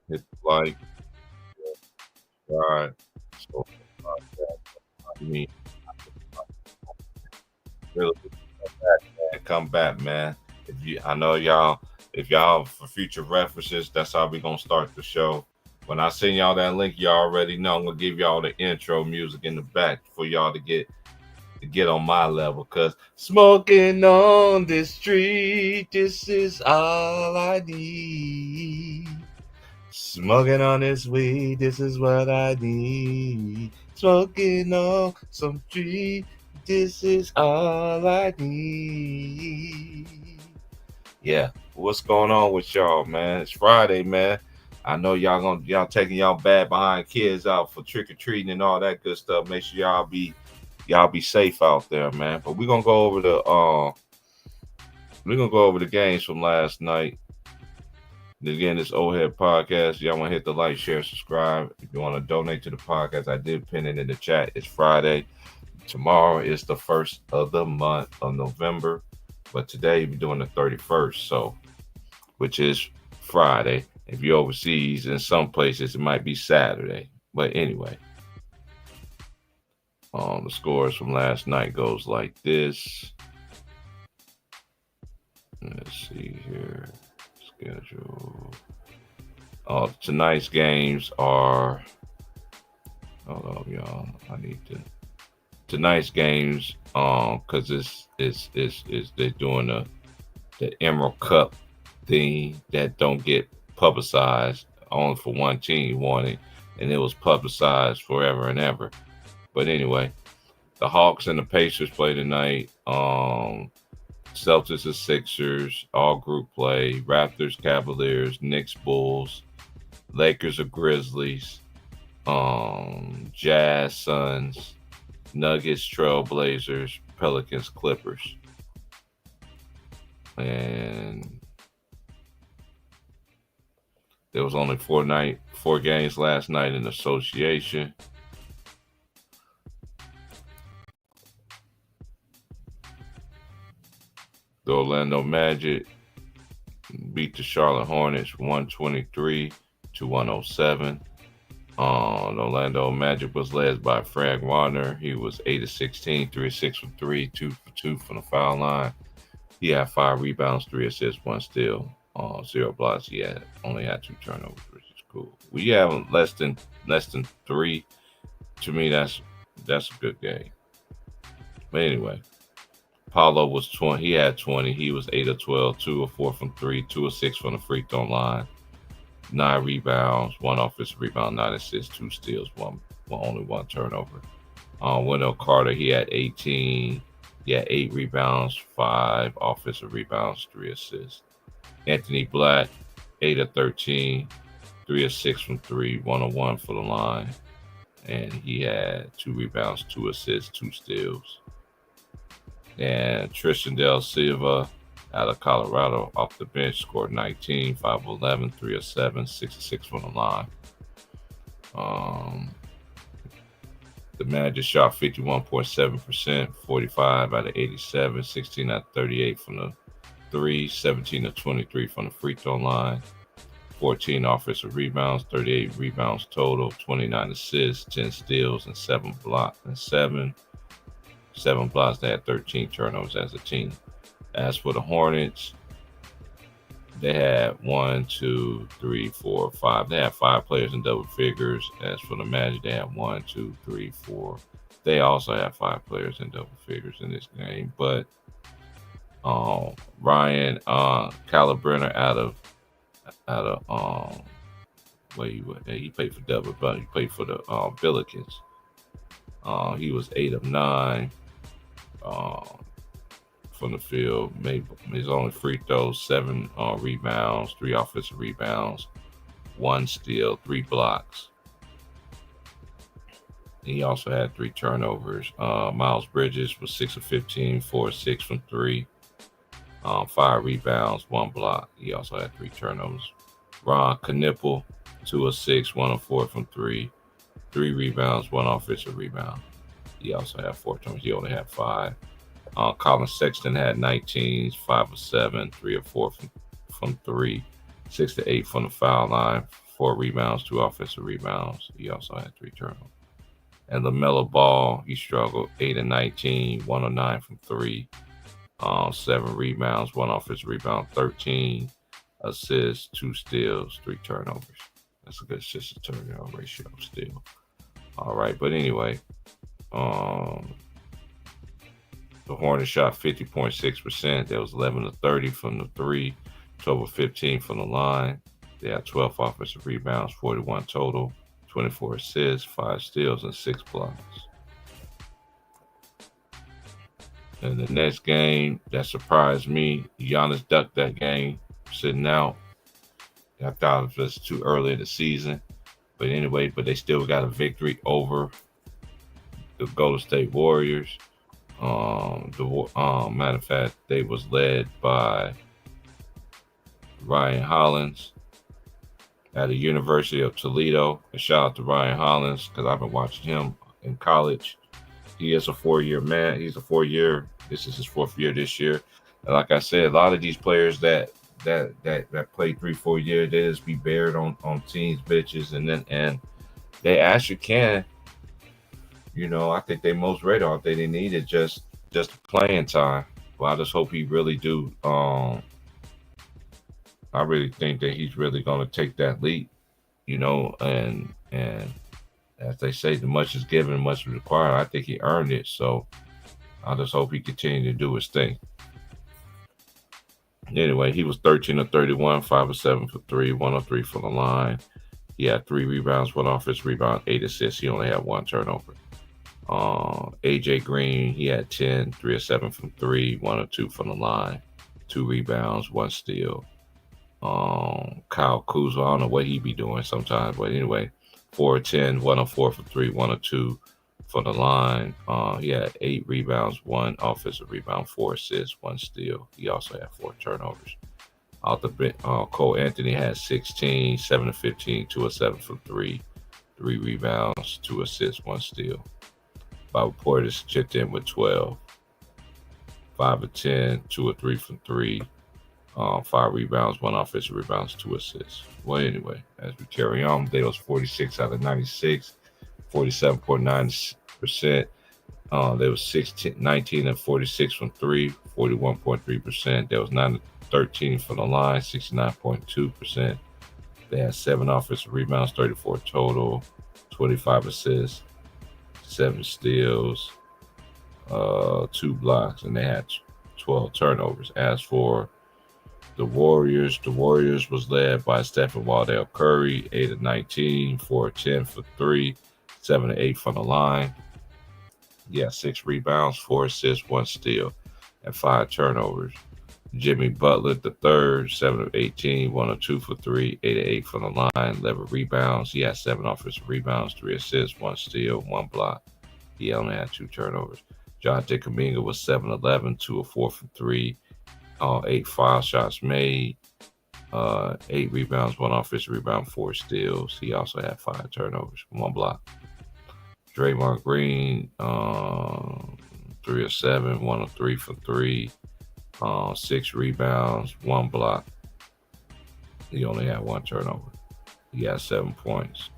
hit the like, subscribe. So, I mean, really come back, man. If you, I know y'all. If y'all for future references, that's how we gonna start the show. When I send y'all that link, y'all already know I'm gonna give y'all the intro music in the back for y'all to get on my level. Cause smoking on the street, this is all I need. Smoking on this weed, this is what I need. Smoking on some tree, this is all I need. Yeah, what's going on with y'all, man? It's Friday, man. I know y'all taking y'all bad behind kids out for trick or treating and all that good stuff. Make sure y'all be safe out there, man. But we're gonna go over the games from last night. Again, this old head podcast. Y'all want to hit the like, share, subscribe. If you want to donate to the podcast, I did pin it in the chat. It's Friday. Tomorrow is the first of the month of November, but today we're doing the 31st, so which is Friday. If you're overseas, in some places it might be Saturday. But anyway, the scores from last night goes like this. Let's see here. Schedule. Tonight's games are. Hold on, y'all. I need to. Tonight's games, because it's they're doing the Emerald Cup thing that don't get publicized only for one team won it, and it was publicized forever and ever. But anyway, the Hawks and the Pacers play tonight. Celtics and Sixers, all group play. Raptors, Cavaliers, Knicks, Bulls, Lakers or Grizzlies, Jazz, Suns, Nuggets, Trailblazers, Pelicans, Clippers. And there was only four games last night in association. The Orlando Magic beat the Charlotte Hornets 123 to 107. The Orlando Magic was led by Frank Wagner. He was 8 of 16, 3 of 6 from 3, 2 for 2 from the foul line. He had 5 rebounds, 3 assists, 1 steal, 0 blocks. He only had 2 turnovers, which is cool. We have less than 3. To me, that's a good game. But anyway, Paulo was 20. He had 20. He was 8 of 12, 2 of 4 from 3, 2 of 6 from the free throw line, 9 rebounds, 1 offensive rebound, 9 assists, 2 steals, only 1 turnover. Wendell Carter, he had 18. He had 8 rebounds, 5 offensive rebounds, 3 assists. Anthony Black, 8 of 13, 3 of 6 from 3, 1 of 1 for the line. And he had 2 rebounds, 2 assists, 2 steals. And Tristan Del Silva out of Colorado off the bench scored 19, 5 of 11, 3 of 7, 6 of 6 from the line. The Magic shot 51.7%, 45 out of 87, 16 out of 38 from the 3, 17 of 23 from the free throw line, 14 offensive rebounds, 38 rebounds total, 29 assists, 10 steals, and 7 blocks. They had 13 turnovers as a team. As for the Hornets, they had 1, 2, 3, 4, 5. They had 5 players in double figures. As for the Magic, they had 1, 2, 3, 4. They also had 5 players in double figures in this game. But Ryan Calabrenner out of where he played for double, but he played for the Billikens. He was 8 of 9 from the field. Made his only free throws, 7 rebounds, 3 offensive rebounds, 1 steal, 3 blocks. He also had 3 turnovers. Miles Bridges was 6 of 15, 4 of 6 from 3, 5 rebounds, 1 block. He also had 3 turnovers. Ron Knipple, 2 of 6, 1 of 4 from 3, 3 rebounds, 1 offensive rebound. He also had 4 turnovers. He only had 5. Colin Sexton had 19, 5 of 7, 3 of 4 from 3, 6 to 8 from the foul line, 4 rebounds, 2 offensive rebounds. He also had 3 turnovers. And LaMelo Ball, he struggled 8 and 19, 109 from 3, 7 rebounds, 1 offensive rebound, 13 assists, 2 steals, 3 turnovers. That's a good assist to turnover ratio still. All right, but anyway, the Hornets shot 50.6%. That was 11 to 30 from the 3, 12 of 15 from the line. They had 12 offensive rebounds, 41 total, 24 assists, 5 steals, and 6 blocks. And the next game that surprised me, Giannis ducked that game, sitting out. I thought it was too early in the season. But anyway, they still got a victory over the Golden State Warriors. Matter of fact, they was led by Ryan Hollins at the University of Toledo. And shout out to Ryan Hollins because I've been watching him in college. He is a 4-year man. He's a 4-year. This is his 4th year this year. And like I said, a lot of these players that play 3-4 years, they just be buried on teams, bitches, and they actually can. I think they most rated on they needed just playing time. Well, I just hope he really do. I really think that he's really going to take that leap, and as they say, the much is given, much is required. I think he earned it, so I just hope he continue to do his thing. Anyway, he was 13 of 31, 5 of 7 for 3, 1 of 3 from the line. He had 3 rebounds, 1 offensive rebound, 8 assists. He only had 1 turnover. AJ Green, he had 10, 3 of 7 from 3, 1 of 2 from the line, 2 rebounds, 1 steal. Kyle Kuzma, I don't know what he be doing sometimes, but anyway, 4 of 10, 1 of 4 for 3, 1 of 2 from the line. He had 8 rebounds, 1 offensive rebound, 4 assists, 1 steal. He also had 4 turnovers. Out the bench, Cole Anthony had 16, 7 of 15, 2 of 7 from 3, 3 rebounds, 2 assists, 1 steal. Bobby Portis chipped in with 12, 5 of 10, 2 of 3 from 3, 5 rebounds, 1 offensive rebounds, 2 assists. Well, anyway, as we carry on, they was 46 out of 96, 47.9%. There was 19 and 46 from 3, 41.3%. There was 9 13 from the line, 69.2%. They had 7 offensive rebounds, 34 total, 25 assists, 7 steals, 2 blocks, and they had 12 turnovers. As for the Warriors was led by Stephen Wardell Curry, 8 of 19, 4 of 10 for 3, 7 of 8 from the line. He had 6 rebounds, 4 assists, 1 steal, and 5 turnovers. Jimmy Butler III, 7 of 18, 1 of 2 for 3, 8 of 8 from the line, 11 rebounds. He had 7 offensive rebounds, 3 assists, 1 steal, 1 block. He only had 2 turnovers. Jonathan Kuminga was 7 of 11, 2 of 4 from 3, 8 foul shots made, 8 rebounds, 1 offensive rebound, 4 steals. He also had 5 turnovers, 1 block. Draymond Green, 3 of 7, 1 of 3 for 3, 6 rebounds, 1 block. He only had 1 turnover. He had 7 points.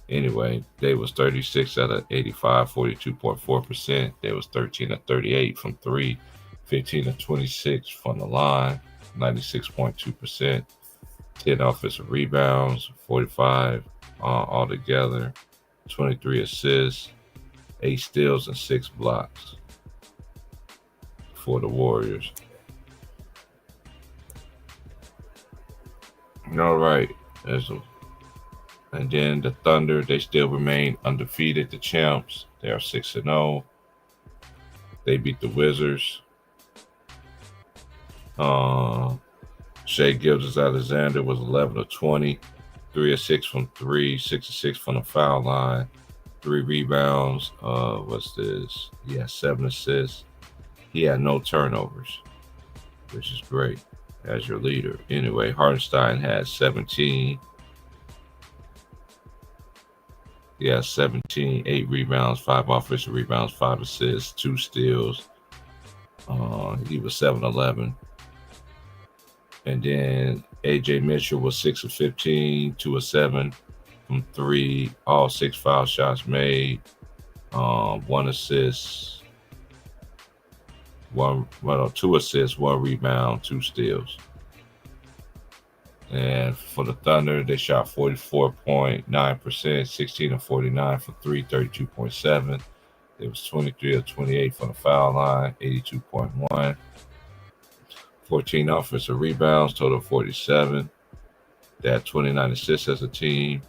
Anyway, they was 36 out of 85, 42.4%. They was 13 of 38 from 3, 15 of 26 from the line, 96.2%. 10 offensive rebounds, 45 altogether, 23 assists, 8 steals, and 6 blocks for the Warriors. All right. And then the Thunder, they still remain undefeated, the champs. They are 6-0. They beat the Wizards. Shai Gilgeous-Alexander was 11 of 20, 3 of 6 from 3, 6 of 6 from the foul line, 3 rebounds. He had 7 assists. He had no turnovers, which is great as your leader. Anyway, Hartenstein had 17. He had 17, 8 rebounds, 5 offensive rebounds, 5 assists, 2 steals. He was 7-11. And then AJ Mitchell was 6 of 15, 2 of 7 from three, all 6 foul shots made, 1 assist, 2 assists, 1 rebound, 2 steals. And for the Thunder, they shot 44.9%, 16 of 49 for three, 32.7. It was 23 of 28 from the foul line, 82.1. 14 offensive rebounds, total 47. They had 29 assists as a team.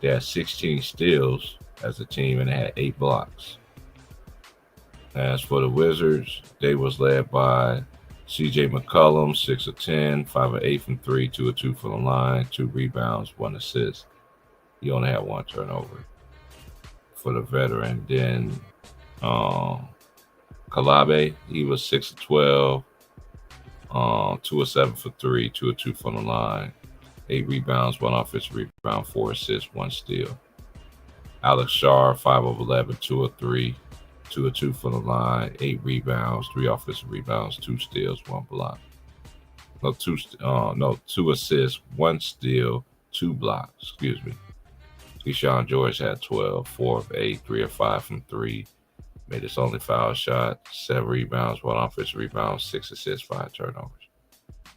They had 16 steals as a team, and they had 8 blocks. As for the Wizards, they was led by CJ McCollum, 6 of 10, 5 of 8 from 3, 2 of 2 from the line, 2 rebounds, 1 assist. He only had 1 turnover for the veteran. Then Kalabe, he was 6 of 12, 2 of 7 for 3, 2 of 2 from the line, 8 rebounds, 1 offensive rebound, 4 assists, 1 steal. Alex Shar, 5 of 11, 2 of 3, 2 of 2 from the line, 8 rebounds, 3 offensive rebounds, 2 steals, 1 block. 2 assists, 1 steal, 2 blocks. Excuse me. Keyshawn George had 12, 4 of 8, 3 of 5 from 3. Made his only foul shot, 7 rebounds, 1 offensive rebound, 6 assists, 5 turnovers.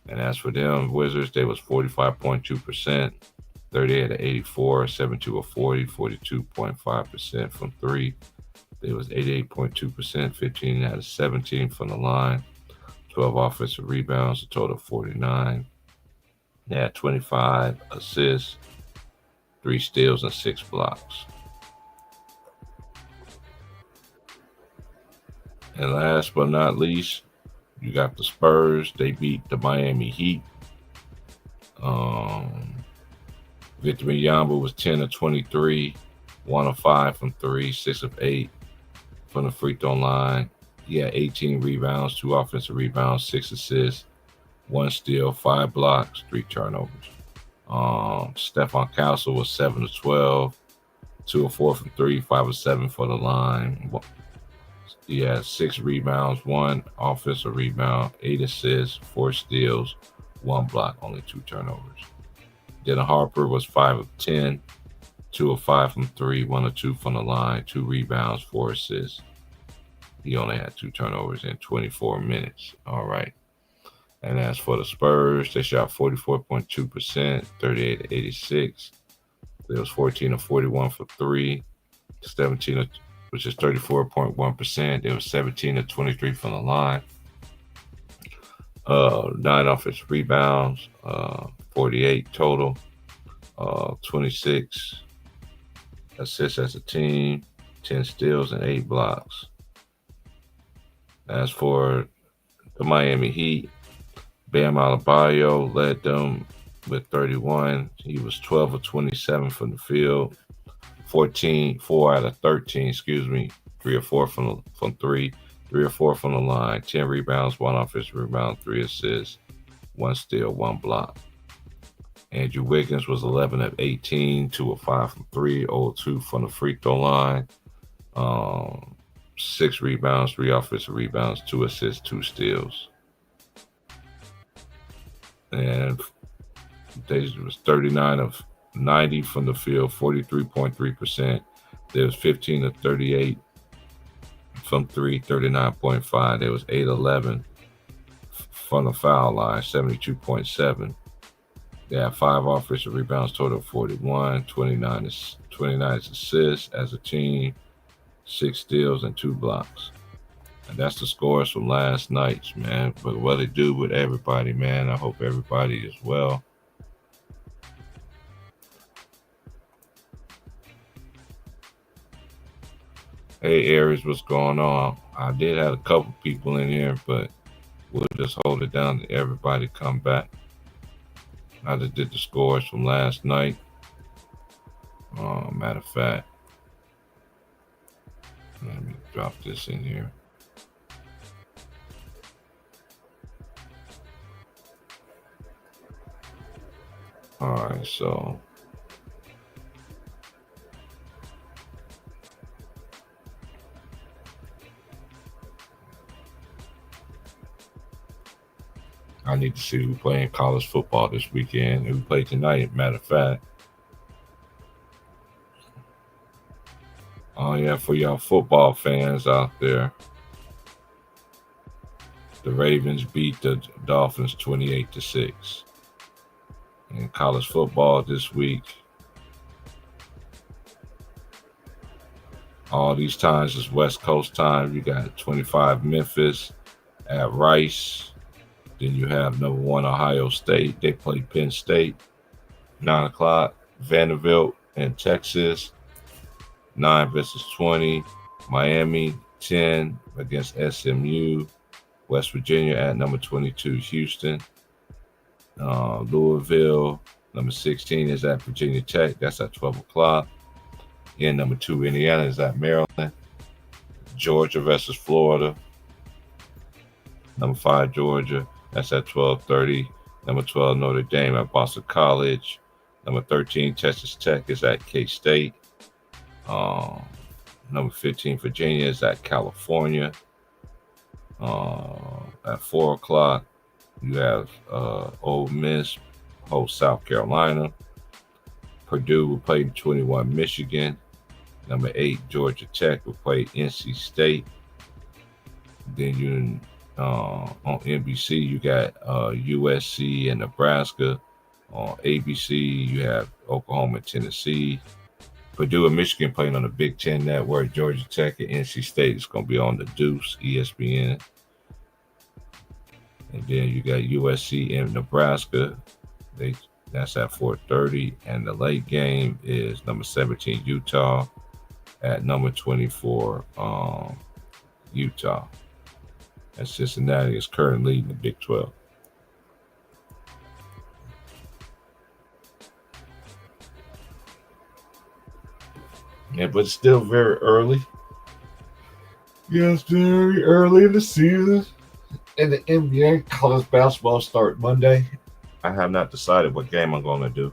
And as for them, Wizards, they was 45.2%, 38 of 84, 72 of 40, 42.5% from 3. They was 88.2%, 15 out of 17 from the line, 12 offensive rebounds, a total of 49. They had 25 assists, 3 steals, and 6 blocks. And last but not least, you got the Spurs. They beat the Miami Heat. Victor Wembanyama was 10 of 23, 1 of 5 from 3, 6 of 8 from the free throw line. He had 18 rebounds, 2 offensive rebounds, 6 assists, 1 steal, 5 blocks, 3 turnovers. Stephon Castle was 7 of 12, 2 of 4 from 3, 5 of 7 for the line. He had 6 rebounds, 1 offensive rebound, 8 assists, 4 steals, 1 block, only 2 turnovers. Dennis Harper was 5 of 10, 2 of 5 from 3, 1 of 2 from the line, 2 rebounds, 4 assists. He only had 2 turnovers in 24 minutes. All right. And as for the Spurs, they shot 44.2%, 38 to 86. It was 14 of 41 for 3, 17 of, which is 34.1%. It was 17 to 23 from the line. 9 offensive rebounds, 48 total, 26 assists as a team, 10 steals, and 8 blocks. As for the Miami Heat, Bam Adebayo led them with 31. He was 12 of 27 from the field, 4 out of 13, 3 or 4 from 3, 3 or 4 from the line, 10 rebounds, 1 offensive rebound, 3 assists, 1 steal, 1 block. Andrew Wiggins was 11 of 18, 2 of 5 from 3, 0 of 2 from the free throw line, 6 rebounds, 3 offensive rebounds, 2 assists, 2 steals. And they was 39 of 90 from the field, 43.3%. There was 15 of 38 from 3, 39.5. There was 8-11 from the foul line, 72.7. They had 5 offensive rebounds, total of 41, 29 assists as a team, 6 steals, and 2 blocks. And that's the scores from last night's, man. But what it do with everybody, man. I hope everybody is well. Hey, Aries, what's going on? I did have a couple people in here, but we'll just hold it down to everybody come back. I just did the scores from last night. Matter of fact, let me drop this in here. All right, so I need to see who playing college football this weekend. Who play tonight, matter of fact. Oh yeah, for y'all football fans out there, the Ravens beat the Dolphins 28-6. In college football this week, all these times is West Coast time. You got 25 Memphis at Rice. Then you have number 1 Ohio State. They play Penn State. 9 o'clock, Vanderbilt in Texas. 9 versus 20. Miami 10 against SMU. West Virginia at number 22, Houston. Louisville, number 16 is at Virginia Tech. That's at 12 o'clock. And number 2, Indiana is at Maryland. Georgia versus Florida. Number 5, Georgia. That's at 12:30. Number 12, Notre Dame at Boston College. Number 13, Texas Tech is at K-State. Number 15, Virginia is at California. At 4 o'clock, you have Ole Miss host South Carolina. Purdue will play 21 Michigan. Number 8, Georgia Tech will play NC State. Then you on NBC you got USC and Nebraska. On ABC you have Oklahoma and Tennessee. Purdue and Michigan playing on the Big Ten Network. Georgia Tech and NC State is going to be on the Deuce, ESPN. And then you got USC and Nebraska. That's at 4:30. And the late game is number 17, Utah, at number 24, Utah. And Cincinnati is currently leading the Big 12. Yeah, but it's still very early. Yeah, it's very early in the season. And the NBA college basketball start Monday. I have not decided what game I'm going to do.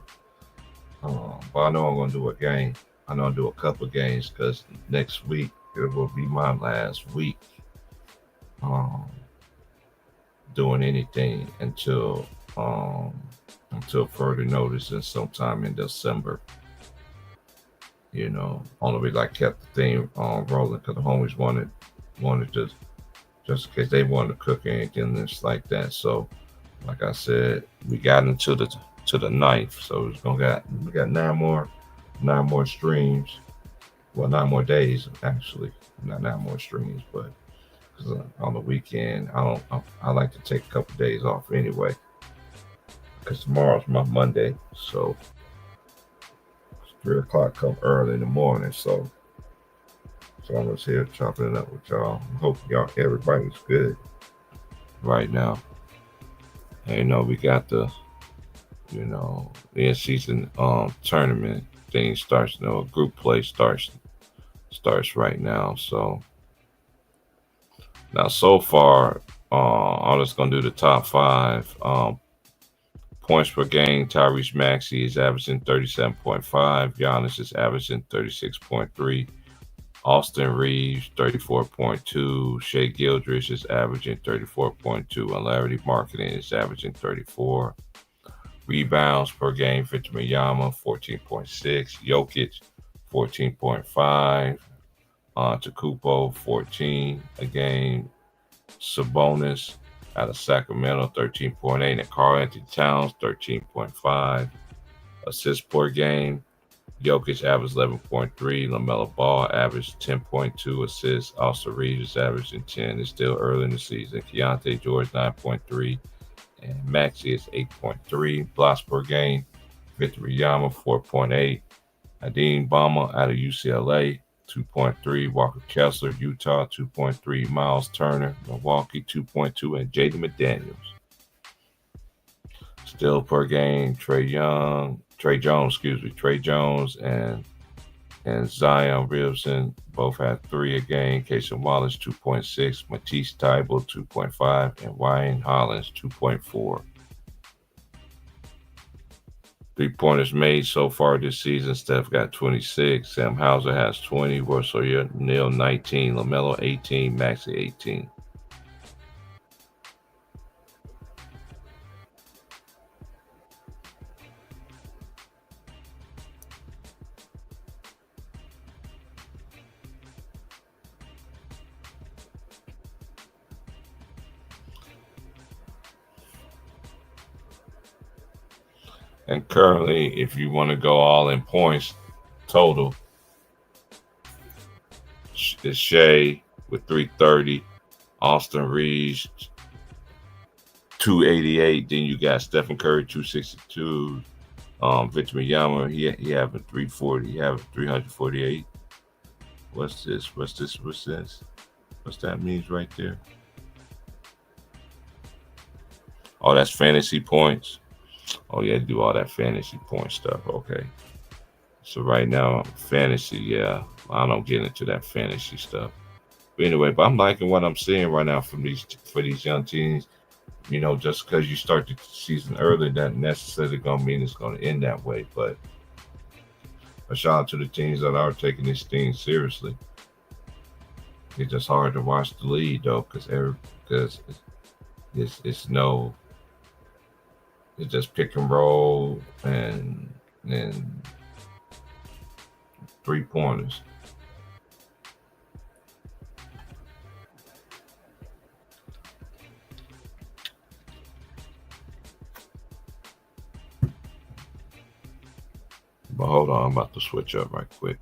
But I know I'm going to do a game. I know I'll do a couple of games because next week it will be my last week doing anything until further notice and sometime in December. You know, only reason I kept the thing rolling because the homies wanted to, just in case they wanted to cook anything that's like that. So, like I said, we got into the 9th, so we got 9 more streams. Well, 9 more days actually, not 9 more streams, but because on the weekend I like to take a couple days off anyway, because tomorrow's my Monday, so. 3 o'clock come early in the morning, so I was here chopping it up with y'all. I hope everybody's good right now. And you know, we got the in-season tournament thing starts. Group play starts right now. So now, so far, I'm just gonna do the top 5. Points per game, Tyrese Maxey is averaging 37.5. Giannis is averaging 36.3. Austin Reeves, 34.2. Shai Gilgeous is averaging 34.2. And Larry Marketing is averaging 34. Rebounds per game, Victor Wembanyama, 14.6. Jokic, 14.5. Antetokounmpo, 14 a game. Sabonis out of Sacramento, 13.8, and Karl-Anthony Towns, 13.5 assists per game. Jokic averaged 11.3. LaMelo Ball averaged 10.2 assists. Austin Reeves is averaging 10. It's still early in the season. Keontae George, 9.3, and Maxey is 8.3 blocks per game. Victor Wembanyama, 4.8. Adine Bama out of UCLA, 2.3. Walker Kessler, Utah, 2.3. Miles Turner, Milwaukee, 2.2. And Jaden McDaniels. Still per game, Trey Jones and Zion Williamson both had 3 a game. Cason Wallace, 2.6. Matisse Thybulle, 2.5. And Ryan Hollins, 2.4. 3-pointers made so far this season. Steph got 26. Sam Hauser has 20. Russell Neal 19. LaMelo 18. Maxey 18. And currently, if you want to go all in points total, it's Shea with 330, Austin Reeves 288. Then you got Stephen Curry 262. Victor Wembanyama he having 340. He having 348. What's this? What's this? What's this? What's that means right there? Oh, that's fantasy points. Oh yeah, do all that fantasy point stuff. Okay. So right now, fantasy, yeah, I don't get into that fantasy stuff. But anyway, but I'm liking what I'm seeing right now from these for these young teams. You know, just because you start the season early, that necessarily gonna mean it's gonna end that way. But a shout out to the teams that are taking this thing seriously. It's just hard to watch the lead though, because it's no, it's just pick and roll and 3 pointers. But hold on, I'm about to switch up right quick.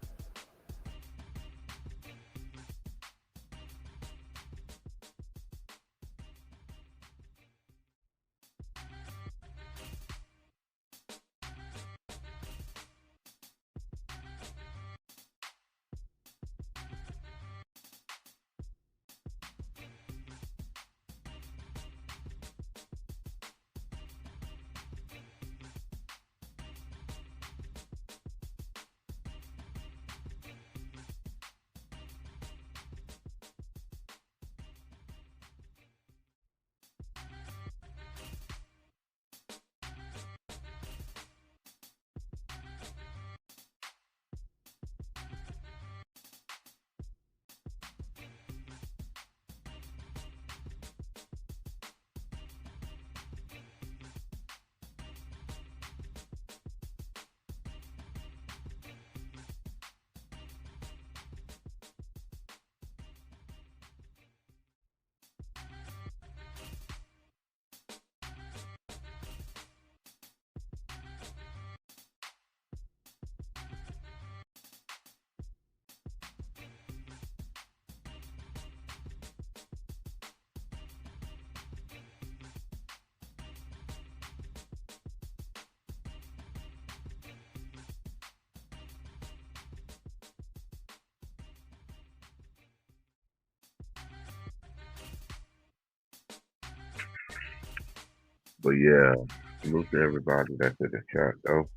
But yeah, salute to everybody that's in the chat though.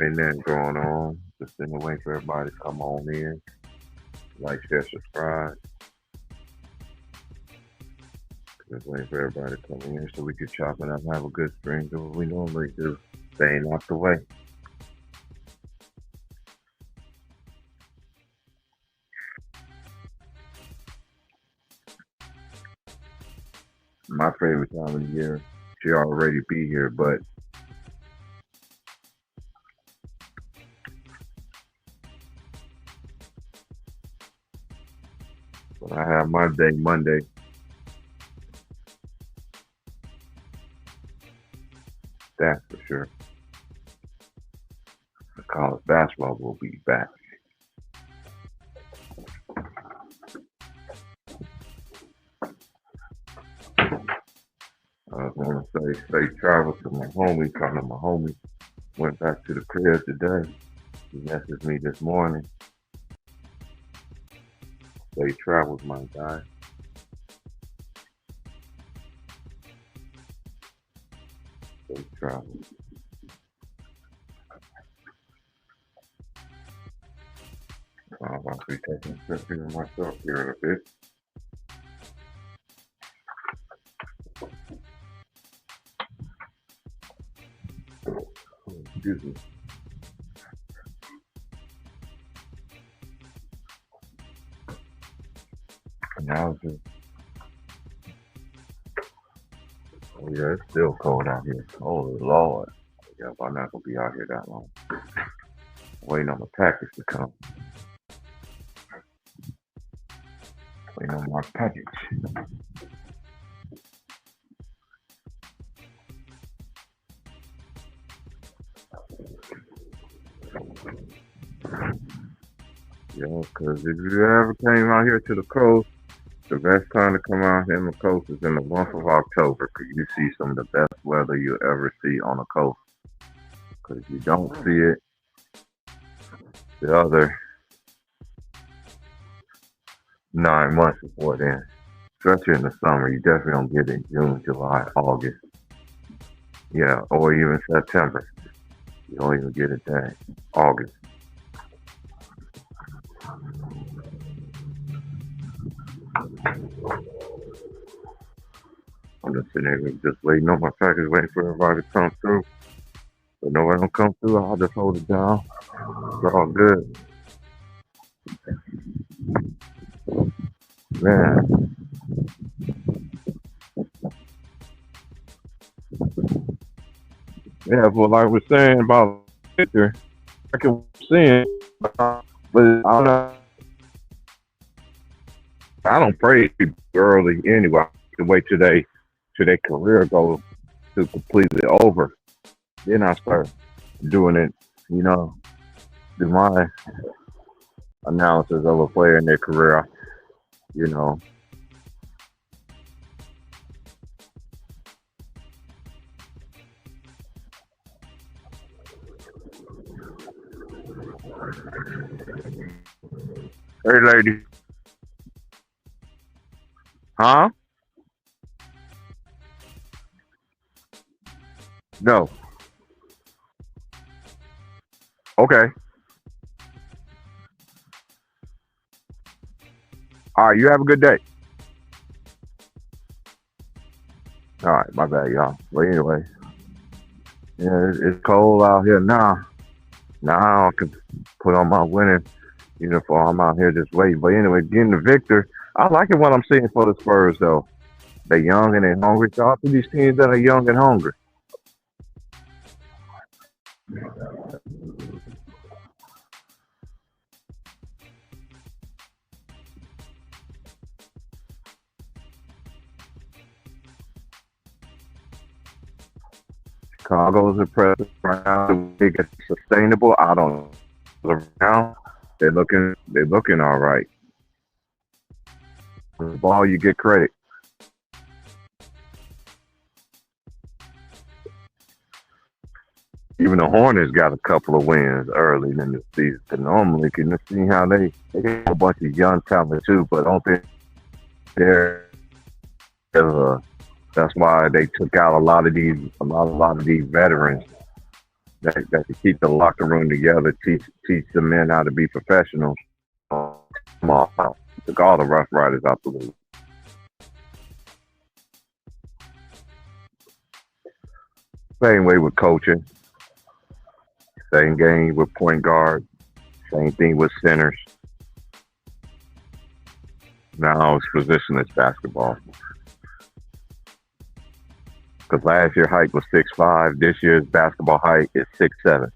Ain't nothing going on. Just in the way for everybody to come on in. Like, share, subscribe. Just waiting for everybody to come in so we can chop it up, have a good stream, do what we normally do. Staying out the way. My favorite time of the year. She already be here, but when I have my day Monday, that's for sure. The college basketball will be back. I want to say safe travel to my homie. Talking to my homie. Went back to the crib today. He messaged me this morning. Safe travels, my guy. Safe travels. I'm about to be taking a trip here myself here in a bit. Excuse me. Now it's just, oh yeah, it's still cold out here. Oh Lord. Yeah, I'm not gonna be out here that long. Waiting on the package to come. Waiting on my package. Yeah, because if you ever came out here to the coast, the best time to come out here on the coast is in the month of October, because you see some of the best weather you'll ever see on the coast. Because you don't see it the other 9 months before then. Especially in the summer, you definitely don't get it in June, July, August, yeah, or even September. You don't even get it then. August. I'm just sitting there just waiting on my package, waiting for everybody to come through. But nobody don't come through, I'll just hold it down. It's all good. Man, yeah, but like we're saying about Victor, I can see it, but I don't pray early anyway. I have to wait till their career goes to completely over. Then I start doing it, you know, do my analysis of a player in their career, you know. Hey, lady. Huh? No. Okay. All right. You have a good day. All right. My bad, y'all. But anyway, yeah, it's cold out here now. Now I can put on my winning uniform. I'm out here just waiting. But anyway, getting the victor. I like it what I'm seeing for the Spurs, though. They're young and they're hungry. So all these teams that are young and hungry. Chicago's impressive right now. Do they get sustainable? I don't know. Right now, they're looking all right. The ball, you get credit. Even the Hornets got a couple of wins early in the season. Normally, can you see how they got a bunch of young talent too, but I don't think they're. That's why they took out a lot of these veterans that to keep the locker room together, teach the men how to be professionals. Come on, took all the Rough Riders out the league. Same way with coaching, same game with point guard, same thing with centers. Now it's positionless basketball. Because last year height was 6'5", this year's basketball height is 6'7".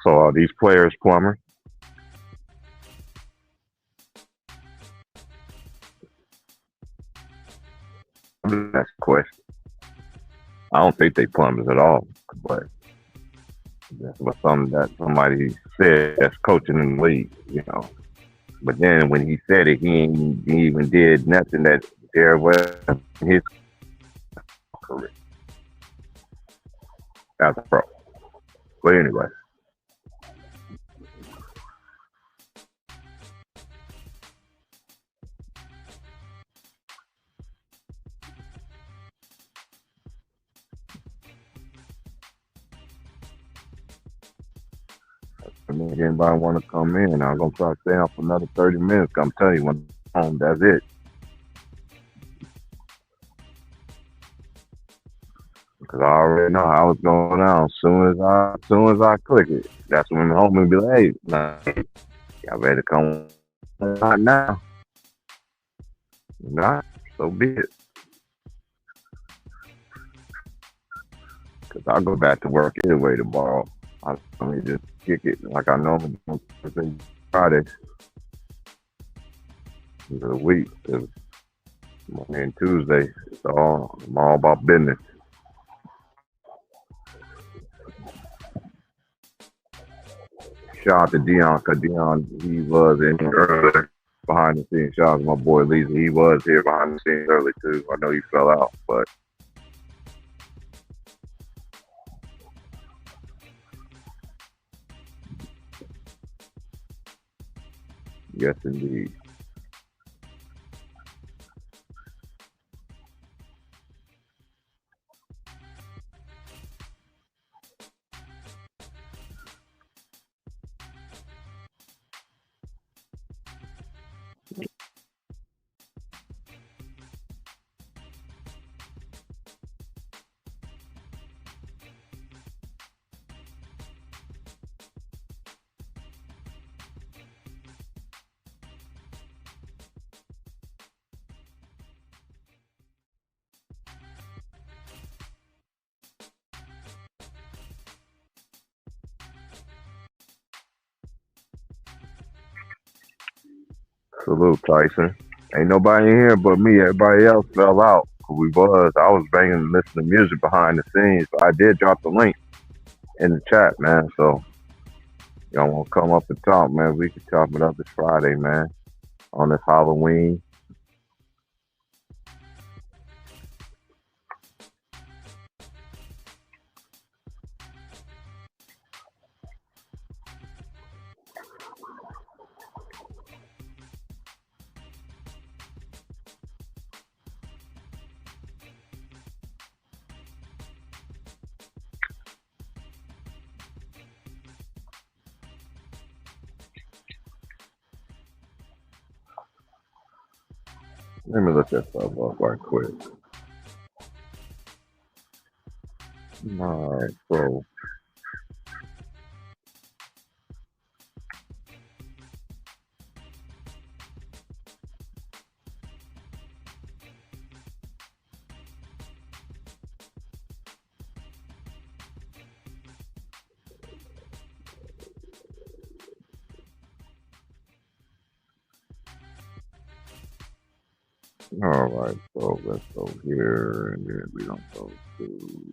So are these players plumbers? That's the question. I don't think they plumbers at all, but that's what somebody said that's coaching in the league. But then when he said it, he even did nothing that there was in his career as a pro. But anyway, if anybody want to come in, I'm gonna try to stay on for another 30 minutes. I'm telling you, when I'm home, that's it. Because I already know how it's going down. As soon as I click it, that's when the homie be like, "Hey, nah, y'all better come not now, not so be it." Because I'll go back to work anyway tomorrow. I mean, just kick it like I normally do Thursday, Friday of the week. 'Cause Monday and Tuesday, I'm all about business. shout out to Dion, because Dion, he was in here earlier behind the scenes. Shout out to my boy Lisa. He was here behind the scenes early too. I know he fell out, but yes, indeed. Salute, Tyson. Ain't nobody in here but me. Everybody else fell out. I was banging, listening to music behind the scenes. But I did drop the link in the chat, man. So y'all want to come up and talk, man? We can talk it up this Friday, man. On this Halloween. Let me look that stuff up right quick. All right, so all right, so let's go here, and then we don't go to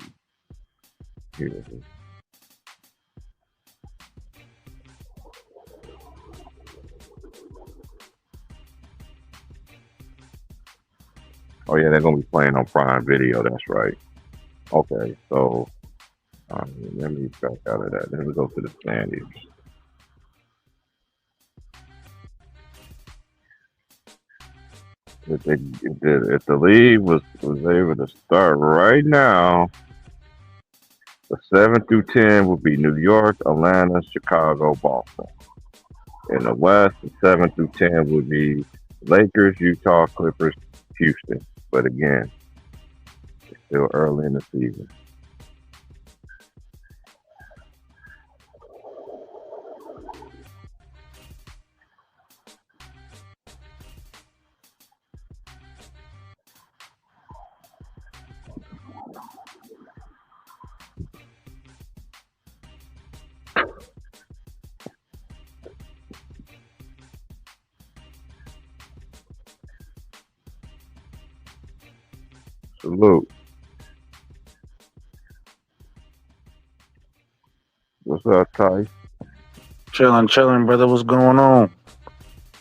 here. Oh yeah, they're gonna be playing on Prime Video. That's right. Okay, so let me back out of that. Let me go to the standings. If the league was able to start right now, the 7 through 10 would be New York, Atlanta, Chicago, Boston. In the West, the 7 through 10 would be Lakers, Utah, Clippers, Houston. But again, it's still early in the season. Salute. What's up, Ty? Chilling, brother. What's going on?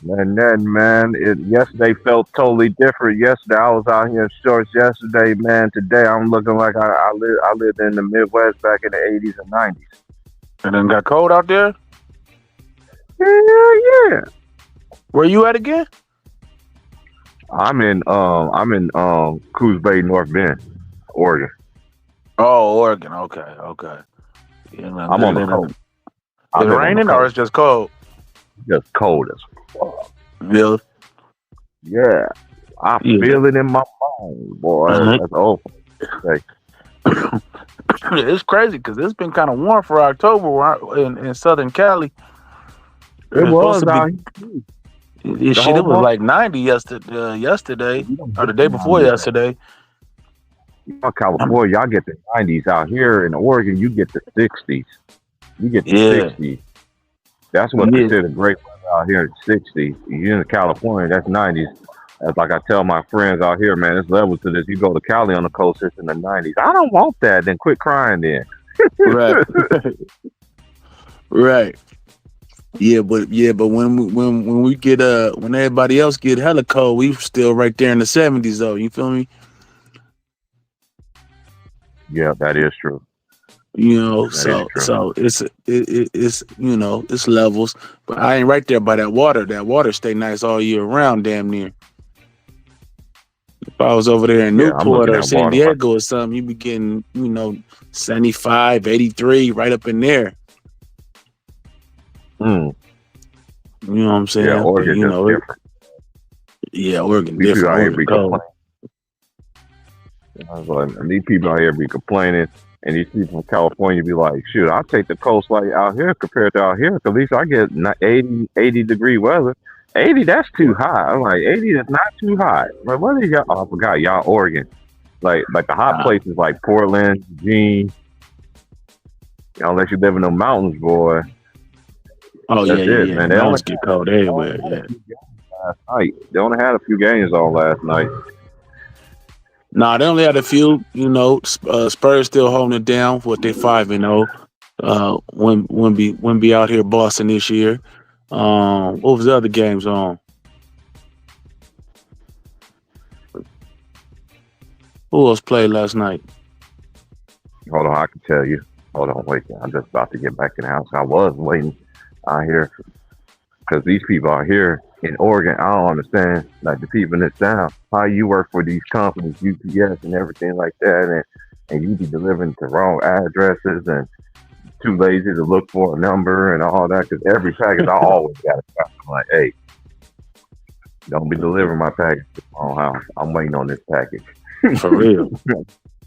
Man. Yesterday felt totally different. Yesterday I was out here in shorts. Yesterday, man. Today I'm looking like I lived in the Midwest back in the 80s and 90s. And then got cold out there. Yeah. Where you at again? I'm in Coos Bay, North Bend, Oregon. Oh, Oregon. Okay. Yeah, man, I'm on the coast. Is it raining or it's just cold? Just cold as fuck. Really? Yeah. I feel it in my bones, boy. Mhm. That's old. Okay. It's crazy because it's been kind of warm for October in Southern Cali. It was out here. It was like 90 yesterday or the day before yesterday. California, y'all get the 90s. Out here in Oregon, you get the 60s. You get the 60s. That's what's considered great weather out here at 60s. You're in California, that's 90s. That's like I tell my friends out here, man, there's levels to this. You go to Cali on the coast, it's in the 90s. I don't want that. Then quit crying then. Right. Right. but when we get when everybody else get hella cold, we still right there in the 70s though. You feel me? Yeah, that is true. You know, That is true. so it's it's levels, but I ain't right there by that water. That water stay nice all year round, damn near. If I was over there in Yeah, I'm Newport looking or at San water. Diego or something, you be getting 75, 83, right up in there. Mm, You know what I'm yeah, saying? But Oregon just different. Oregon These people different. out here Oregon be cold. complaining. I was like, and these people out here be complaining, and these people from California be like, shoot, I'll take the coastline out here compared to out here, 'cause at least I get 80 degree weather. 80, that's too high. I'm like, 80 is not too high. Like, what are y'all? Oh, I forgot, y'all Oregon. Like the hot Nah. places like Portland, Eugene. Unless you live in the mountains, boy. Oh That's it, yeah. man. The mountains get cold everywhere. Yeah. Last night. They only had a few games on last night. Nah, they only had a few. Spurs still holding it down with their 5-0. When be out here Boston this year. What was the other games on? Who else played last night? Hold on, I can tell you. Hold on, wait. I'm just about to get back in the house. I was waiting out here because these people out here in Oregon, I don't understand. Like the people in this town, how you work for these companies, UPS and everything like that, and you be delivering to wrong addresses and too lazy to look for a number and all that. Because every package, I always got to stop. I'm like, hey, don't be delivering my package to my own house. I'm waiting on this package. For real.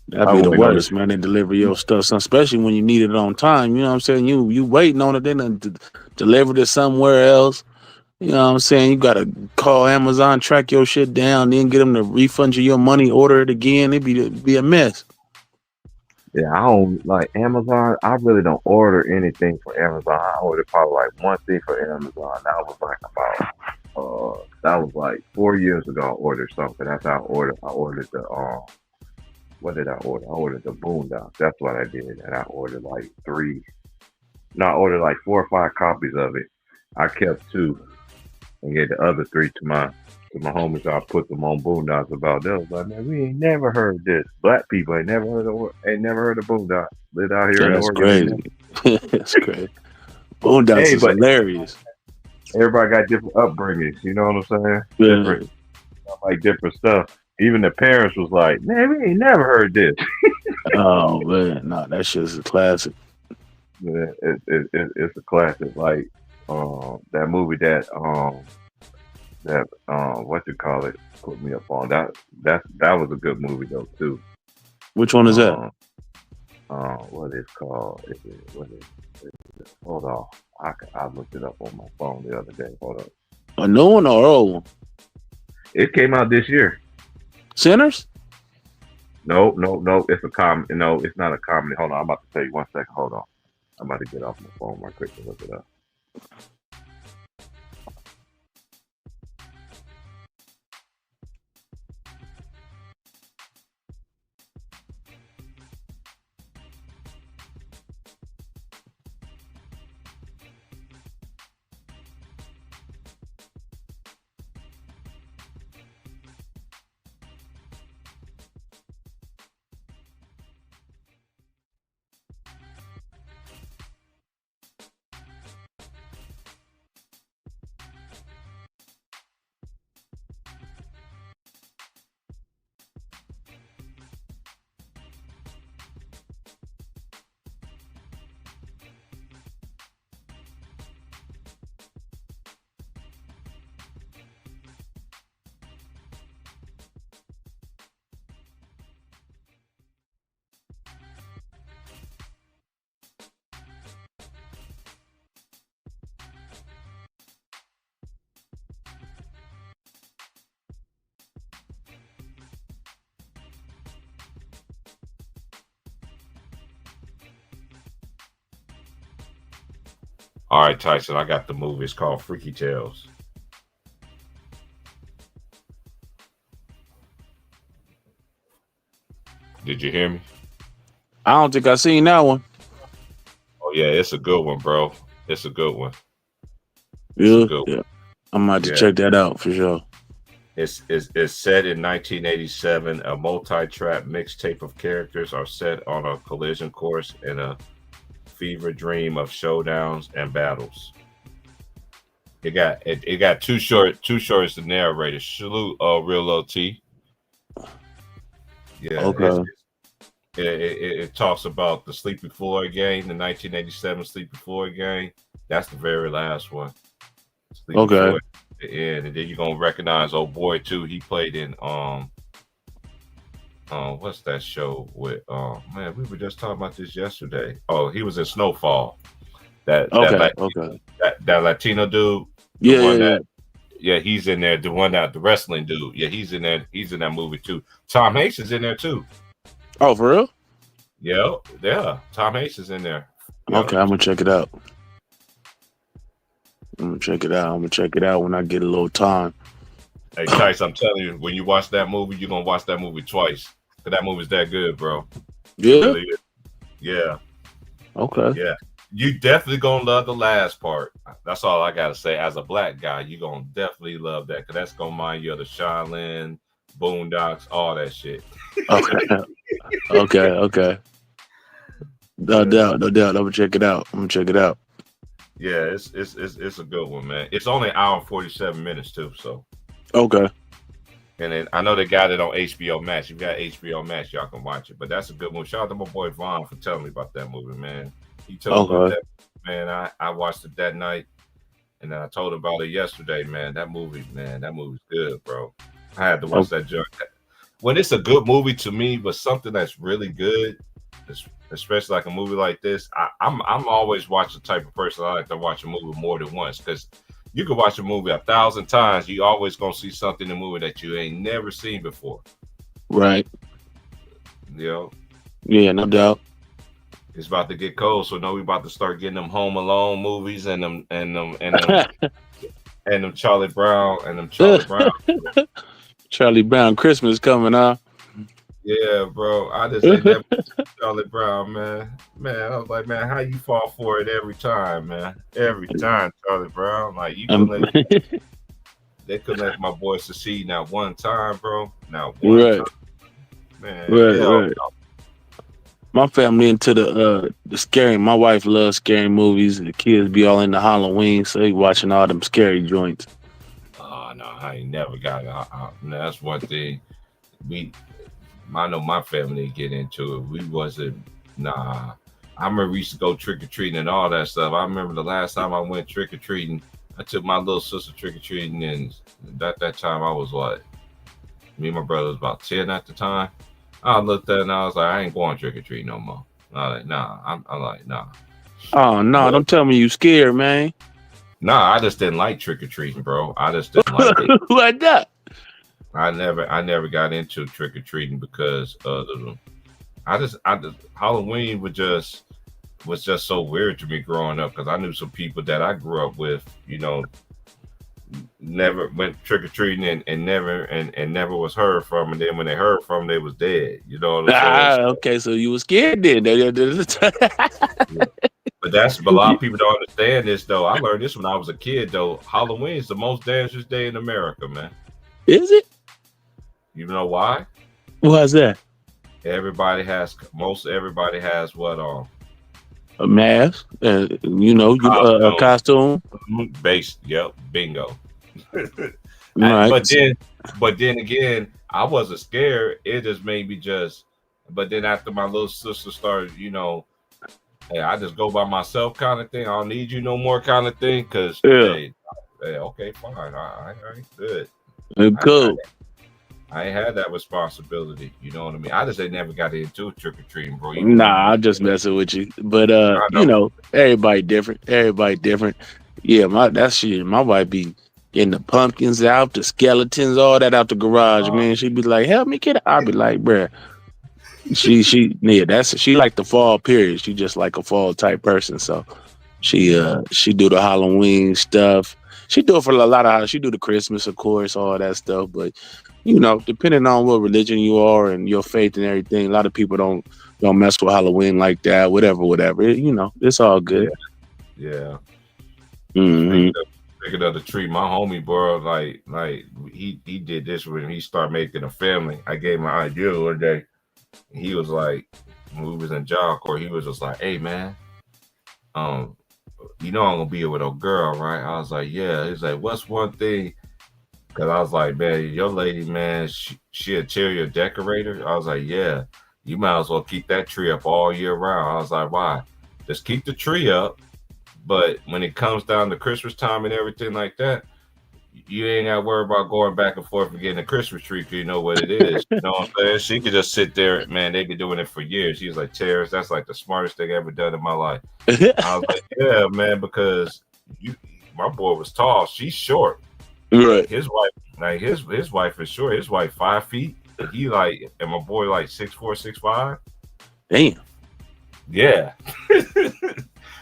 That'd be the waiting on worst, man. They deliver your stuff, especially when you need it on time. You know what I'm saying? You waiting on it, they done delivered it somewhere else. You know what I'm saying? You gotta call Amazon, track your shit down, then get them to refund you your money, order it again. It'd be a mess. Yeah, I don't like Amazon. I really don't order anything for Amazon. I ordered probably like one thing for Amazon. That was like 4 years ago. I ordered something. That's how I ordered. I ordered the what did I order? I ordered the Boondocks. That's what I did, and I ordered like three. No, I ordered like 4 or 5 copies of it. I kept two and gave the other three to my homies. I put them on Boondocks about. They was like, man, we ain't never heard this. Black people ain't never heard of Boondocks. Live out here in That's Oregon. crazy. That's crazy. Boondocks Hey, is but hilarious. everybody got different upbringings. You know what I'm saying? Yeah. Different, like different stuff. Even the parents was like, man, we ain't never heard this. Oh man, no, that shit's a classic. Yeah, it's a classic. Like that movie that what you call it put me up on that was a good movie though too. Which one is that? What is called? Hold on, I looked it up on my phone the other day. Hold up, A new one or old one? it came out this year. Sinners? No, it's a comedy. No, it's not a comedy. Hold on, I'm about to tell you 1 second. Hold on, I'm about to get off my phone right quick to look it up. All right, Tyson, I got the movie. It's called Freaky Tales. Did you hear me? I don't think I seen that one. Oh yeah, it's a good one, bro. It's a good one. It's a Yeah, good. yeah. I'm about to Yeah, check that out for sure. it's set in 1987. A multi-track mixtape of characters are set on a collision course in a fever dream of showdowns and battles. It got two shorts to narrate. Salute, Real Low T. Yeah, Okay, it talks about the Sleepy Floyd gang, the 1987 Sleepy Floyd gang. That's the very last one. Sleepy okay. Floyd at the end, and then you're gonna recognize old boy too. He played in what's that show with man, we were just talking about this yesterday. Oh, he was in Snowfall. That that Okay, like okay. that Latino dude, the Yeah, one yeah, yeah. that yeah, he's in there. The one that the wrestling dude. Yeah, he's in there. He's in that movie too. Tom Hanks is in there too. Oh, for real? Yeah, yeah. Tom Hanks is in there. Yeah. Okay, I'm gonna check it out. I'm gonna check it out. I'm gonna check it out when I get a little time. Hey, Tice, I'm telling you, when you watch that movie, you're gonna watch that movie twice. Cause that movie's that good, bro. It Yeah. really is. Yeah, Okay. yeah. You definitely gonna love the last part. That's all I gotta say. As a black guy, you gonna definitely love that. Cause that's gonna mind you of the Shaolin, Boondocks, all that shit. Okay. Okay. Okay. No doubt. No doubt. I'm gonna check it out. I'm gonna check it out. Yeah, it's a good one, man. It's only an hour and 47 minutes too. So, Okay. and then I know they got it on HBO Max. If you got HBO Max, y'all can watch it. But that's a good one. Shout out to my boy Vaughn for telling me about that movie, man. He told me Okay. that, man. I watched it that night, and then I told him about it yesterday, man. That movie's good, bro. I had to watch that joint. When it's a good movie to me, but something that's really good, especially like a movie like this, I'm always watch the type of person I like to watch a movie more than once, because you can watch a movie 1,000 times, you always gonna see something in the movie that you ain't never seen before. Right. You know, Yeah. No doubt. it's about to get cold, so now we about to start getting them Home Alone movies and them Charlie Brown and them Charlie Brown. Charlie Brown Christmas coming out. Yeah, bro. I just ain't never Charlie Brown, man. Man, I was like, man, how you fall for it every time, man? Every time, Charlie Brown. Like they couldn't let my boy succeed not one time, bro. Not one Right. time. Man, Right. hell Right. no. My family into the scary. My wife loves scary movies. The kids be all into Halloween, so they watching all them scary joints. Oh no, I ain't never got it. That's one thing. I know my family get into it. We wasn't. Nah. I remember we used to go trick or treating and all that stuff. I remember the last time I went trick or treating, I took my little sister trick or treating, and that time I was like, me and my brother was about 10 at the time. I looked at it and I was like, I ain't going trick or treating no more. I like, nah. I'm like, nah. Oh no! But, Don't tell me you scared, man. nah, I just didn't like trick or treating, bro. I just didn't like it. Like that. I never got into trick or treating because I just Halloween was just so weird to me growing up, because I knew some people that I grew up with, never went trick or treating and never was heard from, and then when they heard from them, they was dead. You know what I'm saying? Okay, so you was scared then. Yeah. But a lot of people don't understand this though. I learned this when I was a kid though. Halloween is the most dangerous day in America, man. Is it? You know why? Why's that? Most everybody has what on? A mask, a costume. Base, yep, bingo. Right. But then again, I wasn't scared. It just made me just. But then after my little sister started, hey, I just go by myself kind of thing. I don't need you no more kind of thing. Cause hey, okay, fine, I ain't good. Cool. I ain't had that responsibility. You know what I mean? I just ain't never got into trick or treating, bro. Nah, I'm just messing with you. But everybody different. Everybody different. Yeah, my wife be getting the pumpkins out, the skeletons, all that out the garage, man. She'd be like, help me get it. I'd be like, bruh. She like the fall period. She just like a fall type person. So she do the Halloween stuff. She do it for a lot of. She do the Christmas, of course, all that stuff. But depending on what religion you are and your faith and everything, a lot of people don't mess with Halloween like that. Whatever. It's all good. Yeah. Mm-hmm. Speaking of the tree, my homie, bro, like he did this when he started making a family. I gave him an idea one day. He was like, when we was in Job Corps, he was just like, "Hey man, um, you know I'm gonna be here with a girl, right?" I was like, "Yeah." He's like, "What's one thing?" Because I was like, "Man, your lady, man, she a interior decorator." I was like, "Yeah, you might as well keep that tree up all year round." I was like, "Why? Just keep the tree up, but when it comes down to Christmas time and everything like that, you ain't got to worry about going back and forth and getting a Christmas tree because you know what it is. You know what I'm saying? She could just sit there, man. They've been doing it for years." He was like, "Terrence, that's like the smartest thing I ever done in my life." I was like, "Yeah, man, because my boy was tall. She's short. Right. His wife, like his wife is short. His wife 5 feet. And he like, and my boy like 6'4", 6'5". Damn. Yeah."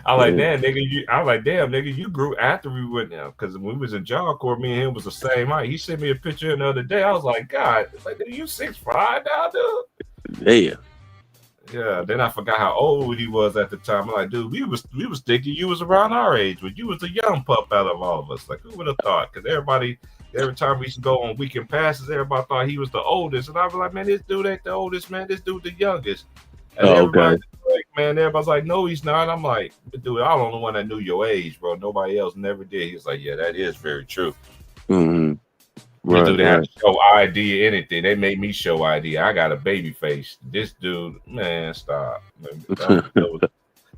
I like, Yeah. damn, nigga. I like, damn, nigga. You grew after we went now, because when we was in Job Corps, me and him was the same height. He sent me a picture the other day. I was like, God, like, nigga, you 6'5" now, dude. Damn. Yeah. Then I forgot how old he was at the time. I'm like, dude, we was thinking you was around our age, but you was the young pup out of all of us. Like, who would have thought? Because every time we used to go on weekend passes, everybody thought he was the oldest, and I was like, man, this dude ain't the oldest, man. This dude the youngest. And everybody, Okay. like, man, everybody's like, no, he's not. I'm like, dude, I'm the only one that knew your age, bro. Nobody else never did. He was like, yeah, that is very true. Mm-hmm. This Right. dude have Right. to show ID, anything. They made me show ID. I got a baby face. This dude, man, stop. Man,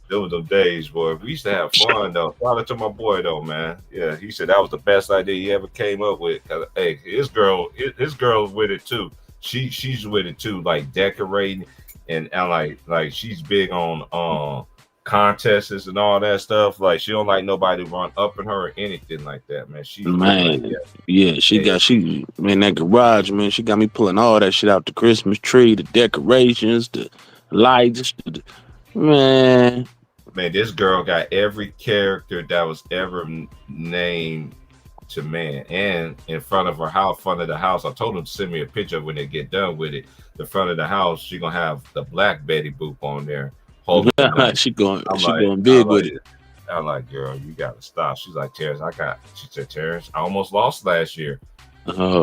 those the days, boy. We used to have fun though. Shout out to my boy though, man. Yeah, he said that was the best idea he ever came up with. 'Cause, hey, his girl's with it too. She's with it too, like decorating and like she's big on contests and all that stuff. Like she don't like nobody run up in her or anything like that, man. She's really like, Man, yeah, yeah, she man, that garage, man, she got me pulling all that shit out, the Christmas tree, the decorations, the lights, man. man. This girl got every character that was ever named to man, and in front of her house, front of the house. I told him to send me a picture when they get done with it. The front of the house, she gonna have the black Betty Boop on there holding the knife. she going I'm big with it. girl, you gotta stop. She's like, Terrence, she said, Terrence, I almost lost last year. Uh,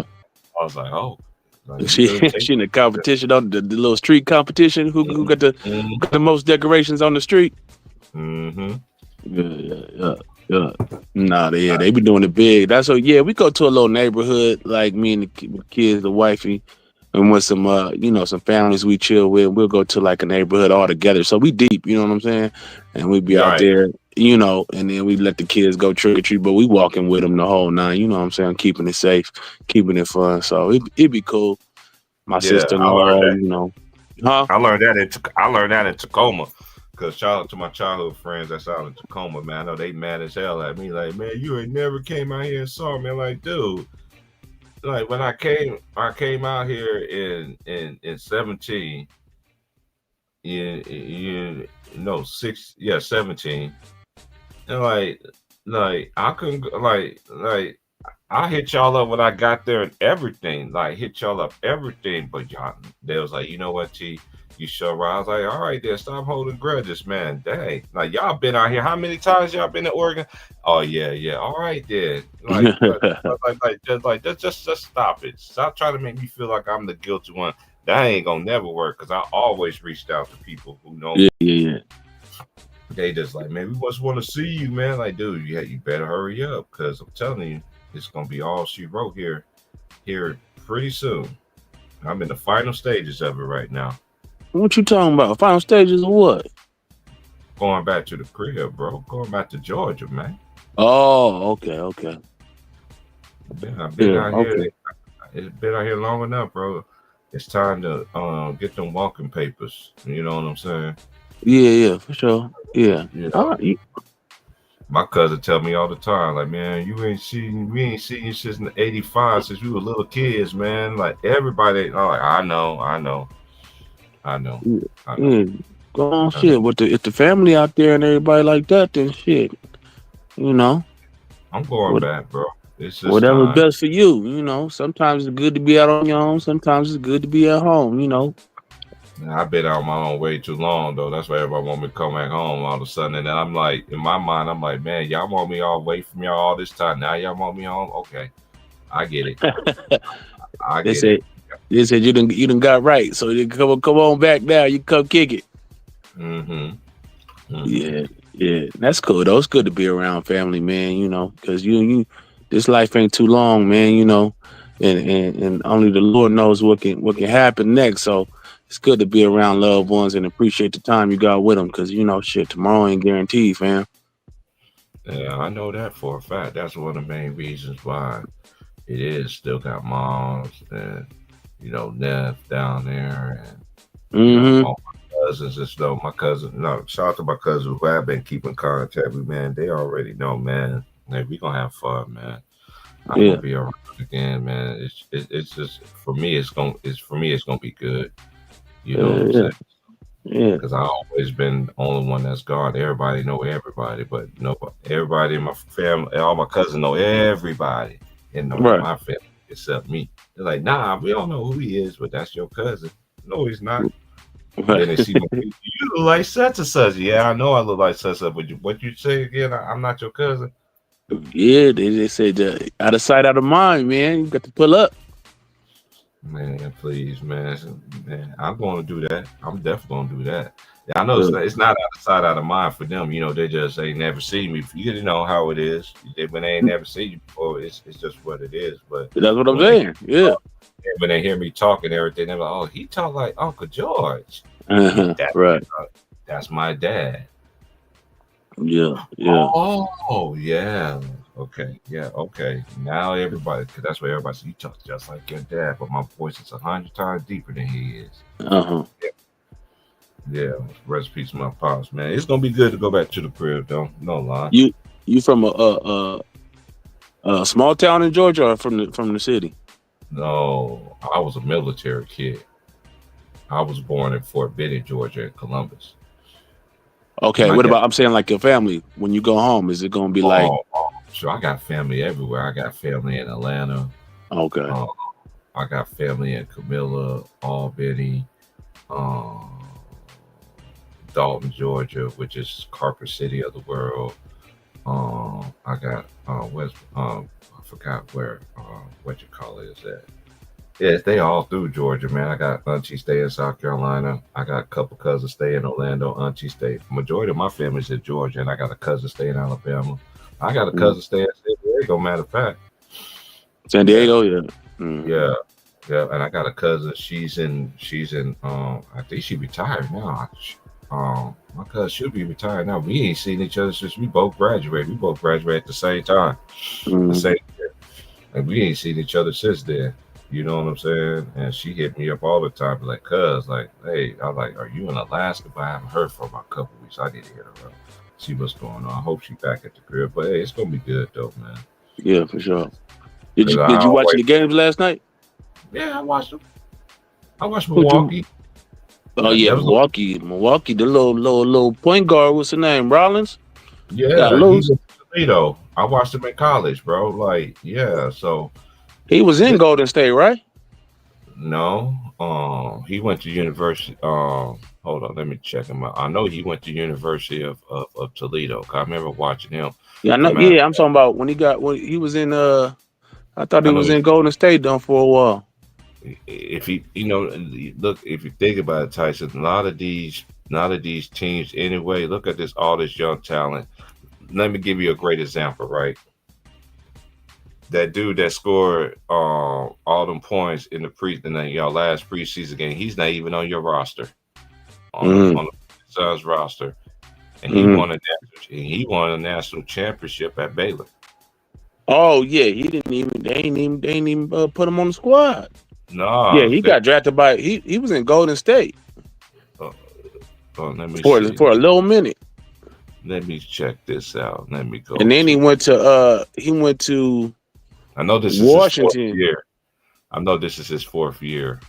I was like, oh. Like, she in the competition on the little street competition. Who got the most decorations on the street? Mm-hmm. Yeah. Nah, they be doing it big. That's so yeah. We go to a little neighborhood, like me and the kids, the wifey, and with some some families we chill with. We'll go to like a neighborhood all together. So we deep, you know what I'm saying? And we be out Right. there, and then we let the kids go trick or treat, but we walking with them the whole nine. You know what I'm saying? Keeping it safe, keeping it fun. So it be cool. My sister-in-law, huh? I learned that in Tacoma. Cause shout out to my childhood friends that's out in Tacoma, man. I know they mad as hell at me. Like, man, you ain't never came out here and saw me. Like, dude, like when I came out here in 17. You know, 17. And like I couldn't like I hit y'all up when I got there and everything. Like hit y'all up everything, but y'all they was like, you know what, T, you show right. I was like, all right, then stop holding grudges, man. Dang, like y'all been out here. How many times y'all been to Oregon? Oh yeah. All right, then. Just stop it. Stop trying to make me feel like I'm the guilty one. That ain't gonna never work because I always reached out to people who know. Yeah. They just like, man, we just want to see you, man. Like, dude, you better hurry up because I'm telling you, it's gonna be all she wrote here pretty soon. I'm in the final stages of it right now. What you talking about? Final stages of what? Going back to the crib, bro. Going back to Georgia, man. Oh, okay. I've been out here. It's been out here long enough, bro. It's time to get them walking papers. You know what I'm saying? Yeah, for sure. Yeah. All right. My cousin tell me all the time, like, man, we ain't seen you since '85, since we were little kids, man. Like everybody, like, I know. Yeah. Go on, shit. With if the family out there and everybody like that, then shit. I'm going back, bro. It's just whatever's best for you. Sometimes it's good to be out on your own. Sometimes it's good to be at home. I've been out my own way too long though. That's why everybody want me to come back home all of a sudden. And then I'm like, in my mind, I'm like, man, y'all want me all away from y'all all this time. Now y'all want me home? Okay, I get it. I They get it. said you done got right. So you come on back now. You come kick it. Yeah, that's cool though. It's good to be around family, man. You know, because you this life ain't too long, man. You know, and only the Lord knows what can happen next. So it's good to be around loved ones and appreciate the time you got with them. Because you know, shit, tomorrow ain't guaranteed, fam. Yeah, I know that for a fact. That's one of the main reasons why it is still got moms and Neff down there and Mm-hmm. all my cousins and stuff. My cousin, no, shout out to my cousins who I've been keeping contact with, man. They already know, man. Hey, we gonna have fun, man. I'm Yeah, gonna be around again, man. It's just for me. It's gonna be good. You know what I'm yeah, saying? yeah. Because I always been the only one that's gone. Everybody know everybody, but everybody in my family, all my cousins know everybody in Right. my family except me. They're like, nah, we don't know who he is, but that's your cousin. No, he's not. Then they Right. see my picture. You look like such and such. Yeah, I know I look like such and such, but what you say again? I'm not your cousin. Yeah, they said out of sight, out of mind, man. You got to pull up. Man, please, man, I'm going to do that. I'm definitely going to do that. Yeah, I know Good. it's not out of sight, out of mind for them. They just ain't never seen me. You know how it is. When they ain't never seen you before, it's just what it is. But That's what I'm when they saying. Yeah. when they hear me talk and everything, they're like, "Oh, he talk like Uncle George." Uh-huh. That Right. that's my dad. Yeah. Yeah. Oh, yeah. Okay. Yeah. Okay. Now everybody, because that's what everybody says. You talk just like your dad, but my voice is 100 times deeper than he is. Uh-huh. Yeah. Rest in peace, to my pops, man. It's gonna be good to go back to the crib, though. No lie. You from a small town in Georgia or from the city? No, I was a military kid. I was born in Fort Benning, Georgia, in Columbus. Okay. My What dad. about I'm saying like your family when you go home? Is it gonna be like So I got family everywhere. I got family in Atlanta. okay? Um, I got family in Camilla, Albany, um, Dalton, Georgia, which is Carper City of the world. I got West. I forgot where. What you call it is that? Yeah, they all through Georgia, man. I got auntie stay in South Carolina. I got a couple cousins stay in Orlando. Auntie stay. Majority of my family's in Georgia, and I got a cousin stay in Alabama. I got a cousin stay in San Diego. Matter of fact, San yeah, Diego, yeah. Mm-hmm. yeah, yeah. And I got a cousin. She's in. I think she retired now. My cousin should be retired now. We ain't seen each other since we both graduated. We both graduated at the same time, the Mm-hmm. same year, and we ain't seen each other since then. You know what I'm saying? And she hit me up all the time, like, "Cuz, like, hey, I like, are you in Alaska?" But I haven't heard from her a couple weeks. I need to hit her up, see what's going on. I hope she's back at the crib. But hey, it's gonna be good though, man. Yeah, for sure. Did Cause you I watch always, any games last night? yeah, I watched them. I watched Who'd you? Milwaukee. Oh yeah, That was a Milwaukee. The little point guard. What's the name? Rollins got Yeah, he loose. was in Toledo. I watched him in college, bro. Like, yeah. So He was in this, Golden State, right? no, he went to university. Hold on, let me check him out. I know he went to University of Toledo. 'Cause I remember watching him. Yeah, I As a know. matter of Yeah, I'm talking about when he was in. I thought he I know was in Golden State done for a while. if he, look, if you think about it, Tyson, a lot of these teams anyway. Look at all this young talent. Let me give you a great example, right? That dude that scored all them points in your last preseason game, he's not even on your roster Mm-hmm. on the Suns roster, and Mm-hmm. he won a national championship at Baylor. Oh yeah, he didn't even. They ain't even put him on the squad. Yeah, No, he got drafted by. He was in Golden State uh, let me for see. a little minute, Let me check this out. Let me go and then to. he went to I know this is his fourth Washington. year. I know this is his fourth year.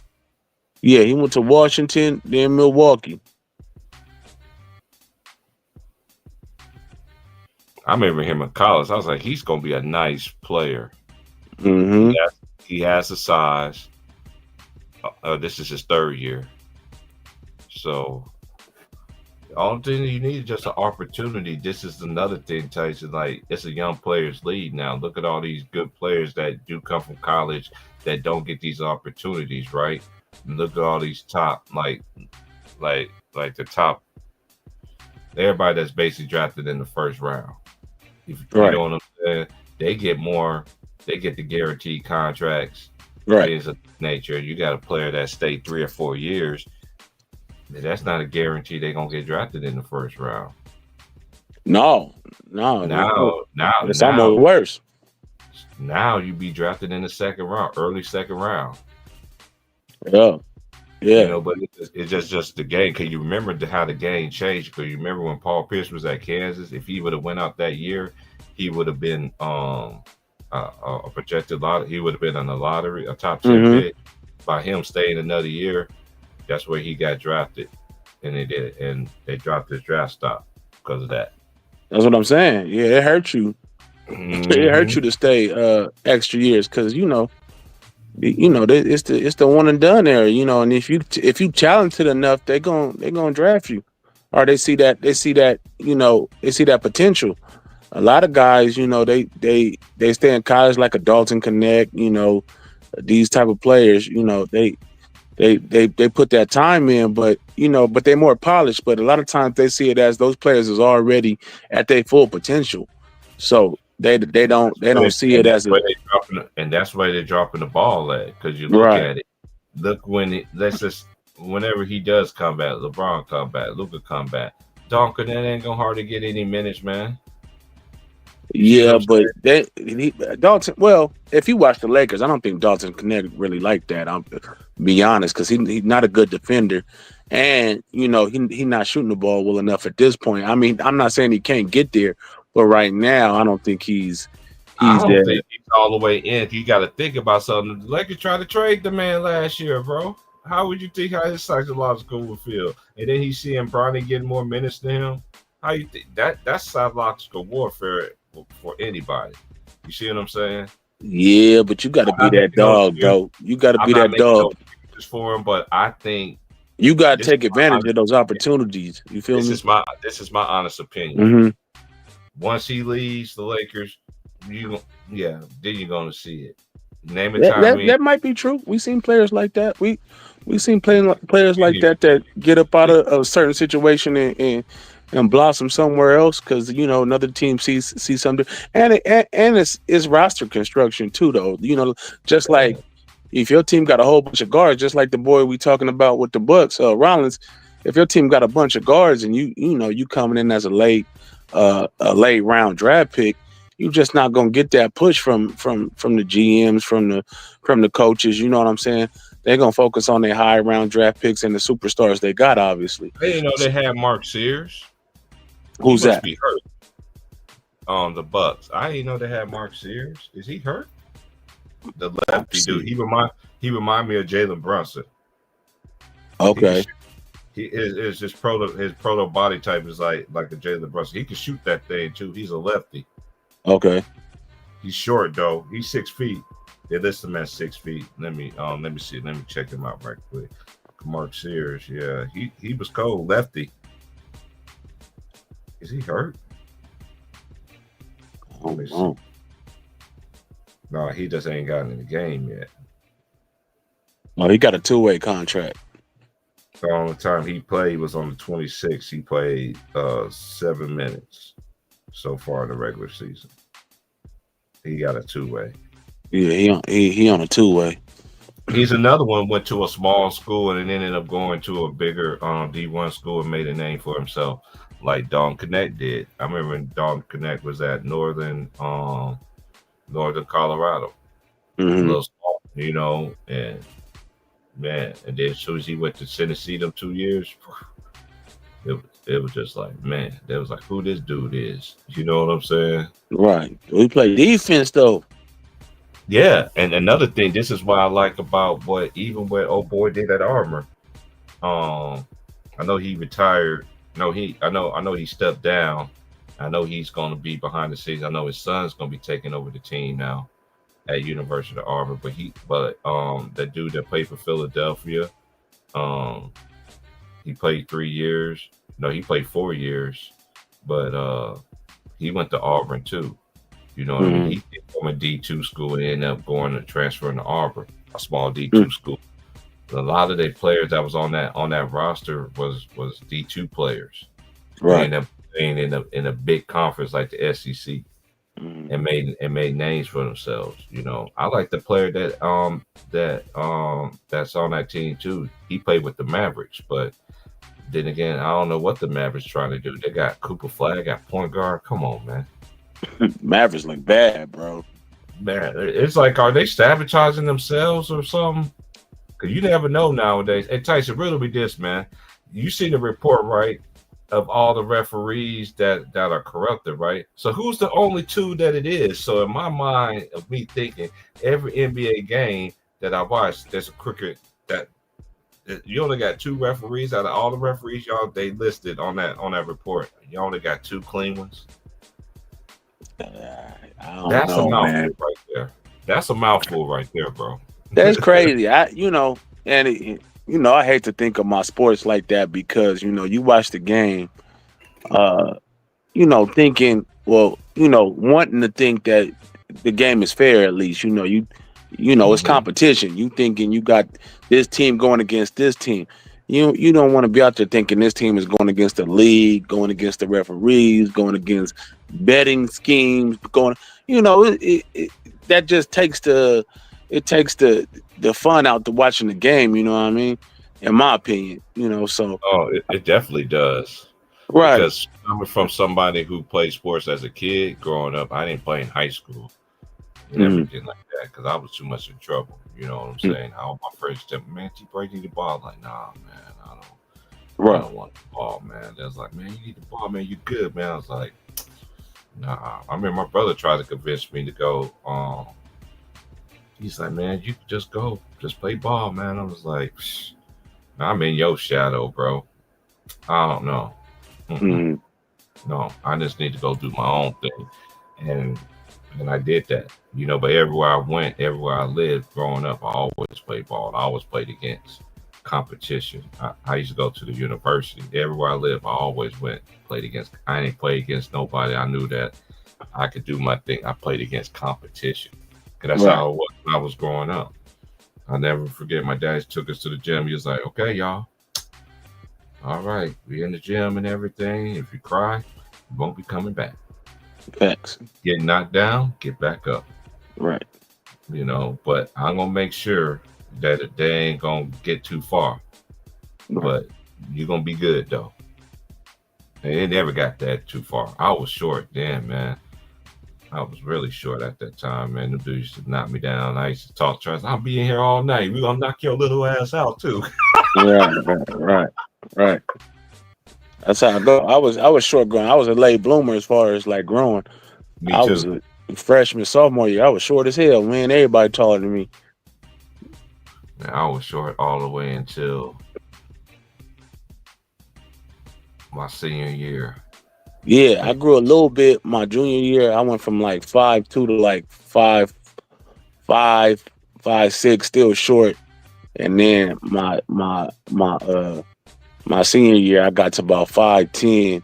Yeah, he went to Washington, then Milwaukee. I remember him in college. I was like, he's gonna be a nice player. Mm-hmm. He has the size. This is his third year. So all thing you need is just an opportunity. This is another thing, Tyson. Like it's a young players league now. Look at all these good players that do come from college that don't get these opportunities, right? And look at all these top like the top everybody that's basically drafted in the first round. If you Right. know what I'm saying, they get more. They get the guaranteed contracts. Right. Things of nature. You got a player that stayed 3 or 4 years. That's not a guarantee they're gonna get drafted in the first round. No. It's almost worse. Now you be drafted in the second round, early second round. Yeah. Yeah. But it's just the game. Can you remember how the game changed? Because you remember when Paul Pierce was at Kansas, if he would have went out that year, he would have been a projected lot. He would have been on the lottery, a top 10 pick. By him staying another year, that's where he got drafted, and they dropped his draft stock because of that. That's what I'm saying. Yeah, it hurt you. It hurt you to stay extra years because it's the one and done era. And if you talented enough, they gonna draft you, or they see that potential. A lot of guys, they stay in college like a Dalton Connect. These type of players, they put that time in, but they're more polished. But a lot of times they see it as those players is already at their full potential, so they don't see it as and that's why they're dropping the ball at, because you look at it. Look whenever he does come back, LeBron come back, Luka come back, Duncan that ain't gonna hardly get any minutes, man. Yeah, but Dalton. Well, if you watch the Lakers, I don't think Dalton Connect really like that. I'm be honest, because he's not a good defender, and he not shooting the ball well enough at this point. I mean, I'm not saying he can't get there, but right now, I don't think he's think he's all the way in. You got to think about something. The Lakers tried to trade the man last year, bro. How would you think how his psychological would feel? And then he's seeing Bronny getting more minutes than him. How you think that's psychological warfare for anybody? You see what I'm saying? Yeah, but you got to be that dog, though. You got to be that dog for him. But I think you got to take advantage of those opportunities. You feel me? This is my honest opinion. Mm-hmm. Once he leaves the Lakers, then you're gonna see it. Name a time that might be true. We've seen players like that. We seen players like that get up out of a certain situation and blossom somewhere else because another team sees something, and it's roster construction too, though. Just like if your team got a whole bunch of guards, just like the boy we talking about with the Bucks, Rollins. If your team got a bunch of guards and you coming in as a late round draft pick, you're just not gonna get that push from the GMs, from the coaches. You know what I'm saying? They're gonna focus on their high round draft picks and the superstars they got. Obviously, they had Mark Sears. Who's that? Be hurt. The Bucks. I didn't know they had Mark Sears. Is he hurt? The lefty dude. He remind me of Jalen Brunson. Okay. His proto body type is like a Jalen Brunson. He can shoot that thing too. He's a lefty. Okay. He's short though. He's 6 feet. They list him at 6 feet. Let me see. Let me check him out right quick. Mark Sears. Yeah, he was cold lefty. Is he hurt? Oh. No, he just ain't gotten in the game yet. Well, he got a 2-way contract. The only time he played was on the 26th. He played 7 minutes so far in the regular season. He got a 2-way. Yeah, he on a 2-way. He's another one. Went to a small school and then ended up going to a bigger D1 school and made a name for himself, like Dalton Connect did. I remember when Dalton Connect was at Northern Colorado. Mm-hmm. A little small, and man, and then as soon as he went to Tennessee them 2 years, it was just like, man, that was like who this dude is. You know what I'm saying? Right. We play defense though. Yeah, and another thing, this is what I like about what old boy did at Armor. I know he retired. I know he stepped down. I know he's going to be behind the scenes. I know his son's going to be taking over the team now at University of Armor. But that dude that played for Philadelphia, He played 3 years. No, he played 4 years, but he went to Auburn too. You know what I mean? Mm-hmm. He came from a D2 school and ended up going to transferring to Auburn, a small Mm. D2 school. A lot of the players that was on that roster was D2 players. They Right. ended up playing in a big conference like the SEC Mm-hmm. and made names for themselves. You know, I like the player that's on that team too. He played with the Mavericks, but then again, I don't know what the Mavericks trying to do. They got Cooper Flag, got point guard. Come on, man. Mavericks look bad, bro. Man, it's like, are they sabotaging themselves or something? Because you never know nowadays. Hey, Tyson, riddle me this, man. You see the report, right, of all the referees that are corrupted, right? So who's the only two that it is? So in my mind, of me thinking, every NBA game that I watched, there's a cricket that you only got two referees out of all the referees y'all they listed on that report. You only got two clean ones. I don't That's a know, mouthful man. right there. That's a mouthful right there, bro. That's crazy. I hate to think of my sports like that because you watch the game, uh, thinking, well, wanting to think that the game is fair at least. It's Mhm. competition. You thinking you got this team going against this team. You don't want to be out there thinking this team is going against the league, going against the referees, going against betting schemes, going. That just takes the fun out to watching the game. You know what I mean? In my opinion, so Oh, it definitely does. right. Because coming from somebody who played sports as a kid growing up, I didn't play in high school and Mhm. everything like that because I was too much in trouble. You know what I'm saying? All my friends tell me, man, T Brady need the ball. I'm like, nah, man, I Right. don't want the ball, man. They was like, man, you need the ball, man. You good, man. I was like, nah. I remember my brother tried to convince me to go. He's like, man, you could just go, just play ball, man. I was like, I'm in your shadow, bro. I don't know. Mm-mm. Mhm. No, I just need to go do my own thing, and I did that. You know, but everywhere I went, everywhere I lived, growing up, I always played ball. I always played against competition. I used to go to the university. Everywhere I lived, I always went played against. I didn't play against nobody. I knew that I could do my thing. I played against competition. 'Cause that's Right. how it was when I was growing up. I'll never forget. My dad took us to the gym. He was like, "Okay, y'all, all right, we in the gym and everything. If you cry, you won't be coming back. Facts. Get knocked down, get back up. Right. You know, but I'm gonna make sure that they ain't gonna get too far. Right. But you're gonna be good though." And it never got that too far. I was short then, man. I was really short at that time, man. The dude used to knock me down. I used to talk trash. I'll be in here all night. We're gonna knock your little ass out too. Right. Right. Right. That's how I go. I was short growing. I was a late bloomer as far as like growing. Me I was too. a freshman, sophomore year. I was short as hell, man. Everybody taller than me. Man, I was short all the way until my senior year. Yeah, I And grew a little bit my junior year. I went from like 5'2" to like 5'5", 5'6", still short. And then my senior year, I got to about 5'10",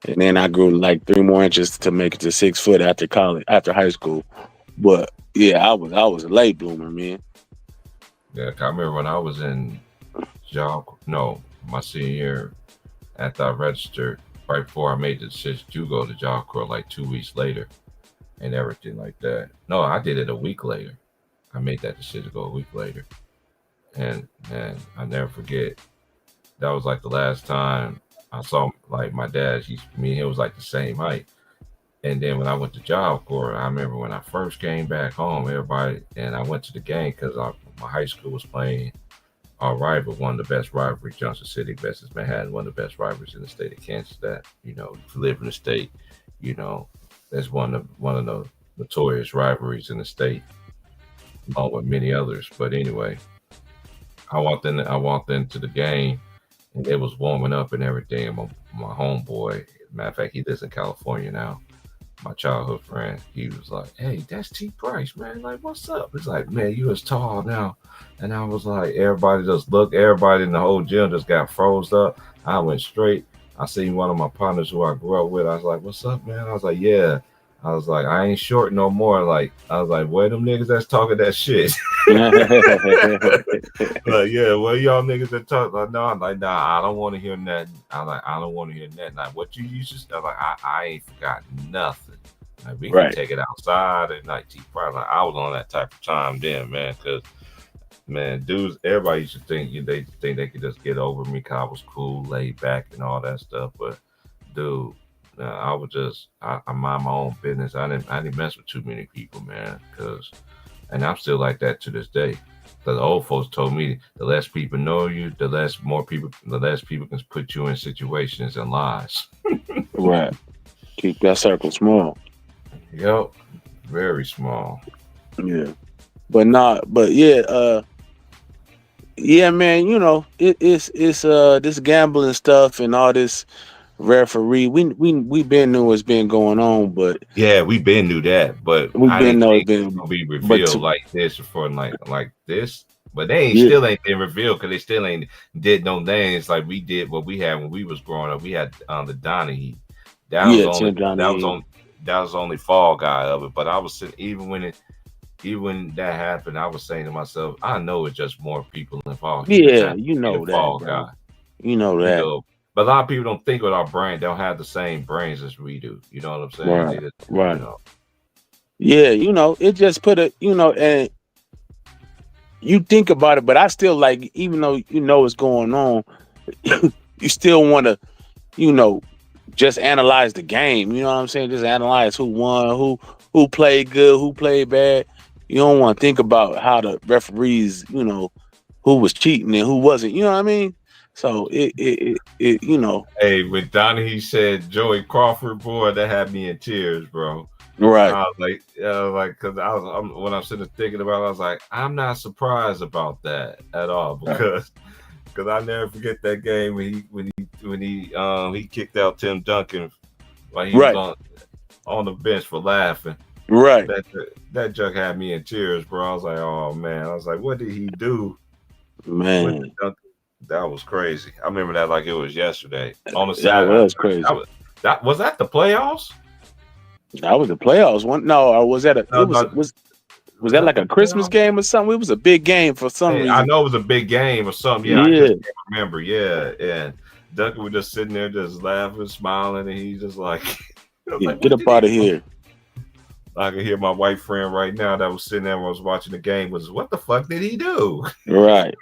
and then I grew like 3 more inches to make it to 6 foot after college, after high school. But yeah, I was a late bloomer, man. yeah, I remember when I was in no, my senior year after I registered, right before I made the decision to go to Job Corps, like 2 weeks later and everything like that. No, I did it a week later. I made that decision to go a week later. And I never forget. That was like the last time I saw like my dad. Me and him was like the same height. And then when I went to Job Corps, I remember when I first came back home, everybody, and I went to the game because my high school was playing our rival, one of the best rivalries, Johnson City versus Manhattan, one of the best rivalries in the state of Kansas. That if you live in the state, you know that's one of the notorious rivalries in the state, along with many others. But anyway, I walked into the game, and it was warming up and everything. And my homeboy, matter of fact, he lives in California now. my childhood friend, he was like, "Hey, that's T Price, man. Like, what's up?" It's like, "Man, you as tall now." And I was like, everybody just looked, everybody in the whole gym just got froze up. I went straight. I seen one of my partners who I grew up with. I was like, "What's up, man?" I was like, "Yeah." I was like, "I ain't short no more." Like, I was like, "Where them niggas that's talking that shit?" Like, yeah, well, y'all niggas that talk like, no, I'm like, nah, I don't want to hear nothing. I like, I don't want to hear nothing. Like, what you used to say, like, I ain't forgot nothing. Like, we can Right. take it outside and like, probably, like, I was on that type of time then, man, because man, dudes, everybody used to think they think they could just get over me because I was cool, laid back, and all that stuff. But dude, I was just I mind my own business. I didn't mess with too many people, man, because and I'm still like that to this day. Because the old folks told me the less people know you, the less people can put you in situations and lies. Right. Keep that circle small. Yep, very small. Yeah. But nah, but yeah, yeah, man, it's this gambling stuff and all this referee. We been knew what's been going on, but Yeah, we been knew that, but we I been didn't know it's think it been would be but revealed like this for like this. But they ain't yeah, still ain't been revealed because they still ain't did no names like we did what we had when we was growing up. We had the Donahue. That was yeah, only Tim that was Johnny. on that was the only fall guy of it. But I was sitting even when that happened, I was saying to myself, I know it's just more people involved. He just Yeah, happened you to be the know that, fall bro. guy, You know you that. know. But a lot of people don't think with our brain. They don't have the same brains as we do. You know what I'm saying? Right, They just, you right. know. Yeah, it just put and you think about it, but I still like, even though what's going on, you still want to, you know, just analyze the game. You know what I'm saying? Just analyze who won, who played good, who played bad. You don't want to think about how the referees, who was cheating and who wasn't. You know what I mean? So it. Hey, when Donahue said Joey Crawford, boy, that had me in tears, bro. Right, Because when I'm sitting thinking about it, I was like, I'm not surprised about that at all right, because I never forget that game when he kicked out Tim Duncan while he was right, on the bench for laughing. right, That that junk had me in tears, bro. I was like, oh man, I was like, what did he do with the man. Duncan? That was crazy. I remember that like it was yesterday on the That side. was That crazy. was that the playoffs? That was the playoffs one. No, or was that No, no, was was that that like the a Christmas playoffs? game or something? It was a big game for some Hey, I reason. know it was a big game or something. Yeah, I Yeah, just can't remember. Yeah, and Duncan was just sitting there, just laughing, smiling, and he's just like, I was yeah. like, Get what up did he out of do? here. I can hear my white friend right now that was sitting there when I was watching the game. Was what the fuck did he do? Right.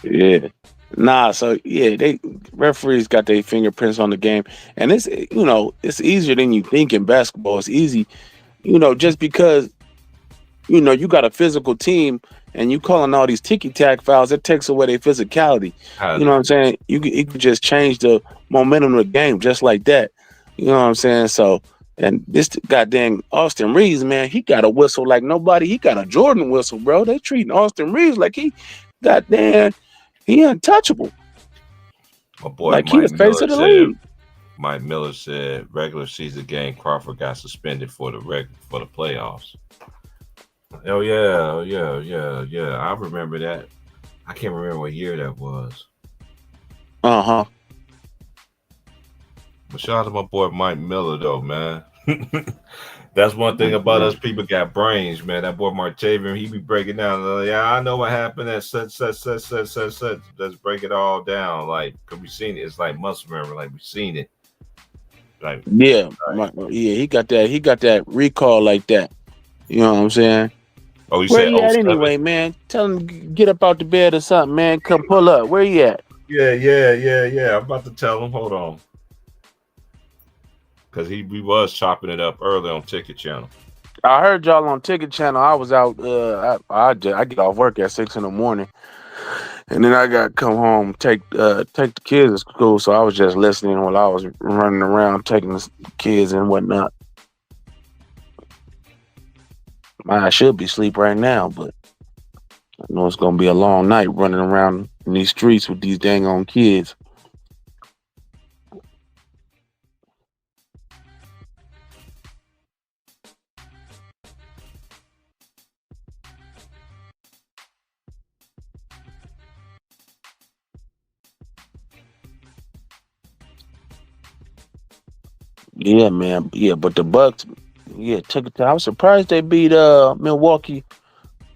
Yeah. Nah, so yeah, they referees got their fingerprints on the game. And it's easier than you think in basketball. It's easy, just because, you got a physical team and you calling all these ticky tack fouls, it takes away their physicality. You know what I'm saying? You could just change the momentum of the game just like that. You know what I'm saying? So, and this goddamn Austin Reeves, man, he got a whistle like nobody. He got a Jordan whistle, bro. They treating Austin Reeves like goddamn, he untouchable. My boy Like he the face of the league. Mike Miller said regular season game Crawford got suspended for the playoffs. Oh yeah, yeah. I remember that. I can't remember what year that was. Uh-huh. But shout out to my boy Mike Miller though, man. That's one thing about us people got brains, man. That boy Martavian, he be breaking down. Yeah, I know what happened at such. Let's break it all down. Like, cause we seen it. It's like muscle memory. Like we seen it. Like, Yeah, right. yeah, he got that recall like that. You know what I'm saying? Oh, you Where said you oh at 07? anyway, man? Tell him to get up out the bed or something, man. Come pull up. Where you at? Yeah. I'm about to tell him. Hold on. Cause we was chopping it up early on Ticket Channel. I heard y'all on Ticket Channel. I was out. I get off work at 6 in the morning, and then I got to come home, take the kids to school. So I was just listening while I was running around taking the kids and whatnot. I should be asleep right now, but I know it's gonna be a long night running around in these streets with these dang on kids. Yeah, man. Yeah, but the Bucks, yeah, took it. I was surprised they beat Milwaukee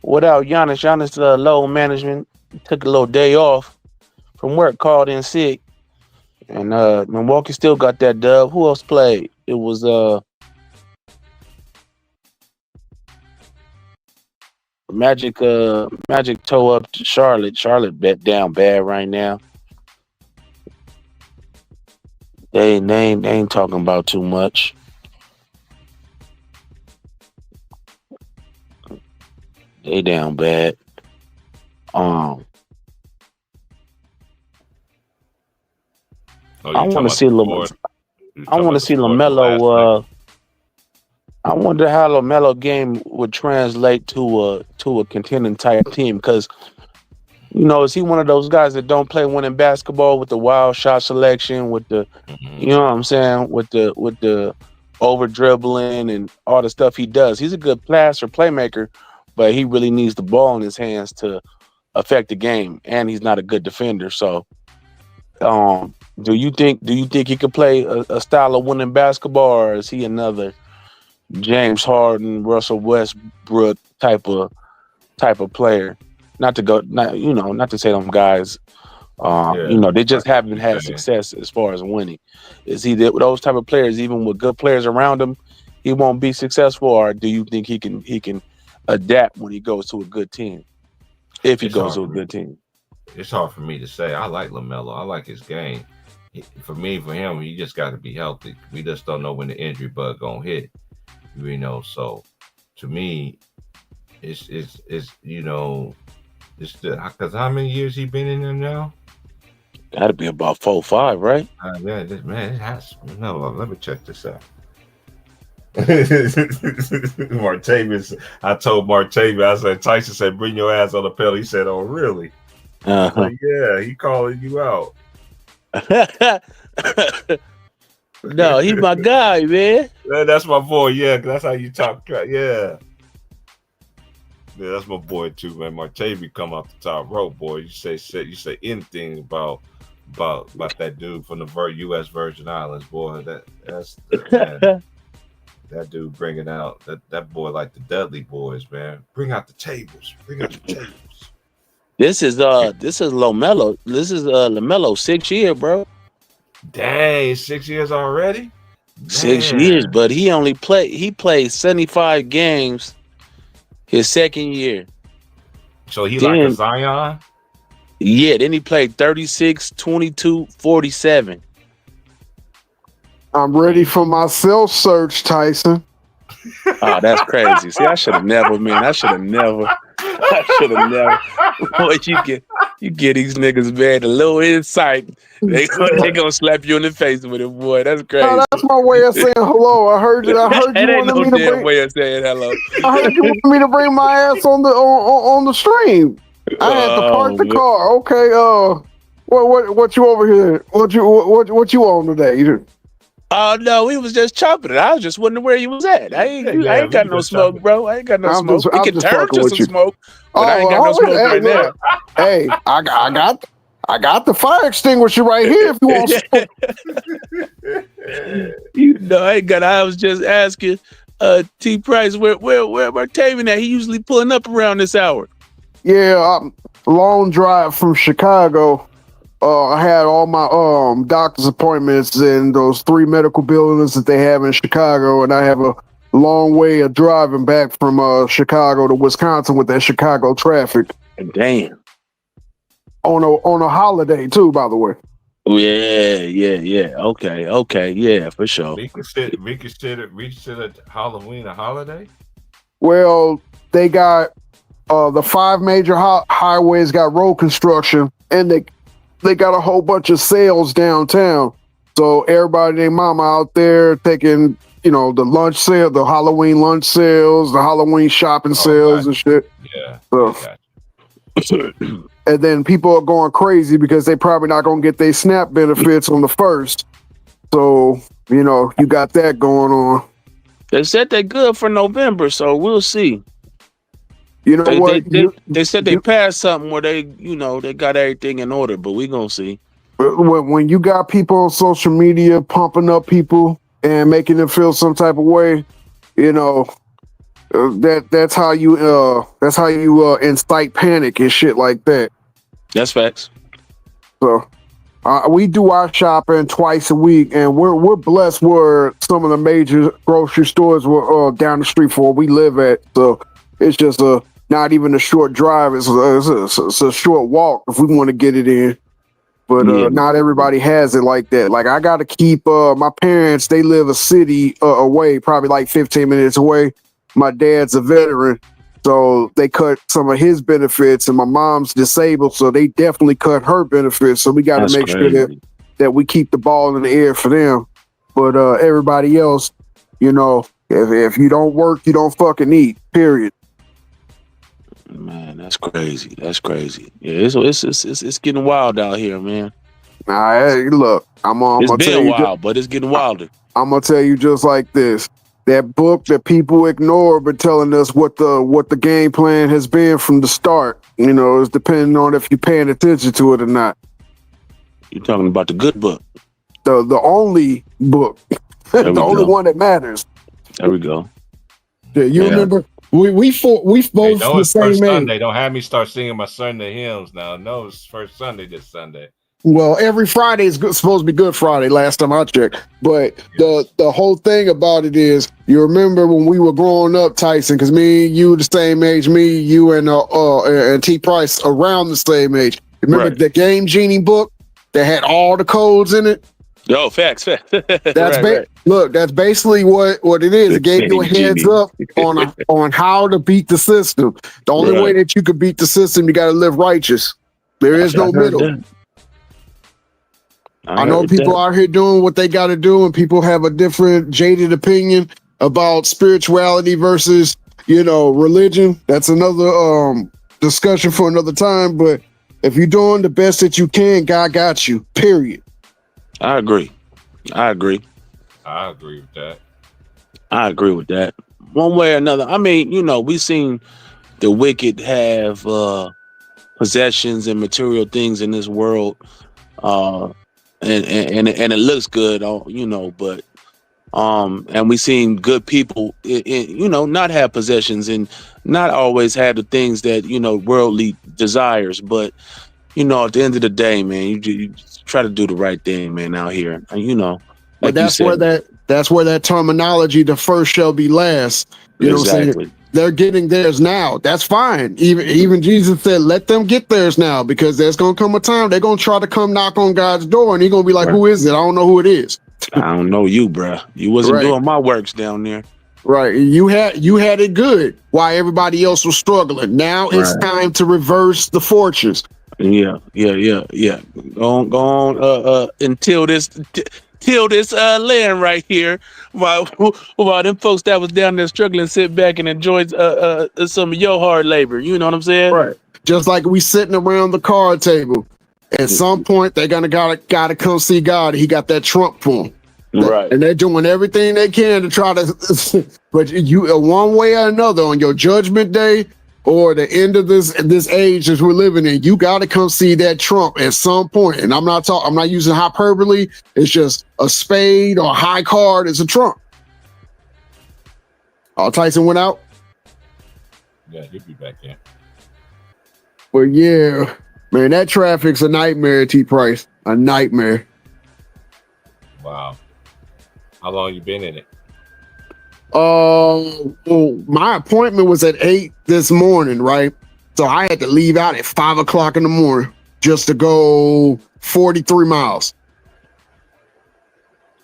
without Giannis. Giannis low management took a little day off from work, called in sick, and Milwaukee still got that dub. Who else played? It was Magic. Magic toe up to Charlotte. Charlotte bet down bad right now. They ain't talking about too much. They down bad. Oh, I you want talking to about see the score? You I talking want to about the see score from last night? Lamelo. I wonder how Lamelo game would translate to a contending type team because is he one of those guys that don't play winning basketball with the wild shot selection with the Hmm. you know what I'm saying with the over dribbling and all the stuff he does. He's a good passer playmaker, but he really needs the ball in his hands to affect the game, and he's not a good defender. So, do you think he could play a style of winning basketball, or is he another James Harden, Russell Westbrook type of player? Not to go, not to say them guys. Yeah, They I just get what haven't you're had saying. success as far as winning. Is he those type of players, even with good players around him, he won't be successful, or do you think he can adapt when he goes to a good team? If he It's goes hard to a for me. good team, It's hard for me to say. I like Lamelo. I like his game. For him, he just got to be healthy. We just don't know when the injury bug gonna hit. So to me, it's because how many years he been in there now? got to be about 4-5, right? Yeah, man, it has. No, let me check this out. Martavius, I told Martavius, I said, Tyson said, bring your ass on the pedal. He said, oh, really? I was Uh like, yeah, he calling you out. huh. No, he my guy, man. Yeah, that's my boy. Yeah, 'cause that's how you talk. Yeah. Yeah, that's my boy too, man. Martavius come off the top rope, boy. You say anything about that dude from the U.S. Virgin Islands, boy. Man. That dude bringing out that boy like the Dudley boys, man. Bring out the tables. Bring out the tables. This is Lamelo. This is Lamelo 6 year, bro. Dang, 6 years already. 6 years, Man. but he played 75 games his second year. So he like a Then Zion. then he played 36, 22, 47. I'm ready for my self search, Tyson. Oh, that's crazy. See, I should have never, man. I should have never. Boy, you get these niggas, man, a little insight. They gonna slap you in the face with it, boy. That's No, crazy. that's my way of saying hello. I heard you. I heard That you ain't wanted no me to damn bring. way of saying hello. I heard you wanted me to bring my ass on the stream. I had to park the man. car. Okay. What you over here? What you on today? Oh no, we was just chopping it. I was just wondering where you was at. I ain't Yeah, got we no just smoke, chopping. bro. I ain't got no smoke. We I'm can just turn fucking to with some you. smoke, but I ain't got no Oh, smoke hey, right now. look. Hey, I got the fire extinguisher right here. If you want smoke. I was just asking T Price where Martavian at? He usually pulling up around this hour. Yeah, long drive from Chicago. I had all my doctor's appointments in those 3 medical buildings that they have in Chicago, and I have a long way of driving back from Chicago to Wisconsin with that Chicago traffic Damn. on a holiday too, by the way. Yeah. Okay. Yeah, for sure. We consider Halloween a holiday. Well, they got the 5 major highways got road construction, and they got a whole bunch of sales downtown. So everybody and their mama out there taking, the lunch sale, the Halloween lunch sales, the Halloween shopping sales and shit. Yeah. So, Gotcha. and then people are going crazy because they probably not gonna get their SNAP benefits on the 1st. So, you got that going on. They said they're good for November, so we'll see. You know They what? they said they passed something where they got everything in order, but we gonna see. When you got people on social media pumping up people and making them feel some type of way, you know, that's how you incite panic and shit like that. That's facts. So we do our shopping twice a week, and we're blessed where some of the major grocery stores were down the street from where we live at. So it's just not even a short drive. It's a short walk if we want to get it in. But not everybody has it like that. Like I got to keep my parents. They live a city away, probably like 15 minutes away. My dad's a veteran, so they cut some of his benefits, and my mom's disabled, so they definitely cut her benefits. So we got to make sure that we keep the ball in the air for them. But everybody else, you know, if you don't work, you don't fucking eat. Period. Man, that's crazy. That's crazy. Yeah, it's getting wild out here, man. Nah, hey, look, It's been wild, but it's getting wilder. I'm gonna tell you just like this. That book that people ignore, but telling us what the game plan has been from the start. You know, it's depending on if you're paying attention to it or not. You're talking about the good book. The only book, the only one that matters. There we go. Yeah, you remember we both the same age. Sunday. Don't have me start singing my Sunday hymns now. No, it's first Sunday this Sunday. Well, every Friday is supposed to be Good Friday. Last time I checked, but the whole thing about it is, you remember when we were growing up, Tyson? Because me, you, the same age. Me, you, and T Price around the same age. Remember the Game Genie book that had all the codes in it? Yo, facts. That's Look, that's basically what it is. It gave you a heads up on how to beat the system. The only way that you could beat the system, you got to live righteous. There is no middle. I know people out here doing what they got to do, and people have a different jaded opinion about spirituality versus, you know, religion. That's another discussion for another time. But if you're doing the best that you can, God got you. Period. I agree with that. One way or another. I mean, you know, we've seen the wicked have possessions and material things in this world, and it looks good, you know, but and we've seen good people, you know, not have possessions and not always have the things that, you know, worldly desires. But, you know, at the end of the day, man, you try to do the right thing, man, out here. And, you know, like, but that's where that terminology, the first shall be last. You know what I'm saying? They're getting theirs now. That's fine. Even Jesus said, let them get theirs now, because there's going to come a time they're going to try to come knock on God's door, and he's going to be like, who is it? I don't know who it is. I don't know you, bruh. You wasn't doing my works down there. Right. You had it good while everybody else was struggling. Now it's time to reverse the fortunes. Yeah. Go on, until this land right here, while them folks that was down there struggling sit back and enjoy some of your hard labor. You know what I'm saying? Right. Just like we sitting around the card table. At some point, they're gonna gotta come see God. He got that trump for them. Right. And they're doing everything they can to try to, but you, one way or another, on your judgment day or the end of this age as we're living in, you got to come see that trump at some point. And I'm not using hyperbole. It's just a spade or a high card is a trump. Oh, Tyson went out. Yeah, he'll be back in. Well, yeah, man, that traffic's a nightmare, T Price. A nightmare. Wow. How long you been in it? Well, my appointment was at 8 this morning, right? So I had to leave out at 5 o'clock in the morning just to go 43 miles.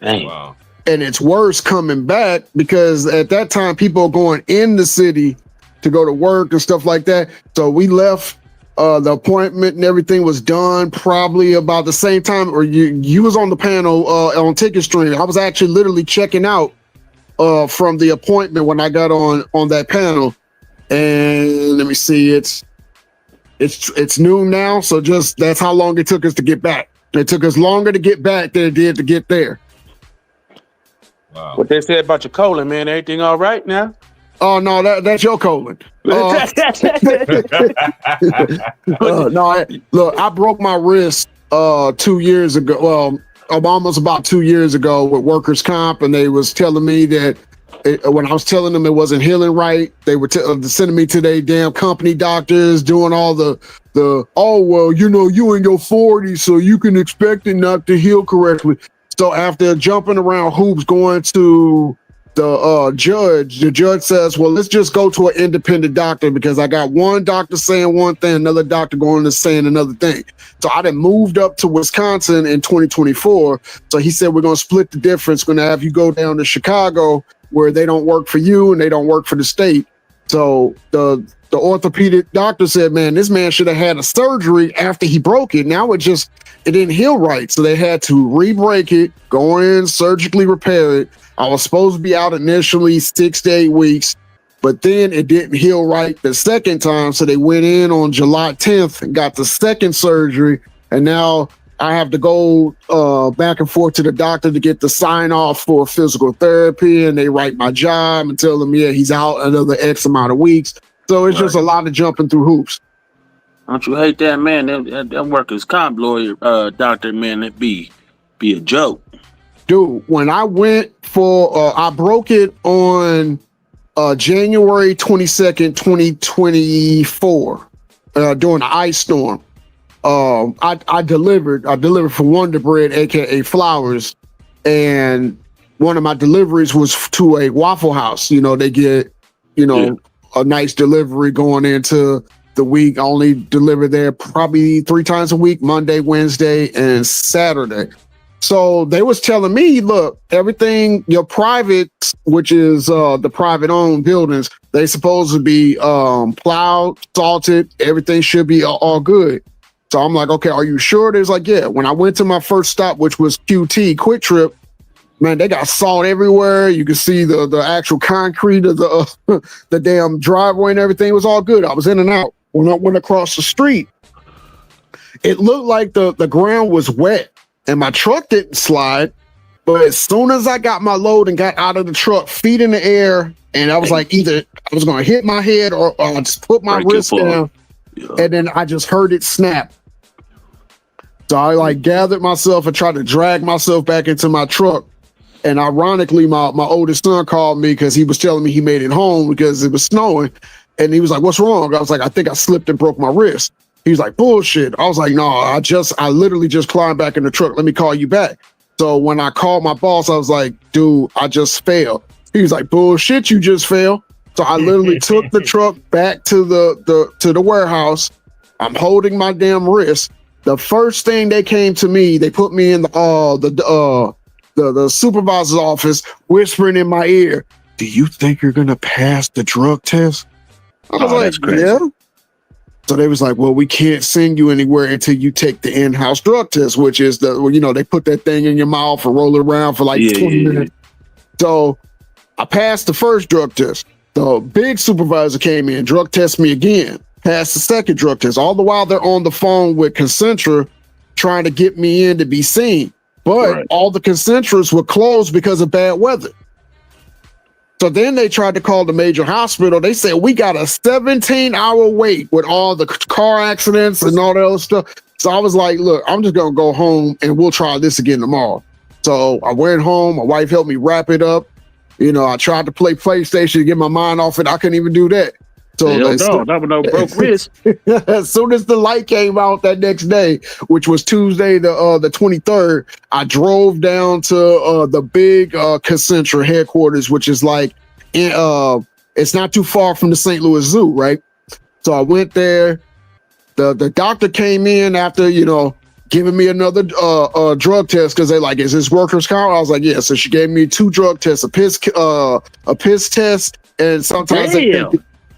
Dang. Wow. And it's worse coming back because at that time people are going in the city to go to work and stuff like that. So we left. The appointment and everything was done probably about the same time, or you was on the panel on Ticket Stream. I was actually literally checking out from the appointment when I got on that panel. And let me see, it's noon now, so just that's how long it took us to get back. It took us longer to get back than it did to get there. Wow. What they said about your colon, man? Everything all right now? Oh no, that's your colon. No, look, I broke my wrist 2 years ago. Well, almost about 2 years ago with workers' comp, and they was telling me that when I was telling them it wasn't healing right, they were sending me to their damn company doctors, doing all the oh well, you know, you in your 40s, so you can expect it not to heal correctly. So after jumping around hoops, going to the judge says, well, let's just go to an independent doctor because I got one doctor saying one thing, another doctor going to saying another thing. So I then moved up to Wisconsin in 2024. So he said, we're going to split the difference. Going to have you go down to Chicago where they don't work for you and they don't work for the state. So the orthopedic doctor said, man, this man should have had a surgery after he broke it. Now it didn't heal right. So they had to re-break it, go in, surgically repair it. I was supposed to be out initially 6 to 8 weeks, but then it didn't heal right the second time. So they went in on July 10th and got the second surgery. And now I have to go back and forth to the doctor to get the sign off for physical therapy. And they write my job and tell them, yeah, he's out another X amount of weeks. So it's just a lot of jumping through hoops. Don't you hate that, man? That workers' comp lawyer, doctor, man, that be a joke. Dude, when I went for, I broke it on January 22nd, 2024, during the ice storm. I delivered for Wonder Bread, aka Flowers, and one of my deliveries was to a Waffle House. You know, they get, a nice delivery going into the week. I only deliver there probably 3 times a week, Monday, Wednesday, and Saturday. So they was telling me, look, everything, your private, which is the private owned buildings, they supposed to be plowed, salted, everything should be all good. So I'm like, okay, are you sure? There's like, yeah. When I went to my first stop, which was QT, Quick Trip, man, they got salt everywhere. You could see the actual concrete of the damn driveway and everything. It was all good. I was in and out. When I went across the street, it looked like the ground was wet. And my truck didn't slide, but as soon as I got my load and got out of the truck, feet in the air, and I was like, either I was going to hit my head or I just put my wrist down, and then I just heard it snap. So I gathered myself and tried to drag myself back into my truck. And ironically, my oldest son called me because he was telling me he made it home because it was snowing. And he was like, what's wrong? I was like, I think I slipped and broke my wrist. He was like, bullshit. I was like, no, I literally just climbed back in the truck. Let me call you back. So when I called my boss, I was like, dude, I just failed. He was like, bullshit, you just failed. So I literally took the truck back to the warehouse. I'm holding my damn wrist. The first thing they came to me, they put me in the supervisor's office, whispering in my ear, do you think you're going to pass the drug test? I was like, yeah. So they was like, well, we can't send you anywhere until you take the in-house drug test, which is they put that thing in your mouth and roll it around for 20 minutes. So I passed the first drug test. The big supervisor came in, drug test me again, passed the second drug test. All the while they're on the phone with Concentra trying to get me in to be seen. But all the Concentras were closed because of bad weather. So then they tried to call the major hospital. They said, we got a 17-hour wait with all the car accidents and all that other stuff. So I was like, look, I'm just going to go home and we'll try this again tomorrow. So I went home. My wife helped me wrap it up. I tried to play PlayStation to get my mind off it. I couldn't even do that. So that was no broke wrist. As soon as the light came out that next day, which was Tuesday, the 23rd, I drove down to the big Concentra headquarters, which is it's not too far from the St. Louis Zoo, right? So I went there. The doctor came in after giving me another drug test because they're like, is this workers' comp? I was like, yeah. So she gave me 2 drug tests, a piss test, and sometimes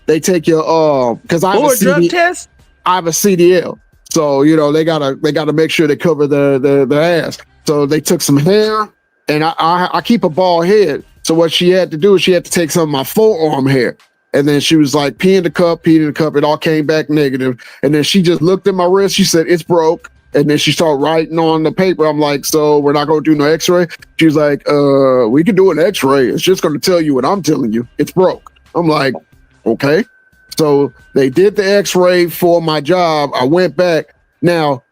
they take your because I have a drug test. I have a CDL, so they gotta make sure they cover the ass. So they took some hair, and I keep a bald head. So what she had to do is she had to take some of my forearm hair, and then she was like, pee in the cup. It all came back negative, and then she just looked at my wrist. She said, it's broke. And then she started writing on the paper. I'm like, so we're not going to do no x-ray? She was like, we can do an x-ray. It's just going to tell you what I'm telling you. It's broke. I'm like, okay. So they did the x-ray for my job. I went back. Now,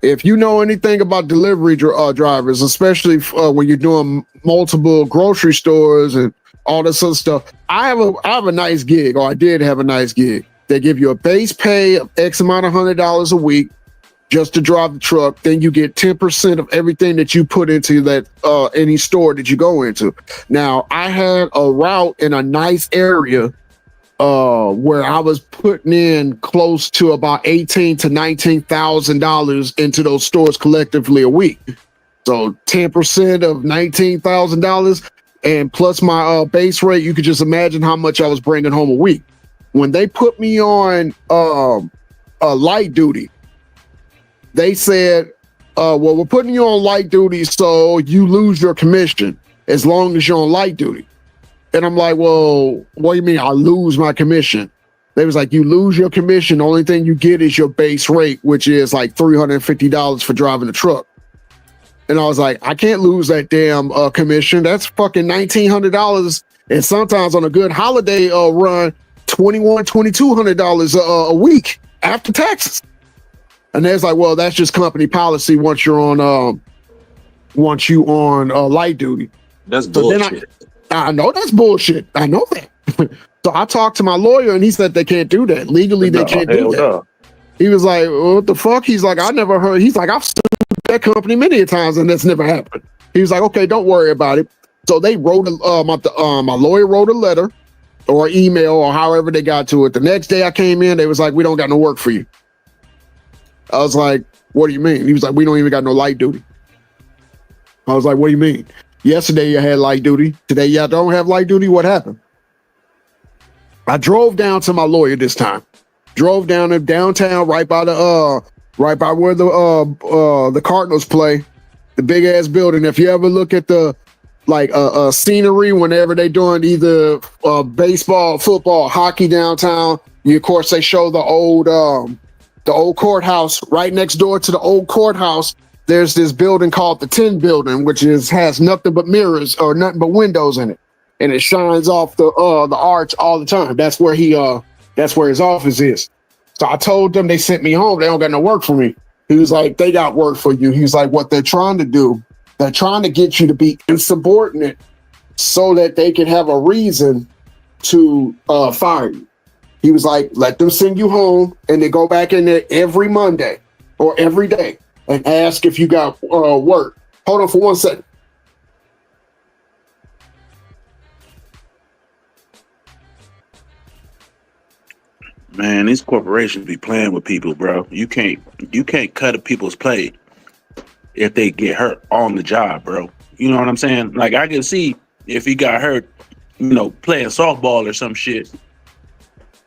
If you know anything about delivery drivers, especially when you're doing multiple grocery stores and all this other stuff, I have a nice gig, or I did have a nice gig. They give you a base pay of X amount of $100 a week just to drive the truck. Then you get 10% of everything that you put into that any store that you go into. Now, I had a route in a nice area where I was putting in close to about $18,000 to $19,000 into those stores collectively a week. So 10% of $19,000 and plus my base rate, you could just imagine how much I was bringing home a week. When they put me on light duty, they said, well, we're putting you on light duty so you lose your commission as long as you're on light duty. And I'm like, well, what do you mean I lose my commission? They was like, you lose your commission. The only thing you get is your base rate, which is like $350 for driving the truck. And I was like, I can't lose that damn commission. That's fucking $1,900. And sometimes on a good holiday run, $2,100, $2,200 a week after taxes. And there's like, well, that's just company policy once you're on light duty. That's bullshit. I know that's bullshit. I know that. So I talked to my lawyer and he said they can't do that. Legally, they can't do that. No. He was like, what the fuck? He's like, I never heard. He's like, I've sued that company many times and that's never happened. He was like, okay, don't worry about it. So they wrote, my lawyer wrote a letter or email or however they got to it. The next day I came in, they was like, we don't got no work for you. I was like, what do you mean? He was like, we don't even got no light duty. I was like, what do you mean? Yesterday you had light duty. Today y'all don't have light duty. What happened? I drove down to my lawyer this time. Drove down to downtown, right by where the Cardinals play, the big ass building. If you ever look at the scenery whenever they doing either baseball, football, hockey downtown, of course they show the old courthouse. Right next door to the old courthouse, there's this building called the Tin Building, which has nothing but mirrors or nothing but windows in it, and it shines off the arch all the time. That's where his office is. So I told them, they sent me home. They don't got no work for me. He was like, they got work for you. He was like, what they're trying to do, they're trying to get you to be insubordinate so that they can have a reason to fire you. He was like, let them send you home and then go back in there every Monday or every day and ask if you got work. Hold on for 1 second. Man, these corporations be playing with people, bro. You can't cut a people's play if they get hurt on the job, bro. You know what I'm saying? Like, I can see if he got hurt, playing softball or some shit,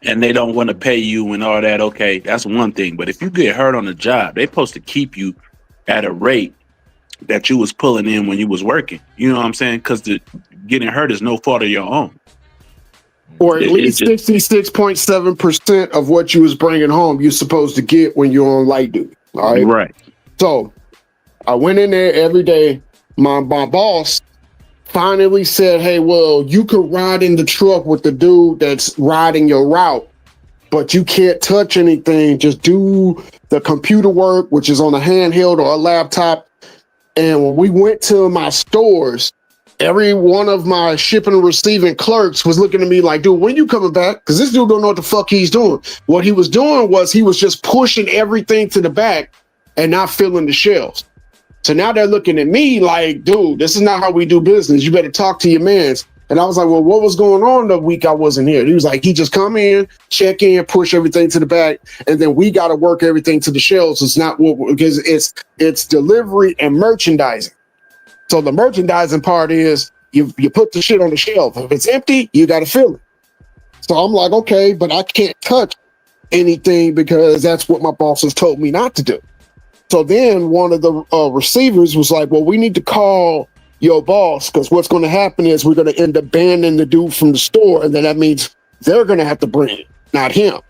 and they don't want to pay you and all that, okay, that's one thing. But if you get hurt on the job, they're supposed to keep you at a rate that you was pulling in when you was working. You know what I'm saying? Because getting hurt is no fault of your own. Or at least 66.7% of what you was bringing home, you're supposed to get when you're on light duty. All right. Right. So I went in there every day. My boss finally said, hey, well, you could ride in the truck with the dude that's riding your route, but you can't touch anything. Just do the computer work, which is on a handheld or a laptop. And when we went to my stores, every one of my shipping and receiving clerks was looking at me like, dude, when you coming back? Because this dude don't know what the fuck he's doing. What he was doing was he was just pushing everything to the back and not filling the shelves. So now they're looking at me like, dude, this is not how we do business. You better talk to your mans. And I was like, well, what was going on the week I wasn't here? He was like, he just come in, check in, push everything to the back, and then we got to work everything to the shelves. It's not because it's delivery and merchandising. So the merchandising part is you put the shit on the shelf. If it's empty, you got to fill it. So I'm like, okay, but I can't touch anything because that's what my boss has told me not to do. So then one of the receivers was like, well, we need to call your boss because what's going to happen is we're going to end up banning the dude from the store. And then that means they're going to have to bring it, not him.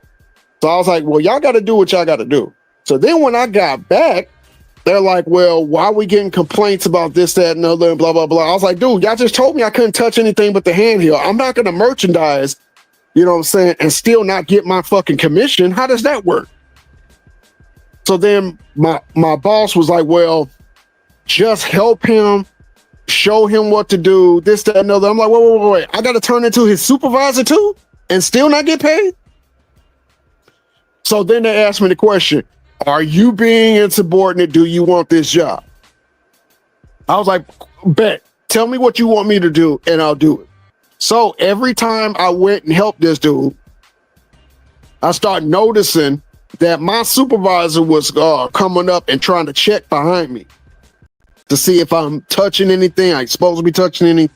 So I was like, well, y'all got to do what y'all got to do. So then when I got back, they're like, well, why are we getting complaints about this, that, and other, and blah, blah, blah. I was like, dude, y'all just told me I couldn't touch anything but the handheld. I'm not going to merchandise, you know what I'm saying, and still not get my fucking commission. How does that work? So then my boss was like, well, just help him, show him what to do, this, that, and other. I'm like, wait. I got to turn into his supervisor too and still not get paid? So then they asked me the question, are you being insubordinate? Do you want this job? I was like, bet. Tell me what you want me to do and I'll do it. So every time I went and helped this dude, I started noticing that my supervisor was coming up and trying to check behind me to see if I'm touching anything. I'm supposed to be touching any,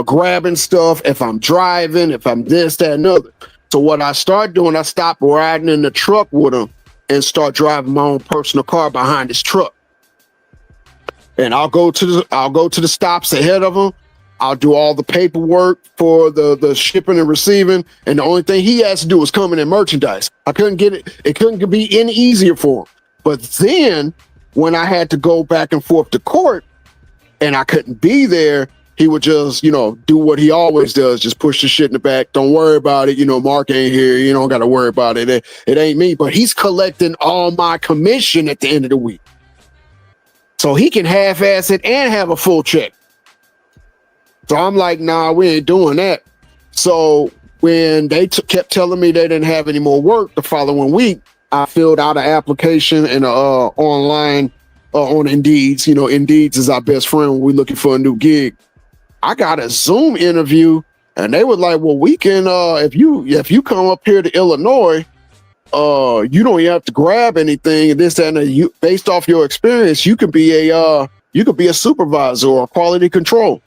grabbing stuff, if I'm driving, if I'm this, that, and other. So what I started doing, I stopped riding in the truck with him and start driving my own personal car behind his truck. And I'll go to the stops ahead of him. I'll do all the paperwork for the shipping and receiving. And the only thing he has to do is come in and merchandise. I couldn't get it. It couldn't be any easier for him. But then when I had to go back and forth to court and I couldn't be there, he would just, do what he always does. Just push the shit in the back. Don't worry about it. Mark ain't here. You don't got to worry about it. It ain't me. But he's collecting all my commission at the end of the week. So he can half-ass it and have a full check. So I'm like, nah, we ain't doing that. So when they kept telling me they didn't have any more work the following week, I filled out an application and online on Indeed. Indeed is our best friend when we're looking for a new gig. I got a Zoom interview and they were like, well, we can, if you come up here to Illinois, you don't even have to grab anything and this, that, and you, based off your experience, you could be a supervisor or quality control.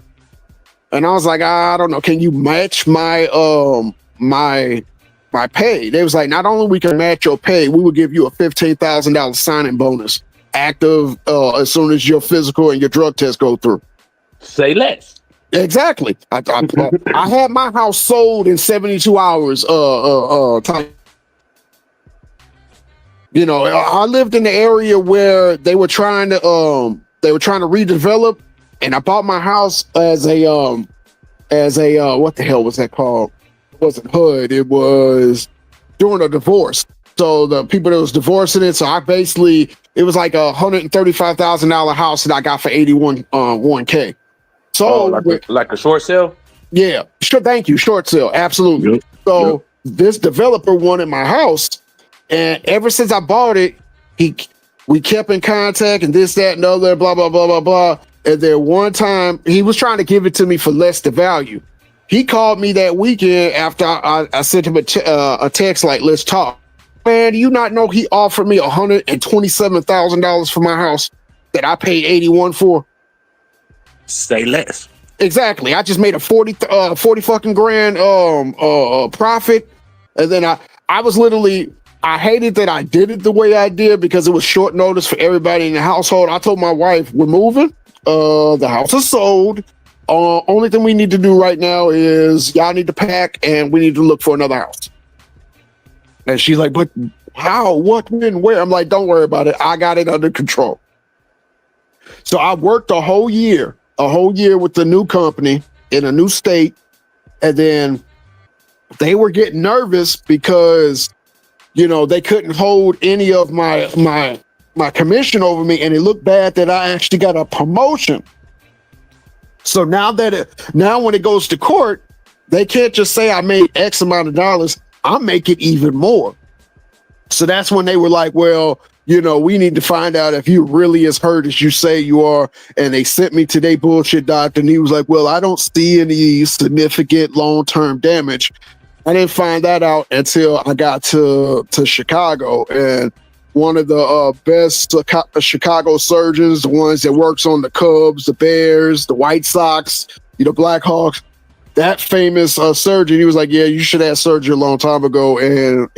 And I was like, I don't know. Can you match my my pay? They was like, not only we can match your pay, we will give you a $15,000 signing bonus active as soon as your physical and your drug test go through. Say less. Exactly. I had my house sold in 72 hours. Time. I lived in the area where they were trying to redevelop, and I bought my house as a what the hell was that called? It wasn't HUD. It was during a divorce. So the people that was divorcing it. So it was like $135,000 house that I got for $81K. So like a short sale? Yeah, sure. Thank you. Short sale. Absolutely. Yep. So this developer wanted my house. And ever since I bought it, we kept in contact and this, that, and other, blah, blah, blah, blah, blah. And then one time he was trying to give it to me for less the value. He called me that weekend after I sent him a text like, let's talk. Man, do you not know he offered me $127,000 for my house that I paid 81 for? Say less. Exactly. I just made a 40 fucking grand profit. And then I was literally, I hated that I did it the way I did because it was short notice for everybody in the household. I told my wife, we're moving. The house is sold. Only thing we need to do right now is y'all need to pack and we need to look for another house. And she's like, but how, what, when, where? I'm like, don't worry about it. I got it under control. So I worked a whole year with the new company in a new state. And then they were getting nervous because, they couldn't hold any of my commission over me. And it looked bad that I actually got a promotion. So now when it goes to court, they can't just say I made X amount of dollars. I make it even more. So that's when they were like, well, we need to find out if you really as hurt as you say you are. And they sent me to their bullshit doctor. And he was like, well, I don't see any significant long-term damage. I didn't find that out until I got to Chicago. And one of the best Chicago surgeons, the ones that works on the Cubs, the Bears, the White Sox, Blackhawks, that famous surgeon, he was like, yeah, you should have surgery a long time ago. And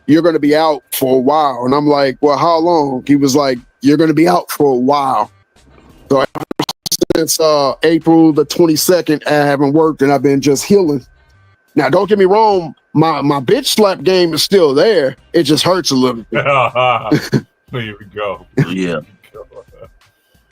you're going to be out for a while. And I'm like, well, how long? He was like, you're going to be out for a while. So since April the 22nd, I haven't worked and I've been just healing. Now, don't get me wrong. My bitch slap game is still there. It just hurts a little bit. Here we go. Yeah.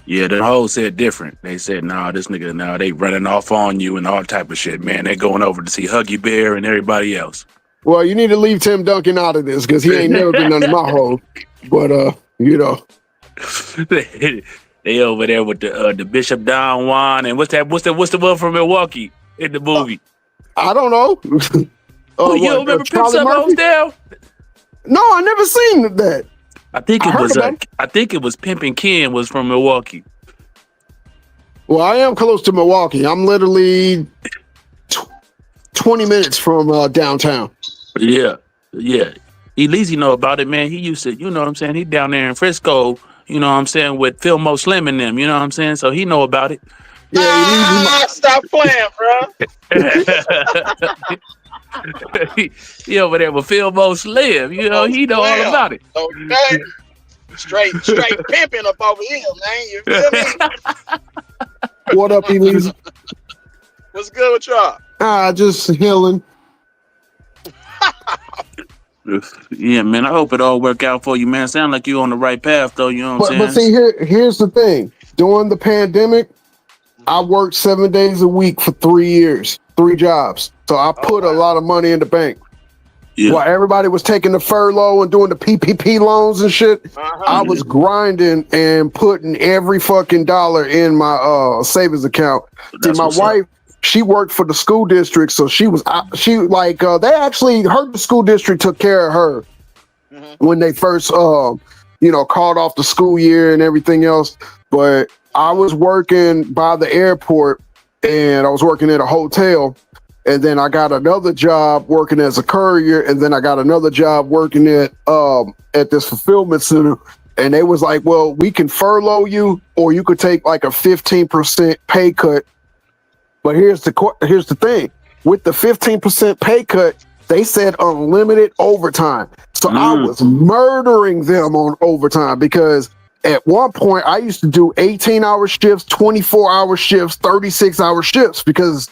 Yeah, the whole said different. They said, nah, this nigga, now they running off on you and all type of shit, man. They going over to see Huggy Bear and everybody else. Well, you need to leave Tim Duncan out of this because he ain't never been under my hole. But you know, they over there with the Bishop Don Juan and what's the one from Milwaukee in the movie? I don't know. You don't remember Pimp Charlie Murphy? Down? No, I never seen that. I think I heard about it. I think it was Pimpin' Ken was from Milwaukee. Well, I am close to Milwaukee. I'm literally 20 minutes from downtown. Yeah. Elise know about it, man. He used to, you know what I'm saying? He down there in Frisco, you know what I'm saying, with Philmo Slim and them, you know what I'm saying? So he know about it. Yeah, stop playing, bro. He over there with Philmo Slim, you know, he know all about it. Okay. Straight pimping up over here, man. You feel me? What up, Elise? What's good with y'all? Just healing. Yeah, man. I hope it all work out for you, man. Sound like you on the right path, though. You know what I'm But saying? see, here's the thing. During the pandemic, I worked 7 days a week for 3 years, 3 jobs. So I put a lot of money in the bank. Yeah. While everybody was taking the furlough and doing the PPP loans and shit, I was grinding and putting every fucking dollar in my savings account. See, my wife, she worked for the school district, so they actually the school district took care of her when they first called off the school year and everything else. But I was working by the airport and I was working at a hotel. And then I got another job working as a courier, and then I got another job working at this fulfillment center. And they was like, "Well, we can furlough you, or you could take like a 15% pay cut." But here's the thing: with the 15% pay cut, they said unlimited overtime. So I was murdering them on overtime because at one point I used to do 18-hour shifts, 24-hour shifts, 36-hour shifts because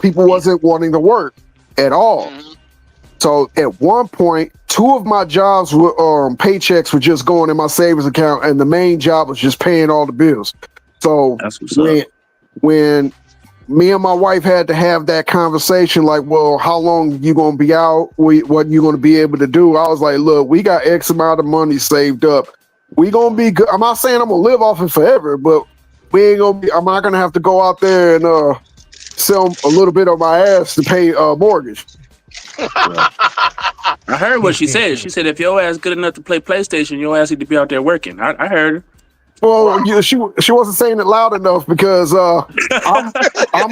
people wasn't wanting to work at all. So at one point, 2 of my jobs were paychecks were just going in my savings account, and the main job was just paying all the bills. So when me and my wife had to have that conversation, like, well, how long you gonna be out? What you gonna be able to do? I was like, look, we got X amount of money saved up. We gonna be good. I'm not saying I'm gonna live off it forever, but we ain't gonna be. I'm not gonna have to go out there and sell a little bit of my ass to pay mortgage. I heard what she said. She said if your ass good enough to play PlayStation, your ass need to be out there working. I heard her. Well, she wasn't saying it loud enough because I'm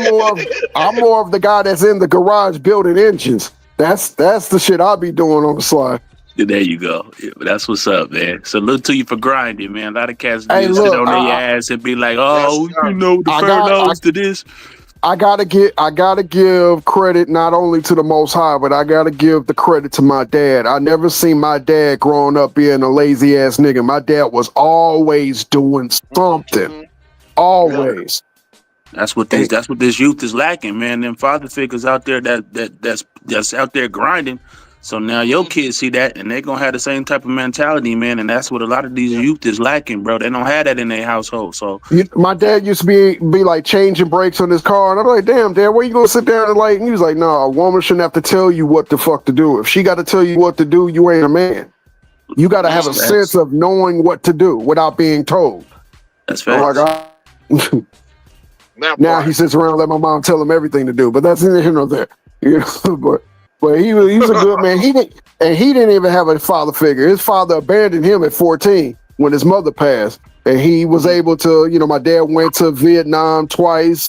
more of the guy that's in the garage building engines. That's the shit I'll be doing on the slide. There you go. Yeah, that's what's up, man. Salute to you for grinding, man. A lot of cats sit on their ass and be like, "Oh, the furloughs to this." I gotta give credit not only to the Most High, but I gotta give the credit to my dad. I never seen my dad growing up being a lazy ass nigga. My dad was always doing something, always. That's what this youth is lacking, man. Them father figures out there that's out there grinding. So now your kids see that and they're gonna have the same type of mentality, man. And that's what a lot of these youth is lacking, bro. They don't have that in their household. So my dad used to be like changing brakes on his car, and I'm like, damn, Dad, where you gonna sit down and he was like, no, a woman shouldn't have to tell you what the fuck to do. If she got to tell you what to do, you ain't a man. You got to have a sense of knowing what to do without being told. That's facts. Oh my God. Now he sits around and let my mom tell him everything to do, but that's neither here nor there. But he's a good man. He didn't even have a father figure. His father abandoned him at 14 when his mother passed, and he was able to. My dad went to Vietnam twice.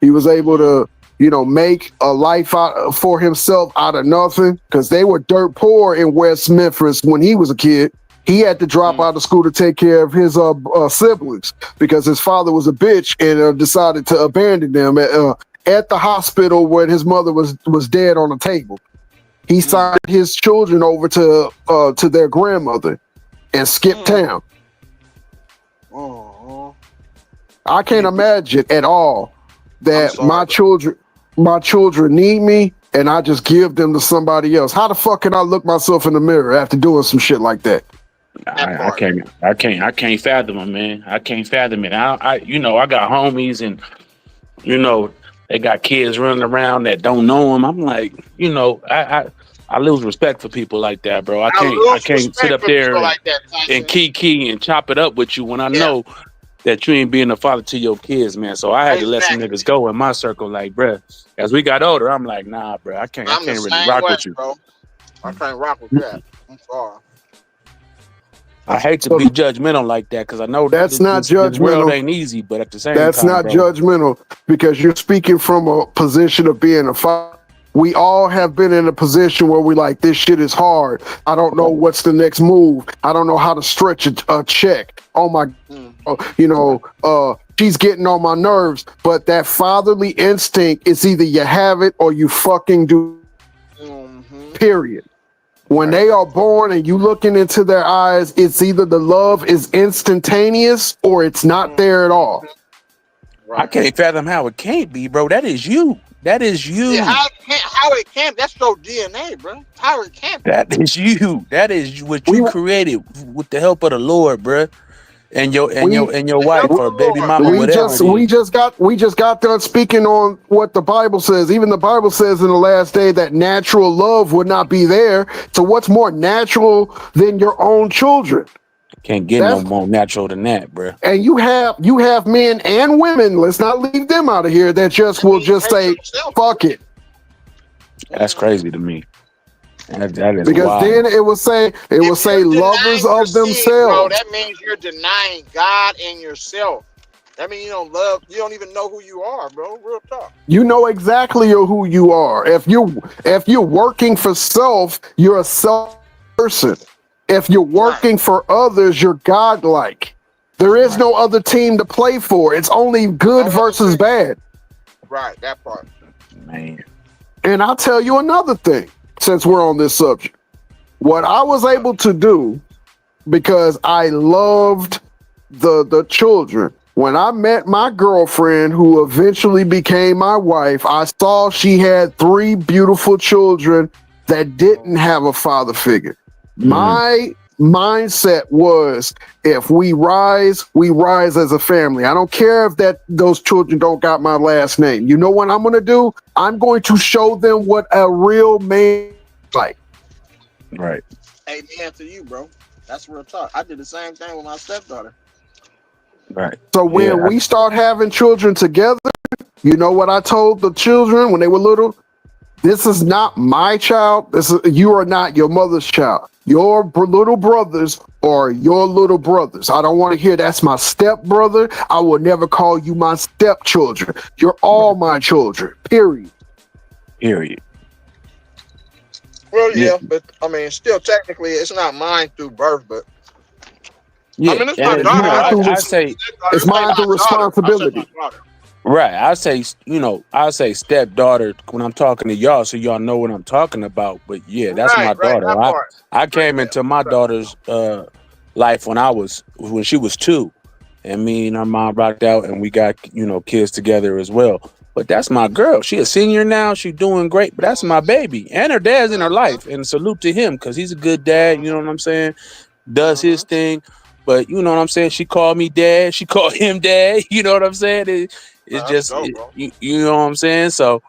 He was able to, make a life out for himself out of nothing because they were dirt poor in West Memphis when he was a kid. He had to drop out of school to take care of his siblings because his father was a bitch and decided to abandon them at the hospital when his mother was dead on the table. He signed his children over to their grandmother and skipped town. I can't imagine at all that my children need me and I just give them to somebody else. How the fuck can I look myself in the mirror after doing some shit like that? I can't fathom it, man. I can't fathom it. I got homies and they got kids running around that don't know them. I'm like, I I lose respect for people like that, bro. I I lose can't sit respect up for there people and, like that, Tyson. key and chop it up with you when I Yeah. know that you ain't being a father to your kids, man. So I had to let some Exactly. niggas go in my circle, like, bruh. As we got older, I'm like, nah, bruh, I can't I'm the really same rock way, with you. bro. I can't rock with that. I'm sorry. I hate to So- be judgmental like that because I know That's not this world judgmental. ain't easy, but at the same That's time, not bro, judgmental because you're speaking from a position of being a father. We all have been in a position where we like, this shit is hard. I don't know what's the next move. I don't know how to stretch a check. Oh my, she's getting on my nerves. But that fatherly instinct is either you have it or you fucking do. Period. When they are born and you looking into their eyes, it's either the love is instantaneous or it's not there at all. I can't fathom how it can't be, bro. That is you. That is you. Yeah, how it can't? That's your DNA, bro. How it can't? That is you. That is what you created with the help of the Lord, bro. And your wife or baby mama, whatever. We just got done speaking on what the Bible says. Even the Bible says in the last day that natural love would not be there. So what's more natural than your own children? Can't get no more natural than that, bro. And you have men and women. Let's not leave them out of here. That just will just say, "Fuck it." That's crazy to me. That is because wild. then it will say lovers of themselves. Bro, that means you're denying God and yourself. That means you don't even know who you are, bro. Real talk. You know exactly who you are. If you're working for self, you're a self person. If you're working for others, you're godlike. There is no other team to play for. It's only good versus bad. Right, that part. Man. And I'll tell you another thing, since we're on this subject. What I was able to do, because I loved the children. When I met my girlfriend, who eventually became my wife, I saw she had 3 beautiful children that didn't have a father figure. My mindset was, if we rise as a family. I don't care if those children don't got my last name. You know what I'm going to do? I'm going to show them what a real man is like. Right. Amen to you, bro. That's real talk. I did the same thing with my stepdaughter. Right. So when we start having children together, you know what I told the children when they were little? This is not my child. You are not your mother's child. Your little brothers are your little brothers. I don't want to hear that's my stepbrother. I will never call you my stepchildren. You're all my children. Period. Well, yeah, but I mean, still technically, it's not mine through birth, but yeah, I mean, it's my daughter. I say it's mine through responsibility. Right. I say stepdaughter when I'm talking to y'all, so y'all know what I'm talking about. But yeah, that's my daughter. I came into my daughter's life when she was 2, and me and her mom rocked out, and we got kids together as well. But that's my girl. She a senior now. She doing great. But that's my baby, and her dad's in her life. And salute to him because he's a good dad. You know what I'm saying? Does his thing. But you know what I'm saying? She called me dad. She called him dad. You know what I'm saying? It's just, you know what I'm saying? So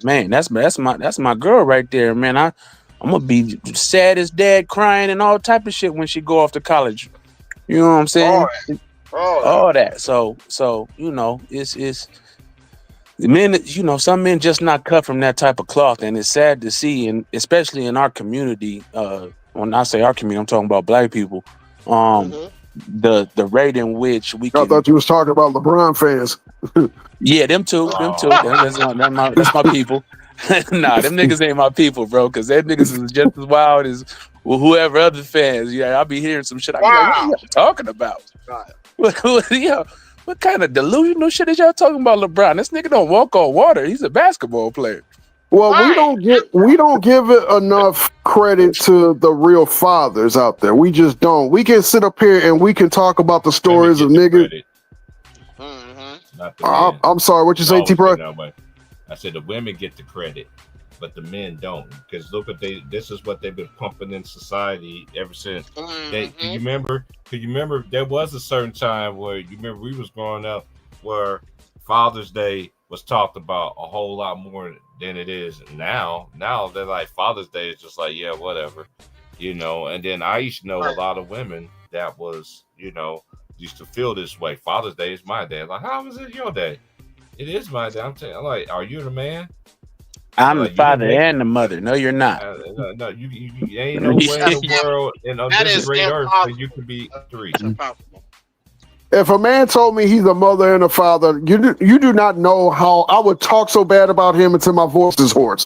man, that's my girl right there, man. I'm gonna be sad as dad, crying and all type of shit when she go off to college. You know what I'm saying? All that. So it's men. Some men just not cut from that type of cloth, and it's sad to see, and especially in our community. When I say our community, I'm talking about Black people. The rate in which we can. I thought you was talking about LeBron fans. Yeah, them too. That's my people. Nah, them niggas ain't my people, bro. Because them niggas is just as wild as whoever other fans. Yeah, I'll be hearing some shit. I be like, what are y'all talking about? What kind of delusional shit is y'all talking about, LeBron? This nigga don't walk on water. He's a basketball player. Well, we don't give it enough credit to the real fathers out there. We just don't. We can sit up here and we can talk about the stories of niggas. I'm sorry, what you say, T-Pro? I said the women get the credit, but the men don't. Because look what this is what they've been pumping in society ever since. Can you remember there was a certain time where we was growing up where Father's Day was talked about a whole lot more than it is now. Now they're like Father's Day is just like, yeah, whatever, you know. And then I used to know a lot of women that was, you know, used to feel this way. Father's Day is my day. Like, how was it your day? It is my day. I'm telling you, like, are you the man? I'm the father and the mother. No, you're not. No, you ain't nowhere in the world in this great earth that you can be three. It's impossible. If a man told me he's a mother and a father, you do not know how I would talk so bad about him until my voice is hoarse.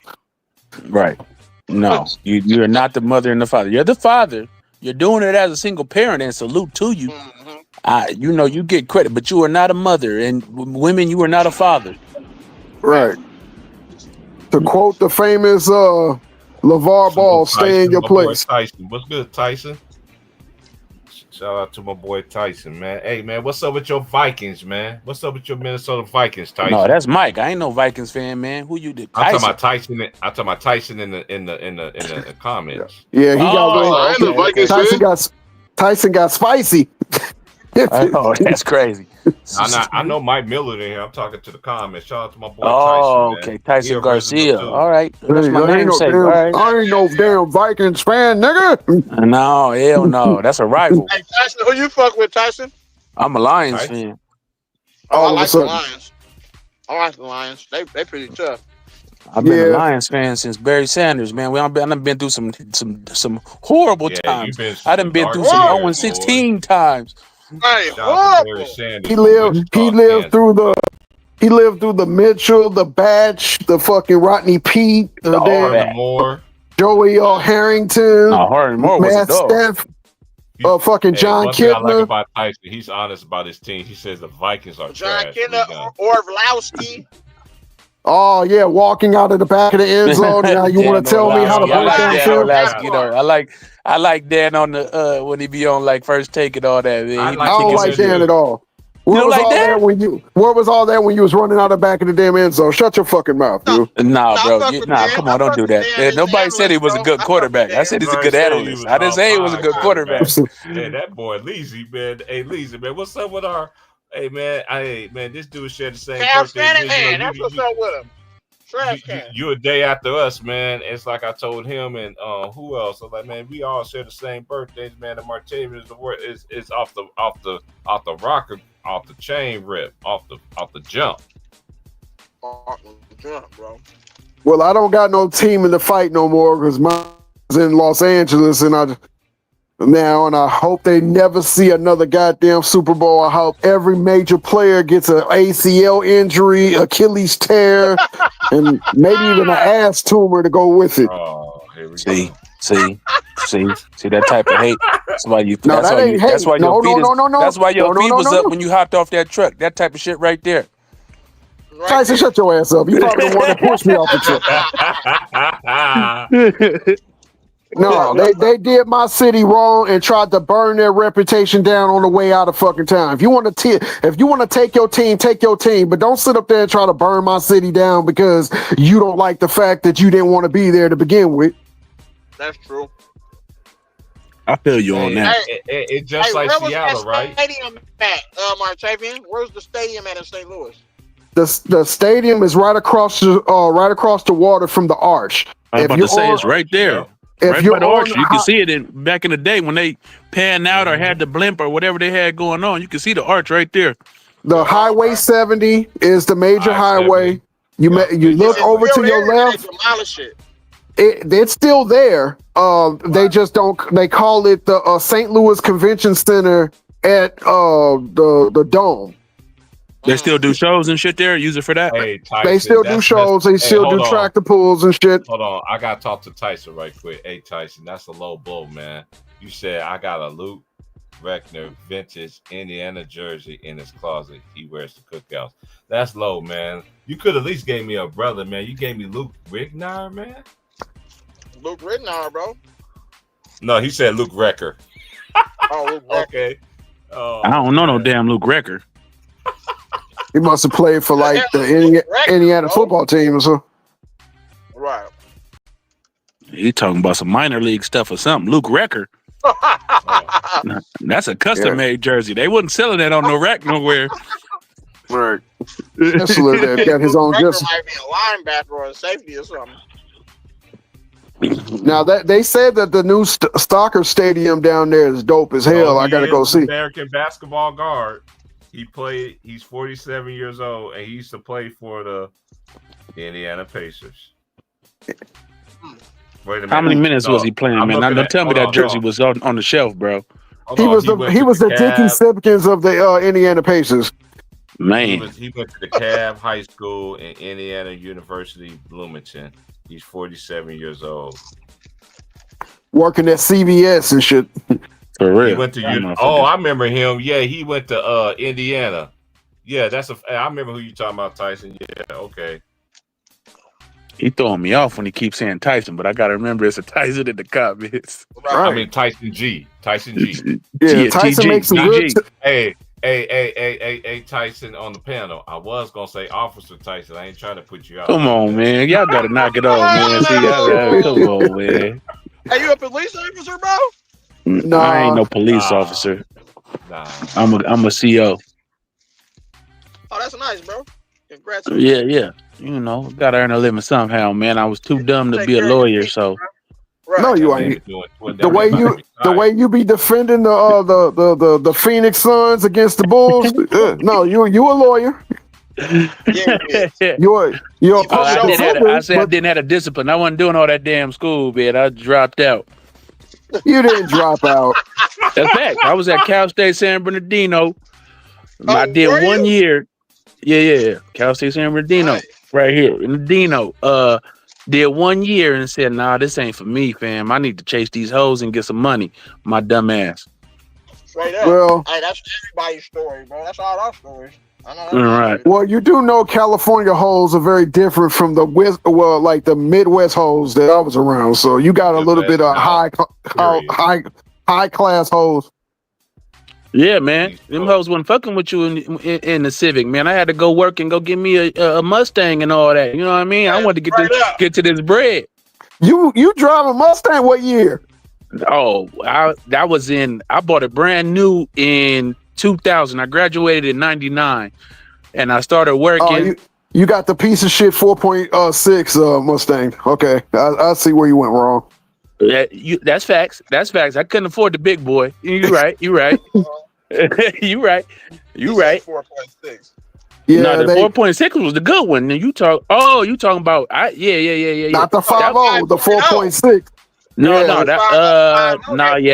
Right. No, you're not the mother and the father. You're the father. You're doing it as a single parent, and salute to you. You know, you get credit, but you are not a mother, and women, you are not a father. Right. To quote the famous LeVar Ball, stay in your place. Tyson. What's good, Tyson? Shout out to my boy Tyson, man. Hey, man, what's up with your Vikings, man? What's up with your Minnesota Vikings, Tyson? No, that's Mike. I ain't no Vikings fan, man. Who you did? I'm talking about Tyson in the comments. Yeah, he got okay. Tyson got spicy. Oh, that's crazy. I know Mike Miller in here. I'm talking to the comments. Shout out to my boy Tyson. Oh, okay. Tyson Garcia. All right. That's my namesake. All right. I ain't no damn Vikings fan, nigga. No, hell no. That's a rival. Hey, Tyson, who you fuck with, Tyson? I'm a Lions fan. Oh, I like the Lions. I like the Lions. They pretty tough. I've been a Lions fan since Barry Sanders, man. I've been through some horrible times. I done been through some 0-16 times. Hey, he lived through the Mitchell, the Batch, the fucking Rodney Pete, Moore, Joey Harrington, Matt Steph, fucking John Kidner. I like about Tyson, he's honest about his team. He says the Vikings are John trash. Kidner or Orlowski. Oh yeah, walking out of the back of the end zone. Now you want to tell me how to break down film? I like Dan on the when he be on like First Take and all that. Man. I don't like Dan at all. Where was all that when you was running out of the back of the damn end zone? Shut your fucking mouth, dude. Nah, bro. Come on, don't do that. Nobody said he was a good quarterback. I said he's a good analyst. I didn't say he was a good quarterback. Hey, that boy Leezy, man. Hey, Leezy, man. What's up with our? Hey man, this dude shared the same birthday. That's what's up with him. You a day after us, man. It's like I told him and who else? I was like, man, we all share the same birthdays, man. And Martavius is off the rocker, off the chain rip, off the jump. Off the jump, bro. Well, I don't got no team in the fight no more because mine's in Los Angeles, and I hope they never see another goddamn Super Bowl. I hope every major player gets an ACL injury, Achilles tear, and maybe even an ass tumor to go with it. Oh, here we see go. that type of hate. That's why you. No, that's why your feet was up when you hopped off that truck. That type of shit right there. Right Tyson, shut your ass up. You probably the one to push me off the truck. No, they did my city wrong and tried to burn their reputation down on the way out of fucking town. If you want to take your team, but don't sit up there and try to burn my city down because you don't like the fact that you didn't want to be there to begin with. That's true. I feel you on that. It's just like Seattle, right? Stadium at Martavian? Where's the stadium at in St. Louis? The stadium is right across the water from the Arch. I was about to say it's right there. Right by the Arch, you can see it back in the day when they panned out or had the blimp or whatever they had going on. You can see the Arch right there. The Highway 70 is the major highway. You look over to your left. It's still there. They just don't. They call it the St. Louis Convention Center at the Dome. They still do shows and shit there. Use it for that. Hey, Tyson, they still do shows. They still do tractor pulls and shit. Hold on, I gotta talk to Tyson right quick. Hey, Tyson, that's a low blow, man. You said I got a Luke Reckner vintage Indiana jersey in his closet. He wears the cookouts. That's low, man. You could at least gave me a brother, man. You gave me Luke Rignar, man. Luke Rignar, bro. No, he said Luke Recker. Oh, Luke Recker. Okay. I don't know no damn Luke Recker. He must have played for like the Indiana football team or so. Right. He talking about some minor league stuff or something. Luke Recker. That's a custom made jersey. They wasn't selling that on no rack nowhere. Right. Kessler that got his own Director justice. might be a linebacker or a safety or something. Now that they said that the new Stalker Stadium down there is dope as hell. I gotta go see. American basketball guard. He's 47 years old, and he used to play for the Indiana Pacers. Wait a minute. How many minutes was he playing, I'm man? looking Don't at- tell me hold that on, jersey hold was on the shelf, bro. Hold He on, was went he to was the Dickie Cavs. Simpkins of the Indiana Pacers. Man, He went to the Cav High School in Indiana University, Bloomington. He's 47 years old. Working at CVS and shit. for real. He went to That I remember him. Yeah, he went to Indiana. Yeah, I remember who you talking about, Tyson. Yeah, okay. He throwing me off when he keeps saying Tyson, but I gotta remember it's a Tyson in the comments. Right. I mean Tyson G. Tyson G. Yeah, Tyson makes some good. Hey, Tyson on the panel. I was gonna say Officer Tyson. I ain't trying to put you out. Come on, man. Y'all gotta knock it off, man. See, come on, man. Hey, you a police officer, bro? Nah. I ain't no police Nah. officer. Nah. I'm a CO. Oh, that's nice, bro. Congrats. Yeah. You know, gotta earn a living somehow, man. I was too dumb to Take be a care of your lawyer, people, so Right. No, you That man ain't. doing The way you be defending the Phoenix Suns against the Bulls. No, you a lawyer. Yeah. You're a I public defender. said I didn't have a discipline. I wasn't doing all that damn school, man. I dropped out. You didn't drop out. That's fact. I was at Cal State San Bernardino. I Oh, did were 1 you? year. Yeah. Cal State San Bernardino, Right. right here in Dino. Did 1 year and said, "Nah, this ain't for me, fam. I need to chase these hoes and get some money." My dumb ass. Straight up. Well, Hey, that's everybody's story, bro. That's all our stories. I know. All right. well, you do know California hoes are very different from the like the Midwest hoes that I was around. So you got a little bit of high class hoes. Yeah, man. Them hoes wasn't fucking with you in the Civic, man. I had to go work and go get me a Mustang and all that. You know what I mean? I wanted to get to this bread. You drive a Mustang? What year? Oh, I bought it brand new in 2000. I graduated in 99 and I started working. You got the piece of shit 4.6 Mustang. Okay, I see where you went wrong. That's facts. That's facts. I couldn't afford the big boy. You're right. You right. 4.6. Yeah, no, the 4.6 was the good one. And you talking about? Yeah. Not the 5.0, the 4.6. No, Yeah.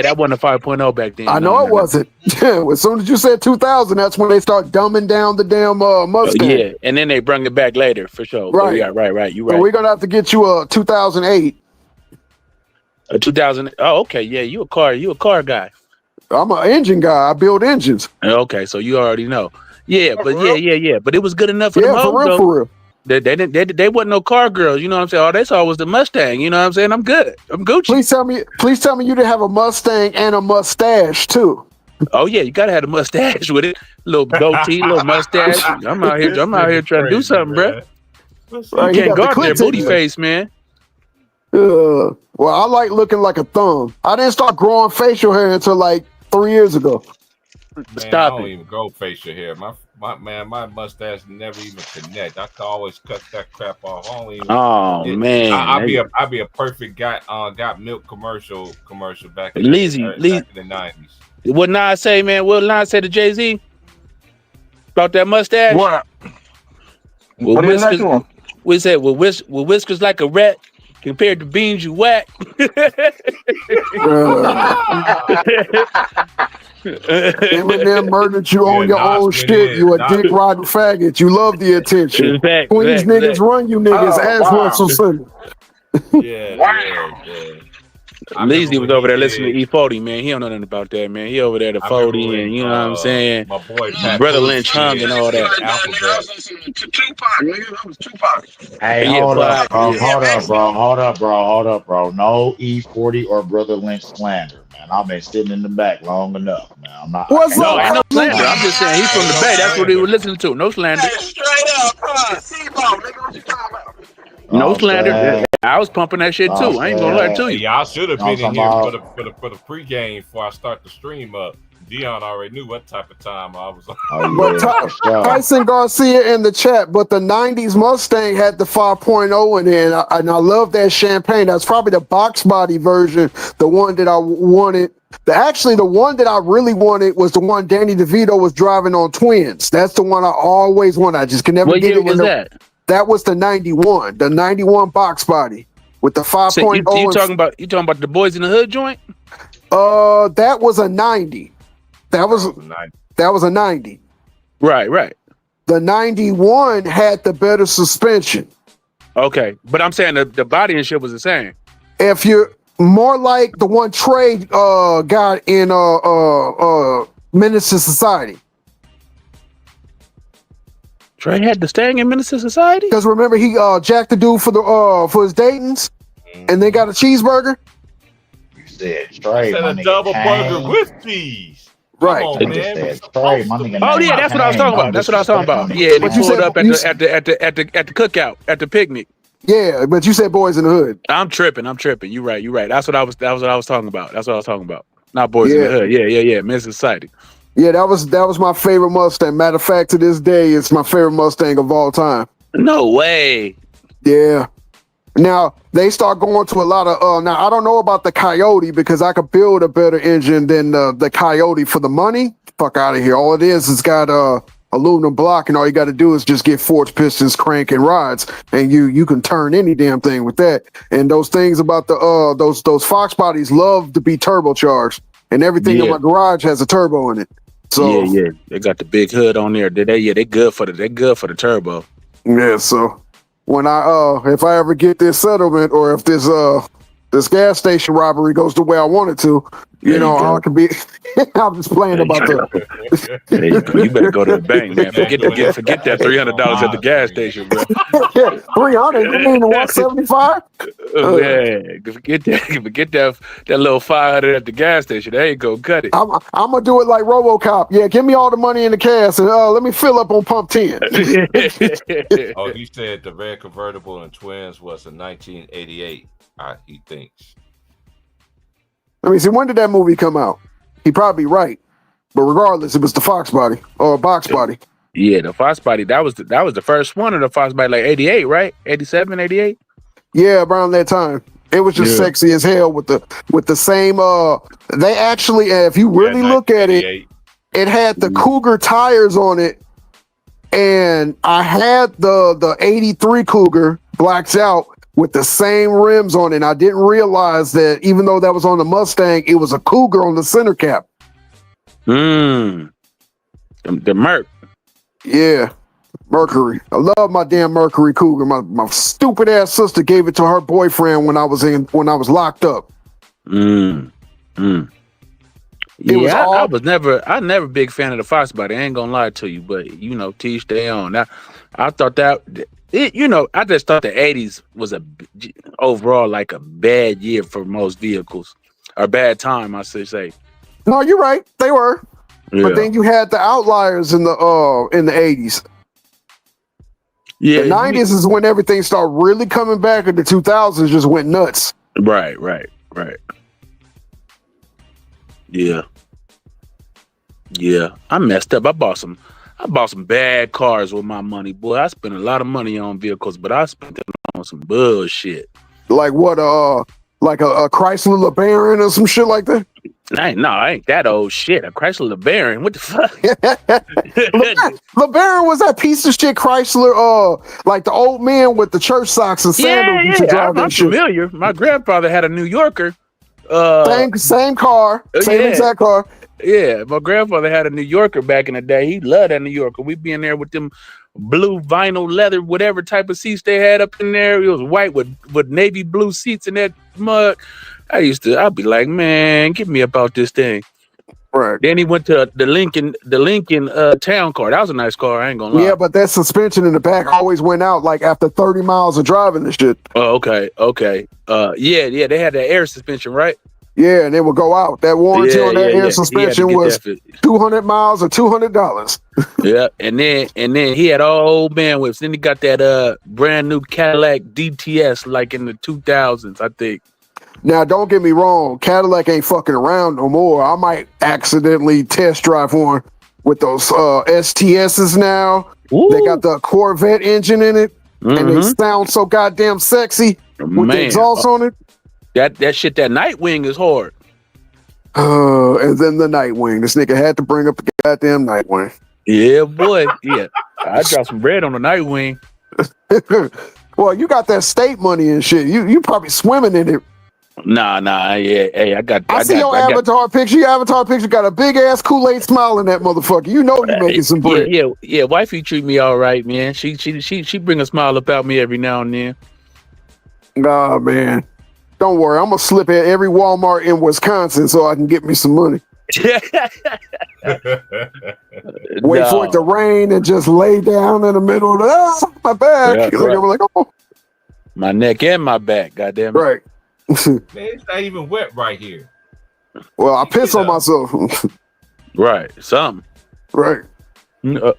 that wasn't a 5.0 back then. I know it wasn't. As soon as you said 2000, that's when they start dumbing down the damn Mustang. Yeah, and then they bring it back later for sure. Right. Yeah, right. You So right. we're gonna have to get you a 2008. 2000. Oh, okay. Yeah, you a car guy. I'm an engine guy. I build engines. Okay, so you already know. Yeah, Oh, but for real? yeah. But it was good enough for Yeah, them hoes, for real, though. for real. They wasn't no car girls. You know what I'm saying? All they saw was the Mustang. You know what I'm saying? I'm good. I'm Gucci. Please tell me you didn't have a Mustang and a mustache too. Oh yeah, you gotta have a mustache with it. Little goatee, little mustache. I'm out here trying to do something, bro. Right, You he can't got the guard their clips booty in. face, man. Well, I like looking like a thumb. I didn't start growing facial hair until like 3 years ago. Man, Stop I don't it. even grow facial hair. My mustache never even connect. I can always cut that crap off. I don't even. Oh man, I'll be a perfect guy. Got milk commercial back in Leezy, back in the 90s. What Nas say, man? What Nas say to Jay-Z about that mustache? What? Well, What is that to him? we said, with whiskers like a rat compared to beans you whack. Eminem murdered you on Yeah, your Nas own went shit. in. You a Nas- dick riding faggot. You love the attention. Queens niggas run you niggas as wow. Russell Simmons. Yeah. I Leezy remember was when over he there listening did- to E40, man. He don't know nothing about that, man. He over there to I remember 40 when, and you know what I'm saying? My boy Pat Brother Boone Lynch hung did and all that. Alphabet. Hey, Yeah, hold up, Pac, bro. yeah. Hold up, bro. No E40 or Brother Lynch slander, man. I've been sitting in the back long enough, man. I'm not. What's No, up, ain't no Lynch? slander. I'm just saying he's from the Bay. That's what he was listening to. No slander. Hey, straight up, huh? T-Bone, nigga, what you talking about? No I'm slander. saying. I was pumping that shit too. I ain't gonna lie to Hey, you. y'all should have No, been in here somehow- for the pregame before I start the stream up. Dion already knew what type of time I was on. Oh But yeah, for sure. Tyson Garcia in the chat, but the 90s Mustang had the 5.0 in it, and I love that champagne. That's probably the box body version, the one that I wanted. The one that I really wanted was the one Danny DeVito was driving on Twins. That's the one I always wanted. I just can never What get year it. was that? That was the 91 box body with the 5.0. So you talking about the Boys in the Hood joint? That was a 90. That was a 90. Right. The 91 had the better suspension. Okay, but I'm saying the body and shit was the same. If you're more like the one Trey got in Menace to Society. Trey had the Stang in Menace to Society? Because remember he jacked the dude for his Dayton's and they got a cheeseburger? You said Trey, Said my a nigga double Kane. burger with cheese. Right. Come on, You man. said Trey, my nigga. Oh name yeah, that's what I was Kane. talking about. Don't That's what I was talking about. disrespect Yeah, they But you pulled said- up at the cookout, at the picnic. Yeah, but you said Boys in the Hood. I'm tripping. You're right. That's what I was talking about. Not Boys in the Yeah. Hood. Yeah. Menace to Society. Yeah, that was my favorite Mustang. Matter of fact, to this day, it's my favorite Mustang of all time. No way. Yeah. Now they start going to a lot of now I don't know about the Coyote because I could build a better engine than the Coyote for the money. Fuck out of here. All it is got aluminum block, and all you got to do is just get forged pistons, crank, and rods, and you can turn any damn thing with that. And those things about the those Fox bodies love to be turbocharged, and everything in Yeah. my garage has a turbo in it. So Yeah. They got the big hood on there. They good for the turbo. yeah, so when if I ever get this settlement or if this gas station robbery goes the way I want it to, There you go. I could be I'm just playing about There you go. You better go to the bank, man. Forget that $300 at the gas station, bro. 300, you mean the 175? Yeah, forget that little 500 at the gas station. There you go, cut it. I'm gonna do it like RoboCop. Yeah, give me all the money in the cash and let me fill up on pump 10. Oh, he said the red convertible in Twins was in 1988. He thinks. Let me see, when did that movie come out? He probably right. But regardless, it was the Fox body or box body. Yeah, the Fox body. That was the first one of the Fox body, like 88, right? 87, 88. Yeah, around that time. It was just Yeah. sexy as hell with the same they actually if you really look at it, 1988. it had the Cougar tires on it, and I had the 83 Cougar blacked out with the same rims on it. And I didn't realize that even though that was on the Mustang, it was a Cougar on the center cap. The Merc. Yeah. Mercury. I love my damn Mercury Cougar. My stupid ass sister gave it to her boyfriend when I was locked up. It was Yeah, I all- was never a big fan of the Fox body. I ain't gonna lie to you, but teach their own. I thought that I just thought the 80s was overall like a bad year for most vehicles, or bad time, I should say. No, you're right. They were. Yeah, But then you had the outliers in the 80s. yeah, The 90s is when everything started really coming back, and the 2000s just went nuts. right. Yeah. I messed up. I bought some bad cars with my money, boy. I spent a lot of money on vehicles, but I spent it on some bullshit. Like what? Like a Chrysler LeBaron or some shit like that. I ain't that old shit. A Chrysler LeBaron. What the fuck? LeBaron was that piece of shit Chrysler, like the old man with the church socks and sandals. used to drive that I'm shit. familiar. My grandfather had a New Yorker. Same car, same yeah. exact car. Yeah, my grandfather had a New Yorker back in the day. He loved that New Yorker. We'd be in there with them blue vinyl leather, whatever type of seats they had up in there. It was white with navy blue seats in that mug. I'd be like, man, get me about this thing. Right. Then he went to the Lincoln Town Car. That was a nice car. I ain't gonna lie. Yeah, but that suspension in the back always went out like after 30 miles of driving and shit. Oh, okay. Yeah. They had that air suspension, right? Yeah, and it would go out. That warranty on that air suspension was 200 miles or $200. Yeah, and then he had all bandwidths. Then he got that brand new Cadillac DTS like in the 2000s, I think. Now, don't get me wrong, Cadillac ain't fucking around no more. I might accidentally test drive one with those STSs now. Ooh. They got the Corvette engine in it, and they sound so goddamn sexy with the exhaust on it. That shit, that Nightwing is hard. And then the Nightwing. This nigga had to bring up the goddamn Nightwing. Yeah, boy. Yeah, I dropped some bread on the Nightwing. Well, you got that state money and shit. You probably swimming in it. Nah. Yeah, hey, I see your avatar picture. Your avatar picture got a big ass Kool-Aid smile in that motherfucker. You know you making some bread. Yeah. Wifey treat me all right, man. She bring a smile about me every now and then. Nah, man. Don't worry. I'm gonna slip at every Walmart in Wisconsin so I can get me some money. Wait for it to rain and just lay down in the middle of my back. Yeah, right. Like, oh. My neck and my back, goddamn it. Right. Man, it's not even wet right here. Well, I piss on myself. Right, something. Right. You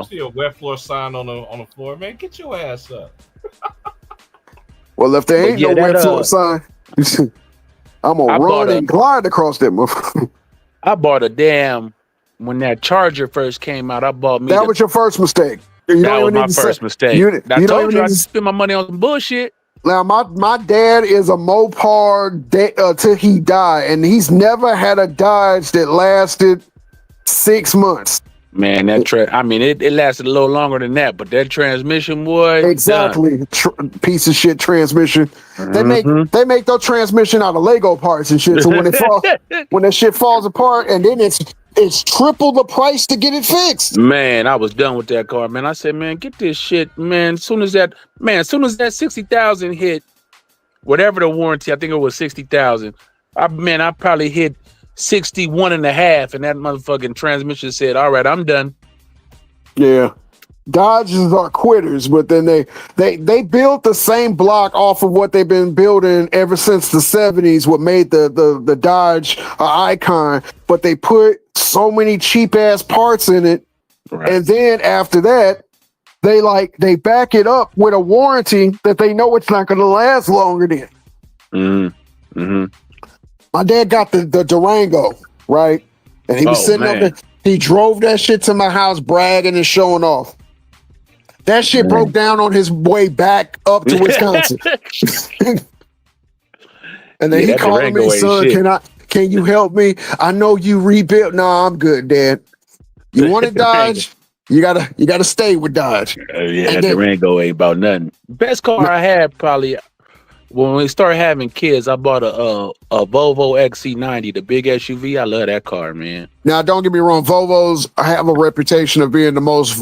see a wet floor sign on the floor, man. Get your ass up. Well, if there ain't no wet floor sign, I'm gonna run and glide across that motherfucker. I bought a damn when that Charger first came out. I bought me. That was your first mistake. That was my first mistake. I told you I spent my money on some bullshit. Now, my dad is a Mopar till he died, and he's never had a Dodge that lasted 6 months. Man, that it lasted a little longer than that, but that transmission was exactly piece of shit transmission. They make those transmission out of Lego parts and shit. So when when that shit falls apart, and then it's triple the price to get it fixed. Man, I was done with that car, man. I said, man, get this shit, man. As soon as that 60,000 hit, whatever the warranty, I think it was 60,000. I probably hit 61 and a half, and that motherfucking transmission said, all right, I'm done. Yeah. Dodges are quitters, but then they built the same block off of what they've been building ever since the 70s, what made the Dodge an icon, but they put so many cheap ass parts in it. Right. And then after that, they back it up with a warranty that they know it's not going to last longer than. Mm-hmm. My dad got the Durango, right? And he was sitting up there. He drove that shit to my house bragging and showing off. That shit broke down on his way back up to Wisconsin. And then he called me, son, can you help me? I know you rebuilt. No, I'm good, Dad. You want to Dodge? You gotta stay with Dodge. Yeah, Durango ain't about nothing. Best car I had probably when we started having kids, I bought a Volvo XC90, the big SUV. I love that car, man. Now, don't get me wrong. Volvos have a reputation of being the most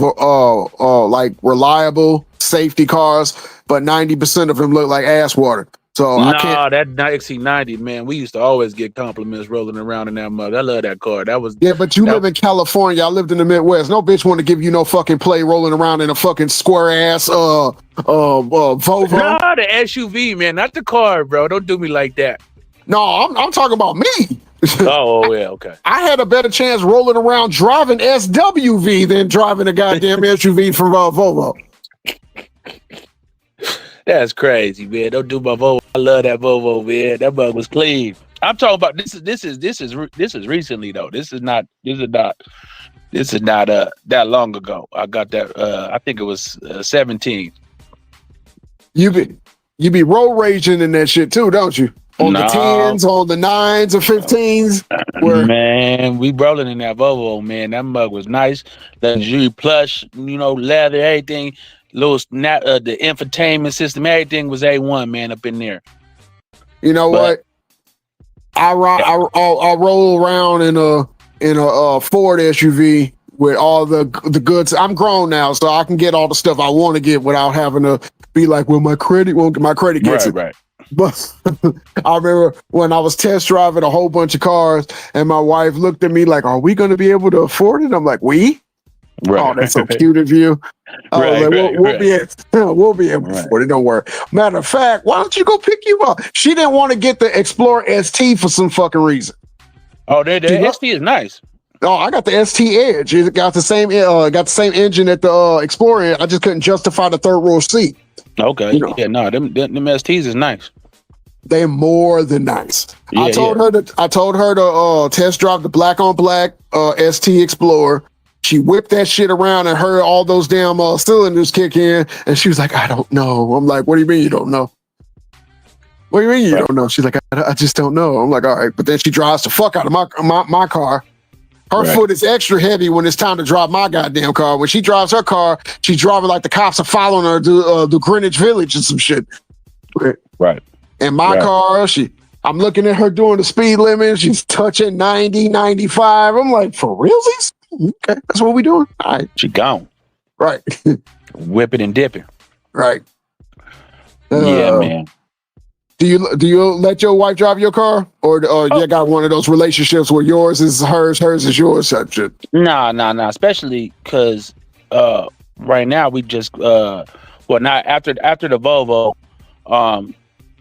reliable safety cars, but 90% of them look like ass water. So that XC90, man, we used to always get compliments rolling around in that mother. I love that car. But you live in California. I lived in the Midwest. No bitch want to give you no fucking play rolling around in a fucking square ass Volvo. Nah, the SUV, man, not the car, bro. Don't do me like that. No, I'm talking about me. Oh, yeah, okay. I had a better chance rolling around driving SWV than driving a goddamn SUV from Volvo. That's crazy, man. Don't do my Volvo. I love that Volvo, man. That bug was clean. I'm talking about this is recently though. This is not that long ago. I got that. I think it was 17. You be road raging in that shit too, don't you? On the 10s, on the 9s or 15s. Man, we rolling in that Volvo, man. That mug was nice. Luxury plush, leather, everything. The infotainment system, everything was A1, man, up in there. You know what? I roll around in a Ford SUV with all the goods. I'm grown now, so I can get all the stuff I want to get without having to be like, well, my credit gets it. Right. But I remember when I was test driving a whole bunch of cars, and my wife looked at me like, "Are we going to be able to afford it?" I'm like, "We." Right. Oh, that's so cute of you. We'll be able to afford it. Don't worry. Matter of fact, why don't you go pick you up? She didn't want to get the Explorer ST for some fucking reason. Oh, the ST is nice. Oh, I got the ST Edge. It got the same engine at the Explorer. I just couldn't justify the third row seat. Okay. Yeah, no, them STs is nice. They're more than nice. Yeah, I told her to test drive the black on black ST Explorer. She whipped that shit around and heard all those damn cylinders kick in, and she was like, "I don't know." I'm like, "What do you mean you don't know? What do you mean you don't know?" She's like, I just don't know. I'm like, "All right," but then she drives the fuck out of my car. Her foot is extra heavy when it's time to drive my goddamn car. When she drives her car, she's driving like the cops are following her to Greenwich Village and some shit. Right. And my car, I'm looking at her doing the speed limit. She's touching 90, 95. I'm like, for realsies? Okay, that's what we doing. All right. She gone. Right. Whipping and dipping. Right. Yeah, man. Do you let your wife drive your car, or you got one of those relationships where yours is hers is yours type shit? Nah. Especially because right now we just not after the Volvo,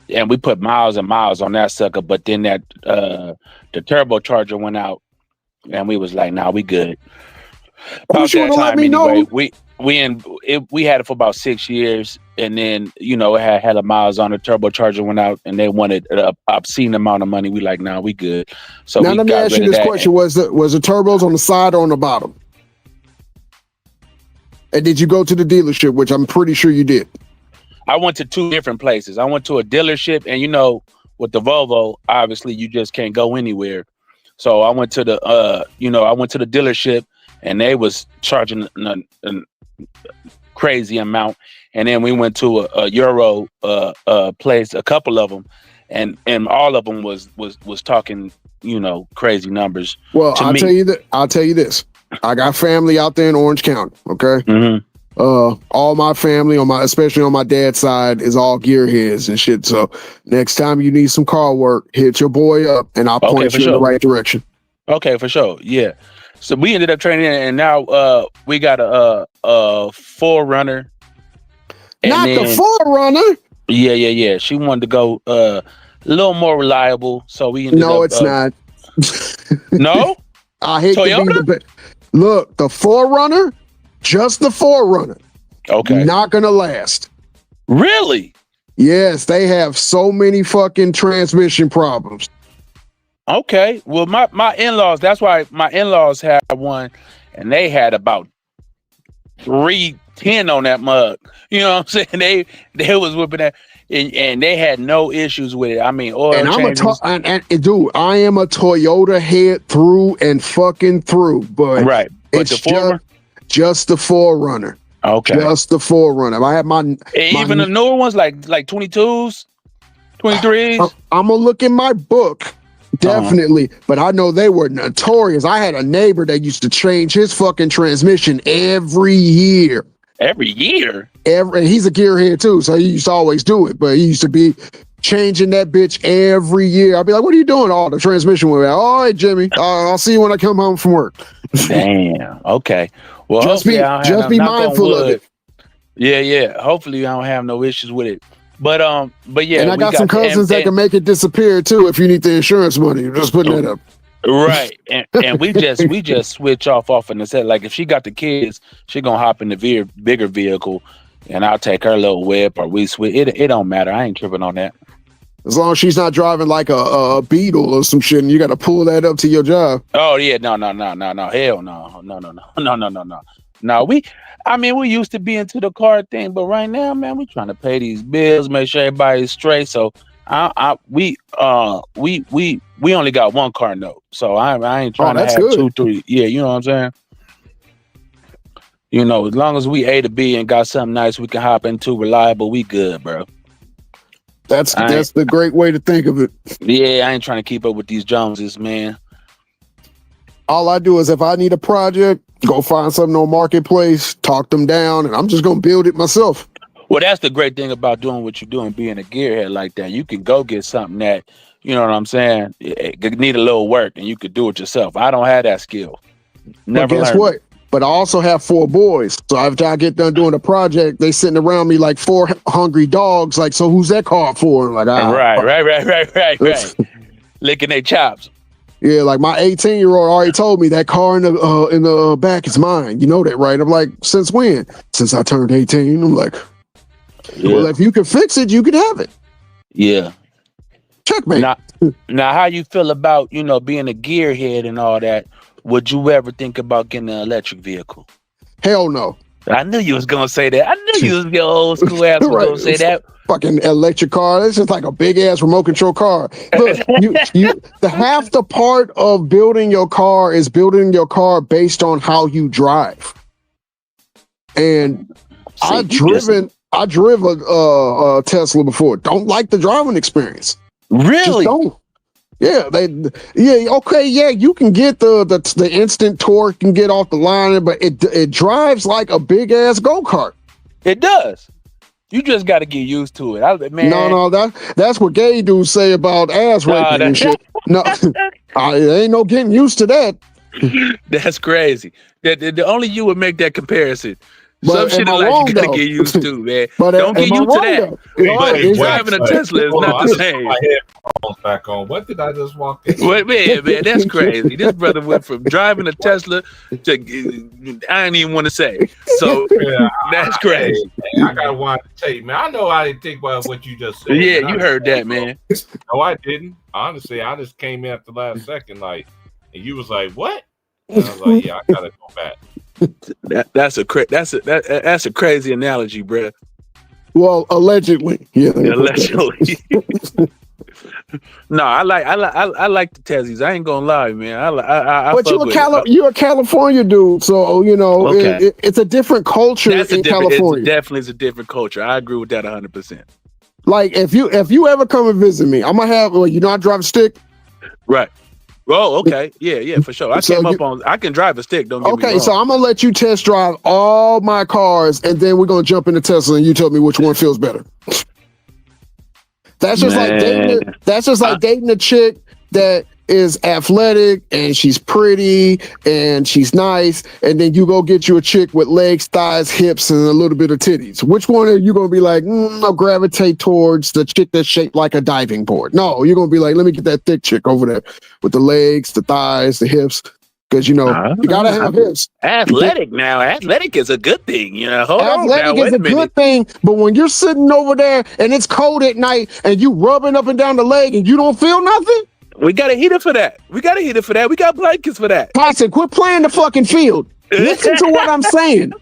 and we put miles and miles on that sucker, but then that the turbocharger went out, and we was like, nah, we good. About You that wanna let time me anyway, know? we had it for about 6 years, and then it had the miles on the turbocharger went out, and they wanted an obscene amount of money. We like, nah, we good. So Now we let me got ask rid you of this that. question: was the turbos on the side or on the bottom? And did you go to the dealership, which I'm pretty sure you did? I went to 2 different places. I went to a dealership, and with the Volvo, obviously you just can't go anywhere. So I went to the dealership, and they was charging a crazy amount. And then we went to a Euro place, a couple of them, and all of them was talking, crazy numbers. Well, to I'll me. tell you this. I got family out there in Orange County. Okay. Mhm. All my family especially on my dad's side is all gearheads and shit. So next time you need some car work, hit your boy up and I'll point you in the right direction. Okay, for sure. Yeah. So we ended up training, and now we got a 4Runner. Not the 4Runner. Yeah. She wanted to go a little more reliable, so we ended up. No, it's not. No. I hate Toyota? to be look, the 4Runner, just the 4Runner. Okay. Not gonna last. Really? Yes, they have so many fucking transmission problems. Okay. Well, my in-laws, that's why my in-laws had one, and they had about 310 on that mug. You know what I'm saying? They was whipping that, and they had no issues with it. I mean, oil And changes. dude, I am a Toyota head through and fucking through, but Right. But it's the 4Runner? just the 4Runner. Okay. Just the 4Runner. I have my Even the newer ones, like 22s, 23s. I'm gonna look in my book. Definitely, but I know they were notorious. I had a neighbor that used to change his fucking transmission every year. Every year? And he's a gearhead too, so he used to always do it. But he used to be changing that bitch every year. I'd be like, "What are you doing?" Oh, the transmission went out. All right, Jimmy. I'll see you when I come home from work. Damn. Okay. Well, Just be mindful of it. Yeah. Hopefully, I don't have no issues with it. But yeah. And I got some cousins that can make it disappear too if you need the insurance money. Just putting that up. Right. And we just switch off in the set. Like if she got the kids, she gonna hop in the bigger vehicle, and I'll take her little whip, or we switch. It don't matter. I ain't tripping on that. As long as she's not driving like a Beetle or some shit, and you got to pull that up to your job. Oh yeah, no, hell no. No, we used to be into the car thing, but right now, man, we trying to pay these bills, make sure everybody's straight. So we only got one car note, so I ain't trying to have good. 2, 3. Yeah, you know what I'm saying. As long as we A to B and got something nice we can hop into, reliable, we good, bro. That's the great way to think of it. Yeah, I ain't trying to keep up with these Joneses, man. All I do is if I need a project, go find something on Marketplace, talk them down, and I'm just gonna build it myself. Well, that's the great thing about doing what you're doing, being a gearhead like that. You can go get something that, you know what I'm saying, it need a little work, and you could do it yourself. I don't have that skill. Never But guess learned what? it. But I also have 4 boys. So after I get done doing a project, they sitting around me like 4 hungry dogs. Like, so who's that car for? Like, Right. Licking their chops. Yeah, like my 18-year-old already told me that car in the back is mine. You know that, right? I'm like, since when? Since I turned 18. I'm like, well, if you can fix it, you can have it. Yeah. checkmate. Now, how you feel about being a gearhead and all that? Would you ever think about getting an electric vehicle? Hell no. I knew you was gonna say that. I knew you was your old school ass was Right. gonna say that. Fucking electric car. It's just like a big ass remote control car. Look, the half the part of building your car is building your car based on how you drive. And I've driven a Tesla before. Don't like the driving experience. Just Really? don't. Yeah, you can get the instant torque and get off the line, but it drives like a big ass go-kart. It does. You just got to get used to it. Man. No, that's what gay dudes say about ass raping and shit. No, there ain't no getting used to that. That's crazy. The only you would make that comparison. But Some shit in am I life wrong, you gotta though? get used to, man. But Don't get am I used to wrong, that. though? But Exactly. driving a Tesla is not the same. My headphones back on. What did I just walk in? Wait, man, that's crazy. This brother went from driving a Tesla to I ain't even want to say. So Yeah, that's crazy. I got one to tell you, man. I know I didn't think about what you just said. Yeah, man. you heard that, man. No, I didn't. Honestly, I just came in at the last second, and you was like, "What?" And I was like, "Yeah, I gotta go back." That's a crazy analogy, bro. Well, allegedly, yeah. Allegedly. No, I like the Tezzies. I ain't gonna lie, man. I But you're a California dude, so Okay. it's a different culture in California. It definitely is a different culture. I agree with that 100%. Like if you ever come and visit me, I'm gonna have I drive a stick. Right. Oh, okay. Yeah, for sure. I can drive a stick. Don't get me Okay, wrong. so I'm gonna let you test drive all my cars, and then we're gonna jump into Tesla, and you tell me which one feels better. That's just like dating a chick that is athletic and she's pretty and she's nice, and then you go get you a chick with legs, thighs, hips, and a little bit of titties. Which one are you gonna be like? I'll gravitate towards the chick that's shaped like a diving board. No, you're gonna be like, let me get that thick chick over there with the legs, the thighs, the hips. Because you gotta have hips. Athletic now. Athletic is a good thing. Hold on now. Athletic Wait is a minute. good thing, but when you're sitting over there and it's cold at night and you rubbing up and down the leg and you don't feel nothing, We got a heater for that. We got blankets for that. Tyson, quit playing the fucking field. Listen to what I'm saying.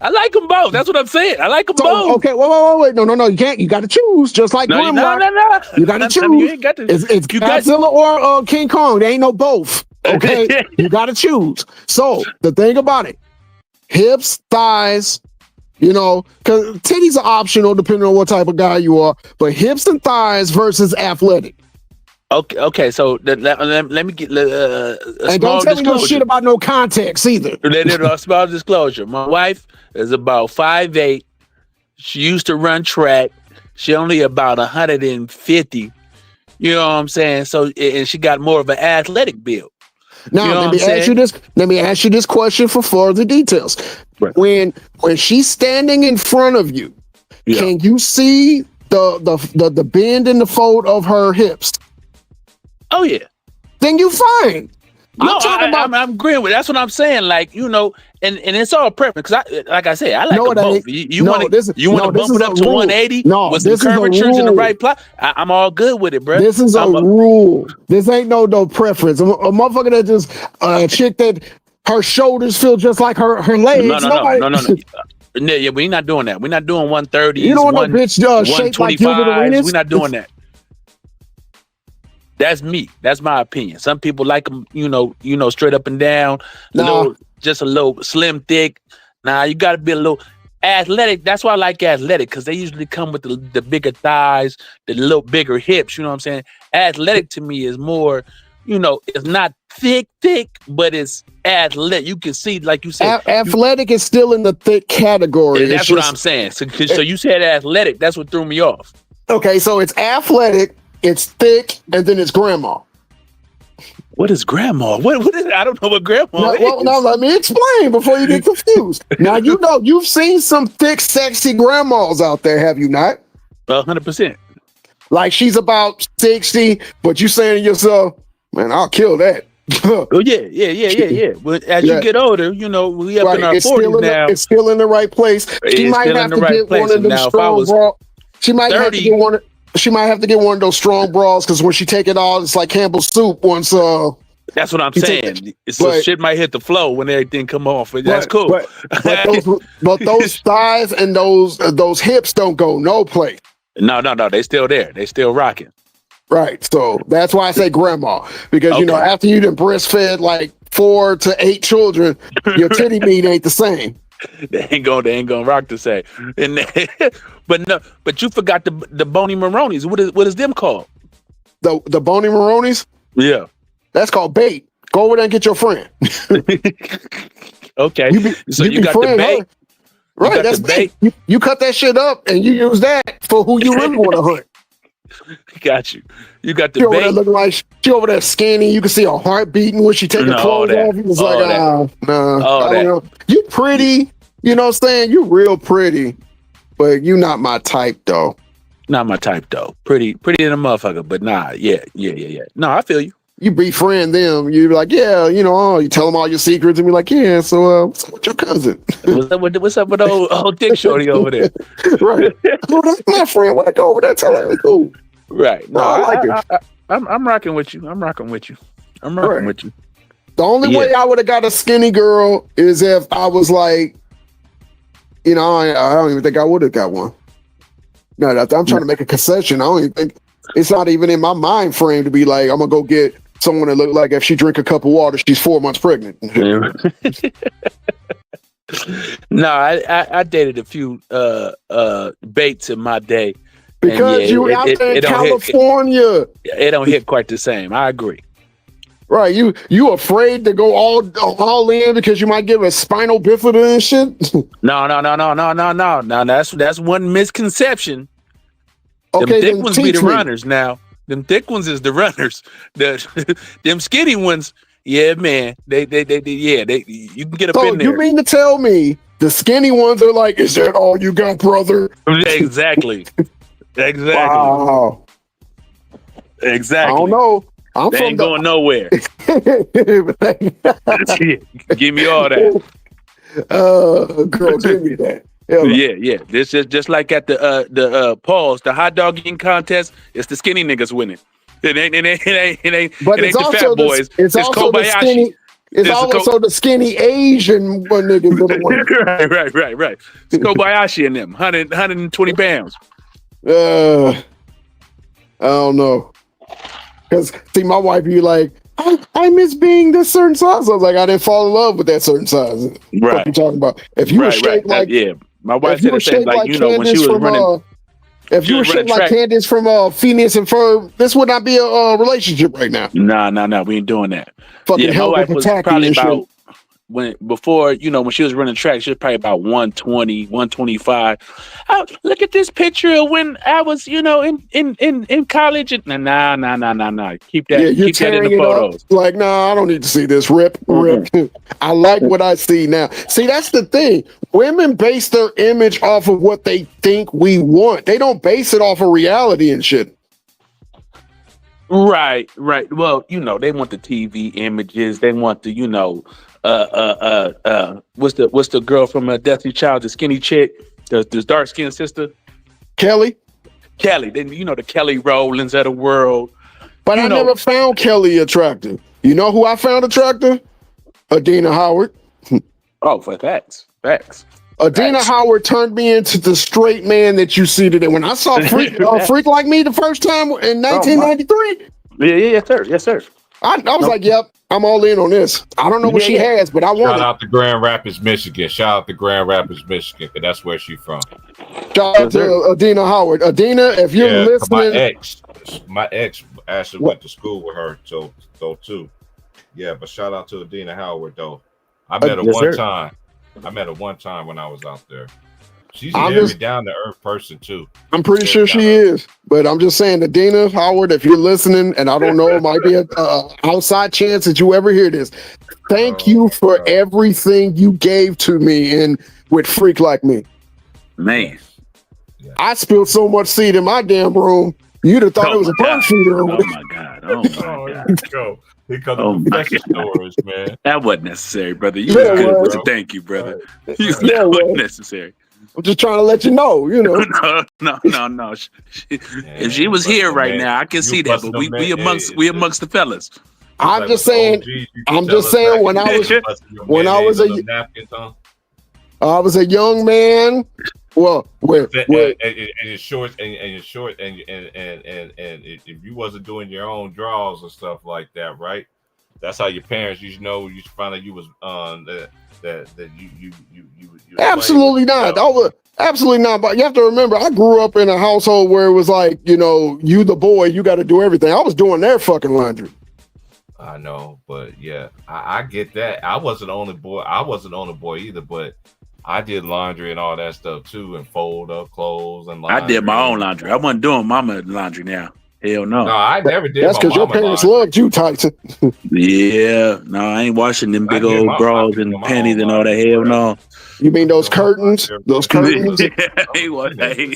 I like them both. That's what I'm saying. I like them So, both. okay, wait. No, you can't. You got to choose, just like No. Grimlock. You got to choose. You ain't got to. It's You got- Godzilla or King Kong. There ain't no both. Okay, you got to choose. So the thing about it, hips, thighs, because titties are optional depending on what type of guy you are. But hips and thighs versus athletic. Okay. So let me get a And small don't tell me no disclosure. shit about no context either. A small disclosure. My wife is about 5'8". She used to run track. She only about 150. You know what I'm saying? So, and she got more of an athletic build. Now, You know let what me I'm ask you this. Let me ask you this question for further details. Right. When she's standing in front of you, Yeah. can you see the bend in the fold of her hips? Oh yeah. Then you fine. No, I'm talking about. I'm agreeing with. That's what I'm saying. Like and it's all preference. Because like I said, I like No, them it both. ain't. You No, want to this is bump it a up to rule. 180 No, with some this is a curvatures in the rule. right plot. I'm all good with it, bro. This is a rule. This ain't no preference. A motherfucker that just a chick that her shoulders feel just like her legs. No. Yeah, we're not doing that. We're not doing 130s. You don't want no bitch shaped like Gilbert 125s. Arenas. We're not doing that. That's me. That's my opinion. Some people like them, straight up and down, just a little slim, thick. Nah, you got to be a little athletic. That's why I like athletic, because they usually come with the bigger thighs, the little bigger hips. You know what I'm saying? Athletic to me is more, it's not thick, but it's athletic. You can see, like you said, Athletic is still in the thick category. and that's what I'm saying. So you said athletic. That's what threw me off. Okay, so it's athletic, it's thick, and then it's grandma. What is grandma? What is? I don't know what grandma is. Well, let me explain before you get confused. Now, you've seen some thick, sexy grandmas out there, have you not? 100%. Like she's about 60, but you saying to yourself, man, I'll kill that. Oh yeah. But as you get older, we up in our 40s now. It's still in the right place. She It's might still in have the to right get place. one of them Now, if I strong was raw. She might have to 30, get one. she might have to get one of those strong bras because when she take it all, it's like Campbell's soup. Once That's what I'm you take saying. So but shit might hit the flow when everything come off. That's but cool. but those thighs and those hips don't go no place. No. They still there. They still rocking. Right. So that's why I say grandma. Because you know, Okay. after you done breastfed like 4 to 8 children, your titty meat ain't the same. They ain't gonna rock the same. And but you forgot the Bony Maronis. What is them called? The bony Maronis, Yeah. that's called bait. Go over there and get your friend. Okay. So you got the befriend bait. her. Right, got that's the bait. You cut that shit up and you use that for who you really want to hunt. Got you. You got She the over there bait. looking like she over there skinny. You can see her heart beating when she take her No, all clothes that. off. He was All like, that. nah, All I don't that. know. You pretty, you know what I'm saying? You real pretty, but you not my type though. Not my type though. Pretty than a motherfucker, but nah. Yeah. No, I feel you. You befriend them. You be like, yeah, you know, you tell them all your secrets and be like, yeah, so what's up with your cousin? What's up with old Dick Shorty over there? Right. Oh, that's my friend. When I go over there, tell her it's cool. Right. No, I like her. I'm rocking with you. I'm rocking with you. Right. With you. The only way I would have got a skinny girl is if I was like, you know, I don't even think I would have got one. No, I'm trying to make a concession. I don't even think it's not even in my mind frame to be like, I'm gonna go get someone that look like if she drink a cup of water, she's 4 months pregnant. No, I dated a few baits in my day. Because you out there in California. It don't hit quite the same. I agree. Right. You afraid to go all in because you might give a spinal bifida and shit? No. That's one misconception. Okay, them thick then ones be the teach me. runners now. Them thick ones is the runners. Them skinny ones, yeah, man. They you can get up So in there. you mean to tell me the skinny ones are like, is that all you got, brother? Exactly. Wow. Exactly. I don't know. I'm They from ain't going nowhere. Give me all that. Girl, give me that. Hell no. Yeah. This is just like at the hot dog eating contest. It's the skinny niggas winning. It ain't But it it's ain't the also fat boys. it's also the Kobayashi. skinny. It's also the skinny Asian one niggas that are winning. Right. It's Kobayashi and them, 120 pounds. I don't know. Because see, my wife be like, I miss being this certain size. I was like, I didn't fall in love with that certain size. What Right. you talking about? If you were shaped like, yeah. My wife if you said were the same. shaped Like, like you know, when she Candace was from running. if you were shaped like Candace from Phineas and Ferb, this would not be a relationship right now. Nah. We ain't doing that. Fucking Yeah, my Helga wife was Pataki probably and shit. about when she was running track, she was probably about 120, 125. Look at this picture of when I was, in college. Nah. Keep that. Yeah, you're keep that in tearing the it photos. up. Like, nah, I don't need to see this. Rip. I like what I see now. See, that's the thing. Women base their image off of what they think we want. They don't base it off of reality and shit. Right. Well, they want the TV images. They want the, what's the girl from Destiny's Child, the skinny chick, the dark skinned sister, Kelly. Then the Kelly Rowlands of the world. But I never found Kelly attractive. You know who I found attractive? Adina Howard. Oh, for facts. Adina Howard turned me into the straight man that you see today. When I saw Freak Like Me the first time in 1993. Yes, sir. I was like, yep, I'm all in on this. I don't know what she has, but I want Shout it. out to Grand Rapids, Michigan. Because that's where she's from. Shout out to Adina Howard. Adina, if you're listening. My ex actually went to school with her, so too. Yeah, but shout out to Adina Howard, though. I met her one time when I was out there. She's a very down-to-earth person, too. I'm pretty sure she is. But I'm just saying, Adina Howard, if you're listening, and I don't know, it might be an outside chance that you ever hear this. Thank you for everything you gave to me and with Freak Like Me. Man. I spilled so much seed in my damn room, you'd have thought it was a bird feeder. Oh, my God. Go. Here comes the confession stories, man. That wasn't necessary, brother. You was good with the thank you, brother. That wasn't necessary. I'm just trying to let you know. No. If she was here right now, I can see that. But we amongst the fellas. I'm just saying. I'm just saying. When I was a young man. Well, and your shorts and if you wasn't doing your own draws and stuff like that, right? That's how your parents, you find out you was that you absolutely not. Absolutely not. But you have to remember, I grew up in a household where it was like, you the boy, you got to do everything. I was doing their fucking laundry. I know, but yeah, I get that. I wasn't the only boy either, but I did laundry and all that stuff too, and fold up clothes and laundry. I did my own laundry. I wasn't doing mama laundry now. Hell no. No, I never did. That's because your parents loved you, Tyson. Yeah, no, I ain't washing them big old bras and panties and all that. Hell no. You mean those curtains? Those curtains? I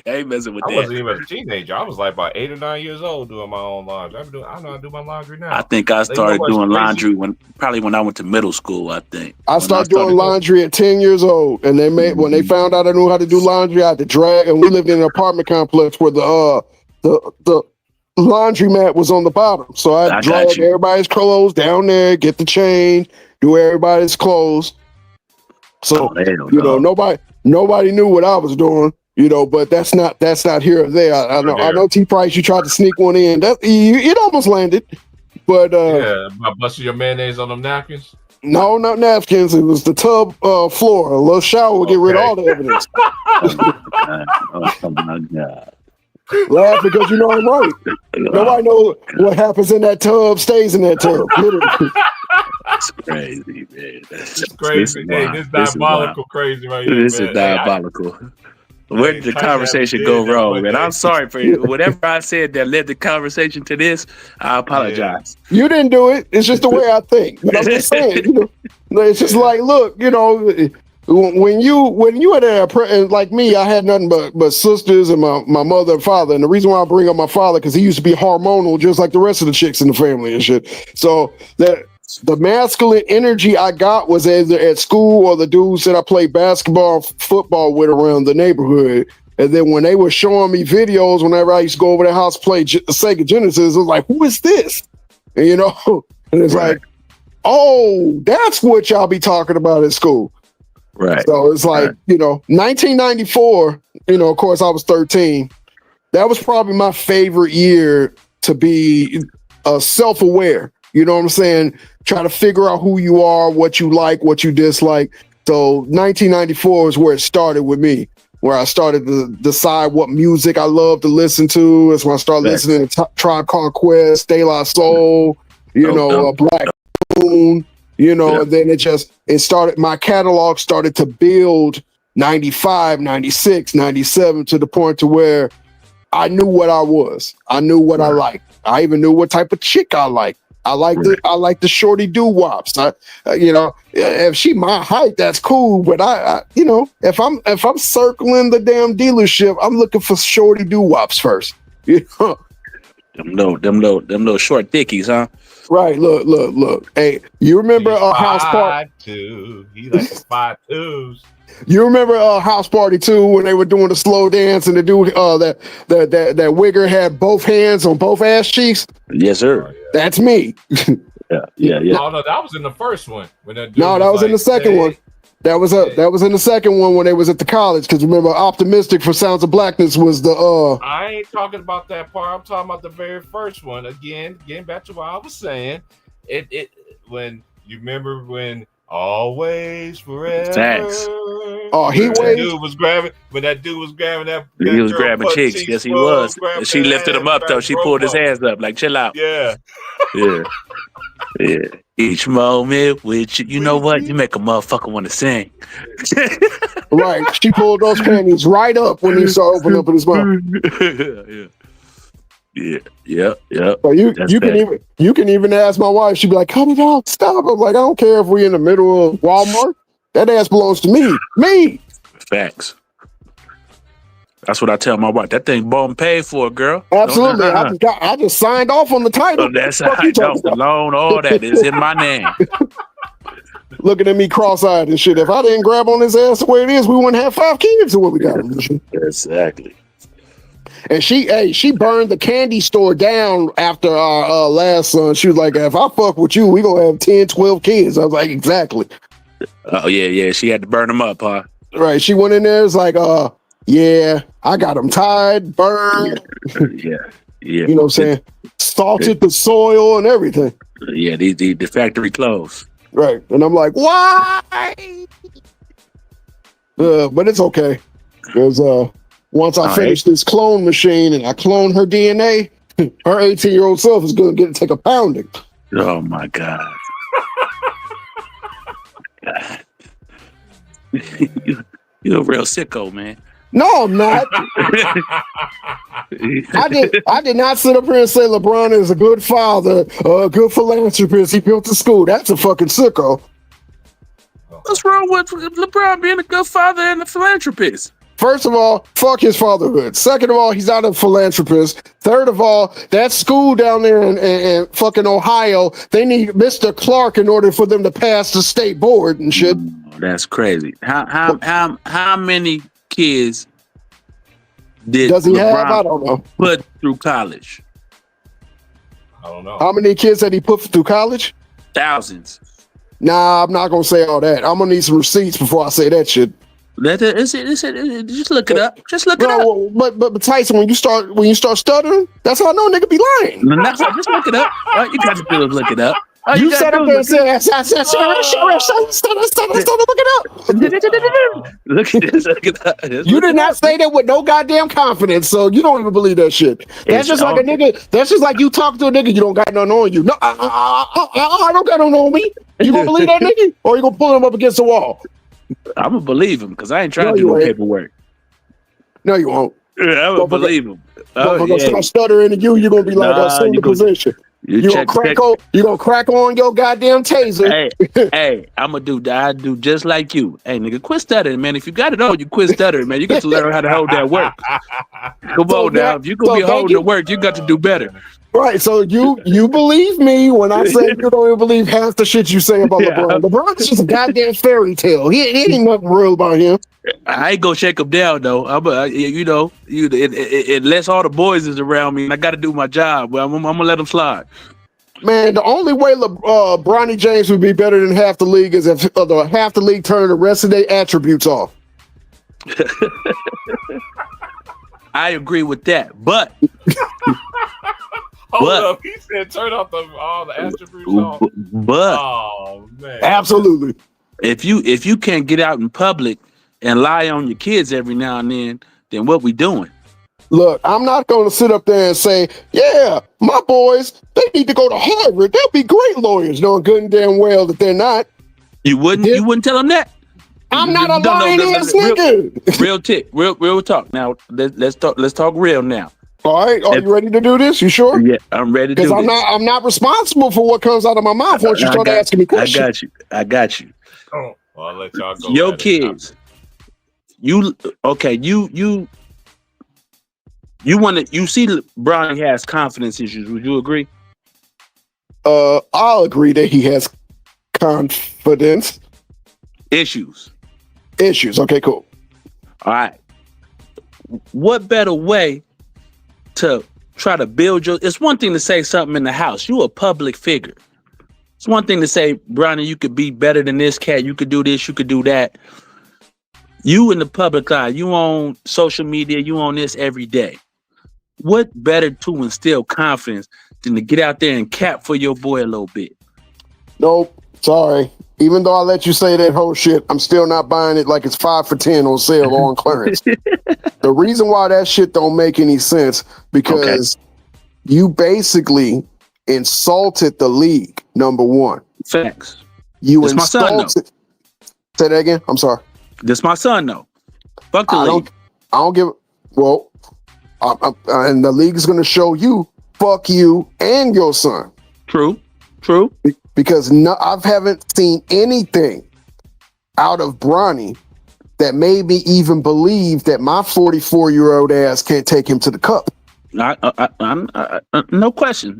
ain't messing with that. I wasn't even a teenager. I was like about 8 or 9 years old doing my own laundry. I know how to do my laundry now. I think I started doing laundry when I went to middle school. I think I started doing laundry at 10 years old, and when they found out I knew how to do laundry, I had to drag. And we lived in an apartment complex where the laundromat was on the bottom, so I drag everybody's clothes down there, get the change, do everybody's clothes. So nobody knew what I was doing, but that's not here or there. I know T Price, you tried to sneak one in. It almost landed, but I busted your mayonnaise on them napkins. No, not napkins. It was the tub floor. A little shower will get rid of all the evidence. Oh my God. Laugh because I'm right. Nobody knows what happens in that tub stays in that tub. Literally. That's crazy, man. That's crazy. This diabolical crazy right here. This is diabolical. Where did the conversation go wrong, man? I'm sorry for whatever I said that led the conversation to this. I apologize. You didn't do it. It's just the way I think. But I'm just saying, it's just like, look, when you had and like me, I had nothing but sisters and my mother and father. And the reason why I bring up my father, because he used to be hormonal just like the rest of the chicks in the family and shit. So that the masculine energy I got was either at school or the dudes that I played basketball, football with around the neighborhood. And then when they were showing me videos, whenever I used to go over their house to play Sega Genesis, it was like, who is this? And, and it's like, oh, that's what y'all be talking about at school. Right. So it's like, 1994, of course I was 13. That was probably my favorite year to be self-aware. You know what I'm saying? Try to figure out who you are, what you like, what you dislike. So 1994 is where it started with me, where I started to decide what music I love to listen to. That's when I started listening to Tribe Called Quest, De La Soul, Black Moon. And then it started, my catalog started to build 95, 96, 97 to the point to where I knew what I was. I knew what I liked. I even knew what type of chick I liked. I like the shorty doo-wops. If she my height, that's cool. But if I'm circling the damn dealership, I'm looking for shorty doo-wops first. Them little short thickies, huh? Right. Look. Hey, you remember a house party? He like the 5'2s. You remember House Party 2 when they were doing the slow dance and the dude that wigger had both hands on both ass cheeks? Yes, sir. Oh, yeah. That's me. Yeah. Oh no, that was in the first one. That was in the second one. That was in the second one when they was at the college. Because remember, Optimistic for Sounds of Blackness was the. I ain't talking about that part. I'm talking about the very first one. Again, getting back to what I was saying. It when you remember when Always Forever. Thanks. Oh, When that dude was grabbing that. He was grabbing chicks. Yes, he was. And she lifted him up though. She pulled his hands up like, chill out. Yeah. Yeah. Each moment with you. You know what? You make a motherfucker want to sing. Right. She pulled those panties right up when he saw open up in his mouth. Yeah. So you can even ask my wife. She'd be like, "Cut it out, stop." I'm like, I don't care if we're in the middle of Walmart. That ass belongs to me. Me. Facts. That's what I tell my wife. That thing bought and paid for, girl. Absolutely. I just signed off on the title. So that's how I don't. The loan, all that is in my name. looking at me cross-eyed and shit. If I didn't grab on his ass the way it is, we wouldn't have 5 kids or what we got. Exactly. And she burned the candy store down after our last son. She was like, if I fuck with you, we gonna have 10, 12 kids. I was like, exactly. Oh yeah. She had to burn them up, huh? Right. She went in there, it's like, yeah, I got them tied, burned. Yeah. You know what I'm saying? Salted the soil and everything. Yeah, the factory closed. Right. And I'm like, why? But it's okay. Because once I finish this clone machine and I clone her DNA, her 18-year-old self is going to take a pounding. Oh, my God. God. You're a real sicko, man. No, I'm not. I did not sit up here and say LeBron is a good father, a good philanthropist. He built a school. That's a fucking sicko. What's wrong with LeBron being a good father and a philanthropist? First of all, fuck his fatherhood. Second of all, he's not a philanthropist. Third of all, that school down there in fucking Ohio, they need Mr. Clark in order for them to pass the state board and shit. That's crazy. How many kids does he have? I don't know. Put through college? I don't know. How many kids had he put through college? Thousands. Nah, I'm not gonna say all that. I'm gonna need some receipts before I say that shit. Just look it up. Just look it up. But Tyson, when you start stuttering, that's how I know nigga be lying. Just look it up. All you got to do is look it up. You sat up there and said, look it up. Look at this. Look it up. You did not say that with no goddamn confidence, so you don't even believe that shit. That's just like a nigga. That's just like you talk to a nigga, you don't got nothing on you. No, I don't got nothing on me. You gonna believe that nigga, or you gonna pull him up against the wall? I'm gonna believe him because I ain't trying to do no paperwork. No, you won't. Yeah, I'm gonna believe him. Start stuttering and you're gonna be like, assume the position. You gonna crack on your goddamn taser. Hey, I do just like you. Hey, nigga, quit stuttering, man. If you got it on, you quit stuttering, man. You got to learn how to hold that work. Come on now. If you're gonna be holding the work, you got to do better. Right, so you believe me when I say you don't even believe half the shit you say about LeBron. LeBron is just a goddamn fairy tale. He ain't nothing real about him. I ain't gonna shake him down though. Unless all the boys is around me, and I got to do my job. Well, I'm gonna let them slide. Man, the only way Bronny James would be better than half the league is if half the league turned the rest of their attributes off. I agree with that, but. Hold up, he said turn off all the attributes off. But oh man, absolutely. If you can't get out in public and lie on your kids every now and then what we doing? Look, I'm not going to sit up there and say, yeah, my boys, they need to go to Harvard. They'll be great lawyers, knowing good and damn well that they're not. You wouldn't tell them that. I'm not a lying ass nigga. Real talk. Now let's talk real now. All right, are you ready to do this? You sure? Yeah, I'm ready to do this. Because I'm not responsible for what comes out of my mouth once you start asking me questions. I got you. Oh, well, I'll let y'all go. Your kids. You see LeBron has confidence issues. Would you agree? I'll agree that he has confidence issues. Okay, cool. All right. What better way to try to build it's one thing to say something in the house. You a public figure. It's one thing to say, Bronny, you could be better than this cat. You could do this. You could do that. You in the public eye. You on social media. You on this every day. What better to instill confidence than to get out there and cap for your boy a little bit? Nope. Sorry. Even though I let you say that whole shit, I'm still not buying it like it's 5 for $10 on sale or on clearance. The reason why that shit don't make any sense because you basically insulted the league. Number one. Facts. You this insulted. My son, say that again. I'm sorry. This my son though. Fuck the league. I don't give. Well, and the league is going to show you. Fuck you and your son. True. Because I haven't seen anything out of Bronny that made me even believe that my 44-year-old ass can't take him to the cup. No question.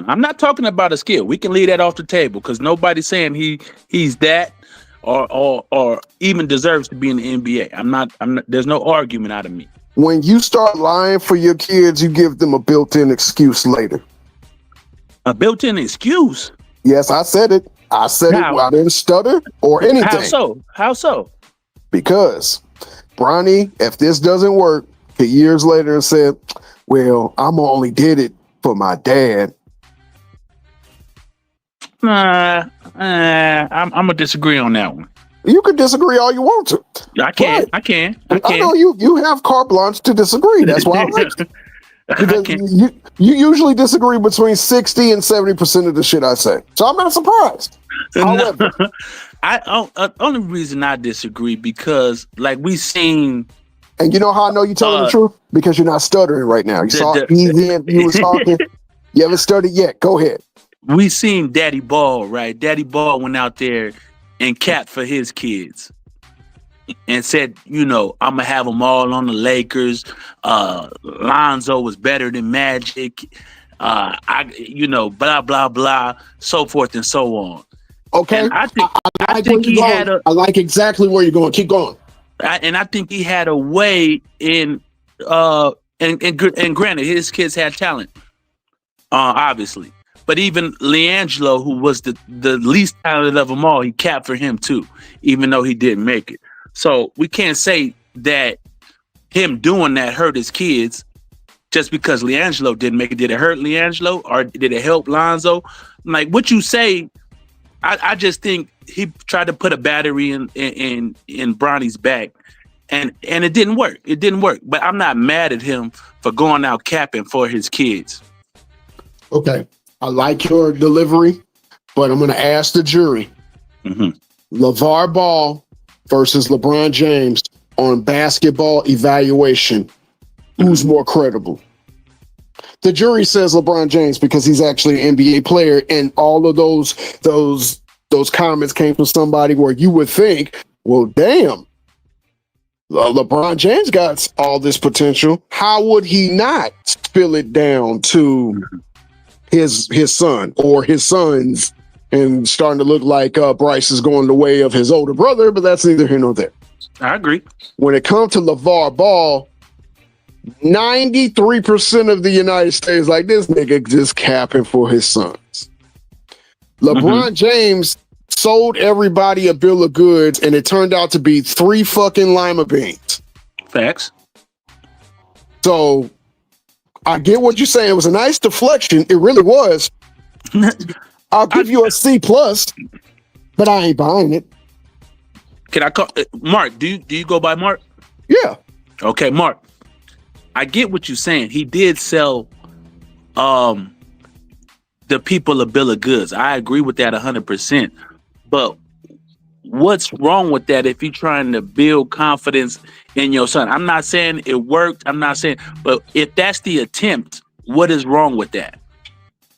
I'm not talking about a skill. We can leave that off the table because nobody's saying he's that. or even deserves to be in the NBA. I'm not. There's no argument out of me. When you start lying for your kids, you give them a built-in excuse later. A built-in excuse. Yes, I said it. I said How? it. I didn't stutter or anything. How so? How so? Because Bronny, if this doesn't work, he years later said, "Well, I'm only did it for my dad." I'm gonna disagree on that one. You can disagree all you want to. I can. But I can. I know you have carte blanche to disagree. That's why I like it. Because you usually disagree between 60 and 70% of the shit I say. So I'm not surprised. However, only reason I disagree because like we seen. and you know how I know you're telling the truth? Because you're not stuttering right now. You saw easy and you was talking. You haven't stuttered yet. Go ahead. We seen Daddy Ball, right? Daddy Ball went out there and capped for his kids and said, I'm going to have them all on the Lakers. Lonzo was better than Magic. Blah, blah, blah, so forth and so on. Okay. And I like think he had I like exactly where you're going. Keep going. And I think he had a way in, and granted, his kids had talent, obviously. But even LiAngelo, who was the least talented of them all, he capped for him too, even though he didn't make it. So we can't say that him doing that hurt his kids just because LiAngelo didn't make it. Did it hurt LiAngelo or did it help Lonzo? Like what you say, I just think he tried to put a battery in Bronny's back, and it didn't work. It didn't work. But I'm not mad at him for going out capping for his kids. Okay. I like your delivery, but I'm going to ask the jury. LeVar Ball versus LeBron James on basketball evaluation. Who's more credible? The jury says LeBron James because he's actually an NBA player, and all of those comments came from somebody where you would think, well, damn, LeBron James got all this potential. How would he not spill it down to his son or his sons and starting to look like Bryce is going the way of his older brother, but that's neither here nor there. I agree. When it comes to LeVar Ball, 93% of the United States like this nigga just capping for his sons. LeBron James sold everybody a bill of goods and it turned out to be 3 fucking lima beans. Facts. So I get what you're saying. It was a nice deflection. It really was. I'll give you a C+, but I ain't buying it. Can I call Mark? Do you go by Mark? Yeah. Okay, Mark. I get what you're saying. He did sell the people a bill of goods. I agree with that 100%. But what's wrong with that if you're trying to build confidence in your son? I'm not saying it worked. I'm not saying, but if that's the attempt, what is wrong with that?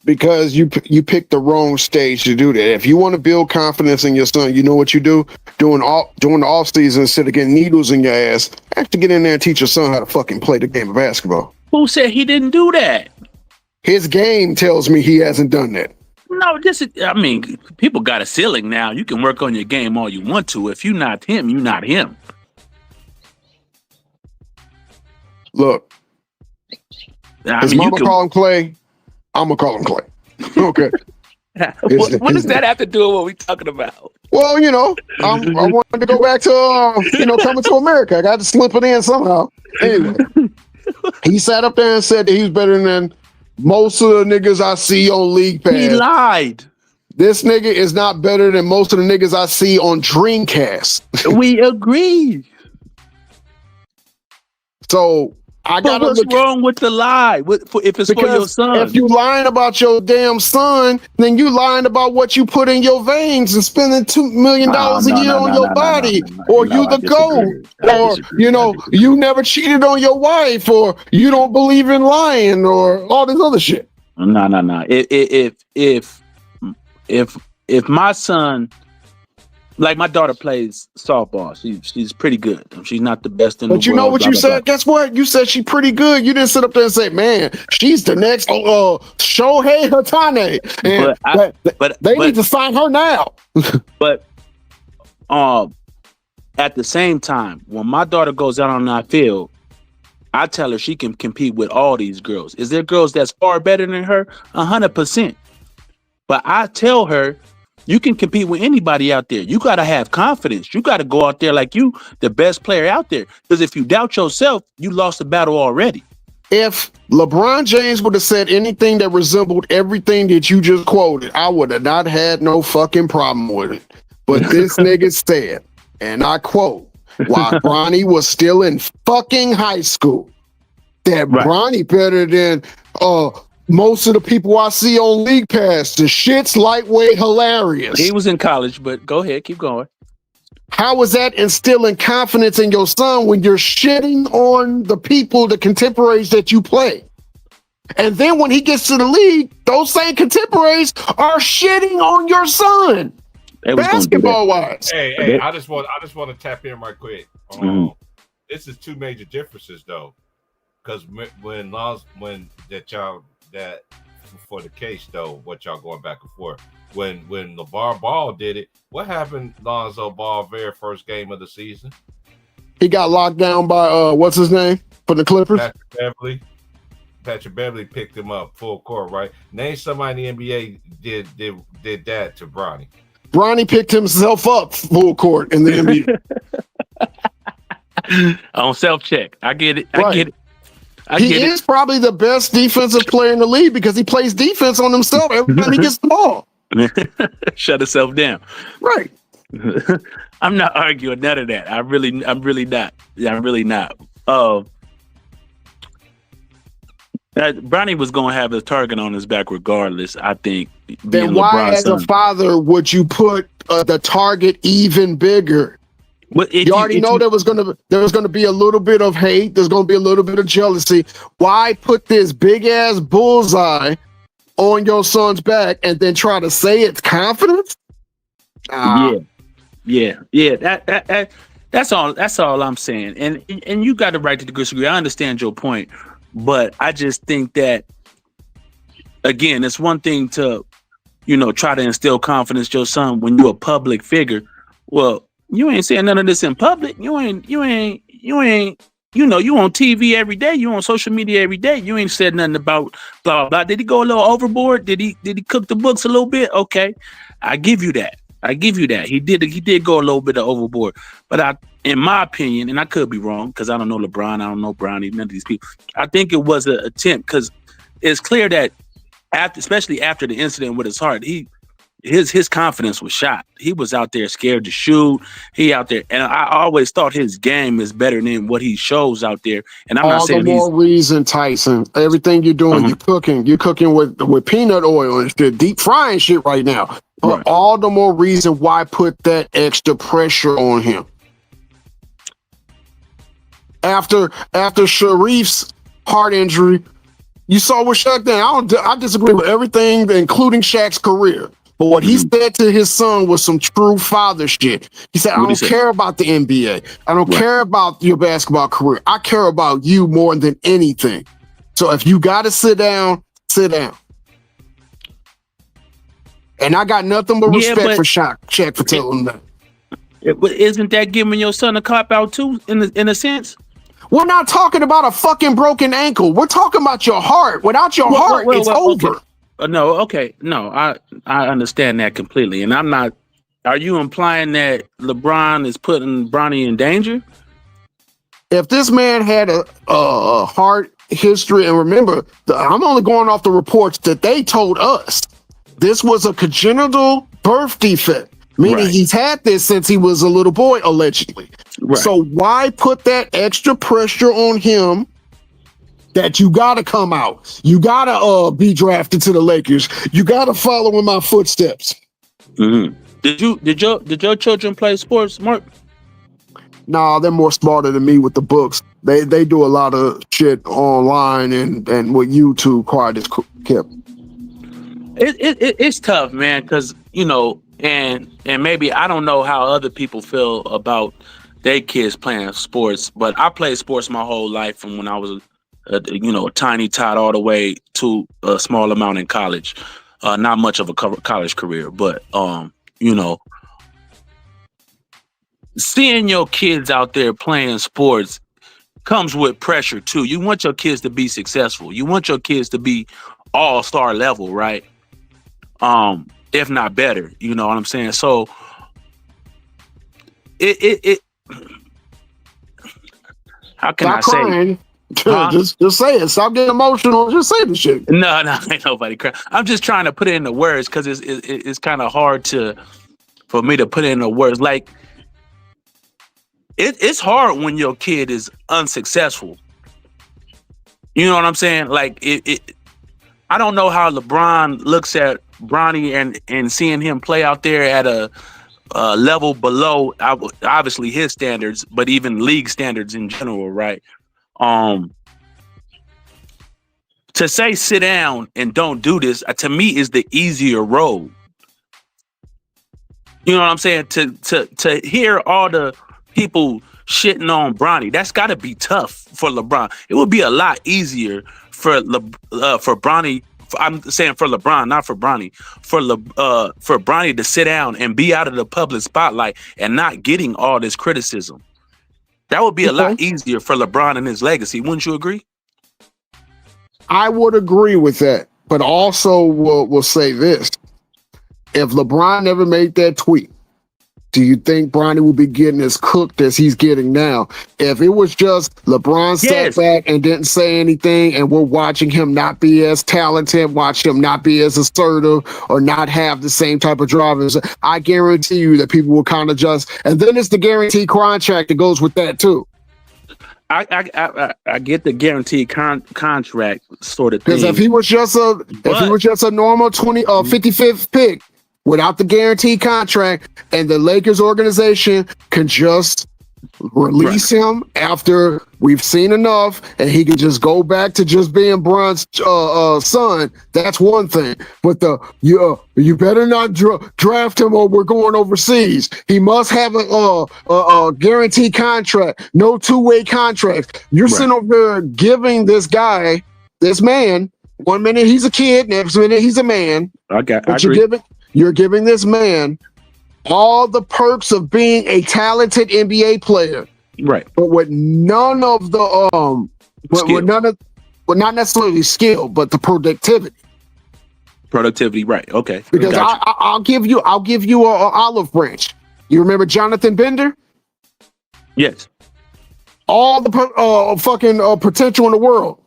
Because you picked the wrong stage to do that. If you want to build confidence in your son, you know what you do? During the off season, instead of getting needles in your ass, actually get in there and teach your son how to fucking play the game of basketball. Who said he didn't do that? His game tells me he hasn't done that. No, people got a ceiling now. You can work on your game all you want to. If you're not him, you're not him. Look, his mama call him Clay. I'm gonna call him Clay. Okay. What does that have to do with what we're talking about? Well, I wanted to go back to Coming to America. I got to slip it in somehow. Anyway, he sat up there and said that he was better than most of the niggas I see on League Pass. He lied. This nigga is not better than most of the niggas I see on Dreamcast. We agree. So I got to what's wrong with the lie? If it's for your son? If you lying about your damn son, then you lying about what you put in your veins and spending $2 million a year on your body, or you the GOAT, or you never cheated on your wife, or you don't believe in lying, or all this other shit. No. If my son, like my daughter plays softball, she's pretty good. She's not the best in the world. But you know what you said? Guess what? You said she's pretty good. You didn't sit up there and say, "Man, she's the next Shohei Ohtani." But they need to sign her now. But At the same time, when my daughter goes out on that field, I tell her she can compete with all these girls. Is there girls that's far better than her? 100%. But I tell her, you can compete with anybody out there. You got to have confidence. You got to go out there like you, the best player out there. Because if you doubt yourself, you lost the battle already. If LeBron James would have said anything that resembled everything that you just quoted, I would have not had no fucking problem with it. But this nigga said, and I quote, while Bronny was still in fucking high school, that Right. Bronny better than most of the people I see on League Pass. The shit's lightweight hilarious. He was in college, but go ahead, keep going. How is that instilling confidence in your son when you're shitting on the people, the contemporaries that you play? And then when he gets to the league, those same contemporaries are shitting on your son, They was gonna do that. basketball wise. Hey, I just want to tap in right quick. This is two major differences though, because when for the case though, what y'all going back and forth. When LeVar Ball did it, what happened Lonzo Ball very first game of the season? He got locked down by what's his name for the Clippers? Patrick Beverly picked him up full court, right? Name somebody in the NBA did that to Bronny. Bronny picked himself up full court in the NBA. On self-check. I get it. I Right. get it. He is probably the best defensive player in the league because he plays defense on himself every time he gets the ball. Shut himself down. Right. I'm not arguing none of that. I'm really not. Yeah, I'm really not. Bronny was going to have a target on his back regardless, I think. Then why, as a father, would you put the target even bigger? Well, You already know there was gonna be a little bit of hate. There's gonna be a little bit of jealousy. Why put this big ass bullseye on your son's back and then try to say it's confidence? Yeah. That's all I'm saying. And you got the right to disagree. I understand your point, but I just think that again, it's one thing to, try to instill confidence in your son when you're a public figure. Well, you ain't saying none of this in public. You on TV every day. You on social media every day. You ain't said nothing about blah, blah, blah. Did he go a little overboard? Did he cook the books a little bit? Okay. I give you that. He did go a little bit of overboard. But in my opinion, and I could be wrong because I don't know LeBron, I don't know Bronny, none of these people. I think it was an attempt because it's clear that especially after the incident with his heart, his confidence was shot. He was out there scared to shoot. He out there, and I always thought his game is better than what he shows out there. And I'm not saying the more reason, Tyson. Everything you're doing, you're cooking with peanut oil and shit, deep frying shit right now. But all the more reason why put that extra pressure on him. After Sharif's heart injury, you saw what Shaq did. I disagree with everything, including Shaq's career. But what he said to his son was some true father shit. He said, I don't care about the NBA. I don't care about your basketball career. I care about you more than anything. So if you got to sit down, sit down. And I got nothing but respect for Shaq for telling him that. But isn't that giving your son a cop out too, in a sense? We're not talking about a fucking broken ankle. We're talking about your heart. Without your heart, it's over. Okay. No, I understand that completely. And I'm not. Are you implying that LeBron is putting Bronny in danger? If this man had a heart history, and remember, I'm only going off the reports that they told us. This was a congenital birth defect, meaning he's had this since he was a little boy, allegedly. Right. So why put that extra pressure on him? That you gotta come out. You gotta be drafted to the Lakers. You gotta follow in my footsteps. Mm-hmm. Did your children play sports, Mark? Nah, they're more smarter than me with the books. They do a lot of shit online and with YouTube. Quiet as kept. It's tough, man, because and maybe I don't know how other people feel about their kids playing sports, but I played sports my whole life from when I was a tiny tot all the way to a small amount in college. Not much of a college career, but seeing your kids out there playing sports comes with pressure too. You want your kids to be successful. You want your kids to be all-star level, right? If not better, you know what I'm saying? So it how can Stop I say? crying. Huh? Just say it. Stop getting emotional. Just say the shit. No, ain't nobody crying. I'm just trying to put it into words because it's kind of hard for me to put it into words. Like it's hard when your kid is unsuccessful. You know what I'm saying? Like I don't know how LeBron looks at Bronny and seeing him play out there at a level below obviously his standards, but even league standards in general, right? To say sit down and don't do this, to me is the easier road. You know what I'm saying? To hear all the people shitting on Bronny, that's got to be tough for LeBron. It would be a lot easier for Bronny. I'm saying for LeBron, not for Bronny. For Bronny to sit down and be out of the public spotlight and not getting all this criticism. That would be a lot easier for LeBron and his legacy. Wouldn't you agree? I would agree with that, but also will say this. If LeBron never made that tweet, do you think Bronny would be getting as cooked as he's getting now? If it was just LeBron sat back and didn't say anything and we're watching him not be as talented, watch him not be as assertive or not have the same type of drive, I guarantee you that people will kind of just, and then it's the guaranteed contract that goes with that too. I get the guaranteed contract sort of thing. Because if he was just a normal 55th pick, without the guaranteed contract, and the Lakers organization can just release him after we've seen enough, and he can just go back to just being Bron's son, that's one thing. But you better not draft him or we're going overseas. He must have a guaranteed contract, no two-way contract. You're sitting over there giving this man, 1 minute he's a kid, next minute he's a man. You're giving this man all the perks of being a talented NBA player, right? But with none of the not necessarily skill, but the productivity. Right? Okay. Because I'll give you a olive branch. You remember Jonathan Bender? Yes. All the fucking potential in the world,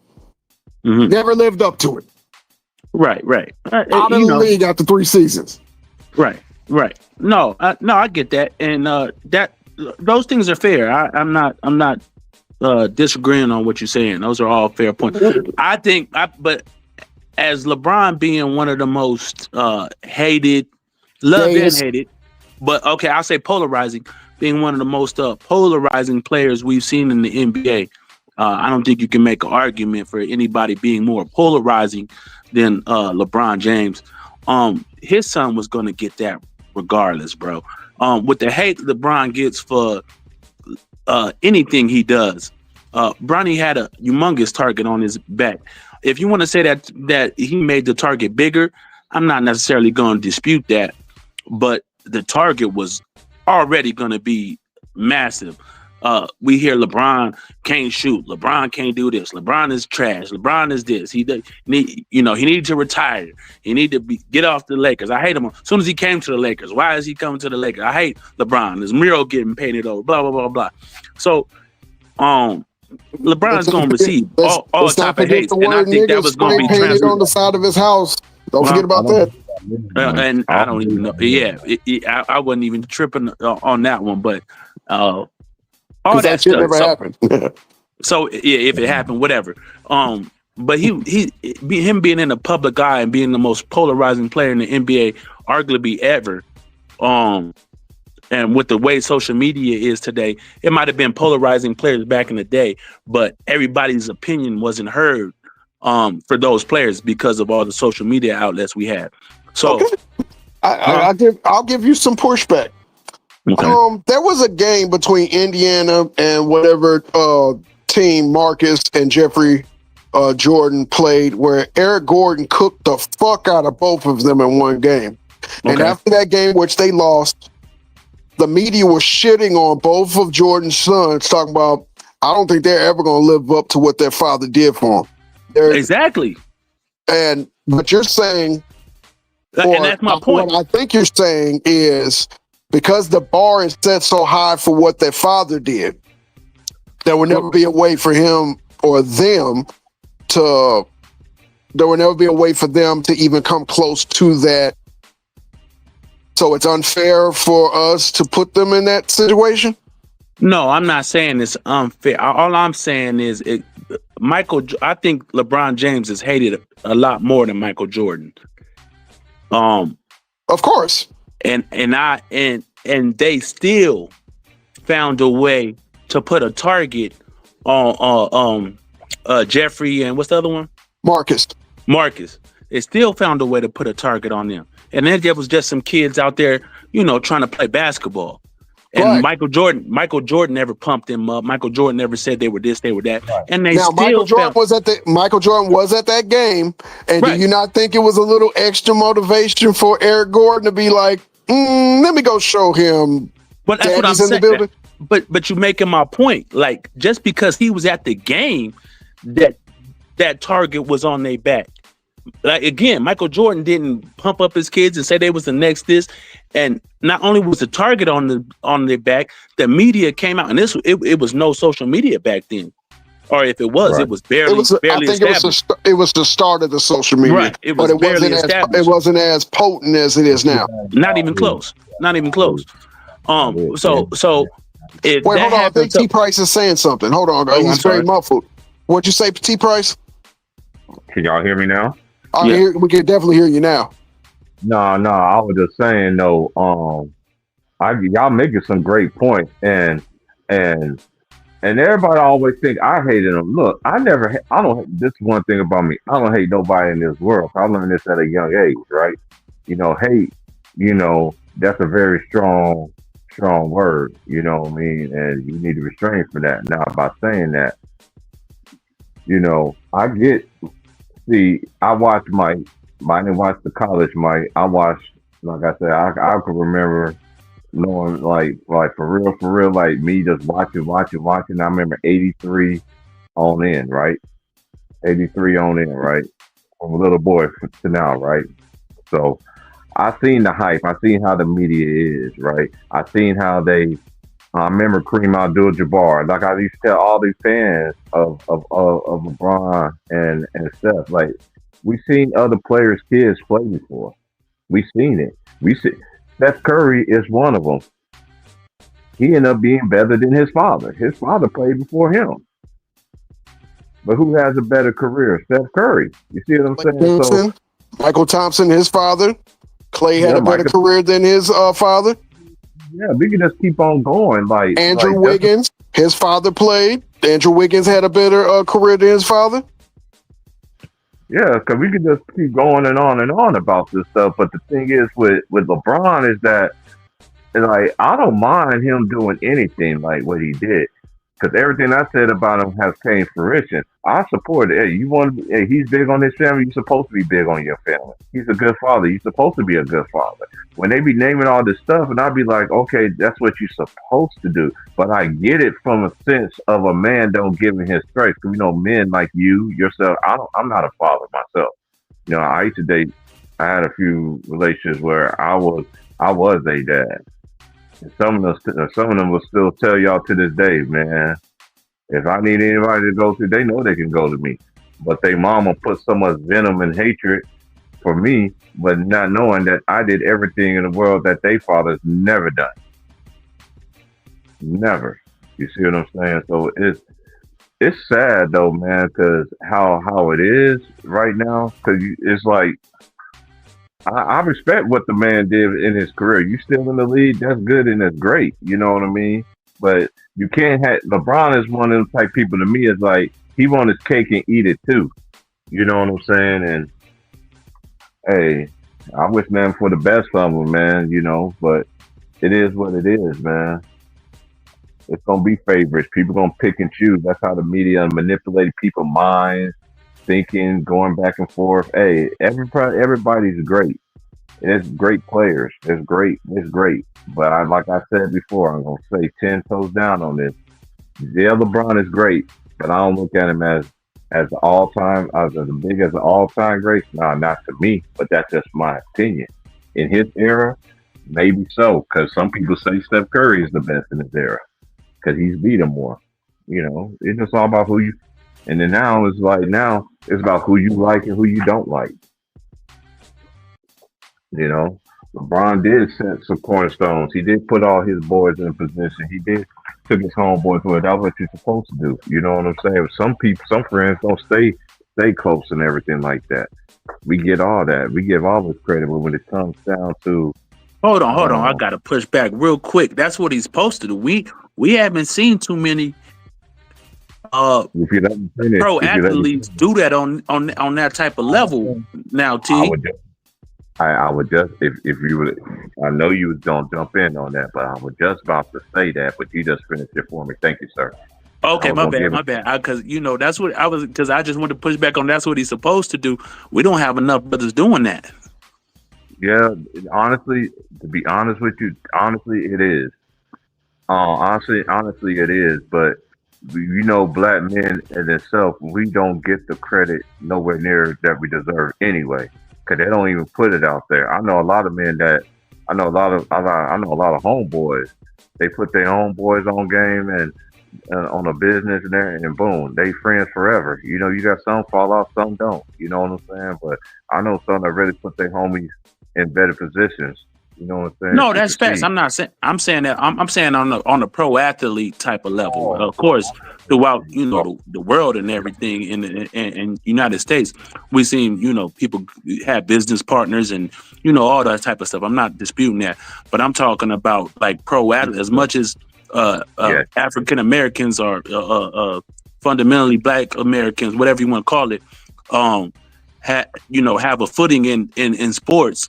never lived up to it. Right. Out of the league after 3 seasons. Right. No, I get that, and those things are fair. I'm not disagreeing on what you're saying. Those are all fair points. I think, but as LeBron being one of the most hated, loved and hated, but okay, I'll say polarizing, being one of the most polarizing players we've seen in the NBA. I don't think you can make an argument for anybody being more polarizing than LeBron James. His son was going to get that regardless, bro. With the hate LeBron gets for anything he does, Bronny had a humongous target on his back. If you want to say that he made the target bigger, I'm not necessarily going to dispute that, but the target was already going to be massive. We hear LeBron can't shoot. LeBron can't do this. LeBron is trash. LeBron is this. He needed to retire. He needed to get off the Lakers. I hate him. As soon as he came to the Lakers, why is he coming to the Lakers? I hate LeBron. His mural getting painted over. Blah blah blah blah. So, LeBron's going to receive all type of hate, and I think that was going to be painted on the side of his house. Don't forget about that. And I don't even know. Yeah, I wasn't even tripping on that one, but. All that shit never happened. So yeah, if it happened, whatever. But him being in the public eye and being the most polarizing player in the NBA, arguably ever, and with the way social media is today, it might have been polarizing players back in the day, but everybody's opinion wasn't heard for those players because of all the social media outlets we had. So I'll give you some pushback. Okay. There was a game between Indiana and whatever team Marcus and Jeffrey Jordan played where Eric Gordon cooked the fuck out of both of them in one game. Okay. And after that game, which they lost, the media was shitting on both of Jordan's sons, talking about, I don't think they're ever going to live up to what their father did for them. Exactly. But you're saying, And that's my point. What I think you're saying is because the bar is set so high for what their father did, there will never be a way for him or them to, there will never be a way for them to even come close to that. So it's unfair for us to put them in that situation? No, I'm not saying it's unfair. All I'm saying is I think LeBron James is hated a lot more than Michael Jordan. Of course. And they still found a way to put a target on Jeffrey and what's the other one? Marcus. They still found a way to put a target on them. And then there was just some kids out there, trying to play basketball. And right. Michael Jordan never pumped them up. Michael Jordan never said they were this, they were that. Right. And Michael Jordan was at that game. And right. Do you not think it was a little extra motivation for Eric Gordon to be like, let me go show him? But that's what I'm saying. But you're making my point. Like, just because he was at the game, that target was on their back. Like, again, Michael Jordan didn't pump up his kids and say they was the next this. And not only was the target on their back, the media came out, and it was no social media back then, or if it was, right. It was barely. I think established. It was the start of the social media, right? It wasn't as potent as it is now. Not even close. Not even close. So if wait, hold on. I think T Price is saying something. Hold on, guys. He's very muffled. What'd you say, T Price? Can y'all hear me now? We can definitely hear you now. No, I was just saying though, y'all making some great points, and everybody always think I hated them. Look, this is one thing about me. I don't hate nobody in this world. I learned this at a young age, right? Hate, that's a very strong word, you know what I mean? And you need to restrain from that. Now, by saying that, I watched Mike. I didn't watch the college Mike. I watched, like I said, I can remember knowing like for real, like me just watching. I remember 83 on in, right? 83 on in, right? From a little boy to now, right? So I seen the hype. I seen how the media is, right? I seen how I remember Kareem Abdul-Jabbar. Like I used to tell all these fans of LeBron and stuff. Like we seen other players' kids play before. We seen it. Steph Curry is one of them. He ended up being better than his father. His father played before him. But who has a better career? Steph Curry. You see what I'm saying? So, Michael Thompson, his father. Clay had a better career than his father. Yeah, we can just keep on going. Like Andrew Wiggins, his father played. Andrew Wiggins had a better career than his father. Yeah, because we could just keep going and on about this stuff. But the thing is with LeBron is that, like, I don't mind him doing anything like what he did. Because everything I said about him has came fruition. I support it. Hey, he's big on his family. You're supposed to be big on your family. He's a good father. You're supposed to be a good father. When they be naming all this stuff, and I'll be like, okay, that's what you're supposed to do. But I get it from a sense of a man don't give him his strength. Because, men like you, yourself, I'm not a father myself. I used to date, I had a few relationships where I was a dad. And some of them will still tell y'all to this day, man, if I need anybody to go to, they know they can go to me. But they mama put so much venom and hatred for me, but not knowing that I did everything in the world that they fathers never done. Never. You see what I'm saying? So it's sad though, man, because how it is right now, because it's like, I respect what the man did in his career. You still in the league, that's good and that's great. You know what I mean? But you can't have LeBron is one of those type people to me is like he want his cake and eat it too. You know what I'm saying? And hey, I wish man for the best of him, man, but it is what it is, man. It's gonna be favorites. People gonna pick and choose. That's how the media manipulate people's minds. Thinking, going back and forth. Hey, everybody's great. There's great players. It's great. But like I said before, I'm gonna say 10 toes down on this. Yeah, LeBron is great, but I don't look at him as all time as big as an all time great. No, not to me. But that's just my opinion. In his era, maybe so, because some people say Steph Curry is the best in his era because he's beat him more. It's just all about who you. And then now it's about who you like and who you don't like. You know, LeBron did set some cornerstones. He did put all his boys in position. He did took his homeboys where that's what you're supposed to do. You know what I'm saying? Some people, some friends don't stay close and everything like that. We get all that. We give all this credit, but when it comes down to Hold on. I gotta push back real quick. That's what he's supposed to do. We haven't seen too many if you let me finish, pro if you let me athletes do that on that type of level now, I T. would just, I would just if you would, I know you was gonna jump in on that, but I was just about to say that, but you just finished it for me. Thank you, sir. Okay, I was gonna give my it. bad. Because that's what I was. Because I just wanted to push back on. That's what he's supposed to do. We don't have enough brothers doing that. Yeah, honestly, to be honest with you, honestly, it is. Honestly, it is. But black men in itself, we don't get the credit nowhere near that we deserve anyway, because they don't even put it out there. I know a lot of men that I know a lot of homeboys. They put their homeboys on game and on a business and there, and boom, they friends forever. You got some fall off, some don't. You know what I'm saying? But I know some that really put their homies in better positions. You know what I'm saying? No, that's facts. I'm not saying. I'm saying that. I'm saying on the pro athlete type of level. Of course, throughout the world and everything in United States, we seen people have business partners and all that type of stuff. I'm not disputing that, but I'm talking about like pro athletes as much as Yeah. African Americans or fundamentally Black Americans, whatever you want to call it, have a footing in sports.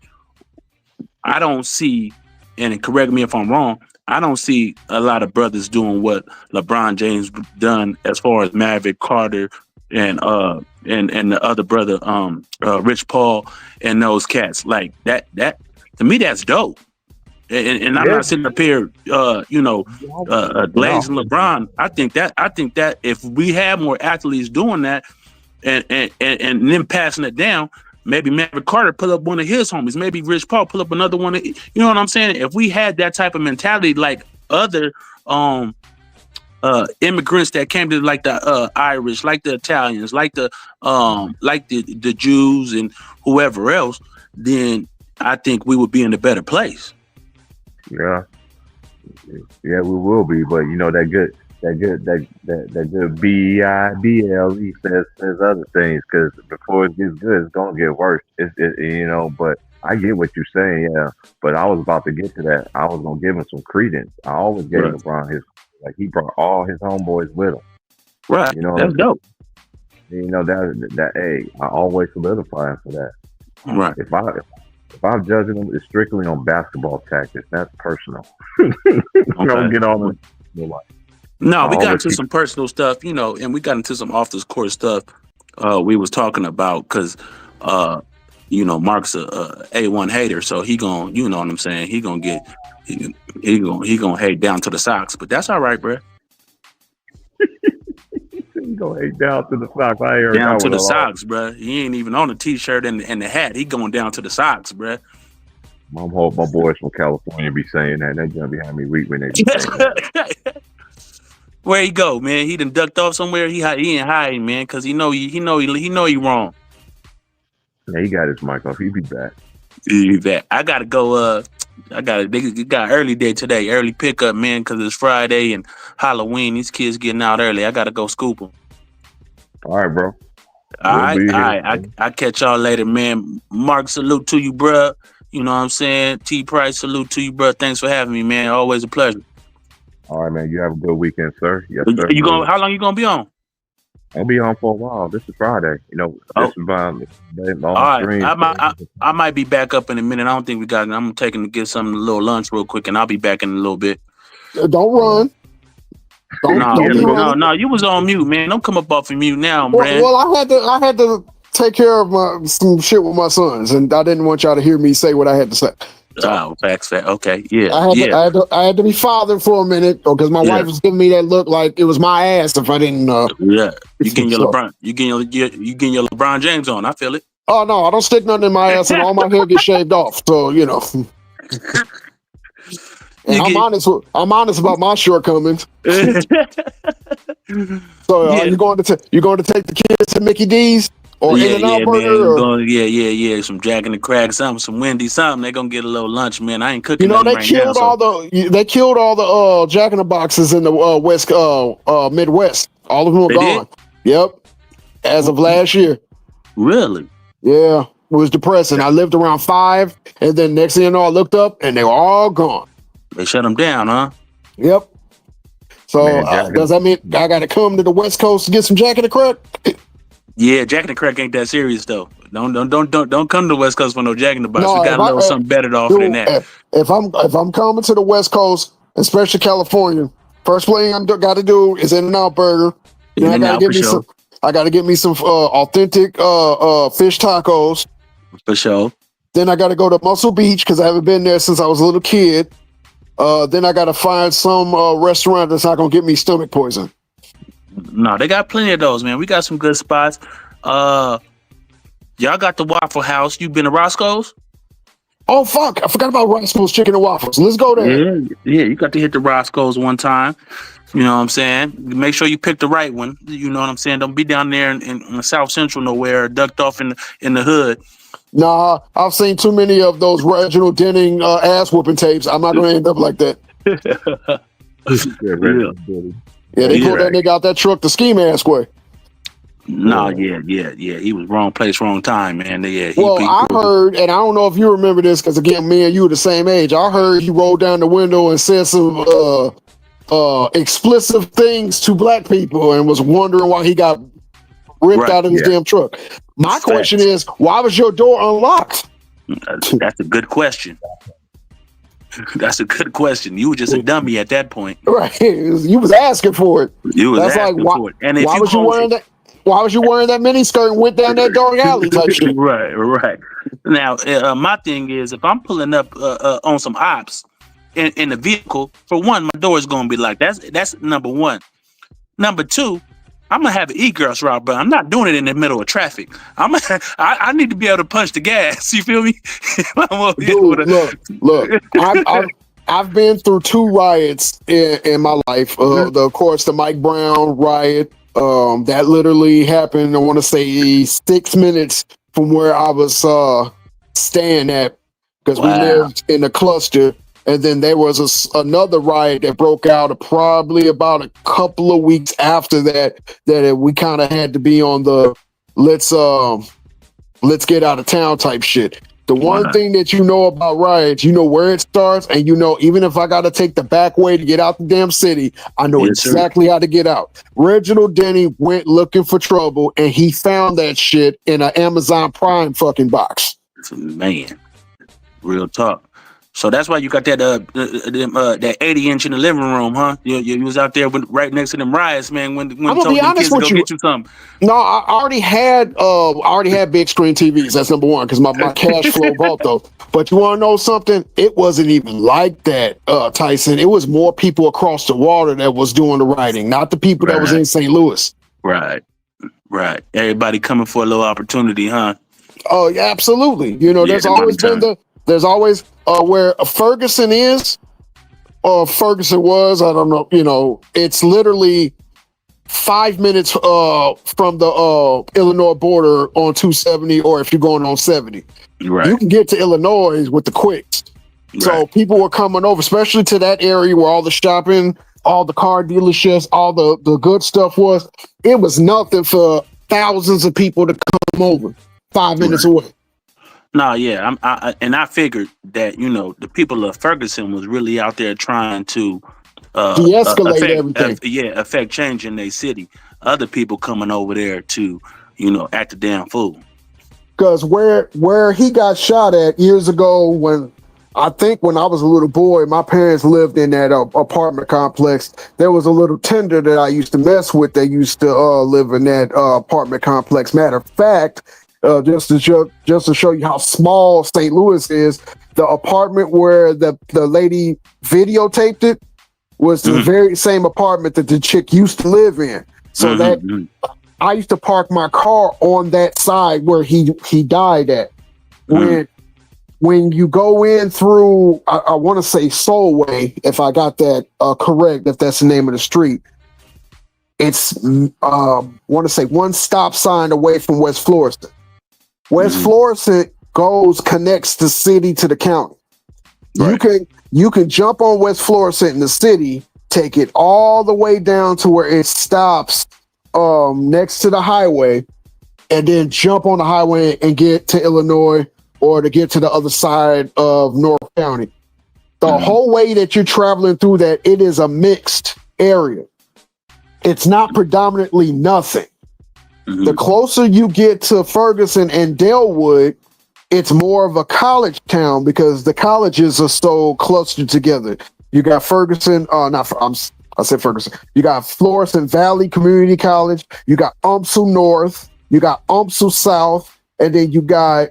I don't see, and correct me if I'm wrong, I don't see a lot of brothers doing what LeBron James done as far as Maverick Carter and the other brother, Rich Paul and those cats. Like that to me, that's dope. And I'm not sitting up here, glazing LeBron. I think that if we have more athletes doing that and then passing it down, maybe Maverick Carter pull up one of his homies. Maybe Rich Paul pull up another one. You know what I'm saying? If we had that type of mentality, like other immigrants that came to, like the Irish, like the Italians, like the Jews and whoever else, then I think we would be in a better place. Yeah, we will be. But that good BIBLE says other things, because before it gets good, it's gonna get worse. But I get what you're saying. Yeah, but I was about to get to that. I was gonna give him some credence. I always gave LeBron he brought all his homeboys with him. Right. That's dope. That hey, I always solidify him for that. Right. If I'm judging them, it's strictly on basketball tactics. That's personal. Don't get on the life. No, we got into some personal stuff, and we got into some off the court stuff. We was talking about because, Mark's a A1 hater, so he gon', you know what I'm saying? He gonna get, he gonna hate down to the socks, but that's all right, bro. He gonna hate down to the socks. I heard down to the socks, bro. He ain't even on the t-shirt and the hat. He going down to the socks, bro. My boys from California be saying that. They gonna behind me weak when they be saying that. Where he go, man? He done ducked off somewhere. He ain't hiding, man, because he know he wrong. Yeah, he got his mic off. He be back. He be back. I gotta go. They got early day today, early pickup, man, because it's Friday and Halloween. These kids getting out early. I gotta go scoop them. All right, bro. All right. I catch y'all later, man. Mark, salute to you, bro. You know what I'm saying? T Price, salute to you, bro. Thanks for having me, man. Always a pleasure. All right, man. You have a good weekend, sir. Yes, sir. How long you gonna be on? I'll be on for a while. This is Friday. This is long stream. I might be back up in a minute. I don't think we got it. I'm taking to get a little lunch real quick, and I'll be back in a little bit. Don't run. No, you was on mute, man. Don't come up off of mute now, man. Well, I had to take care of some shit with my sons, and I didn't want y'all to hear me say what I had to say. Oh, facts. Okay, yeah, I had to be fathered for a minute because my wife was giving me that look like it was my ass if I didn't. Yeah, you getting your So- LeBron, you getting your LeBron James on. I feel it. Oh no, I don't stick nothing in my ass, and all my hair gets shaved off. So you know. And You I'm honest about my shortcomings. So Yeah. you going to take the kids to Mickey D's or In-N-Out Burger? Or, yeah. Some Jack and the Crack, some Wendy's, something. They gonna get a little lunch, man. I ain't cooking. you know they nothing right killed now, they killed all the Jack in the Boxes in the Midwest. All of them are They gone. Yep, as of last year. Really? Yeah, it was depressing. I lived around 5, and then next thing you know, I looked up and they were all gone. They shut them down, huh? Yep. So Man, Jack- does that mean I got to come to the West Coast to get some Jack in the Crack? Yeah, Jack and the Crack ain't that serious though. Don't come to the West Coast for no Jack in the Box. No, We got if a little I- something better to offer than Dude, that. if I'm coming to the West Coast, especially California, first thing I'm got to do is In-N-Out Burger. Then I In-N-Out gotta get for me sure. some. I gotta get me some authentic fish tacos. For sure. Then I gotta go to Muscle Beach because I haven't been there since I was a little kid. Then I gotta find some restaurant that's not gonna get me stomach poison. No, they got plenty of those, man. We got some good spots. Y'all got the Waffle House. You been to Roscoe's? Oh fuck! I forgot about Roscoe's Chicken and Waffles. Let's go there. Yeah. You got to hit the Roscoe's one time. You know what I'm saying? Make sure you pick the right one. You know what I'm saying? Don't be down there in South Central nowhere, ducked off in the hood. Nah, I've seen too many of those Reginald Denning ass whooping tapes. I'm not gonna end up like that. Yeah, they pulled that nigga out that truck the ski mask way. No, yeah. He was wrong place, wrong time, man. Yeah. Well, I heard, and I don't know if you remember this, because again, me and you are the same age. I heard he rolled down the window and said some explicit things to black people and was wondering why he got ripped Right, out of his damn truck. My Facts. question is, why was your door unlocked? That's a good question. That's a good question. You were just a dummy at that point. Right, you was asking for it. You was That's like, asking why- for it. And if Why you was you go- wearing that? Why was you wearing that mini skirt and went down that dark alley type shit? Right. Now, my thing is, if I'm pulling up on some ops in the vehicle, for one, my door is going to be like that's number one. Number two, I'm gonna have an e-girls route, but I'm not doing it in the middle of traffic. I need to be able to punch the gas. You feel me? Dude, look. I've been through 2 riots in my life. Of course, the Mike Brown riot. That literally happened. I want to say 6 minutes from where I was staying at, because we lived in a cluster. And then there was another riot that broke out probably about a couple of weeks after that. We kind of had to be on the let's get out of town type shit. The one thing that you know about riots, you know where it starts, and you know even if I got to take the back way to get out the damn city, I know exactly how to get out. Reginald Denny went looking for trouble, and he found that shit in an Amazon Prime fucking box. Man, real talk. So that's why you got that that 80-inch in the living room, huh? You was out there right next to them riots, man. When I'm gonna told be them honest kids to with go you. get you something. No, I already had big screen TVs. That's number one, because my cash flow vault though. But you want to know something? It wasn't even like that, Tyson. It was more people across the water that was doing the writing, not the people that was in St. Louis. Right. Everybody coming for a little opportunity, huh? Oh, yeah, absolutely. You know, there's always been there's always where Ferguson is, or Ferguson was. I don't know. You know, it's literally 5 minutes from the Illinois border on 270, or if you're going on 70, Right. you can get to Illinois with the quicks. So Right. people were coming over, especially to that area where all the shopping, all the car dealerships, all the good stuff was. It was nothing for thousands of people to come over 5 minutes away. No, yeah, I figured that the people of Ferguson was really out there trying to De-escalate everything. affect change in their city. Other people coming over there to act a damn fool. Because where he got shot at years ago, when I was a little boy, my parents lived in that apartment complex. There was a little tender that I used to mess with. They used to live in that apartment complex. Matter of fact, just to show you how small St. Louis is. The apartment where the lady videotaped it was the very same apartment that the chick used to live in. So that I used to park my car on that side where he died at. When you go in through, I want to say Solway, if I got that correct, if that's the name of the street. It's want to say one stop sign away from West Florissant. West Florissant connects the city to the county. Right. You can jump on West Florissant in the city, take it all the way down to where it stops next to the highway, and then jump on the highway and get to Illinois or to get to the other side of North County. The whole way that you're traveling through that, it is a mixed area. It's not predominantly nothing. The closer you get to Ferguson and Dalewood, it's more of a college town because the colleges are so clustered together. You got Ferguson, I said Ferguson. You got Florissant Valley Community College. You got UMSU North. You got UMSU South, and then you got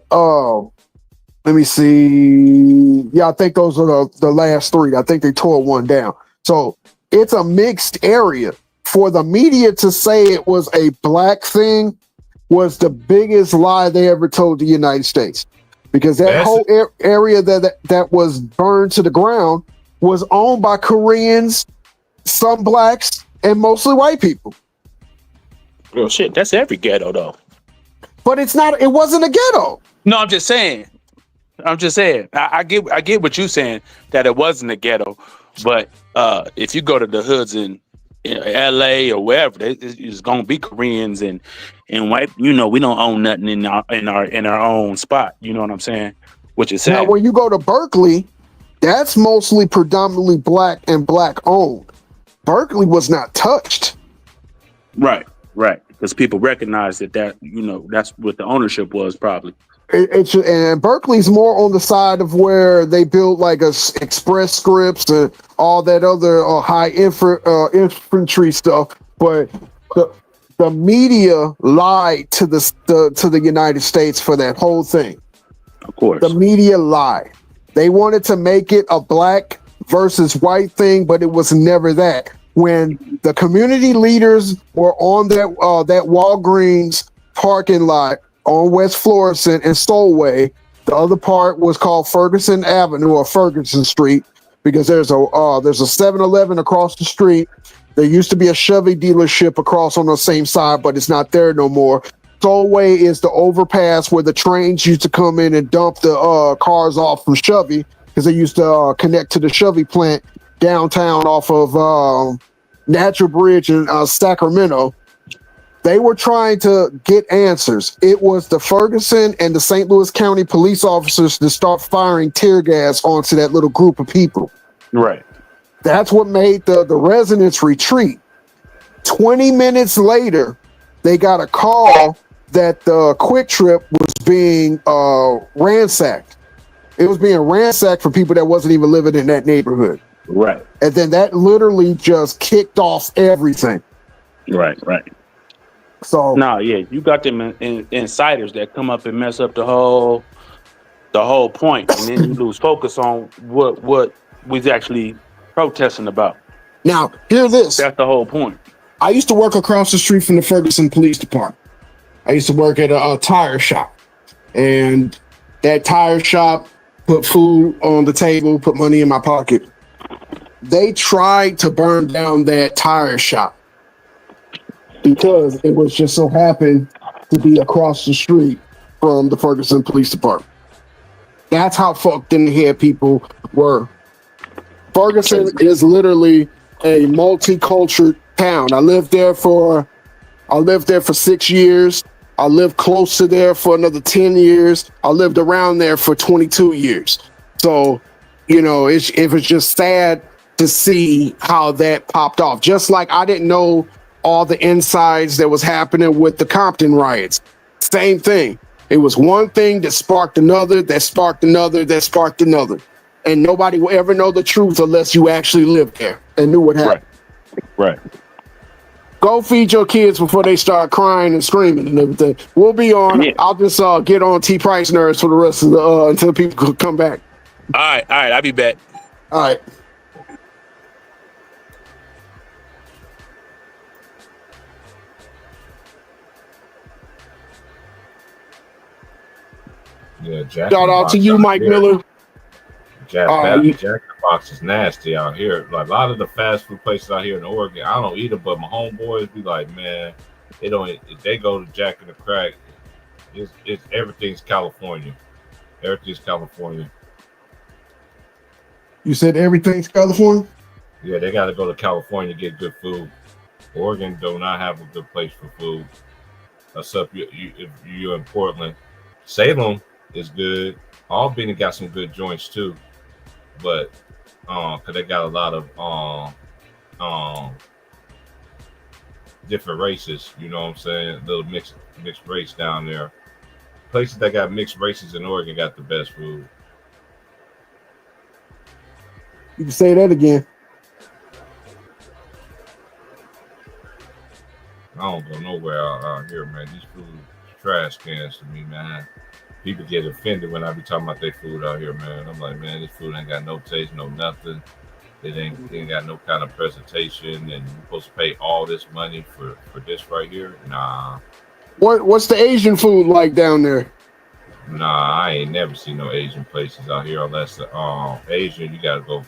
let me see. Yeah, I think those are the last three. I think they tore one down. So it's a mixed area. For the media to say it was a black thing was the biggest lie they ever told the United States, because that whole area that was burned to the ground was owned by Koreans, some blacks, and mostly white people. Well, shit, that's every ghetto though. But it wasn't a ghetto. No, I'm just saying. I get what you're saying, that it wasn't a ghetto, but if you go to the hoods in LA or wherever, it's gonna be Koreans and white. You know, we don't own nothing in our own spot. You know what I'm saying? Which is sad. Now, when you go to Berkeley, that's mostly predominantly black and black owned. Berkeley was not touched. Right, because people recognize that you know that's what the ownership was probably. And Berkeley's more on the side of where they built like Express Scripts and all that other high infantry stuff. But the media lied to the United States for that whole thing. Of course, the media lied. They wanted to make it a black versus white thing, but it was never that. When the community leaders were on that Walgreens parking lot on West Florissant and Solway, the other part was called Ferguson Avenue or Ferguson Street, because there's a 7-Eleven across the street. There used to be a Chevy dealership across on the same side, but it's not there no more. Solway is the overpass where the trains used to come in and dump the cars off from Chevy, because they used to connect to the Chevy plant downtown off of Natural Bridge in Sacramento. They were trying to get answers. It was the Ferguson and the St. Louis County police officers to start firing tear gas onto that little group of people. Right. That's what made the residents retreat. 20 minutes later, they got a call that the Quick Trip was being ransacked. It was being ransacked for people that wasn't even living in that neighborhood. Right. And then that literally just kicked off everything. Right. So you got them insiders that come up and mess up the whole point, and then you lose focus on what we's actually protesting about. Now, hear this. That's the whole point. I used to work across the street from the Ferguson Police Department. I used to work at a tire shop, and that tire shop put food on the table, put money in my pocket. They tried to burn down that tire shop because it was just so happened to be across the street from the Ferguson Police Department. That's how fucked in the head people were. Ferguson is literally a multicultural town. I lived there for 6 years. I lived close to there for another 10 years. I lived around there for 22 years. So, you know, it was just sad to see how that popped off. Just like I didn't know all the insides that was happening with the Compton riots. Same thing. It was one thing that sparked another, that sparked another, that sparked another. And nobody will ever know the truth unless you actually lived there and knew what happened. Right. Go feed your kids before they start crying and screaming and everything. We'll be on. Yeah. I'll just get on T Price Nerds for the rest of the until people come back. All right. I'll be back. All right. Yeah, Jack Shout in the out Box to you, out Mike here. Miller. Jack Uh, in the Box is nasty out here. Like a lot of the fast food places out here in Oregon, I don't eat them, but my homeboys be like, man, they don't. If they go to Jack in the Crack, it's everything's California. Everything's California. You said everything's California? Yeah, they got to go to California to get good food. Oregon do not have a good place for food, except if you're in Portland. Salem is good. Albany got some good joints too, but cause they got a lot of different races. You know what I'm saying? A little mixed race down there. Places that got mixed races in Oregon got the best food. You can say that again. I don't go nowhere out here, man. These food trash cans to me, man. People get offended when I be talking about their food out here, man. I'm like, man, this food ain't got no taste, no nothing. It ain't got no kind of presentation, and you're supposed to pay all this money for this right here. Nah, What's the Asian food like down there? I ain't never seen no Asian places out here unless the Asian. You gotta go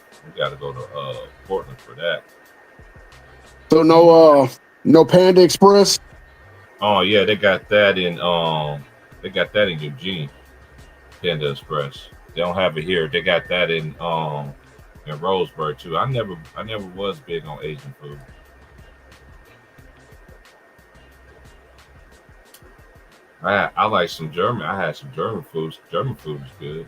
to Portland for that. So no Panda Express. Oh yeah, they got that in Eugene, Panda Express. They don't have it here. They got that in Roseburg too. I never was big on Asian food. I like some German. I had some German food. German food is good.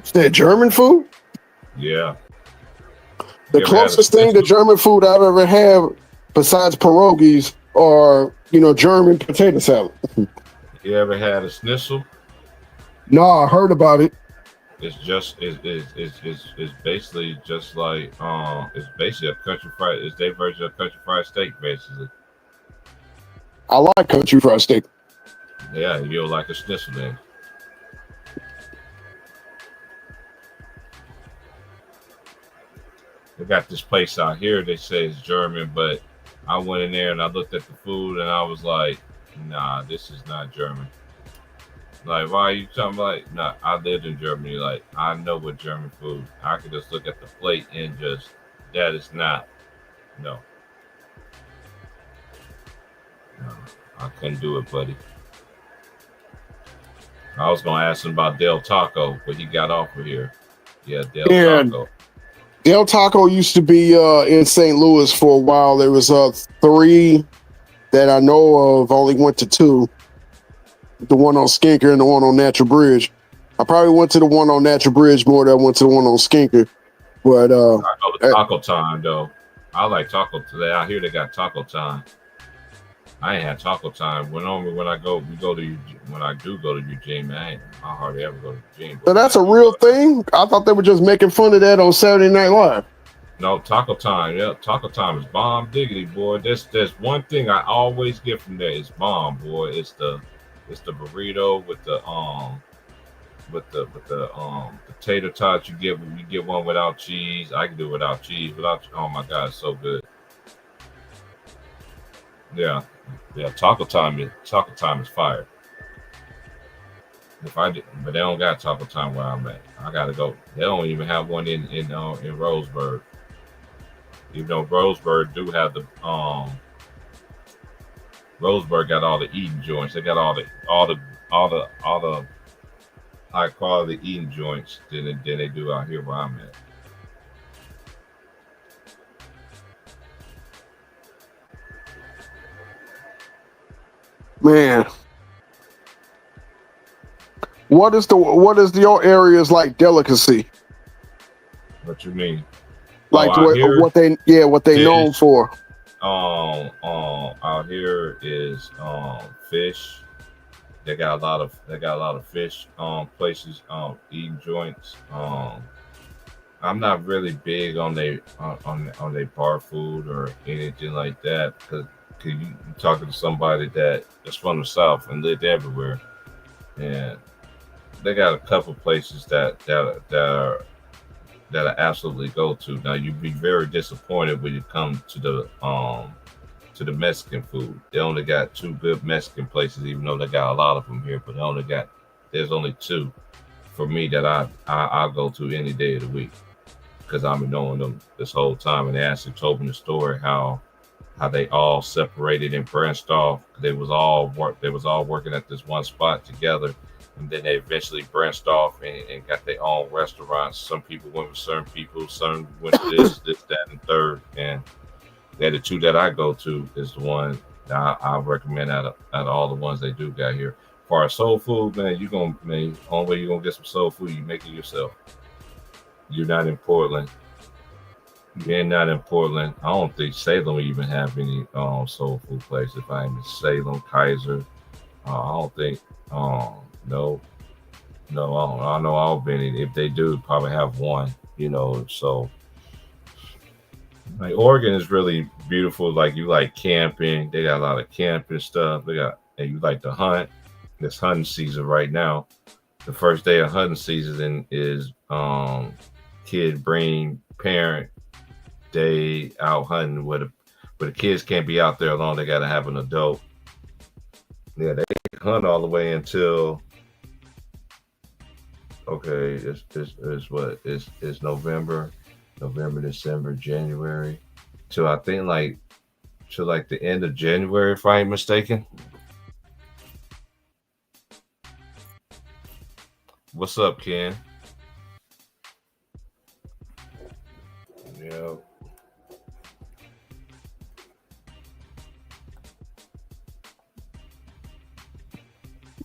Is that German food? Yeah. The You ever had a closest thing to schnitzel? German food I've ever had, besides pierogies, are German potato salad. You ever had a schnitzel? No, I heard about it. It's basically just like it's basically a country fried. It's their version of country fried steak, basically. I like country fried steak. Yeah, you'll like a schnitzel then. They got this place out here. They say it's German, but I went in there and I looked at the food and I was like, nah, this is not German. Like, why are you talking like, nah, I lived in Germany. Like, I know what German food. I could just look at the plate and just, that is not, no. No, I couldn't do it, buddy. I was going to ask him about Del Taco, but he got off of here. Yeah, Del Yeah. Taco. Del Taco used to be in St. Louis for a while. There was 3 that I know of. Only went to 2. The one on Skinker and the one on Natural Bridge. I probably went to the one on Natural Bridge more than I went to the one on Skinker. But I go to Taco Time though. I like Taco today. Out here they got Taco Time. I ain't had Taco Time. When I do go to Eugene, man, I hardly ever go to Eugene. so that's a real thing. I thought they were just making fun of that on Saturday Night Live. No, Taco Time. Yeah, Taco Time is bomb diggity, boy. There's one thing I always get from there is bomb, boy. It's the burrito with the tater tots. You get one without cheese. I can do it without cheese. Oh my god, it's so good. Yeah. Taco Time is fire. But they don't got Taco Time where I'm at. I gotta go. They don't even have one in Roseburg. Even though Roseburg do have the Roseburg got all the eating joints. They got all the high quality eating joints than they do out here where I'm at. Man, what is your area's like delicacy? What you mean? Like out here? what they known for? Out here is fish. They got a lot of fish places, eating joints. I'm not really big on they bar food or anything like that because you talking to somebody that's from the South and lived everywhere, and they got a couple places that I absolutely go to. Now you'd be very disappointed when you come to the Mexican food. They only got two good Mexican places, even though they got a lot of them here. But there's only two for me that I go to any day of the week because I've been knowing them this whole time. And they actually told me the story how they all separated and branched off. They was all working at this one spot together, and then they eventually branched off and got their own restaurants. Some people went with certain people, some went to this, that, and third. And they're the two that I go to is the one that I recommend out of all the ones they do got here. As far as soul food, man, only way you're gonna get some soul food, you make it yourself. You're not in Portland. You're not in Portland. I don't think Salem even have any soul food places. If I'm in Salem, Kaiser, I don't think. No, no, I don't know Albany. If they do, probably have one. So like Oregon is really beautiful. Like you like camping. They got a lot of camping stuff. And you like to hunt. It's hunting season right now. The first day of hunting season is kid bring parent day out hunting but the kids can't be out there alone. They got to have an adult. Yeah, they hunt all the way until okay. It's November, December, January, till I think till like the end of January, if I ain't mistaken. What's up, Ken? Yeah.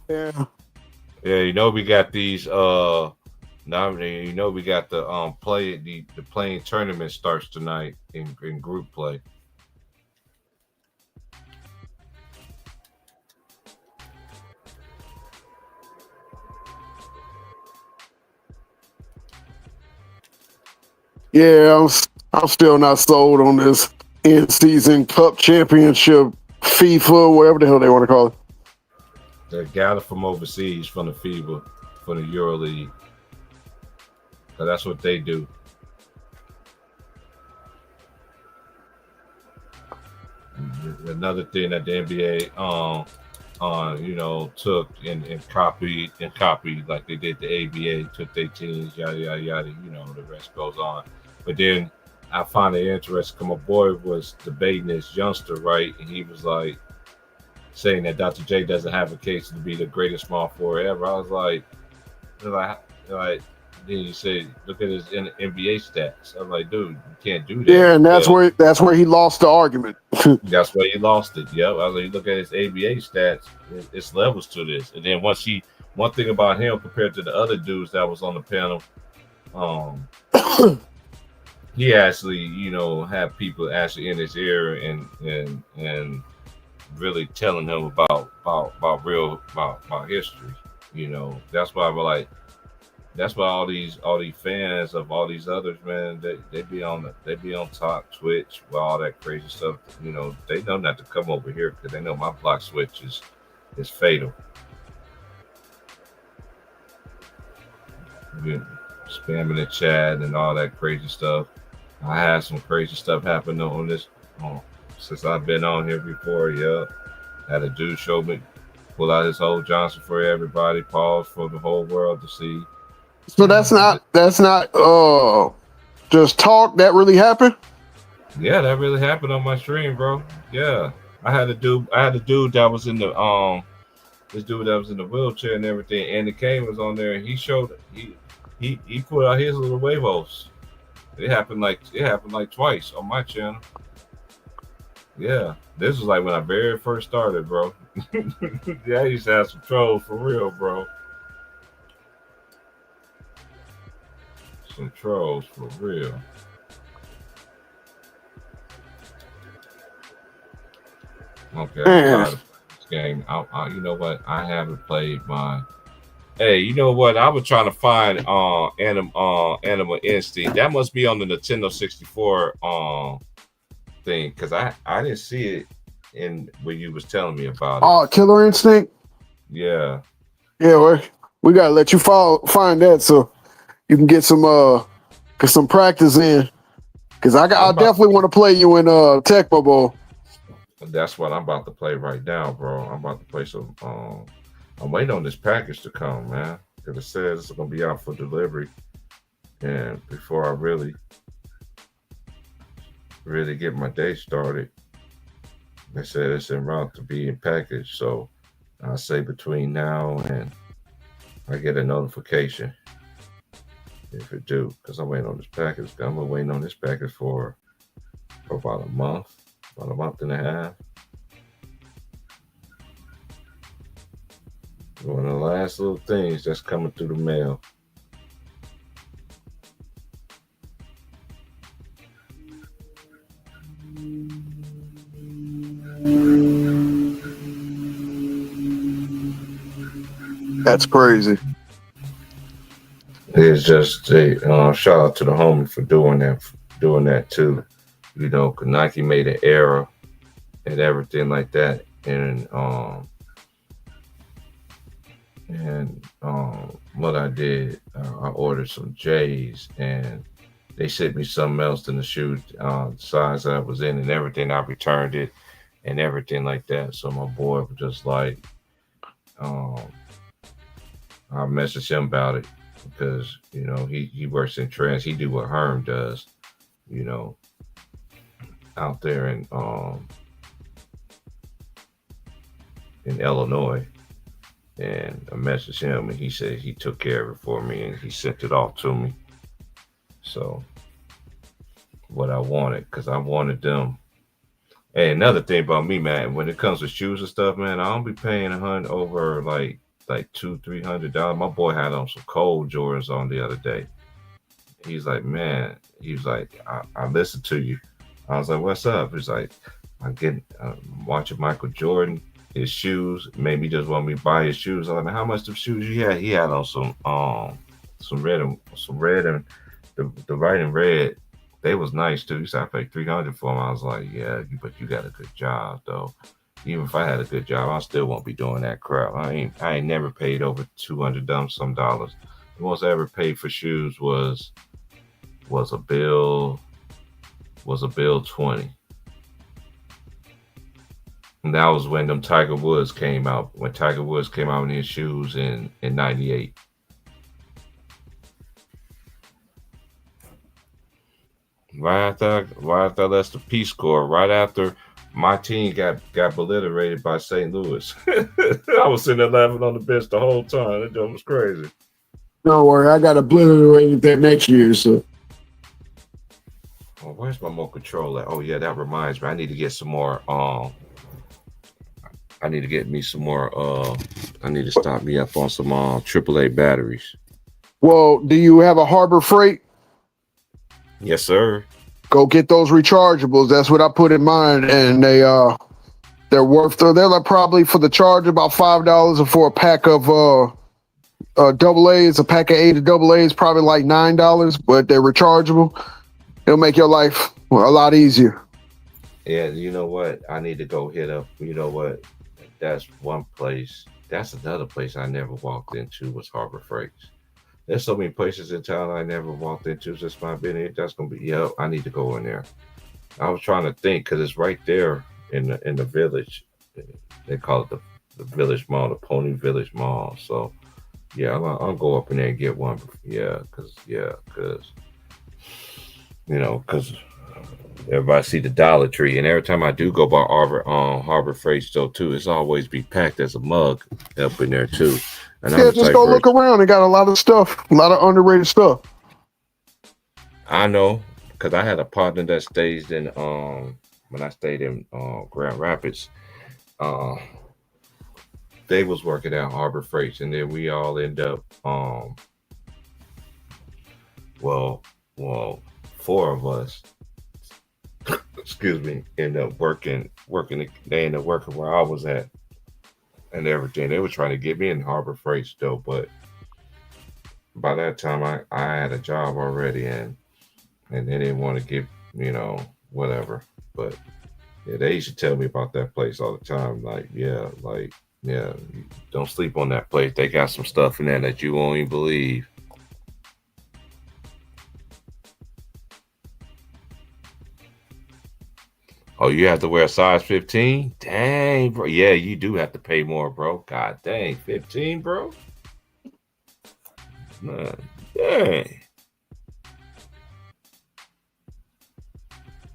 Yeah. Yeah, we got these now we got the the playing tournament starts tonight in group play. Yeah, I'm still not sold on this in-season cup championship, FIFA, whatever the hell they want to call it. They gather from overseas from the FIBA, from the Euro League. So that's what they do. Another thing that the NBA took and copied like they did the ABA, took their teams, yada yada yada, the rest goes on. But then I find it interesting. My boy was debating this youngster, right? And he was like saying that Dr. J doesn't have a case to be the greatest small forward ever. I was like, then you say, look at his NBA stats. I'm like, dude, you can't do that. Yeah, and that's where he lost the argument. That's where he lost it. Yep. I was like, look at his ABA stats. It's levels to this. And then one thing about him compared to the other dudes that was on the panel, he actually, had people actually in his ear and really telling him about history. That's why we're like. That's why all these fans of all these others, man, they be on top Twitch with all that crazy stuff. They know not to come over here because they know my block switch is fatal. Spamming the chat and all that crazy stuff. I had some crazy stuff happen on this since I've been on here before. Yeah, had a dude show me pull out his whole Johnson for everybody, pause for the whole world to see. So that's not just talk. That really happened. Yeah, that really happened on my stream, bro. Yeah, I had a dude that was in the this dude that was in the wheelchair and everything. Andy Kane was on there, and he showed he put out his little huevos. It happened like twice on my channel. Yeah, this was like when I very first started, bro. Yeah, I used to have some trolls for real, bro. Some trolls for real. Okay, I'm tired of this game. You know what? I haven't played my Hey, you know what? I was trying to find Animal Instinct. That must be on the Nintendo 64 thing because I didn't see it in when you was telling me about it. Oh, Killer Instinct. Yeah. Yeah, we gotta let you find that so you can get some practice in. Cause I I'm about definitely want to play you in Tecmo Bowl. That's what I'm about to play right now, bro. I'm about to play some I'm waiting on this package to come, man. Because it says it's gonna be out for delivery. And before I really get my day started, they said it's en route to be in package. So I say between now and I get a notification if it do, because I'm waiting on this package. I'm waiting on this package for about a month and a half. One of the last little things that's coming through the mail. That's crazy. It's just a shout out to the homie for doing that too. You know, 'cause Nike made an error and everything like that, and what I did, I ordered some J's and they sent me something else than the shoe size that I was in and everything. I returned it and everything like that. So my boy was just like, um, I messaged him about it because you know he works in trans. He do what Herm does, you know, out there in Illinois. And I messaged him, and he said he took care of it for me, and he sent it off to me. So what I wanted, because I wanted them. And another thing about me, man, when it comes to shoes and stuff, man, I don't be paying over like $200-300. My boy had on some cold Jordans on the other day. He's like, man, he was like, I listened to you. I was like, what's up? He's like, I'm watching Michael Jordan, his shoes made me just want me to buy his shoes. I was like, how much of shoes you had? He had on some red and the white and red. They was nice too. He said I paid 300 for them. I was like, yeah, but you got a good job though. Even if I had a good job, I still won't be doing that crap. I ain't never paid over 200 some dollars. The most I ever paid for shoes was a bill 20. And that was when them Tiger Woods came out. When Tiger Woods came out in his shoes in '98. Right after that's the Peace Corps. Right after my team got obliterated by St. Louis. I was sitting there laughing on the bench the whole time. That joke was crazy. Don't worry, I got obliterated that next year. So Oh, where's my remote control at? Oh yeah, that reminds me. I need to get some more. I need to get me some more. I need to stock me up on some AAA batteries. well, do you have a Harbor Freight? Yes, sir. Go get those rechargeables. That's what I put in mine, and they're worth. They're like probably for the charge about $5, and for a pack of double A's, a pack of 8 of double A's probably like $9. But they're rechargeable. It'll make your life a lot easier. Yeah, you know what? I need to go hit up. You know what? That's one place. That's another place I never walked into was Harbor Freights. There's so many places in town I never walked into since my been here. That's gonna be I need to go in there. I was trying to think because it's right there in the village. They call it the Village Mall, the Pony Village Mall. So yeah, I'll go up in there and get one. Because because everybody see the Dollar Tree, and every time I do go by Harbor Freight store too, it's always be packed as a mug up in there too. And yeah, just go look around. They got a lot of stuff, a lot of underrated stuff. I know, because I had a partner that stays in when I stayed in Grand Rapids. They was working at Harbor Freights, and then we all end up well, four of us excuse me, end up working. They ended up working where I was at, and everything. They were trying to get me in Harbor Freight still, but by that time I had a job already, and they didn't want to give, whatever. But yeah, they used to tell me about that place all the time. Yeah, don't sleep on that place. They got some stuff in there that you won't even believe. Oh, you have to wear a size 15? Dang, bro. Yeah, you do have to pay more, bro. God dang, 15, bro. Nah, dang.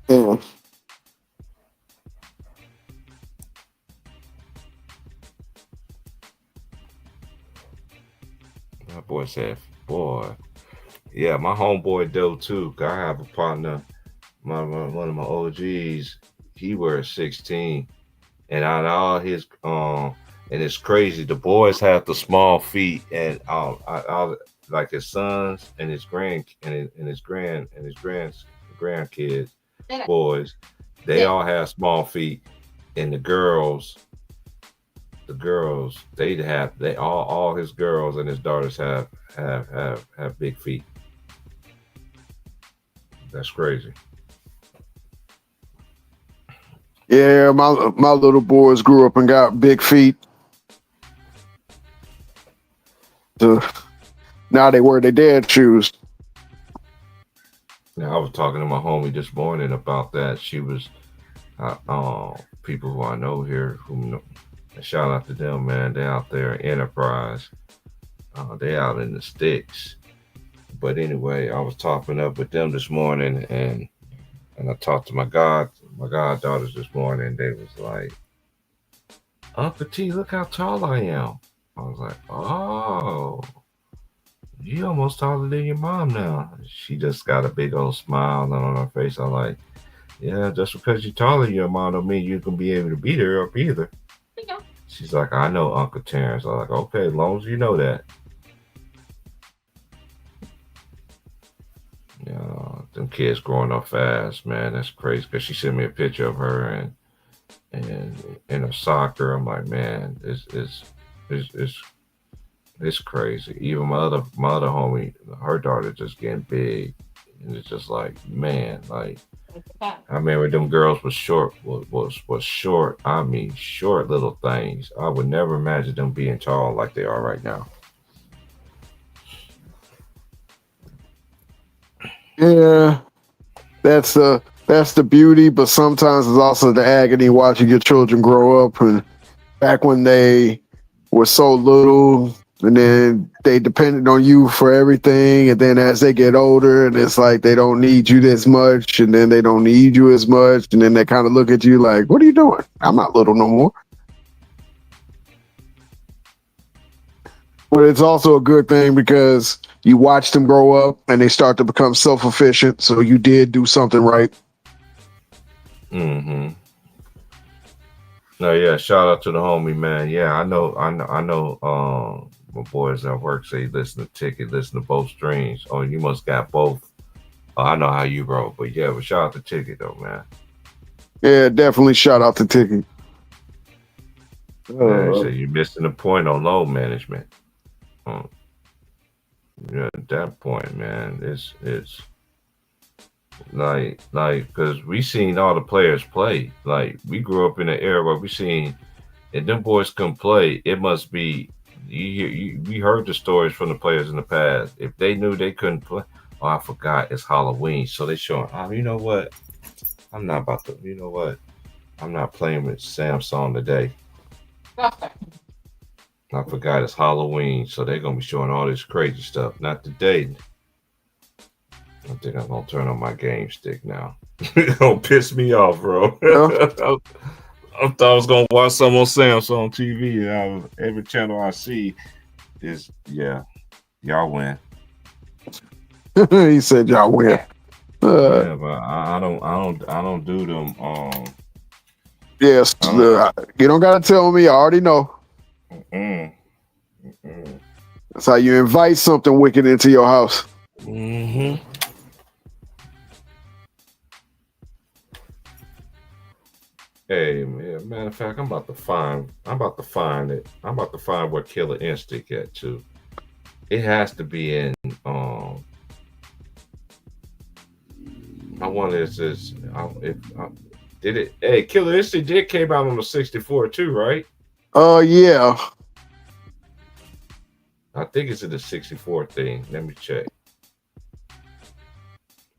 Yeah. That boy said, boy. Yeah, my homeboy though too. I have a partner, one of my OGs. He wears 16, and out of all his and it's crazy. The boys have the small feet, and like his sons and his grandkids, boys, they all have small feet, and the girls, they all his girls and his daughters have big feet. That's crazy. Yeah, my little boys grew up and got big feet. So now they wear their dad shoes. Now I was talking to my homie this morning about that. She was people who I know here who know, shout out to them, man. They out there in Enterprise. They out in the sticks. But anyway, I was topping up with them this morning, and I talked to my goddaughters this morning. They was like, Uncle T, look how tall I am. I was like, oh, you almost taller than your mom now. She just got a big old smile on her face. I'm like, yeah, just because you're taller than your mom don't mean you can be able to beat her up either. Yeah. She's like, I know, Uncle Terrence. I'm like, okay, as long as you know that. Yeah, them kids growing up fast, man. That's crazy. Because she sent me a picture of her and in her soccer. I'm like, man, it's crazy. Even my other homie, her daughter just getting big, and it's just like, man, like I remember them girls was short, was short. I mean, short little things. I would never imagine them being tall like they are right now. Yeah, that's the beauty, but sometimes it's also the agony watching your children grow up. And back when they were so little, and then they depended on you for everything, and then as they get older, and it's like they don't need you this much, and then they don't need you as much, and then they kind of look at you like, "What are you doing? I'm not little no more." But it's also a good thing because you watch them grow up and they start to become self-efficient. So you did do something right. Mm-hmm. No, yeah. Shout out to the homie, man. Yeah, I know. My boys at work say listen to Ticket, listen to both streams. Oh, you must got both. Oh, I know how you roll, but yeah, but shout out to Ticket though, man. Yeah, definitely shout out to Ticket. So you're missing the point on load management. Yeah, at that point, man, it's like because we seen all the players play. Like we grew up in an era where we seen if them boys couldn't play, it must be we heard the stories from the players in the past. If they knew they couldn't play, oh, I forgot it's Halloween, so they showing. You know what? I'm not about to. You know what? I'm not playing with Samsung today. I forgot it's Halloween, so they're gonna be showing all this crazy stuff. Not today. I think I'm gonna turn on my game stick now. It's gonna piss me off, bro. I thought I was gonna watch some on Samsung TV, and every channel I see is y'all win. He said y'all win. Yeah, but I don't do them. Yes, you don't gotta tell me. I already know. That's how you invite something wicked into your house. Hey, man, matter of fact, I'm about to find it. I'm about to find where Killer Instinct at too. It has to be in. I wonder if this. Did it? Hey, Killer Instinct did came out on the 64 too, right? Yeah. I think it's in the 64 thing. Let me check.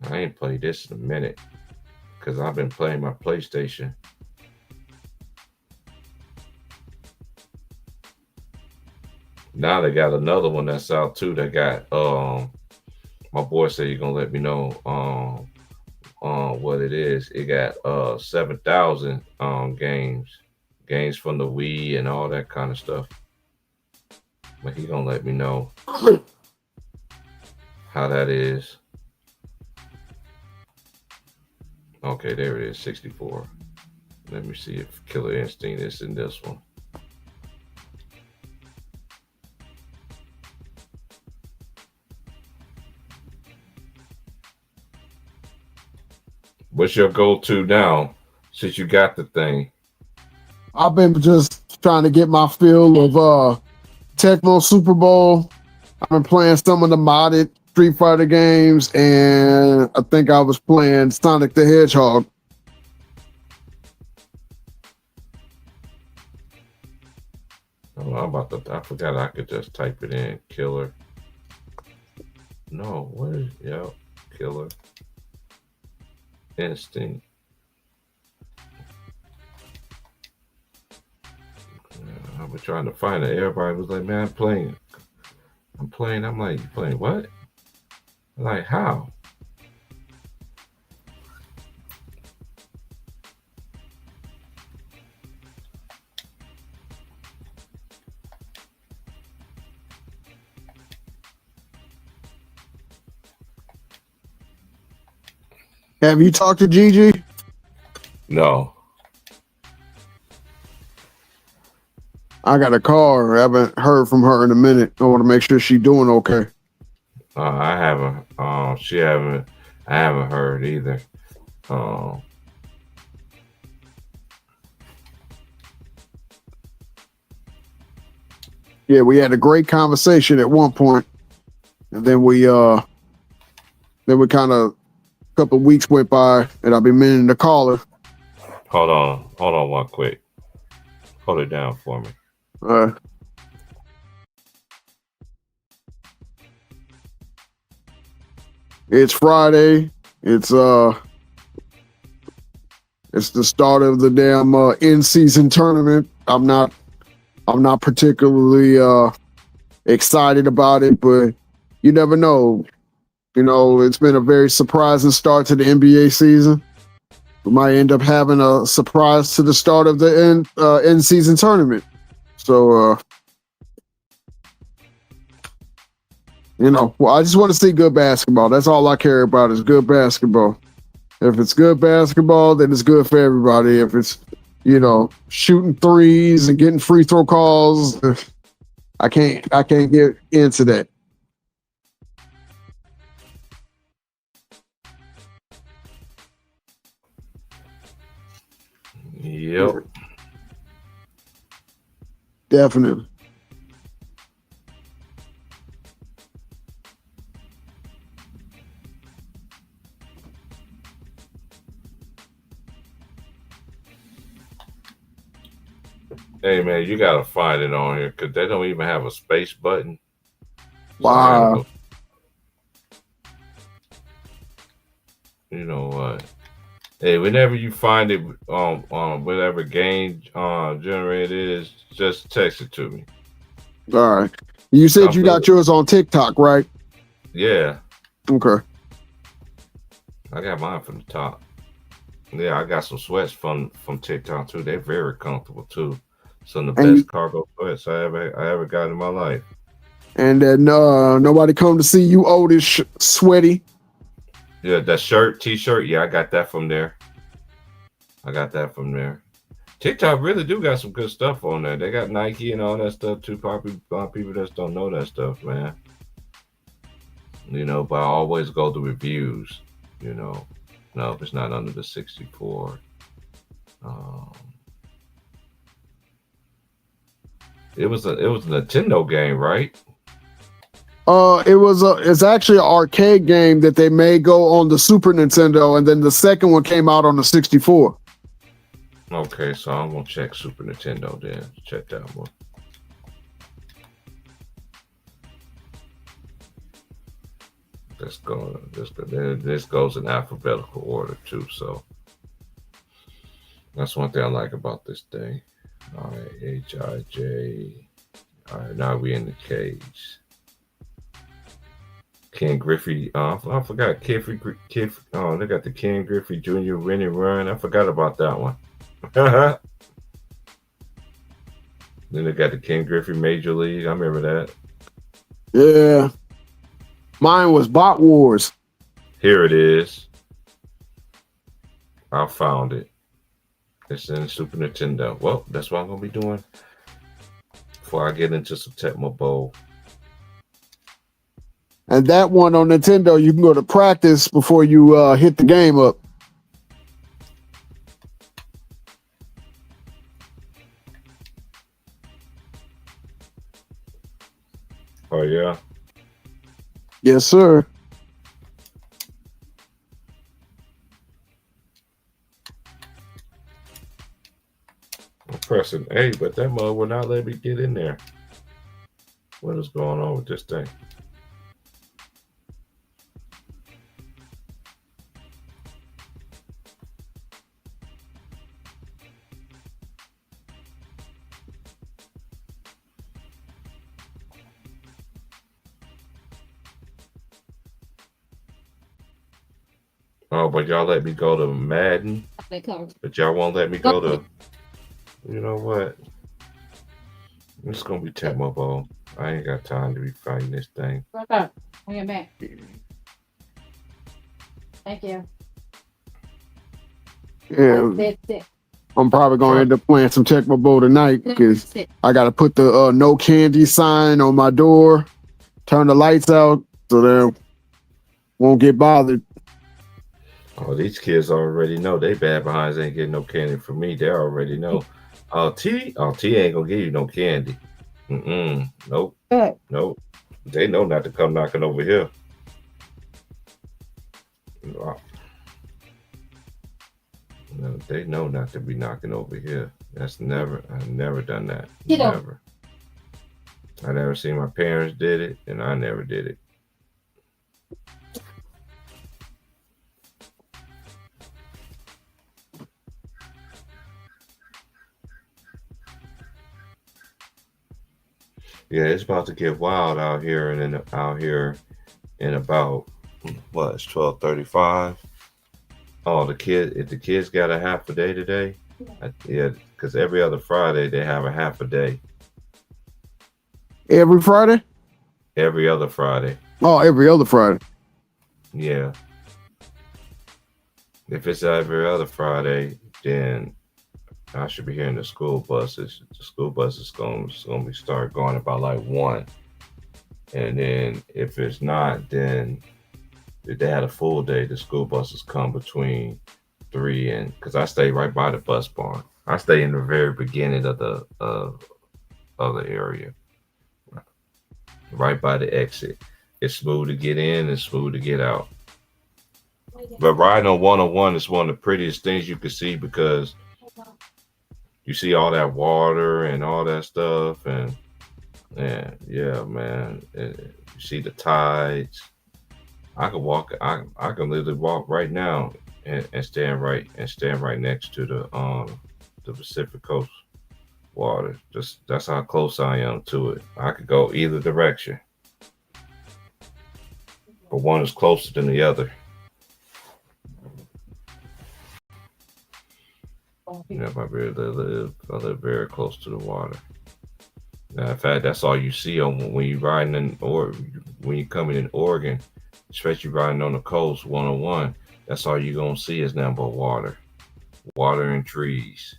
I ain't played this in a minute because I've been playing my PlayStation. Now they got another one that's out too. That got my boy said you're gonna let me know what it is. It got 7,000 games from the Wii and all that kind of stuff. But he gonna let me know how that is. Okay, there it is, 64. Let me see if Killer Instinct is in this one. What's your go-to now since you got the thing? I've been just trying to get my feel of Tecmo Super Bowl. I've been playing some of the modded Street Fighter games, and I think I was playing Sonic the Hedgehog. Oh, I forgot I could just type it in. Killer. No, what is, yep, Killer Instinct. I was trying to find it. Everybody was like, man, I'm playing. I'm like, you playing what? I'm like, how? Have you talked to Gigi? No. I got a call her. I haven't heard from her in a minute. I want to make sure she's doing okay. I haven't. I haven't heard either. Yeah, we had a great conversation at one point, and then we kind of a couple of weeks went by, and I've been meaning to call her. Hold on, one quick. Hold it down for me. It's Friday. It's the start of the damn in-season tournament. I'm not particularly excited about it, but you never know. You know, it's been a very surprising start to the NBA season. We might end up having a surprise to the start of the in-season tournament. So, well, I just want to see good basketball. That's all I care about is good basketball. If it's good basketball, then it's good for everybody. If it's, shooting threes and getting free throw calls, I can't get into that. Yep. Definitely. Hey man, you gotta find it on here because they don't even have a space button. Wow. You know what? Hey, whenever you find it on whatever game generator it is, just text it to me. All right. You said you got yours on TikTok, right? Yeah. Okay. I got mine from the top. Yeah, I got some sweats from TikTok too. They're very comfortable too. Some of the best cargo sweats I ever got in my life. And then nobody come to see you, Otis Sweaty. Yeah, that shirt, t-shirt. Yeah, I got that from there. TikTok really do got some good stuff on there. They got Nike and all that stuff too. Probably people just don't know that stuff, man. But I always go to reviews. No, if it's not under the 64. Um, it was a Nintendo game, right? It's actually an arcade game that they made go on the Super Nintendo, and then the second one came out on the 64. Okay, so I'm gonna check Super Nintendo then. Check that one. This goes in alphabetical order too, so that's one thing I like about this thing. All right, H-I-J. All right, now we in the cage. Ken Griffey. I forgot oh, they got the Ken Griffey Jr. Win and Run. I forgot about that one. Then they got the Ken Griffey Major League. I remember that. Yeah. Mine was Bot Wars. Here it is. I found it. It's in Super Nintendo. Well, that's what I'm gonna be doing before I get into some Tecmo Bowl. And that one on Nintendo, you can go to practice before you hit the game up. Oh yeah. Yes, sir. I'm pressing A, but that mug will not let me get in there. What is going on with this thing? Oh, but y'all let me go to Madden. But y'all won't let me go to. You know what? It's gonna be Tecmo Bowl. I ain't got time to be fighting this thing. Bring it back. Thank you. Yeah, That's it. I'm probably going to end up playing some Tecmo Bowl tonight because I got to put the no candy sign on my door, turn the lights out so they won't get bothered. Oh, these kids already know they bad behinds ain't getting no candy from me. They already know. T ain't gonna give you no candy. Nope. Nope. They know not to come knocking over here. No, they know not to be knocking over here. I've never done that. Never. I never seen my parents did it, and I never did it. Yeah, it's about to get wild out here in about what? It's 12:35. Oh, if the kids got a half a day today, yeah, because every other Friday they have a half a day. Every Friday? Every other Friday. Oh, every other Friday. Yeah. If it's every other Friday, then I should be hearing the school buses. The school bus is going to start going about like 1. And then if it's not, then if they had a full day, the school buses come between 3 and, because I stay right by the bus barn. I stay in the very beginning of the area, right by the exit. It's smooth to get in and smooth to get out. But riding on 101 is one of the prettiest things you can see because you see all that water and all that stuff, and yeah, man, you see the tides. I could walk. I can literally walk right now and stand right next to the Pacific Coast water. Just that's how close I am to it. I could go either direction, but one is closer than the other. Yeah, I live very close to the water. Now, in fact, that's all you see when you riding when you coming in Oregon, especially riding on the coast 101. That's all you're gonna see is nothing but water and trees.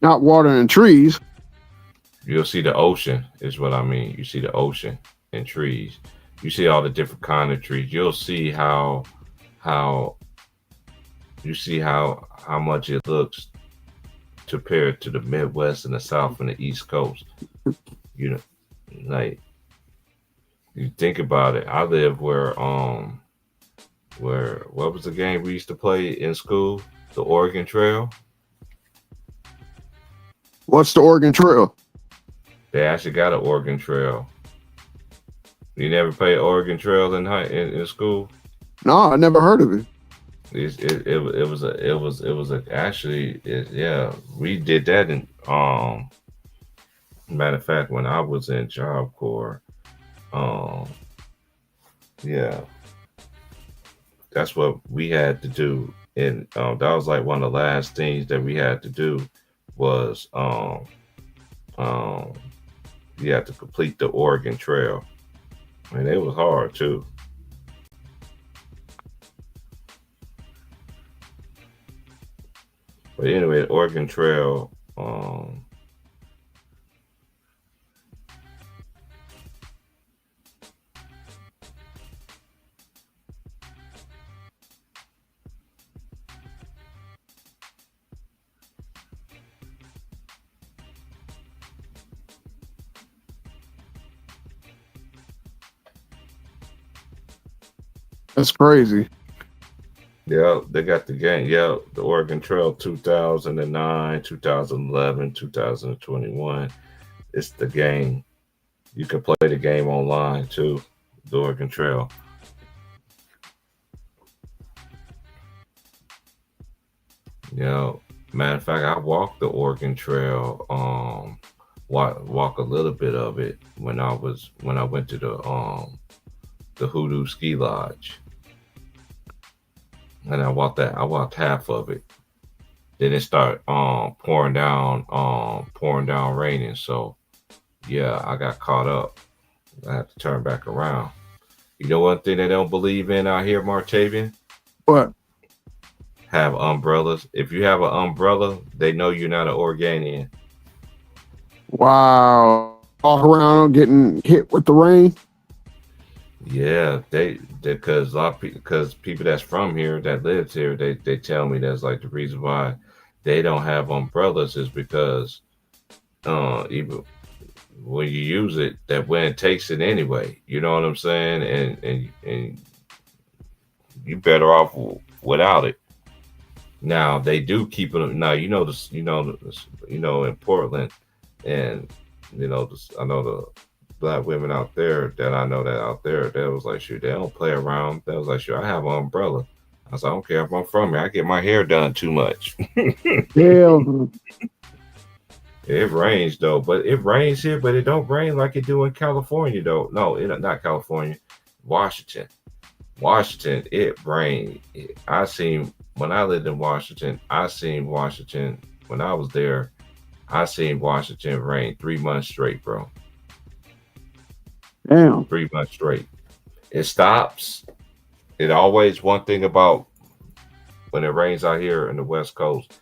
Not water and trees. You'll see the ocean, is what I mean. You see the ocean. and trees. You see all the different kind of trees. You'll see how you see how much it looks compared to the Midwest and the South and the East Coast. You know, like you think about it. I live where what was the game we used to play in school? The Oregon Trail. What's the Oregon Trail? They actually got an Oregon Trail. You never played Oregon Trail in school? No, I never heard of it. Yeah, we did that in matter of fact when I was in Job Corps. um yeah, that's what we had to do, and that was like one of the last things that we had to do was um you had to complete the Oregon Trail, and it was hard too. But anyway, the Oregon Trail, That's crazy. yeah, they got the game. Yeah, the Oregon Trail 2009, 2011, 2021. It's the game. You can play the game online too. The Oregon Trail. Matter of fact, I walked the Oregon Trail. Walk a little bit of it when I went to the Hoodoo Ski Lodge, and I walked half of it. Then it started pouring down raining. So yeah, I got caught up. I had to turn back around. You know one thing they don't believe in out here, Martavian? But Have umbrellas. If you have an umbrella, they know you're not an Oregonian. wow, walk around getting hit with the rain. Yeah, they because because people that's from here that lives here, they tell me that's like the reason why they don't have umbrellas is because even when you use it, that wind takes it anyway. You know what I'm saying? And you better off without it. Now they do keep it. Now you know this. In Portland, and I know the black women out there that I know that out there. That was like, shoot, they don't play around. That was like, sure, I have an umbrella. I was like, I don't care if I'm from here. I get my hair done too much. Hell, It rains though, but it rains here, but it don't rain like it do in California though. No, not California, Washington. Washington, it rained. I seen when I lived in Washington. I seen Washington when I was there. I seen Washington rain 3 months straight, bro. damn. 3 months straight. It stops. It always one thing about when it rains out here in the West Coast.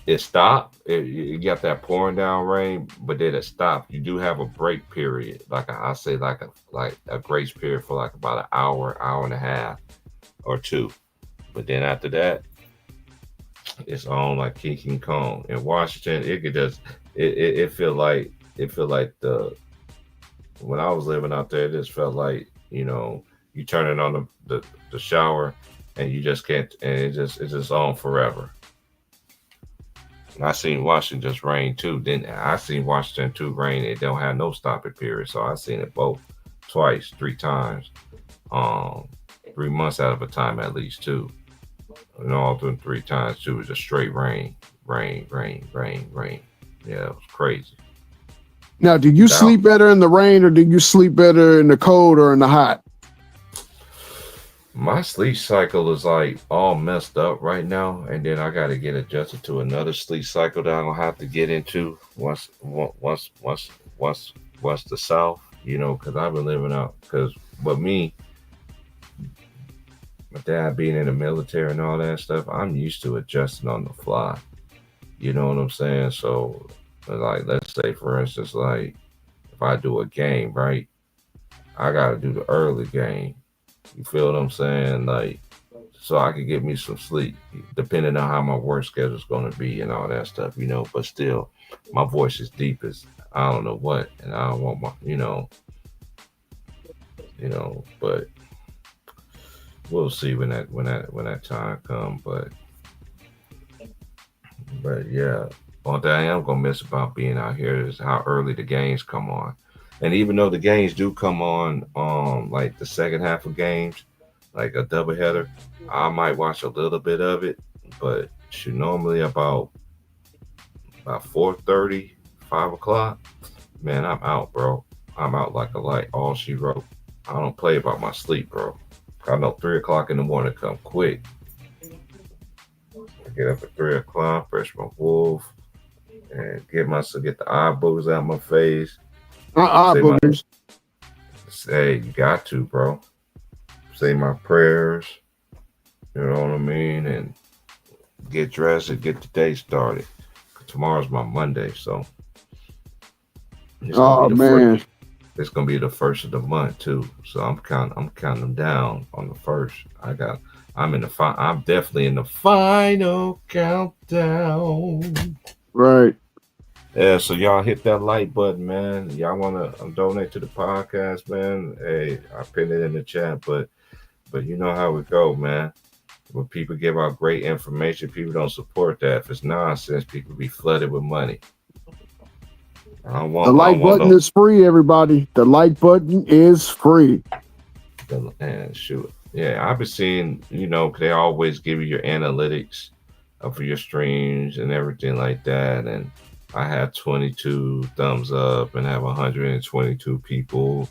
It stopped. You got that pouring down rain, but then it stopped. You do have a break period, I say, like a grace period for like about an hour, hour and a half, or two. But then after that, it's on like King Kong. In Washington, it could just it feel like the when I was living out there, it just felt like you turn it on the shower and you just can't, and it's just on forever. And I seen Washington just rain too. Then I seen Washington too rain. It don't have no stopping period. So I seen it both twice, 3 times, 3 months out of a time at least too. And all them 3 times too was just straight rain, rain, rain, rain, rain. Yeah, it was crazy. Now, do you sleep better in the rain or do you sleep better in the cold or in the hot? My sleep cycle is like all messed up right now, and then I got to get adjusted to another sleep cycle that I'm gonna have to get into once the South, because I've been living out. Because with me, my dad being in the military and all that stuff, I'm used to adjusting on the fly. You know what I'm saying? So, like, let's say for instance, like if I do a game, right? I gotta do the early game. You feel what I'm saying? Like, so I could get me some sleep, depending on how my work schedule is gonna be and all that stuff, you know. But still, my voice is deep as I don't know what, and I don't want my, But we'll see when that time comes. But yeah, one thing I am gonna miss about being out here is how early the games come on. And even though the games do come on, like the second half of games, like a doubleheader, I might watch a little bit of it, but should normally about 4:30, 5 o'clock. Man, I'm out, bro. I'm out like a light. All she wrote. I don't play about my sleep, bro. I know 3 o'clock in the morning come quick. I get up at 3 o'clock, brush my wolf, and get the eye boogers out my face. Say my Boogers. say you got to, bro. Say my prayers. You know what I mean, and get dressed and get the day started. Tomorrow's my Monday, so it's gonna Oh be the first. man. It's gonna be the first of the month too. So I'm counting them down on the first. I'm definitely in the final countdown. Right. Yeah, so y'all hit that like button, man. Y'all wanna donate to the podcast, man. Hey, I pinned it in the chat, but you know how it go, man. When people give out great information, people don't support that. If it's nonsense, people be flooded with money. I don't want The like button is free, everybody. The like button is free. And shoot. Yeah, I've been seeing, they always give you your analytics for your streams and everything like that. And I have 22 thumbs up and have 122 people,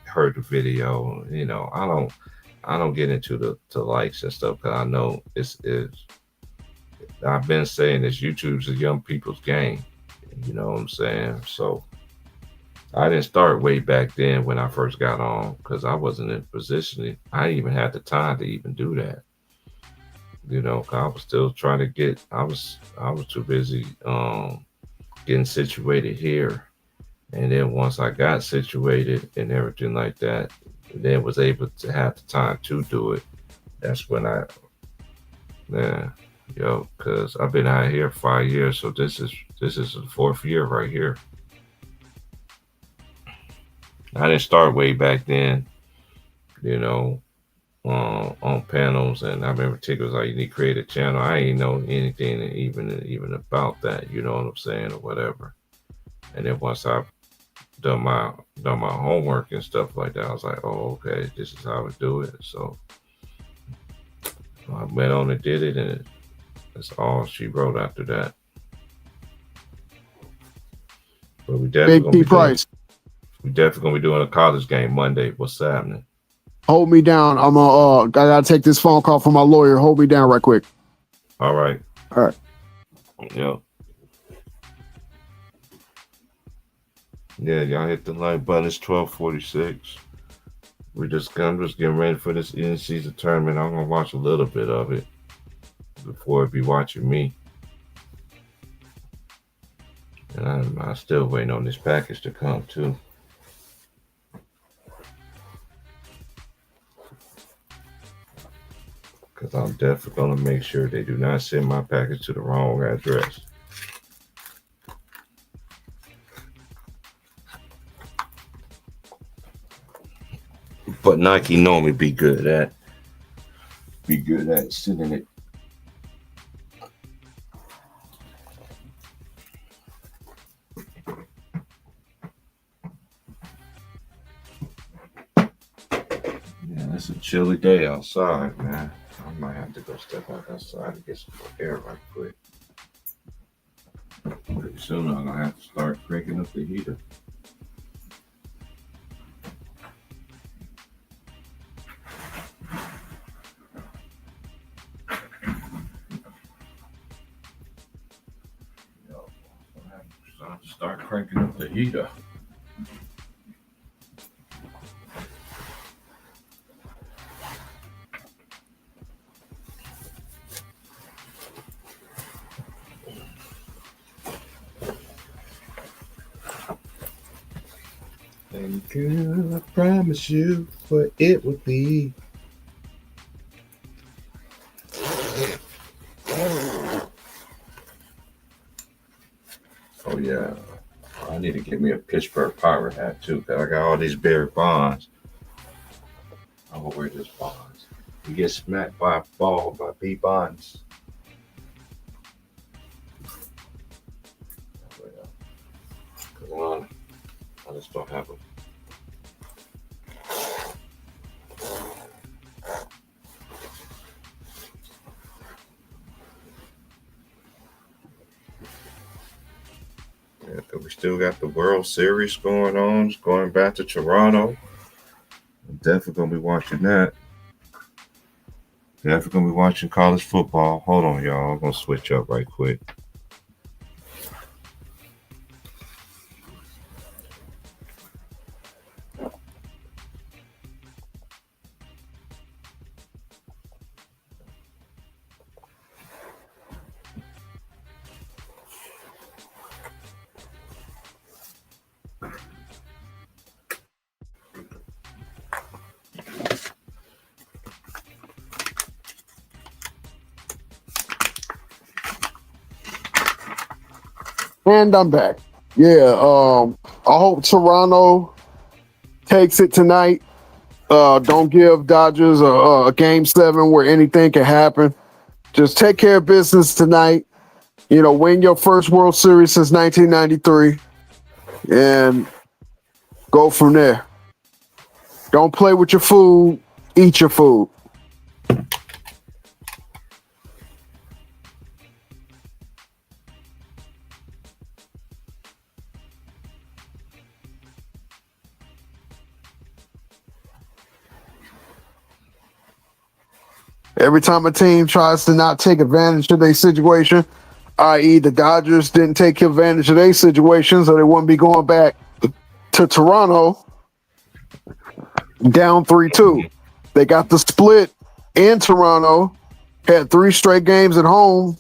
heard the video. I don't get into the likes and stuff because I know it's. I've been saying this. YouTube's a young people's game. You know what I'm saying? So I didn't start way back then when I first got on because I wasn't in a position. I didn't even have the time to even do that. 'Cause I was still trying to get. I was too busy getting situated here, and then once I got situated and everything like that, then was able to have the time to do it. That's when because I've been out here 5 years, so this is the fourth year right here. I didn't start way back then, on panels, and I remember Tickle was like, "You need to create a channel." I ain't know anything even about that, you know what I'm saying, or whatever. And then once I've done my homework and stuff like that, I was like, "Oh, okay, this is how I do it." So I went on and did it, and that's all she wrote after that. But we definitely Big T Price. We definitely gonna be doing a college game Monday. What's happening? Hold me down. I gotta take this phone call from my lawyer. Hold me down right quick. All right. All right. Yeah. Yeah, y'all hit the like button. It's 12:46. I'm just getting ready for this end season tournament. I'm gonna watch a little bit of it before it be watching me. And I'm still waiting on this package to come too. Because I'm definitely going to make sure they do not send my package to the wrong address. But Nike normally be good at sending it. Yeah, it's a chilly day outside, man. I might have to go step back outside to get some air right quick. Pretty soon I'm gonna have to start cranking up the heater. Start cranking up the heater. And girl, I promise you what it would be. Oh yeah, I need to get me a Pittsburgh Pirate hat too, cause I got all these Barry Bonds. I'm gonna wear this Bonds. You get smacked by a ball by B Bonds. Cause I just don't have them. Yeah, cause we still got the World Series going on. It's going back to Toronto. I'm definitely gonna be watching that. Definitely gonna be watching college football. Hold on, y'all. I'm gonna switch up right quick. And I'm back. Yeah, I hope Toronto takes it tonight. Don't give Dodgers a game 7 where anything can happen. Just take care of business tonight. You know, win your first World Series since 1993 and go from there. Don't play with your food. Eat your food. Every time a team tries to not take advantage of their situation, i.e. the Dodgers didn't take advantage of their situation, so they wouldn't be going back to Toronto down 3-2. They got the split in Toronto, had 3 straight games at home,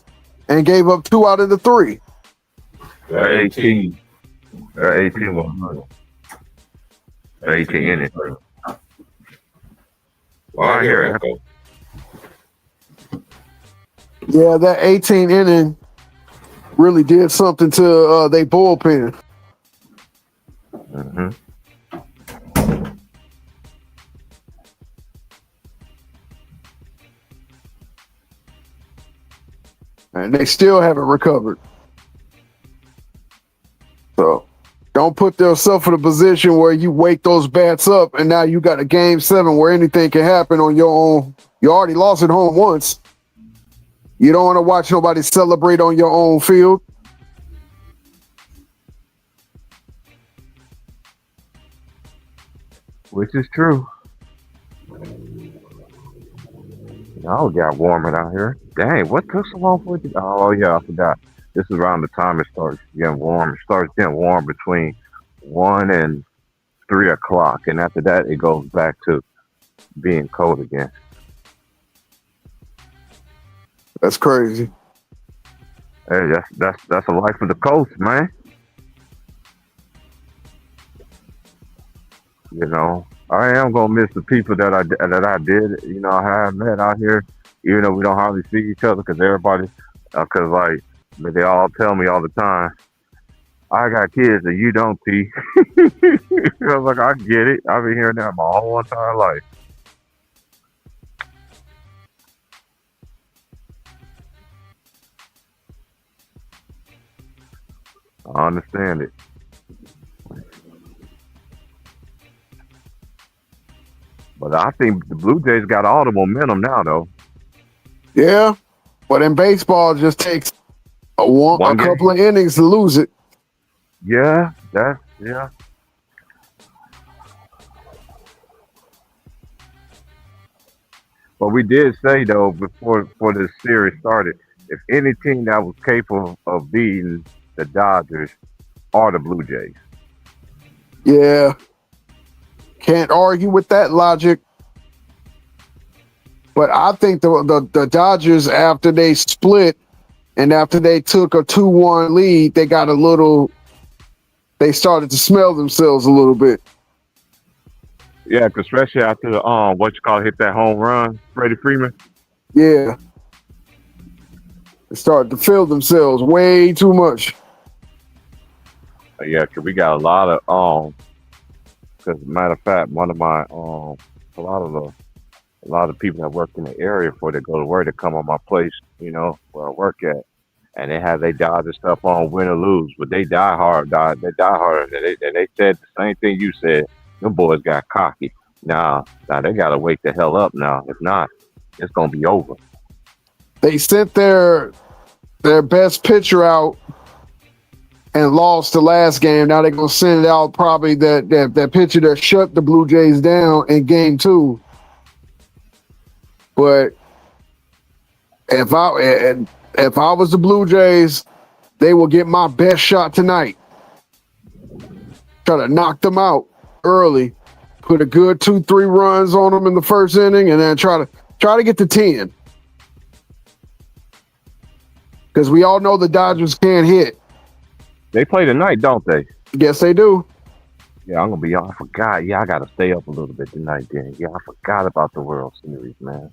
and gave up 2 out of the 3. 18. 18 was 18 in it. Well, I hear it. Yeah, that 18 inning really did something to their bullpen. Mm-hmm. And they still haven't recovered. So don't put yourself in a position where you wake those bats up and now you got a game 7 where anything can happen on your own. You already lost at home once. You don't want to watch nobody celebrate on your own field. Which is true. Oh, it got warmer out here. Dang, what took so long for it to... Oh, yeah, I forgot. This is around the time it starts getting warm. It starts getting warm between 1 and 3 o'clock. And after that, it goes back to being cold again. That's crazy. Hey, that's a life of the coast, man. You know, I am gonna miss the people that I did. You know, I have met out here, even though we don't hardly see each other, because everybody, because like they all tell me all the time, I got kids that you don't see. I was like, I get it. I've been hearing that my whole entire life. I understand it. But I think the Blue Jays got all the momentum now, though. Yeah, but in baseball, it just takes a couple of innings to lose it. Yeah. But we did say, though, before this series started, if any team that was capable of beating the Dodgers are the Blue Jays. Yeah. Can't argue with that logic. But I think the Dodgers, after they split and after they took a 2-1 lead, they started to smell themselves a little bit. Yeah, 'cause especially after the hit that home run, Freddie Freeman. Yeah, they started to feel themselves way too much. Yeah, 'cause we got a lot of. Because matter of fact, one of my a lot of people that work in the area before they go to work, they come on my place, where I work at, and they have they Dodger stuff on, win or lose, but they die hard, they die hard, and they said the same thing you said. Them boys got cocky. Now they gotta wake the hell up now. If not, it's gonna be over. They sent their best pitcher out and lost the last game. Now they're gonna send it out probably that pitcher that shut the Blue Jays down in game 2. But if I was the Blue Jays, they will get my best shot tonight. Try to knock them out early, put a good 2-3 runs on them in the first inning, and then try to get to 10. Because we all know the Dodgers can't hit. They play tonight, don't they? Yes, they do. Yeah, I'm gonna be. I forgot. Yeah, I gotta stay up a little bit tonight. Then. Yeah, I forgot about the World Series, man.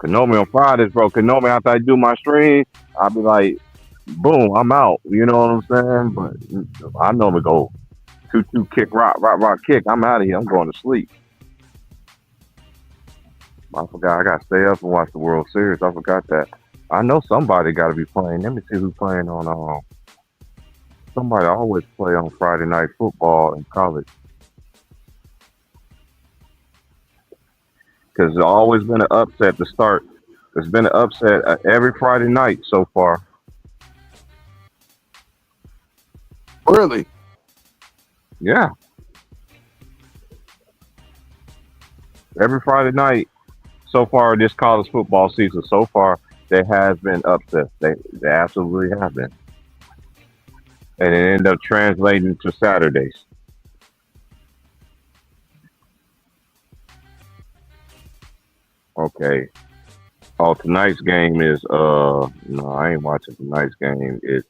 Konami on Fridays, bro. Konami after I do my stream, I'll be like, boom, I'm out. You know what I'm saying? But I normally go 2-2 kick, rock, kick. I'm out of here. I'm going to sleep. I forgot. I gotta stay up and watch the World Series. I forgot that. I know somebody got to be playing. Let me see who's playing on. Somebody always play on Friday night football in college. Because there's always been an upset to start. There's been an upset every Friday night so far. Really? Yeah. Every Friday night so far this college football season, so far, there has been upsets. They absolutely have been. And it ended up translating to Saturdays. Okay. Oh, tonight's game is no, I ain't watching tonight's game. It's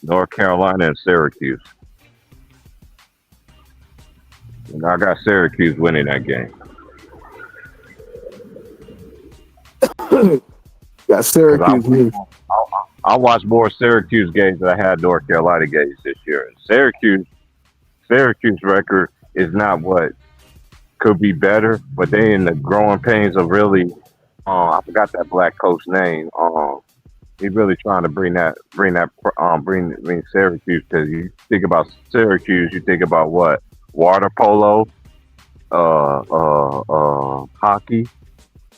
North Carolina and Syracuse. And I got Syracuse winning that game. Got Syracuse. I watched more Syracuse games than I had North Carolina games this year. And Syracuse record is not what could be better, but they in the growing pains of really. I forgot that black coach name. He's really trying to bring Syracuse, because you think about Syracuse, you think about what? Water polo, hockey,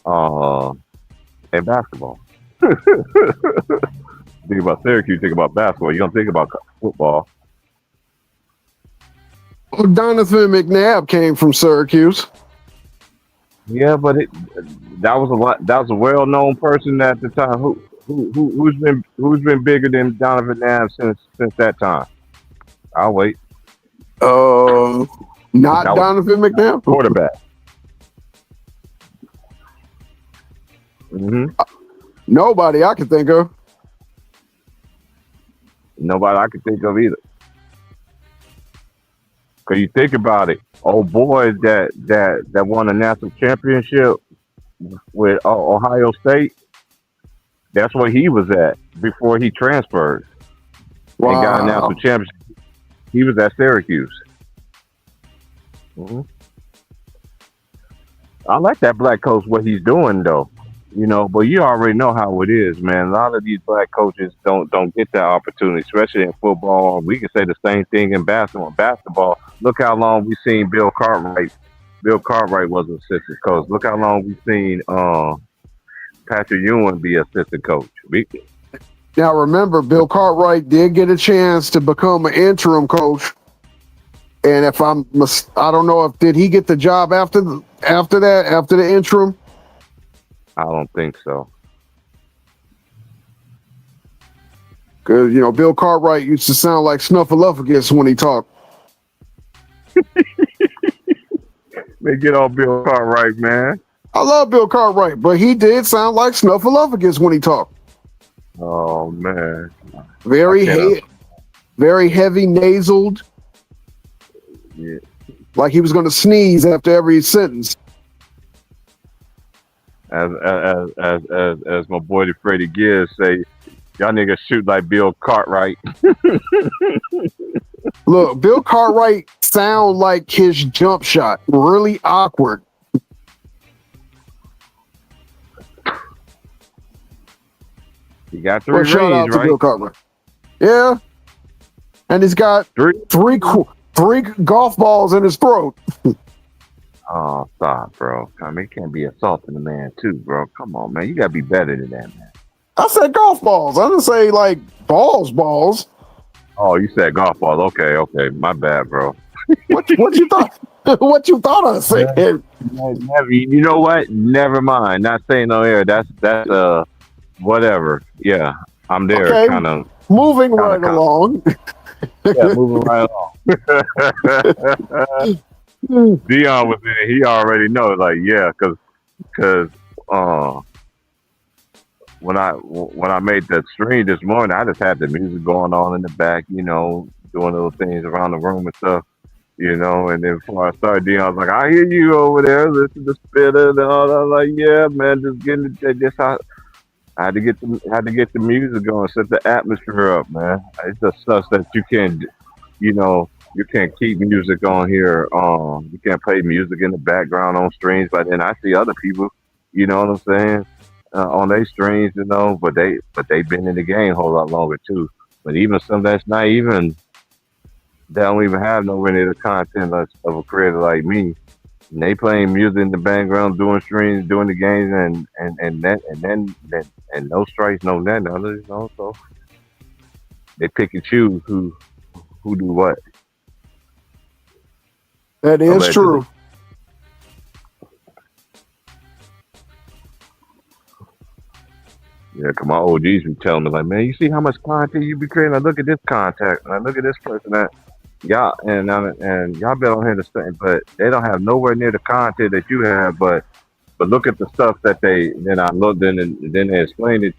and basketball. Think about Syracuse, think about basketball. You don't think about football. Well, Donovan McNabb came from Syracuse. Yeah, but that was a well-known person at the time. Who's been bigger than Donovan McNabb since that time? I'll wait. Not Donovan McNabb. Quarterback. Mm-hmm. Nobody I can think of. Nobody I can think of either. Cause you think about it, old boy that won a national championship with Ohio State. That's where he was at before he transferred. Wow. And got a national championship. He was at Syracuse. Mm-hmm. I like that black coach, what he's doing though. But you already know how it is, man. A lot of these black coaches don't get that opportunity, especially in football. We can say the same thing in basketball. Look how long we've seen Bill Cartwright. Bill Cartwright was an assistant coach. Look how long we've seen Patrick Ewing be assistant coach. Now remember, Bill Cartwright did get a chance to become an interim coach, and I don't know if did he get the job after the interim. I don't think so. Because, Bill Cartwright used to sound like Snuffleupagus when he talked. They get off Bill Cartwright, man. I love Bill Cartwright, but he did sound like Snuffleupagus when he talked. Oh, man. Very heavy nasaled. Yeah. like he was going to sneeze after every sentence. As my boy the Freddie Gibbs say, y'all niggas shoot like Bill Cartwright. Look, Bill Cartwright sound like his jump shot, really awkward. He got Well, three shout out rings, to right? Bill Cartwright. Yeah, and he's got Three. three golf balls in his throat. Oh, stop, bro. I mean, it can't be assaulting a man too, bro. Come on, man. You gotta be better than that, man. I said golf balls. I didn't say like balls. Oh, you said golf ball. Okay. My bad, bro. What you thought? What you thought I said? Never, you know what? Never mind. Not saying no air. That's whatever. Yeah, I'm there. Okay. Kind of Moving right along. yeah, moving right along. Dion was in it. He already knows. Like, yeah, because when I made that stream this morning, I just had the music going on in the back, you know, doing little things around the room and stuff, you know. And then before I started, Dion was like, "I hear you over there, listen to Spitter and all that." I'm like, yeah, man, just getting this out. I had to get the music going, set the atmosphere up, man. It's just stuff that you can't, you know, you can't keep music on here. You can't play music in the background on streams. But then I see other people, you know what I'm saying, on their streams, you know. But they've been in the game a whole lot longer too. But even some that's not even, they don't even have no any of the content of a creator like me. And they playing music in the background, doing streams, doing the games, and no strikes, no nothing, you know. So they pick and choose who do what. That is true. Yeah, come on, OGs be telling me like, man, you see how much content you be creating? I look at this content, and I look at this person that y'all and y'all been on here to say, but they don't have nowhere near the content that you have. But look at the stuff that then I looked in and then they explained it,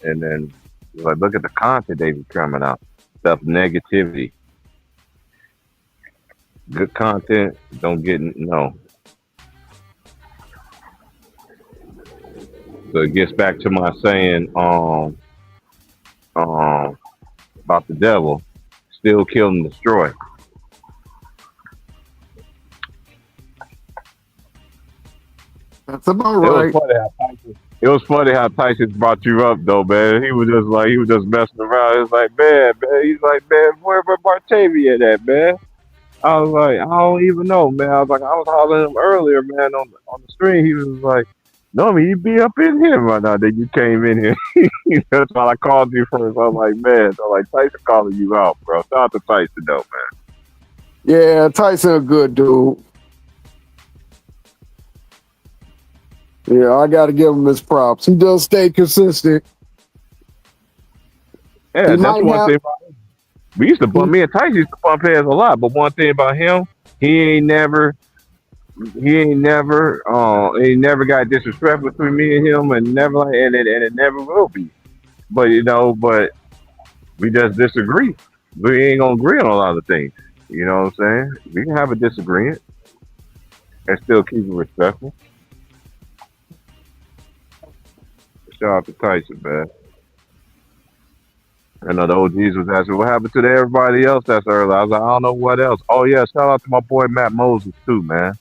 and then like look at the content they be coming out. Stuff negativity. Good content don't get no. So it gets back to my saying about the devil, still kill and destroy. That's about right. It was funny how Tyson brought you up though, man. He was just messing around. It's like, man. He's like, man, where Bartavia at, man? I was like, I don't even know, man. I was hollering at him earlier, man, on the stream. He was like, no, I mean, you be up in here right now. Then you came in here. That's why I called you first. I was like, man, Tyson calling you out, bro. Shout out to Tyson though, man. Yeah, Tyson a good dude. Yeah, I got to give him his props. He does stay consistent. Yeah, that's one thing about him. We used to bump, me and Tyson used to bump heads a lot, but one thing about him, he ain't never got disrespect between me and him, and it never will be. But we just disagree. We ain't gonna agree on a lot of things. You know what I'm saying? We can have a disagreement and still keep it respectful. Shout out to Tyson, man. I know the OGs was asking what happened to everybody else that's early. I was like, I don't know what else. Oh yeah, shout out to my boy Matt Moses too, man.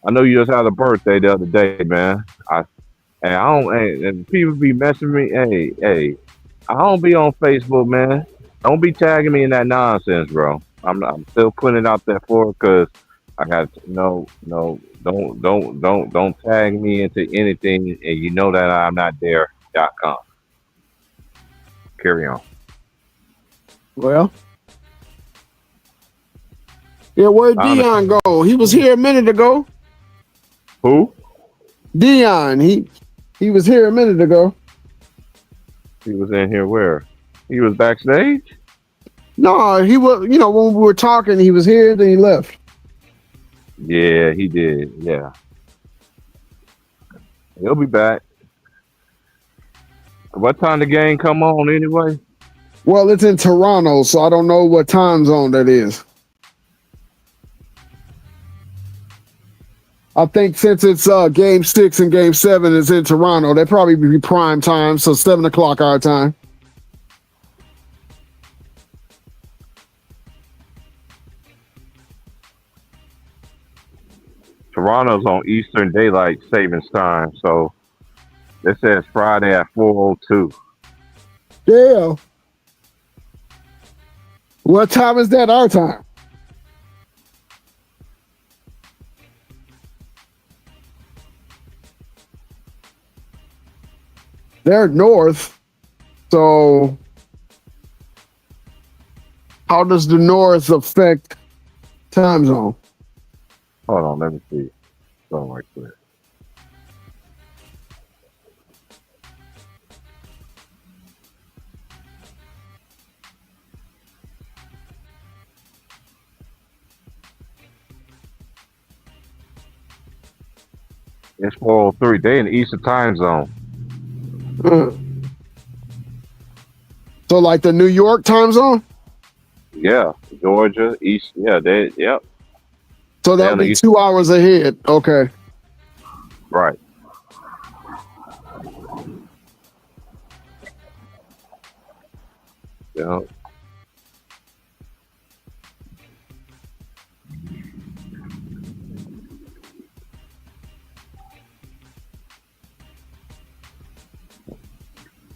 I know you just had a birthday the other day, man. And people be messaging me. Hey, I don't be on Facebook, man. Don't be tagging me in that nonsense, bro. I'm still putting it out there for because I got don't tag me into anything, and you know that I'm not there.com. Carry on. Well, yeah, where'd Dion go? He was here a minute ago. Who? Dion. He was here a minute ago. He was in here where? He was backstage? No, he was, when we were talking, he was here, then he left. Yeah, he did. Yeah. He'll be back. What time the game come on anyway? Well, it's in Toronto, so I don't know what time zone that is. I think since it's game 6 and game 7 is in Toronto, they probably be prime time, so 7 o'clock our time. Toronto's on Eastern Daylight Savings Time, so it says Friday at 4:02. Yeah. What time is that our time? They're north, so how does the north affect time zone? Hold on, let me see. Something like that. It's 4:03. They in the Eastern Time Zone. Uh, So like the New York time zone? Yeah, Georgia, East. Yeah, they. Yep, So they that'll on the be East. 2 hours ahead. Okay. Right. Yeah.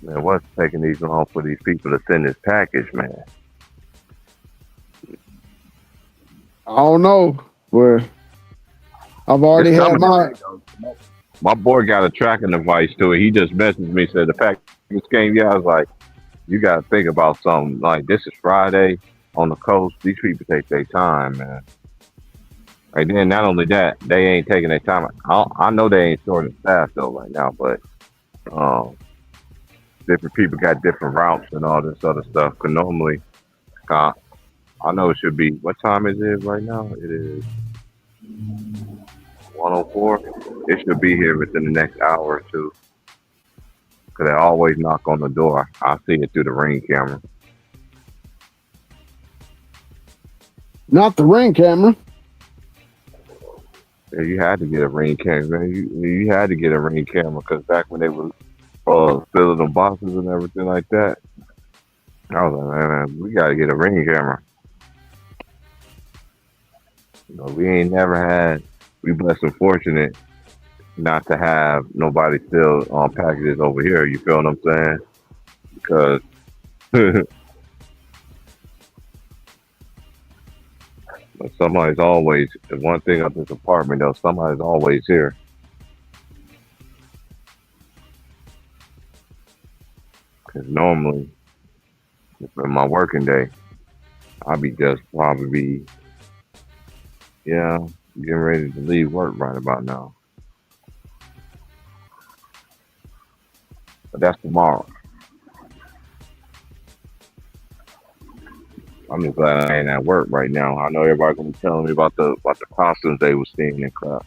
Man, what's taking these long for these people to send this package, man? I don't know. But I've already It's had coming my today, though. My boy got a tracking device to it. He just messaged me, said the package came. Yeah, I was like, you got to think about something. Like, this is Friday on the coast. These people take their time, man. And then not only that, they ain't taking their time. I know they ain't short of staff though right now, but um, different people got different routes and all this other stuff. Cause normally, uh, I know it should be. What time is it right now? It is 1:04. It should be here within the next hour or two. Cause they always knock on the door. I see it through the Ring camera. not the Ring camera. Yeah, you had to get a Ring camera. You had to get a Ring camera because back when they were filling the boxes and everything like that, I was like, man, we got to get a Ring camera. You know, we ain't never had. We blessed and fortunate not to have nobody steal packages over here. You feel what I'm saying? Because somebody's always. The one thing of this apartment though, somebody's always here. Because normally, for my working day, I'll be just probably be, yeah, getting ready to leave work right about now. But that's tomorrow. I'm just glad I ain't at work right now. I know everybody gonna be telling me about the costumes they was seeing and crap.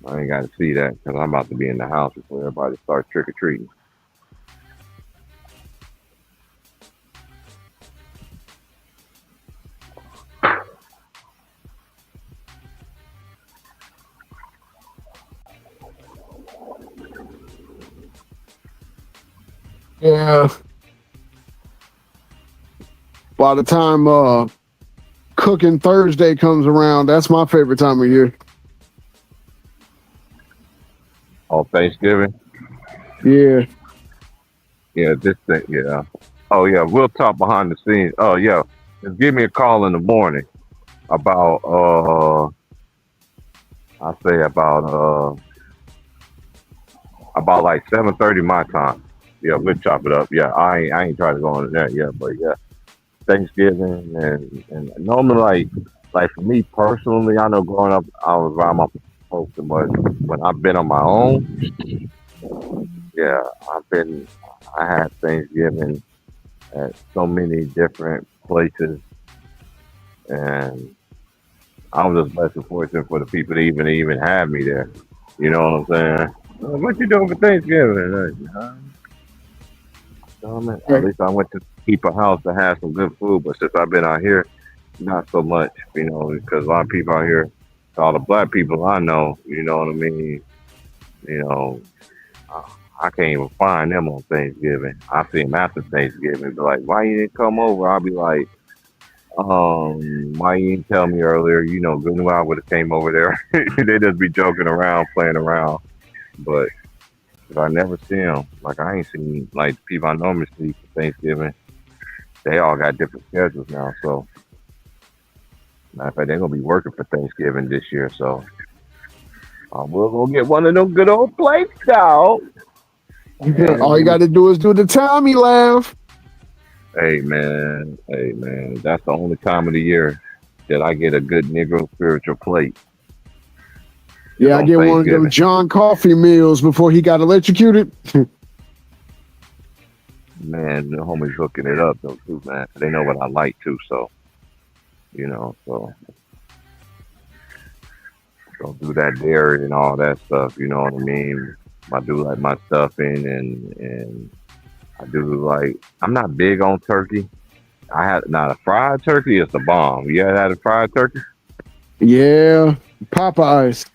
I ain't got to see that because I'm about to be in the house before everybody starts trick or treating. Yeah. By the time Cooking Thursday comes around, that's my favorite time of year. Oh, Thanksgiving. Yeah. Yeah, this thing. Yeah. Oh yeah, we'll talk behind the scenes. Oh yeah, just give me a call in the morning about I say about like 7:30 my time. Yeah, we'll chop it up. Yeah, I ain't trying to go into that yet, but yeah, Thanksgiving and normally like for me personally, I know growing up I was around my folks too much. When I've been on my own, yeah, I had Thanksgiving at so many different places, and I was just blessed and fortunate for the people that even have me there. You know what I'm saying? What you doing for Thanksgiving? At least I went to keep a house that had some good food, but since I've been out here, not so much, you know, because a lot of people out here all the black people I know, you know what I mean? You know, I can't even find them on Thanksgiving. I see them after Thanksgiving. Be like, why you didn't come over? I'll be like, why you didn't tell me earlier? You know, good and well I would have came over there. They just be joking around, playing around. But if I never see them, like I ain't seen like the people I normally see for Thanksgiving. They all got different schedules now. So matter of fact, they're gonna be working for Thanksgiving this year. So we're gonna get one of them good old plates, dog. All you got to do is do the Tommy laugh. Hey man, that's the only time of the year that I get a good Negro spiritual plate. Yeah, I on get one of them Thanksgiving. John Coffey meals before he got electrocuted. Man, the homies hooking it up though too, man. They know what I like too, so you know, so don't do that dairy and all that stuff. You know what I mean? I do like my stuffing and I do like. I'm not big on turkey. I had not a fried turkey is the bomb. You ever had a fried turkey? Yeah, Popeyes.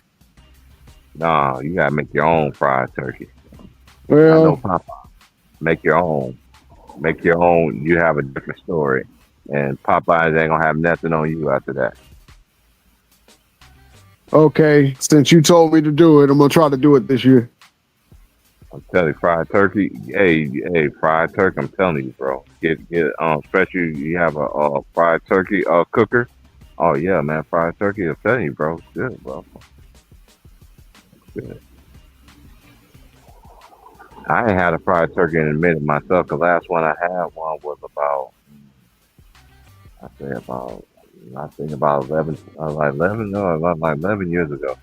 Nah, you gotta make your own fried turkey. I know Well, Popeye. Make your own. Make your own. You have a different story. And Popeyes ain't gonna have nothing on you after that. okay, since you told me to do it, I'm gonna try to do it this year. I'm telling you, fried turkey. Hey, fried turkey. I'm telling you, bro. Get especially you have a fried turkey cooker. Oh yeah, man, fried turkey. I'm telling you, bro. It's good, bro. Good. I ain't had a fried turkey in a minute myself. The last one I had one was about I think about 11, like 11, no, like 11 years ago.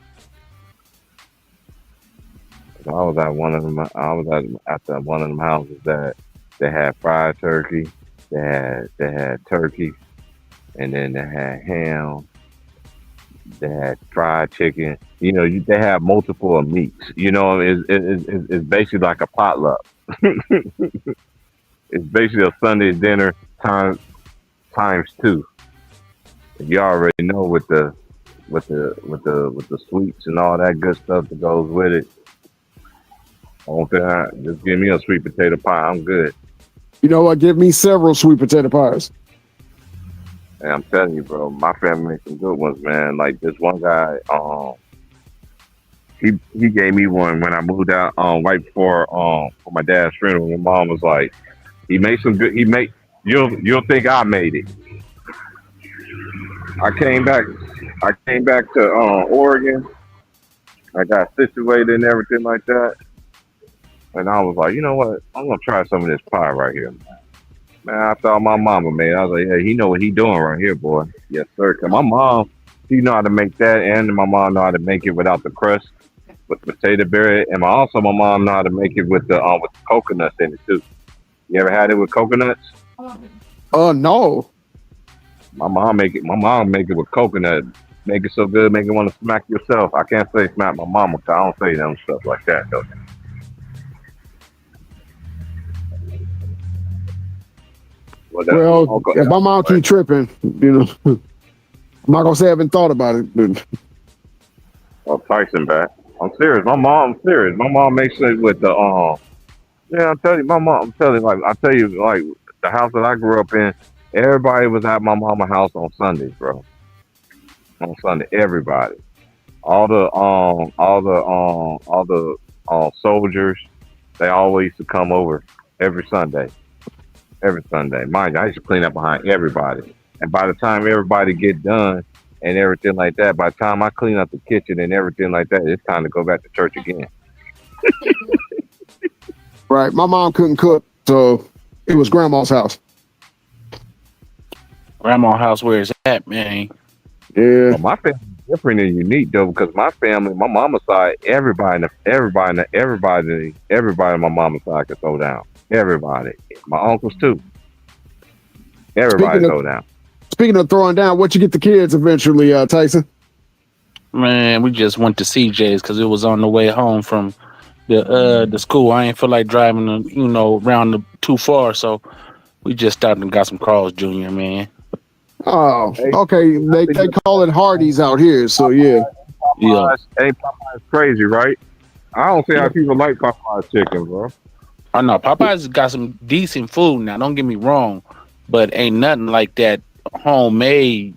I was at one of them. I was at one of them houses that they had fried turkey. They had turkey, and then they had ham. They had fried chicken. You know, they have multiple of meats. You know, it's basically like a potluck. It's basically a Sunday dinner times two. You already know with the sweets and all that good stuff that goes with it. Just give me a sweet potato pie. I'm good. You know what? Give me several sweet potato pies. And I'm telling you, bro, my family makes some good ones, man. Like this one guy, he gave me one when I moved out, right before for my dad's funeral. My mom was like, he made some good. You'll think I made it. I came back to Oregon. I got situated and everything like that. And I was like, you know what? I'm gonna try some of this pie right here, man. I thought my mama made it. I was like, yeah, he know what he doing right here, boy. Yes, sir. 'Cause my mom, she know how to make that, and my mom know how to make it without the crust, with potato berry, and my mom know how to make it with the coconuts in it too. You ever had it with coconuts? No. My mom make it with coconut. Make it so good, make it want to smack yourself. I can't say smack my mama, 'cause I don't say them stuff like that though. Well, if my mom keep tripping, you know, I'm not gonna say I haven't thought about it, but Tyson back. I'm serious. My mom makes it with the yeah, I'm telling you, like the house that I grew up in, everybody was at my mama's house on Sundays, bro. On Sunday, everybody. All the soldiers, they always used to come over every Sunday. Every Sunday. Mind you, I used to clean up behind everybody. And by the time everybody get done and everything like that, by the time I clean up the kitchen and everything like that, it's time to go back to church again. right. My mom couldn't cook, so it was grandma's house. Grandma's house, where is that, man? Yeah. Well, my family's different and unique though, because my family, my mama's side, everybody on my mama's side could throw down. Everybody. My uncles too. Everybody throw down. Speaking of throwing down, what you get the kids eventually, Tyson? Man, we just went to CJ's because it was on the way home from the school. I ain't feel like driving, around too far, so we just stopped and got some Carl's Jr., man. Oh, Hey, okay. They call it Hardee's out here. So yeah. Yeah, Hey, Popeye's crazy, right? I don't see how yeah. people like Popeye's chicken, bro. I know Popeyes got some decent food now. Don't get me wrong, but ain't nothing like that homemade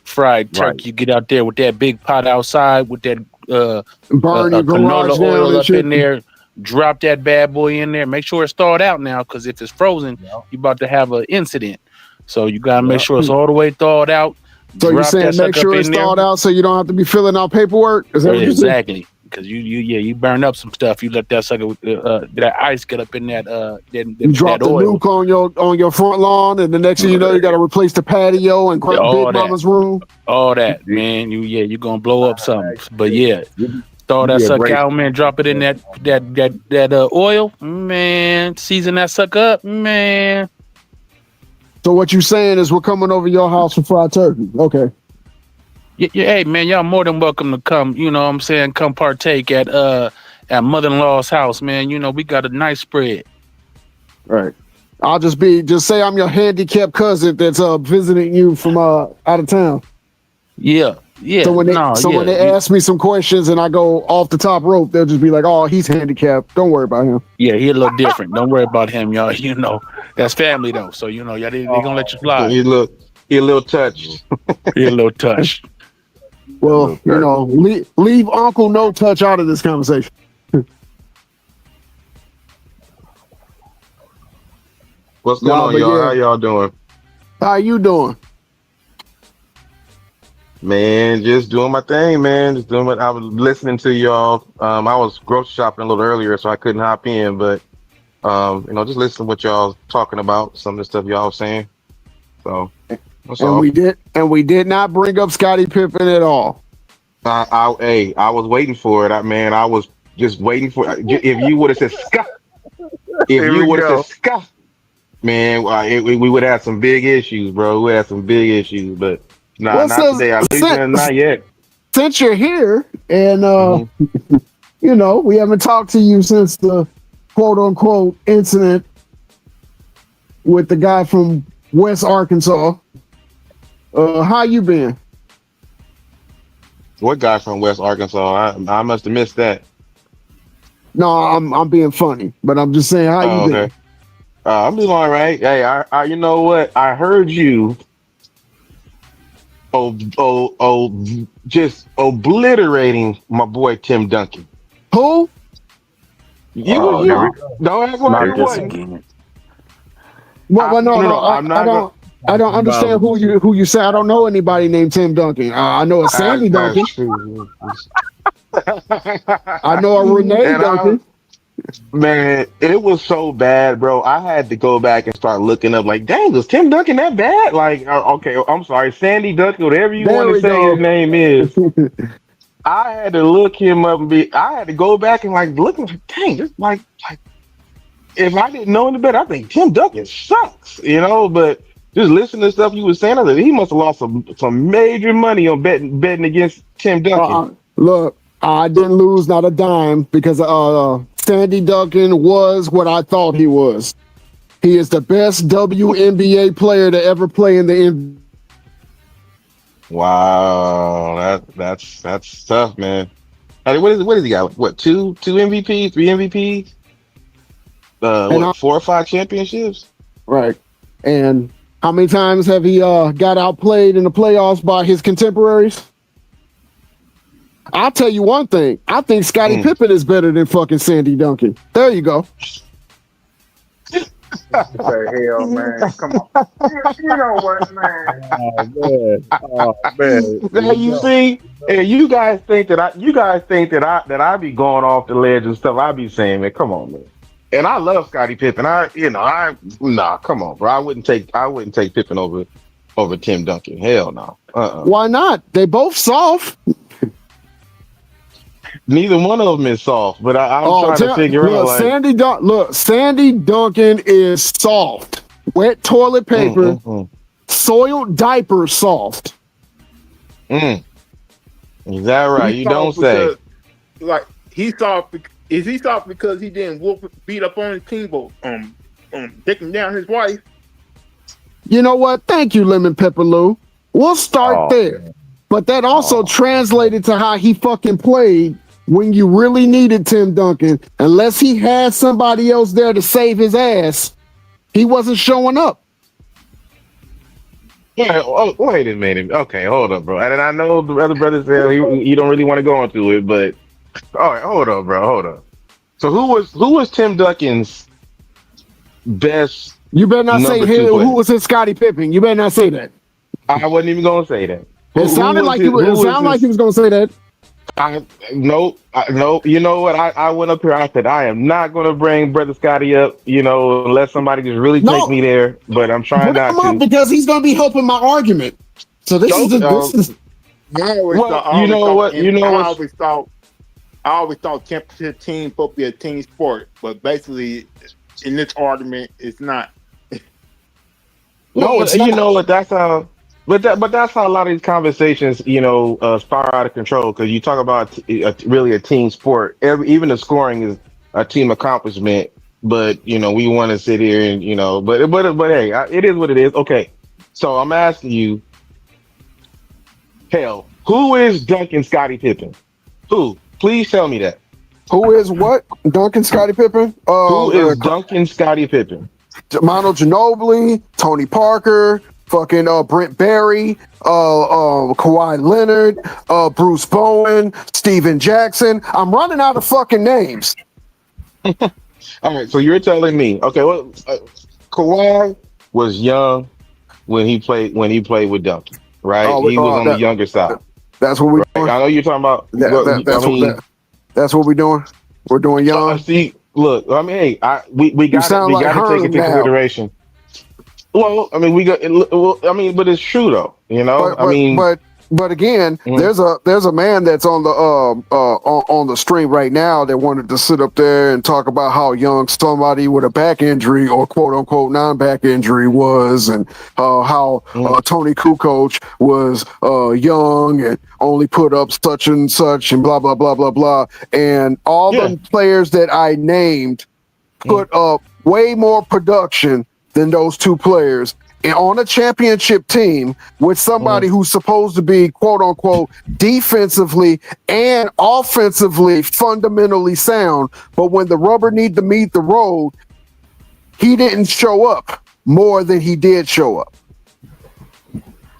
fried Right. turkey. You get out there with that big pot outside with that Burn your garage canola down oil and up shit. in there. Drop that bad boy in there. Make sure it's thawed out now, because if it's frozen, you about to have an incident. So you gotta make Yep. sure it's all the way thawed out. So you're Drop that saying make sucker sure up it's in there. thawed out so you don't have to be filling out paperwork? Is that what you're saying? Exactly, because you burn up some stuff. You let that sucker that ice get up in that You drop that the oil. nuke on your front lawn, and the next thing you know, you got to replace the patio and All Big that. Mama's room. All that, man. You gonna blow up something. But yeah, You throw you that be a sucker great. out, man. Drop it in that oil, man. Season that sucker up, man. So what you saying is we're coming over your house for fried turkey? Okay. Hey, man, y'all more than welcome to come. You know what I'm saying? Come partake at mother-in-law's house, man. You know we got a nice spread. Right. I'll just say I'm your handicapped cousin that's visiting you from out of town. Yeah. So when they ask me some questions and I go off the top rope, they'll just be like, "Oh, he's handicapped. Don't worry about him." Yeah, he a little different. Don't worry about him, y'all. You know, that's family though. So you know, y'all they gonna let you slide. He a little touched. He a little touch. Well, you know, leave Uncle No Touch out of this conversation. What's going on, but y'all? yeah. How y'all doing? How you doing? Man, just doing my thing, man. Just doing what I was listening to y'all. I was grocery shopping a little earlier, so I couldn't hop in, but just listening to what y'all talking about, some of the stuff y'all saying. So that's all. We did not bring up Scottie Pippen at all. I was waiting for it. I was just waiting for it. If you would have said Scott, Scott, man, we would have some big issues, bro. We had some big issues, but not today. At least not yet. Since you're here, and Mhm. we haven't talked to you since the quote unquote incident with the guy from West Arkansas. How you been? What guy from West Arkansas? I must have missed that. No, I'm being funny, but I'm just saying how you been. Okay. I'm doing all right. Hey, I you know what? I heard you. Just obliterating my boy Tim Duncan. Who? You Oh, was here we you. Don't act like Not it this wasn't. again. Well, no, I'm not I don't understand who you say. I don't know anybody named Tim Duncan. I know a Sandy Duncan. That's true. I know a Renee And Duncan. man, it was so bad, bro. I had to go back and start looking up. Like, dang, was Tim Duncan that bad? Like, okay, I'm sorry, Sandy Duncan, whatever you There want we to say go. his name is. I had to look him up I had to go back and look and dang, this like if I didn't know any better, I think Tim Duncan sucks, but just listening to stuff you was saying, I was like, he must have lost some major money on betting against Tim Duncan. Look, I didn't lose not a dime because Sandy Duncan was what I thought he was. He is the best WNBA player to ever play in the NBA. Wow, that's tough, man. I mean, what is he got? What, two MVPs, 3 MVPs? 4 or 5 championships? Right. And how many times have he got outplayed in the playoffs by his contemporaries? I'll tell you one thing. I think Scottie Pippen is better than fucking Sandy Duncan. There you go. What the hell, man? Come on. You know what, man? Oh man. Now you see, and you guys think that I be going off the ledge and stuff. I be saying, man, come on, man. And I love Scottie Pippen. Come on, bro. I wouldn't take Pippen over Tim Duncan. Hell no. Why not? They both soft. Neither one of them is soft, but I'm trying to figure out. Like, Sandy Duncan is soft. Wet toilet paper, soiled diaper soft. Is that right? He's You don't soft say. Because, he's soft. Is he soft because he didn't beat up on his team, taking down his wife? You know what? Thank you, Lemon Pepper Lou. We'll start there. But that also translated to how he fucking played when you really needed Tim Duncan. Unless he had somebody else there to save his ass, he wasn't showing up. Yeah, wait a minute. Okay, hold up, bro. And I know the other brothers said you don't really want to go into it, but all right, hold up, bro. Hold up. So who was Tim Duncan's best? You better not say who was his Scottie Pippen. You better not say that. I wasn't even gonna say that. It sounded like he was gonna say that. Nope. You know what? I went up here. I said I am not going to bring Brother Scotty up. Unless somebody just really take me there. But I'm trying not to because he's going to be helping my argument. So this is. I always thought championship team supposed to be a team sport, but basically, in this argument, it's not. No, it's not. You know what? That's how. But that's how a lot of these conversations, spiral out of control. Because you talk about really a team sport. Even the scoring is a team accomplishment. But we want to sit here and But hey, it is what it is. Okay, so I'm asking you, hell, who is Duncan Scottie Pippen? Who? Please tell me that. Who is what? Duncan Scottie Pippen? Who is Duncan Scottie Pippen? Manu Ginobili, Tony Parker. Fucking Brent Barry, Kawhi Leonard, Bruce Bowen, Steven Jackson. I'm running out of fucking names. All right, so you're telling me, okay, well, Kawhi was young when he played with Duncan, right? He was on the younger side. That's what we're doing. I know you're talking about. That's what we're doing. We're doing young. See, look, I mean, hey, we got to take into consideration. Well, I mean, but it's true though, But again, there's a man that's on the stream right now that wanted to sit up there and talk about how young somebody with a back injury or quote unquote non-back injury was, and how Tony Kukoc was young and only put up such and such and blah blah blah blah blah, and all the players that I named put up way more production than those two players, and on a championship team with somebody who's supposed to be quote unquote defensively and offensively fundamentally sound, but when the rubber need to meet the road, he didn't show up more than he did show up.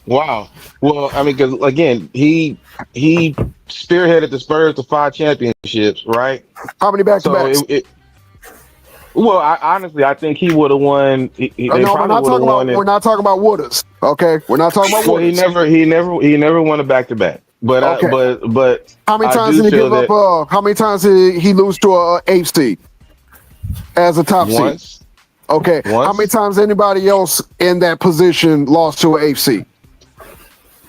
Wow. Well, I mean, because again, he spearheaded the Spurs to 5 championships, right? How many back-to-backs? Well, I think he would have won. We're not talking about wouldas. Okay, we're not talking about wouldas. Well, he never won a back-to-back. But but how many times did he give up? How many times did he lose to a 8th seed as a top seed? Okay. Once. How many times anybody else in that position lost to an 8th seed?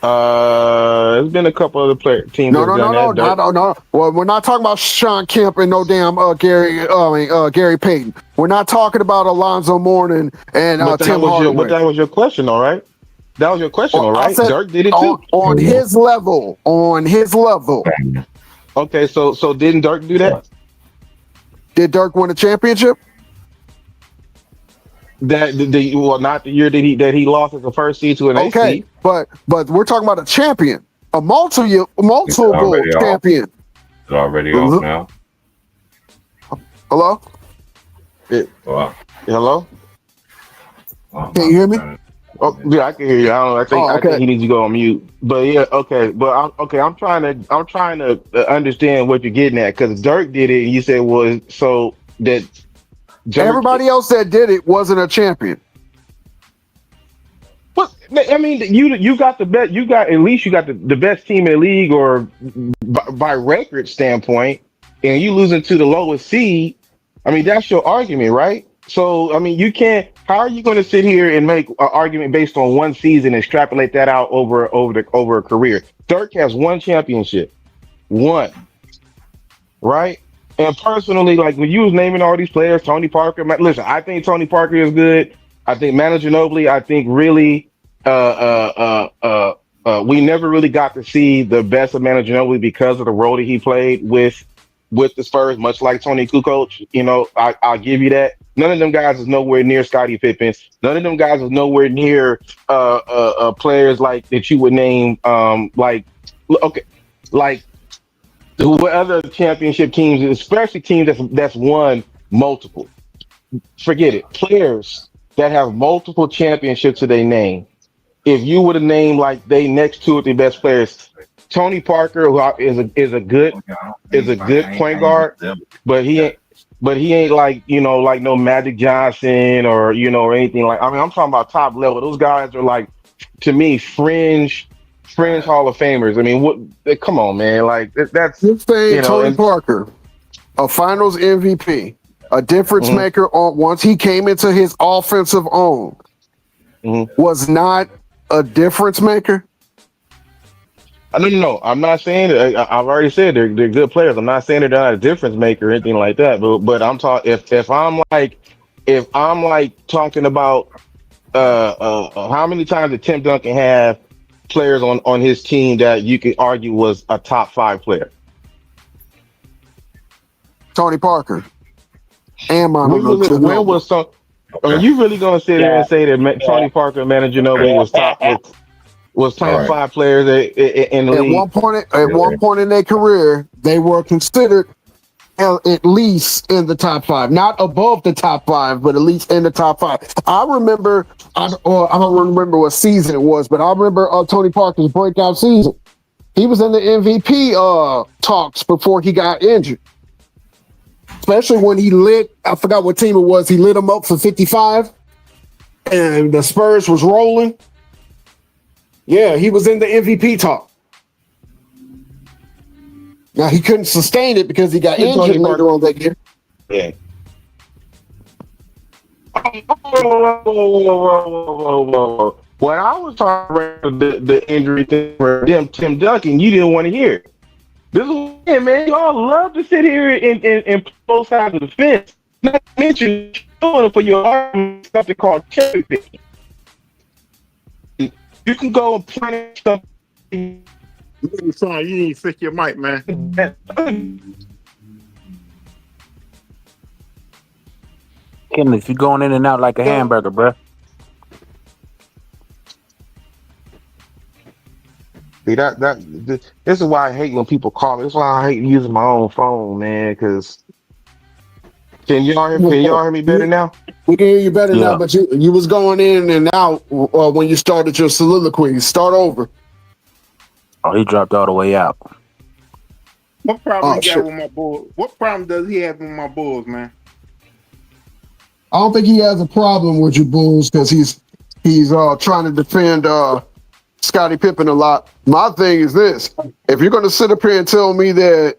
There's been a couple of the teams. No. Well, we're not talking about Sean Kemp and no damn Gary Payton. We're not talking about Alonzo Mourning and Tim Hardaway. But that was your question, all right? That was your question, all right? Dirk did it too. On his level. Okay, so didn't Dirk do that? Did Dirk win a championship? Not the year that he lost as a first seed to an 8th seed. But we're talking about a champion, a multiple champion. It's already off now. Hello? Hello? Can you hear me? Oh, yeah, I can hear you. I think he needs to go on mute. But yeah, okay. But I'm trying to understand what you're getting at, because Dirk did it, and you said was so that everybody else that did it wasn't a champion. Well, I mean, you got the best. You got the best team in the league, or by record standpoint, and you losing to the lowest seed. I mean, that's your argument, right? So, I mean, you can't. How are you going to sit here and make an argument based on one season and extrapolate that out over a career? Dirk has 1 championship, 1, right? And personally, like when you was naming all these players, Tony Parker. Listen, I think Tony Parker is good. I think Manu Ginobili. I think really, we never really got to see the best of Manu Ginobili because of the role that he played with the Spurs, much like Tony Kukoc. I'll give you that. None of them guys is nowhere near Scottie Pippen. None of them guys is nowhere near players like that you would name okay, like what other championship teams, especially teams that's won multiple. Forget it. Players that have multiple championships to their name. If you would have named like they next two or three best players, Tony Parker, who is a good point guard, but he ain't like like no Magic Johnson or or anything like. I mean, I'm talking about top level. Those guys are like, to me, fringe Hall of Famers. I mean, what? Come on, man. Like that's You're saying Tony Parker, a Finals MVP, a difference maker on once he came into his offensive own, was not a difference maker. No. I'm not saying that. I've already said they're good players. I'm not saying they're not a difference maker or anything like that. But I'm talking if I'm like talking about how many times did Tim Duncan have players on his team that you could argue was a top 5 player? Tony Parker. And when was some? Are you really gonna sit there and say that Tony Parker and Manu Ginobili was top 5 players in the league? At one point in their career, they were considered at least in the top 5, not above the top 5, but at least in the top 5. I remember, I don't remember what season it was, but I remember Tony Parker's breakout season. He was in the MVP talks before he got injured. Especially when he I forgot what team it was, he lit them up for 55 and the Spurs was rolling. Yeah, he was in the MVP talk. Now, he couldn't sustain it because he got injured later on that year. Yeah. When I was talking about the injury thing for Tim Duncan, you didn't want to hear it. This is man. Y'all love to sit here and both sides of the fence. Not to mention showing for your argument something called cherry picking. You can go and plant stuff. Son, you need to fix your mic, man. Kenneth, you're going in and out like a hamburger, bro. See this is why I hate when people call me. This is why I hate using my own phone, man. Because can y'all hear me better now? We can hear you better now, but you was going in and out when you started your soliloquy. Start over. Oh, he dropped all the way out. What problem you got with my Bulls? What problem does he have with my Bulls, man? I don't think he has a problem with your Bulls because he's trying to defend Scottie Pippen a lot. My thing is this: if you're going to sit up here and tell me that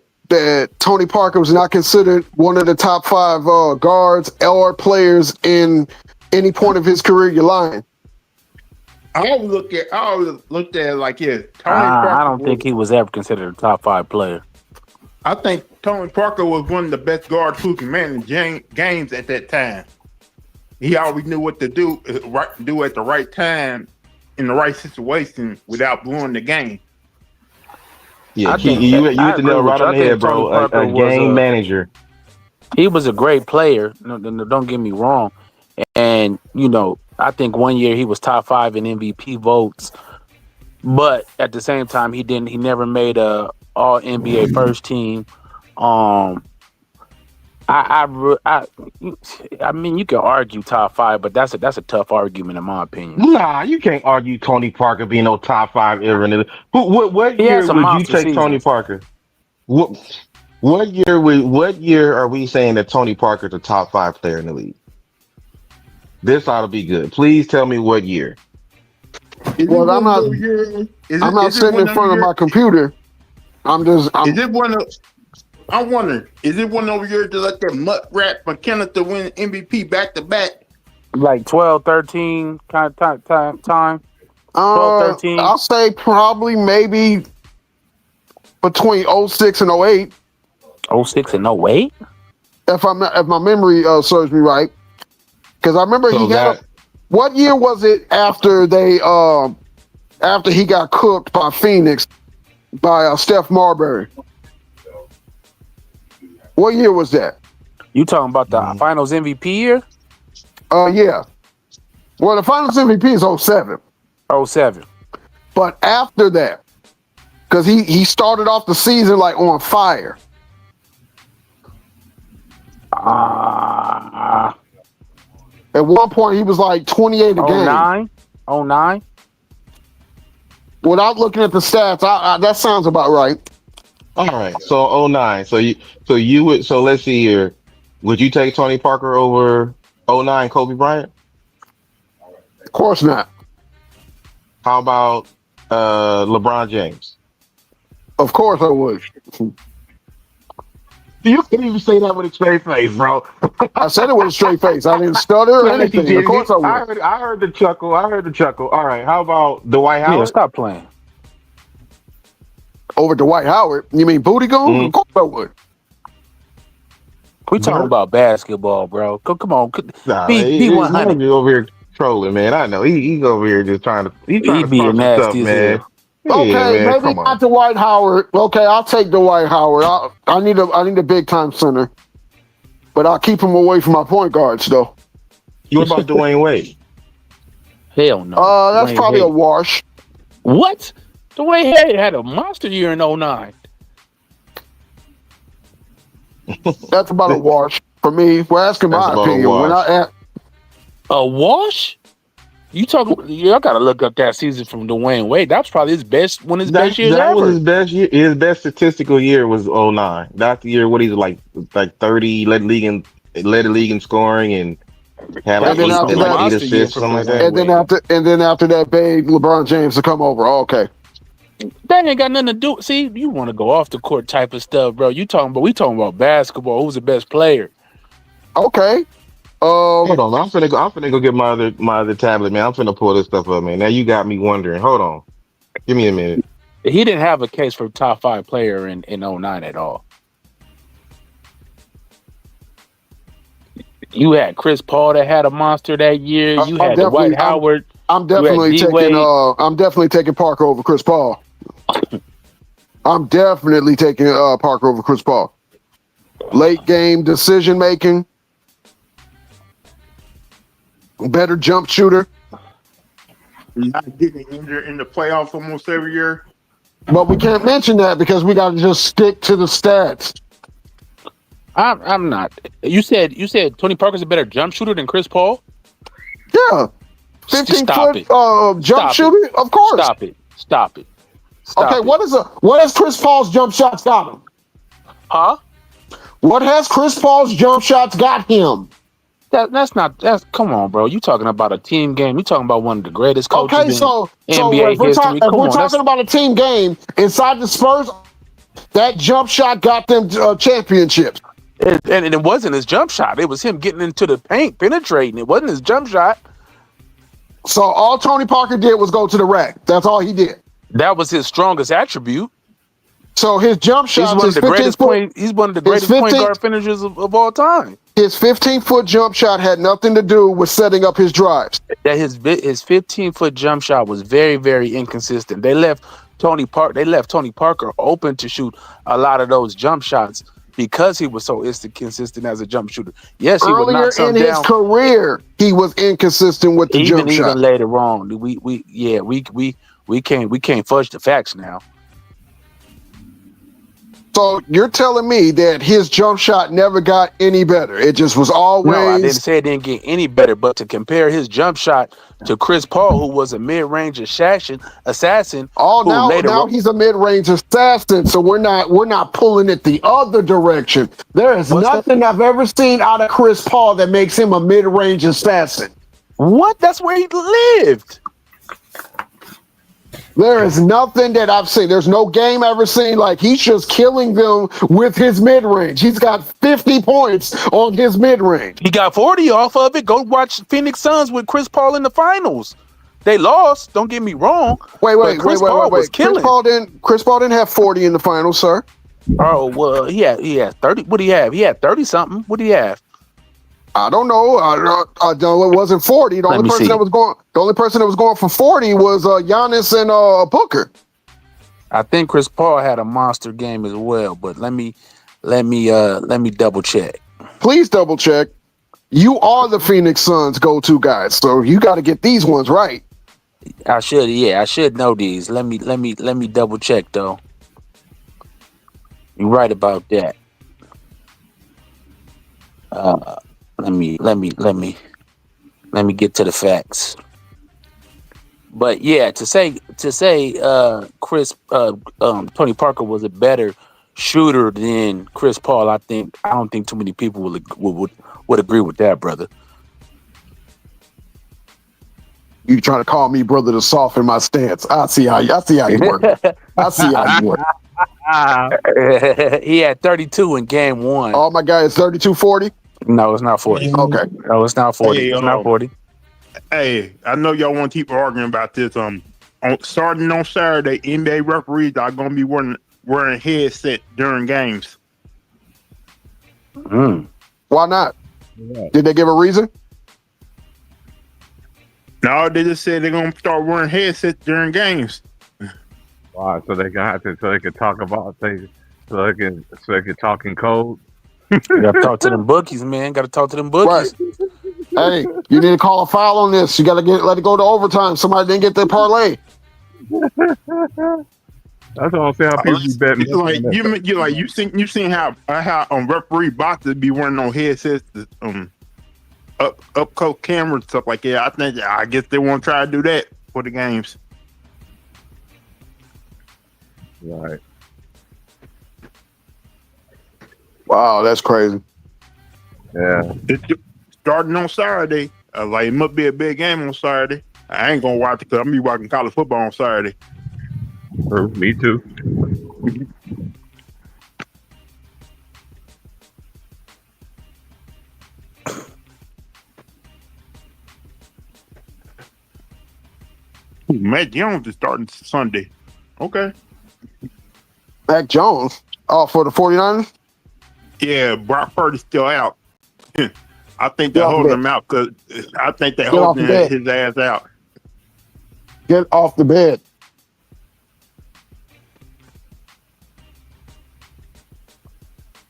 Tony Parker was not considered one of the top 5 guards or players in any point of his career, you're lying. I always looked at it like, yeah, Tony Parker. I don't think he was ever considered a top 5 player. I think Tony Parker was one of the best guards who can manage games at that time. He always knew what to do at the right time in the right situation without blowing the game. Yeah, you hit the nail right on the head, bro. A game manager. He was a great player. No, don't get me wrong. And I think one year he was top 5 in MVP votes, but at the same time he never made a All NBA first team. I mean, you can argue top 5, but that's a tough argument in my opinion. Nah, you can't argue Tony Parker being no top 5 ever. What year would you take Tony Parker? What year are we saying that Tony Parker's a top 5 player in the league? This ought to be good. Please tell me what year. Well, I'm not sitting in front of my computer. I'm wondering, is it one over here to let that mutt rat McKenna to win MVP back to back? Like 12, 13 kind of time. 12, 13. I'll say probably maybe between 06 and 08. 06 and 08? If my memory serves me right. Because I remember what year was it after he got cooked by Phoenix by Steph Marbury? What year was that? You talking about the Finals MVP year? Yeah. Well, the Finals MVP is 07. 07. But after that, because he started off the season like on fire. At one point, he was like 28 a game. 09? 09? Without looking at the stats, that sounds about right. All right, so 09. So you would, so let's see here. Would you take Tony Parker over 09 Kobe Bryant? Of course not. How about LeBron James? Of course I would. You can't even say that with a straight face, bro. I said it with a straight face. I didn't stutter or anything. Of course I would. I heard the chuckle. All right, how about Dwight Howard? Yeah, stop playing. Over Dwight Howard? You mean Booty Goon? Of course I would. We talking about basketball, bro. Come on. Nah, Be 100. You over here trolling, man. I know. He over here just trying to He start being some nasty stuff, as man. hell. Okay, Yeah, man, maybe come on. not Dwight Howard. Okay, I'll take Dwight Howard. I need a big time center, but I'll keep him away from my point guards though. What about Dwayne Wade? Hell no. That's Dwayne probably a Wade. wash. What? Dwayne Wade had a monster year in 09. That's about a wash for me. We're asking That's my about a opinion. We're wash. not at. A wash? You talking? Y'all gotta look up that season from Dwayne Wade. That was probably his best best years That ever. was his best year. His best statistical year was 09. That's the year what he's like 30, led the league in scoring and had like And then after that- 8 assists, something like that. And then after that, begged LeBron James to come over. Okay. That ain't got nothing to do. See, you want to go off the court type of stuff, bro. We talking about basketball. Who's the best player? Okay. Hold on, I'm finna go get my other tablet, man. I'm finna pull this stuff up, man. Now you got me wondering. Hold on, give me a minute. He didn't have a case for top 5 player in 09 at all. You had Chris Paul that had a monster that year. You I'm had definitely- Dwight Howard. I'm definitely D-Wade. taking Parker over Chris Paul. I'm definitely taking Parker over Chris Paul. Late game decision making, better jump shooter. Not getting injured in the playoffs almost every year. But we can't mention that because we got to just stick to the stats. I'm not. You said Tony Parker's a better jump shooter than Chris Paul? Yeah, 15 Stop foot it. jump Stop shooter. Of course. Stop it. Stop Okay, it. what has Chris Paul's jump shots got him? Huh? What has Chris Paul's jump shots got him? That's come on, bro. You talking about a team game. You talking about one of the greatest coaches Okay, in so NBA if we're, history. if we're talking about a team game inside the Spurs, that jump shot got them championships. And it wasn't his jump shot. It was him getting into the paint, penetrating. It wasn't his jump shot. So all Tony Parker did was go to the rack. That's all he did. That was his strongest attribute. So his jump He's shots one of is the 15 greatest foot. he's one of the greatest point guard finishers of all time. His 15-foot jump shot had nothing to do with setting up his drives. That his 15-foot jump shot was very, very inconsistent. They left Tony Parker open to shoot a lot of those jump shots because he was so inconsistent as a jump shooter. Yes, he would Earlier knock some in his down. career, he was inconsistent with the jump shot. Even later on, we can't fudge the facts now. So you're telling me that his jump shot never got any better? It just was always. No, I didn't say it didn't get any better, but to compare his jump shot to Chris Paul, who was a mid-range assassin. Oh, who now he's a mid-range assassin. So we're not pulling it the other direction. There is nothing I've ever seen out of Chris Paul that makes him a mid-range assassin. What? That's where he lived. There is nothing that I've seen. There's no game I've ever seen like he's just killing them with his mid-range. He's got 50 points on his mid-range. He got 40 off of it. Go watch Phoenix Suns with Chris Paul in the finals. They lost. Don't get me wrong. Wait. Chris Paul was killing. Chris Paul didn't have 40 in the finals, sir. Oh well, he had 30. What do he have? He had 30 something. What do he have? I don't know. I know it wasn't 40. The only person that was going for 40 was Giannis and Booker. I think Chris Paul had a monster game as well, but let me double check. please double check. You are the Phoenix Suns go-to guys, so you got to get these ones right. I should know these. Let me double check though. You're right about that. Let me get to the facts. But yeah, to say Tony Parker was a better shooter than Chris Paul, I don't think too many people would agree with that, brother. You trying to call me brother to soften my stance? I see how you work. I see how you work. He had 32 in game 1. Oh my God, it's 32-40? No, it's not 40. Okay. No, it's not 40. Hey, It's not 40. Hey, I know y'all want to keep arguing about this. Starting on Saturday, NBA referees are going to be wearing headset during games. Why not? Did they give a reason? No, they just said they're going to start wearing headsets during games. Wow, so they can talk about things, so they can talk in code. You gotta talk to them bookies, man. Gotta talk to them bookies. Right. Hey, you need to call a foul on this. You gotta let it go to overtime. Somebody didn't get their parlay. That's what I'm saying. How people be betting. You seen how referee boxers be wearing on headsets, up close cameras and stuff like that. I guess they want to try to do that for the games. Right. Wow, that's crazy. Yeah. It's starting on Saturday. It must be a big game on Saturday. I ain't gonna watch it because I'm gonna be watching college football on Saturday. Me too. Matt Jones is starting Sunday. Okay. Mac Jones. Oh, for the 49ers? Yeah, Brock Purdy's still out. I think they're Get off holding the him out because I think they're Get off holding the bed. his ass out. Get off the bed.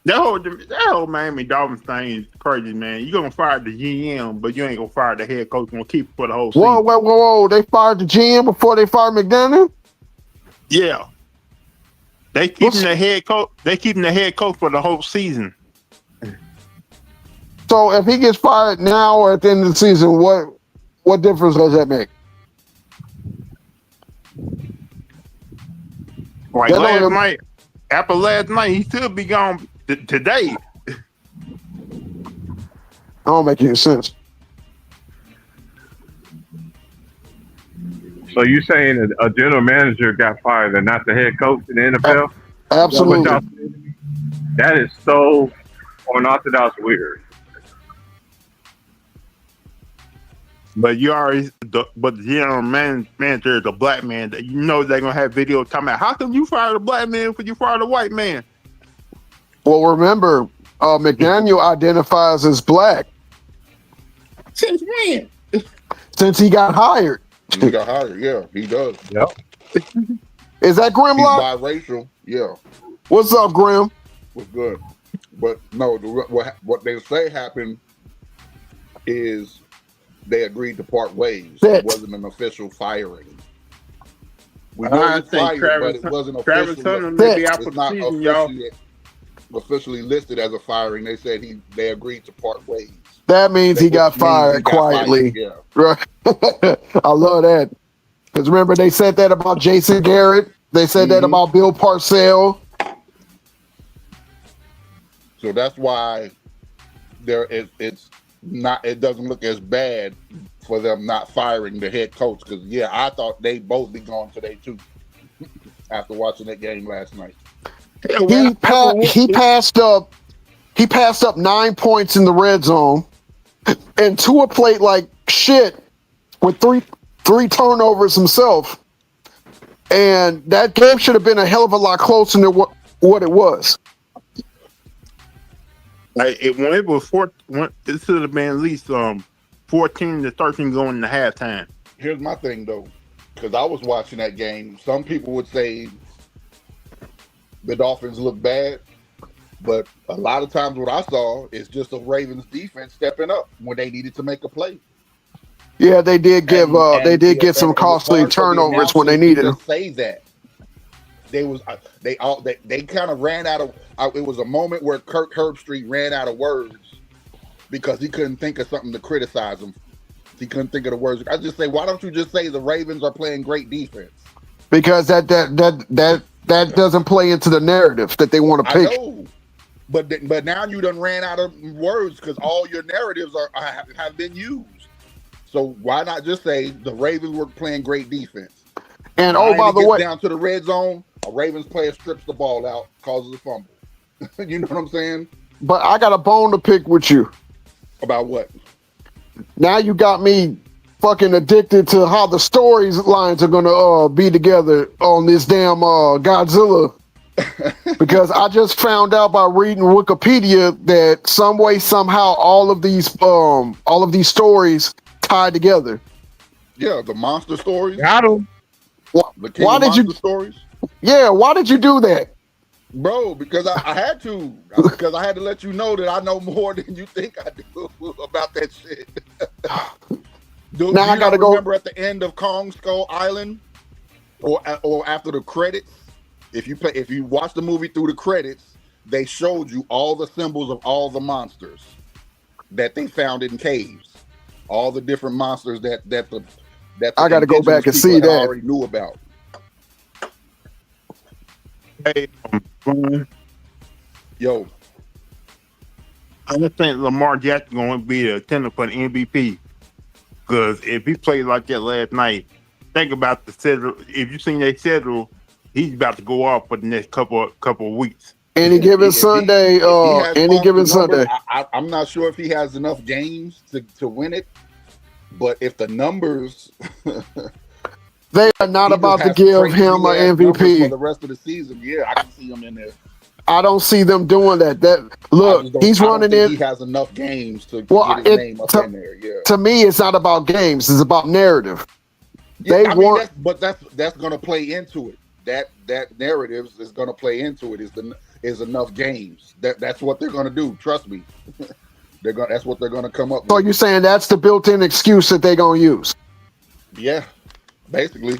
That whole Miami Dolphins thing is crazy, man. You're gonna fire the GM, but you ain't gonna fire the head coach. Gonna keep it for the whole season. Whoa. They fired the GM before they fired McDaniel? Yeah. They keeping the head coach. They keeping the head coach for the whole season. So if he gets fired now or at the end of the season, what difference does that make? Like last night, after last night, he should be gone today. Don't make any sense. So you saying a general manager got fired and not the head coach in the NFL? Absolutely. That is so unorthodox weird. But the general manager is a black man. That you know they're gonna have video talking about how come you fired a black man because you fired a white man. Well, remember, McDaniel identifies as black. Since when? Since he got hired. He got hired, yeah, he does. Yep. Is that He's Grimlock? biracial, yeah, What's up, Grim? was good. But no, what they say happened is they agreed to part ways. Shit. It wasn't an official firing. We know I he think fired, but it wasn't Travis official. Hunter may be out It's for the not season, y'all. officially listed as a firing. They said they agreed to part ways. That means he got Which means fired he got quietly. fired, yeah. Right. I love that. Because remember, they said that about Jason Garrett. They said that about Bill Parcells. So that's why it doesn't look as bad for them not firing the head coach. Because I thought they both be gone today too. After watching that game last night, He passed up 9 points in the red zone, and Tua played like shit with three turnovers himself. And that game should have been a hell of a lot closer than what it was. When it was it should have been at least 14 to 13 going into halftime. here's my thing though, because I was watching that game. Some people would say the Dolphins look bad. But a lot of times, what I saw is just the Ravens defense stepping up when they needed to make a play. Yeah, they did give they And did get some it was costly hard for the turnovers when they announcers to needed them. just say that. They kind of ran out of. It was a moment where Kirk Herbstreit ran out of words because he couldn't think of something to criticize him. He couldn't think of the words. I just say, why don't you just say the Ravens are playing great defense? Because that doesn't play into the narrative that they want to I pick. know, but now you done ran out of words because all your narratives have been used. So why not just say the Ravens were playing great defense? And by the way, down to the red zone, a Ravens player strips the ball out, causes a fumble. You know what I'm saying? But I got a bone to pick with you. About what? Now you got me fucking addicted to how the storylines are gonna be together on this damn Godzilla. Because I just found out by reading Wikipedia that some way, somehow, all of these stories tied together. Yeah, the monster stories. Got him. Why did you? Stories? Yeah, why did you do that, bro? Because I had to. Because I had to let you know that I know more than you think I do about that shit. Now I gotta go. Remember at the end of Kong Skull Island, or after the credits, if you watch the movie through the credits, they showed you all the symbols of all the monsters that they found in caves, all the different monsters that I got to go back and see people that. already knew about. Hey, Yo, I just think Lamar Jackson going to be the contender for the MVP. Because if he played like that last night, think about the schedule. If you seen that schedule, he's about to go off for the next couple of weeks. Any given Sunday, Sunday. I'm not sure if he has enough games to win it, but if the numbers, they are not about to give him an MVP for the rest of the season. Yeah, I can see him in there. I don't see them doing that. He's running in. He has enough games to get his name up in there. Yeah. To me, it's not about games. It's about narrative. Yeah, that's going to play into it. That narrative is going to play into it. Is enough games. That's what they're going to do. Trust me. That's what they're going to come up with. So you're saying that's the built-in excuse that they're going to use? Yeah, basically.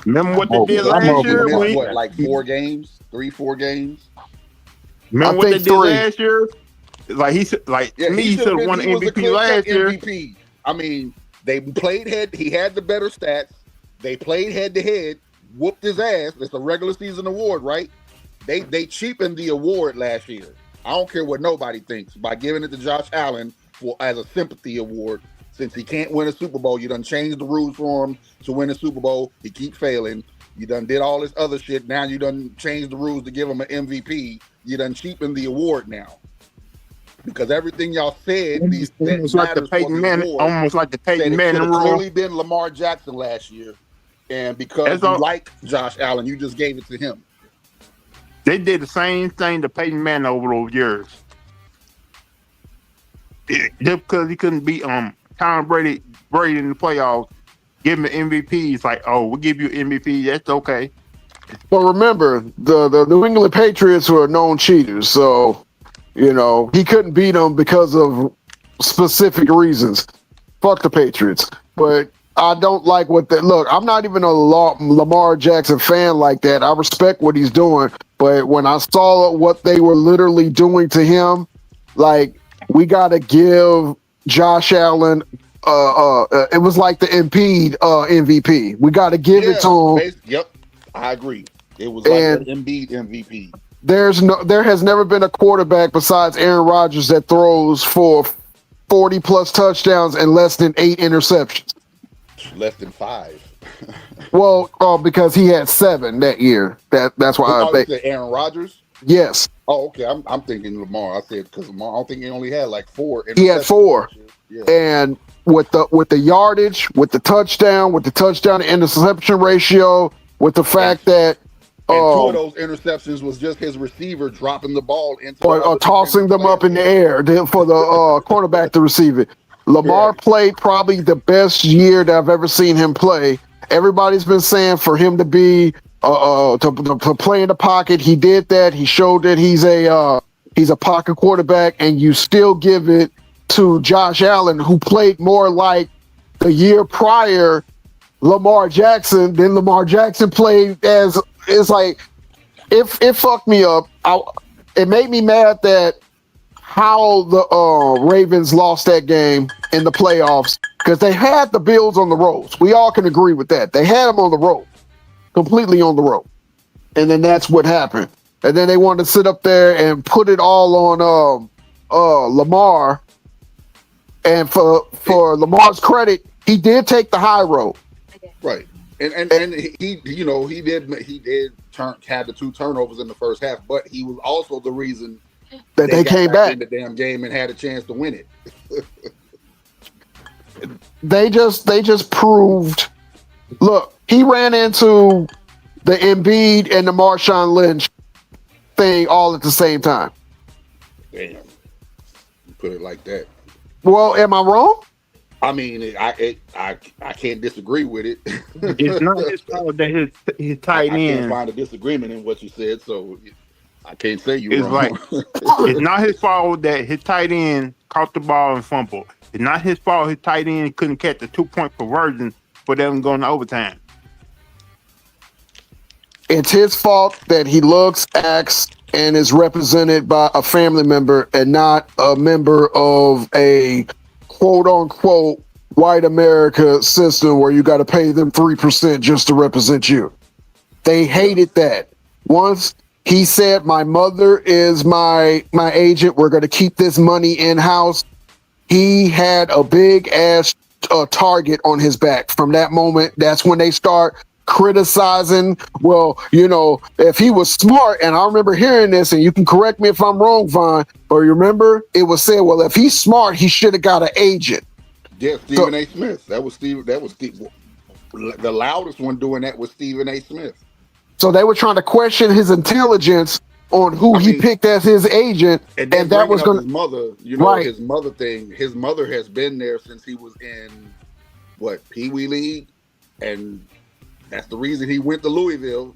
Remember what they did last year? What, like 4 games? 3-4 games? Remember what they did last year? Like he should have won MVP last year. MVP. I mean, they played head. He had the better stats. They played head to head. Whooped his ass. It's a regular season award, right? They cheapened the award last year. I don't care what nobody thinks by giving it to Josh Allen as a sympathy award. Since he can't win a Super Bowl, you done changed the rules for him to win a Super Bowl. He keep failing. You done did all this other shit. Now you done changed the rules to give him an MVP. You done cheapened the award now. Because everything y'all said, almost like the Peyton Manning rule. rule. Clearly been Lamar Jackson last year, and because you like Josh Allen, you just gave it to him. They did the same thing to Peyton Manning over those years. Just because he couldn't beat Tom Brady in the playoffs, give him an MVP. It's like, oh, we'll give you an MVP. That's okay. But remember, the New England Patriots were known cheaters, so he couldn't beat them because of specific reasons. Fuck the Patriots. But I don't like look, I'm not even a Lamar Jackson fan like that. I respect what he's doing, but when I saw what they were literally doing to him, like, we got to give Josh Allen it was like the Embiid MVP. We got to give it to him. Yep, I agree. It was like an Embiid MVP. There has never been a quarterback besides Aaron Rodgers that throws for 40 plus touchdowns and less than 8 interceptions. Less than 5. Well, because he had 7 that year. That's why I said Aaron Rodgers. Yes. Oh, okay. I'm thinking Lamar. I said because Lamar. I don't think he only had like 4. He had 4. Yeah. And with the yardage, with the touchdown to interception ratio, with the fact that and 2 of those interceptions was just his receiver dropping the ball into or tossing them up in the air for the cornerback to receive it. Lamar played probably the best year that I've ever seen him play. Everybody's been saying for him to be to play in the pocket. He did that. He showed that he's a He's a pocket quarterback, and you still give it to Josh Allen, who played more like the year prior Lamar Jackson than Lamar Jackson played as. It's like it fucked me up. It made me mad that how the Ravens lost that game in the playoffs, because they had the Bills on the ropes. We all can agree with that. They had them on the rope, completely on the rope. And then that's what happened. And then they wanted to sit up there and put it all on Lamar. And for Lamar's credit, he did take the high road. Right. And he did had the 2 turnovers in the first half, but he was also the reason that they came back in the damn game and had a chance to win it. They just proved. Look, he ran into the Embiid and the Marshawn Lynch thing all at the same time. Damn, you put it like that. Well, am I wrong? I mean, I can't disagree with it. It's not his fault that his tight I can't end. find a disagreement in what you said, so I can't say you It's wrong. like it's not his fault that his tight end caught the ball and fumbled. It's not his fault his tight end couldn't catch the 2-point conversion for them going to overtime. It's his fault that he looks, acts, and is represented by a family member and not a member of a quote-unquote white America system where you got to pay them 3% just to represent you. They hated that. Once he said, my mother is my agent, we're going to keep this money in-house, he had a big-ass target on his back. From that moment, that's when they start criticizing, well, if he was smart, and I remember hearing this, and you can correct me if I'm wrong, Vaughn, but remember, it was said, well, if he's smart, he should have got an agent. Yeah, Stephen A. Smith. That was Steve. The loudest one doing that was Stephen A. Smith. So they were trying to question his intelligence on who he picked as his agent, and that was going to his mother. right. His mother thing. His mother has been there since he was in Pee Wee League, and that's the reason he went to Louisville.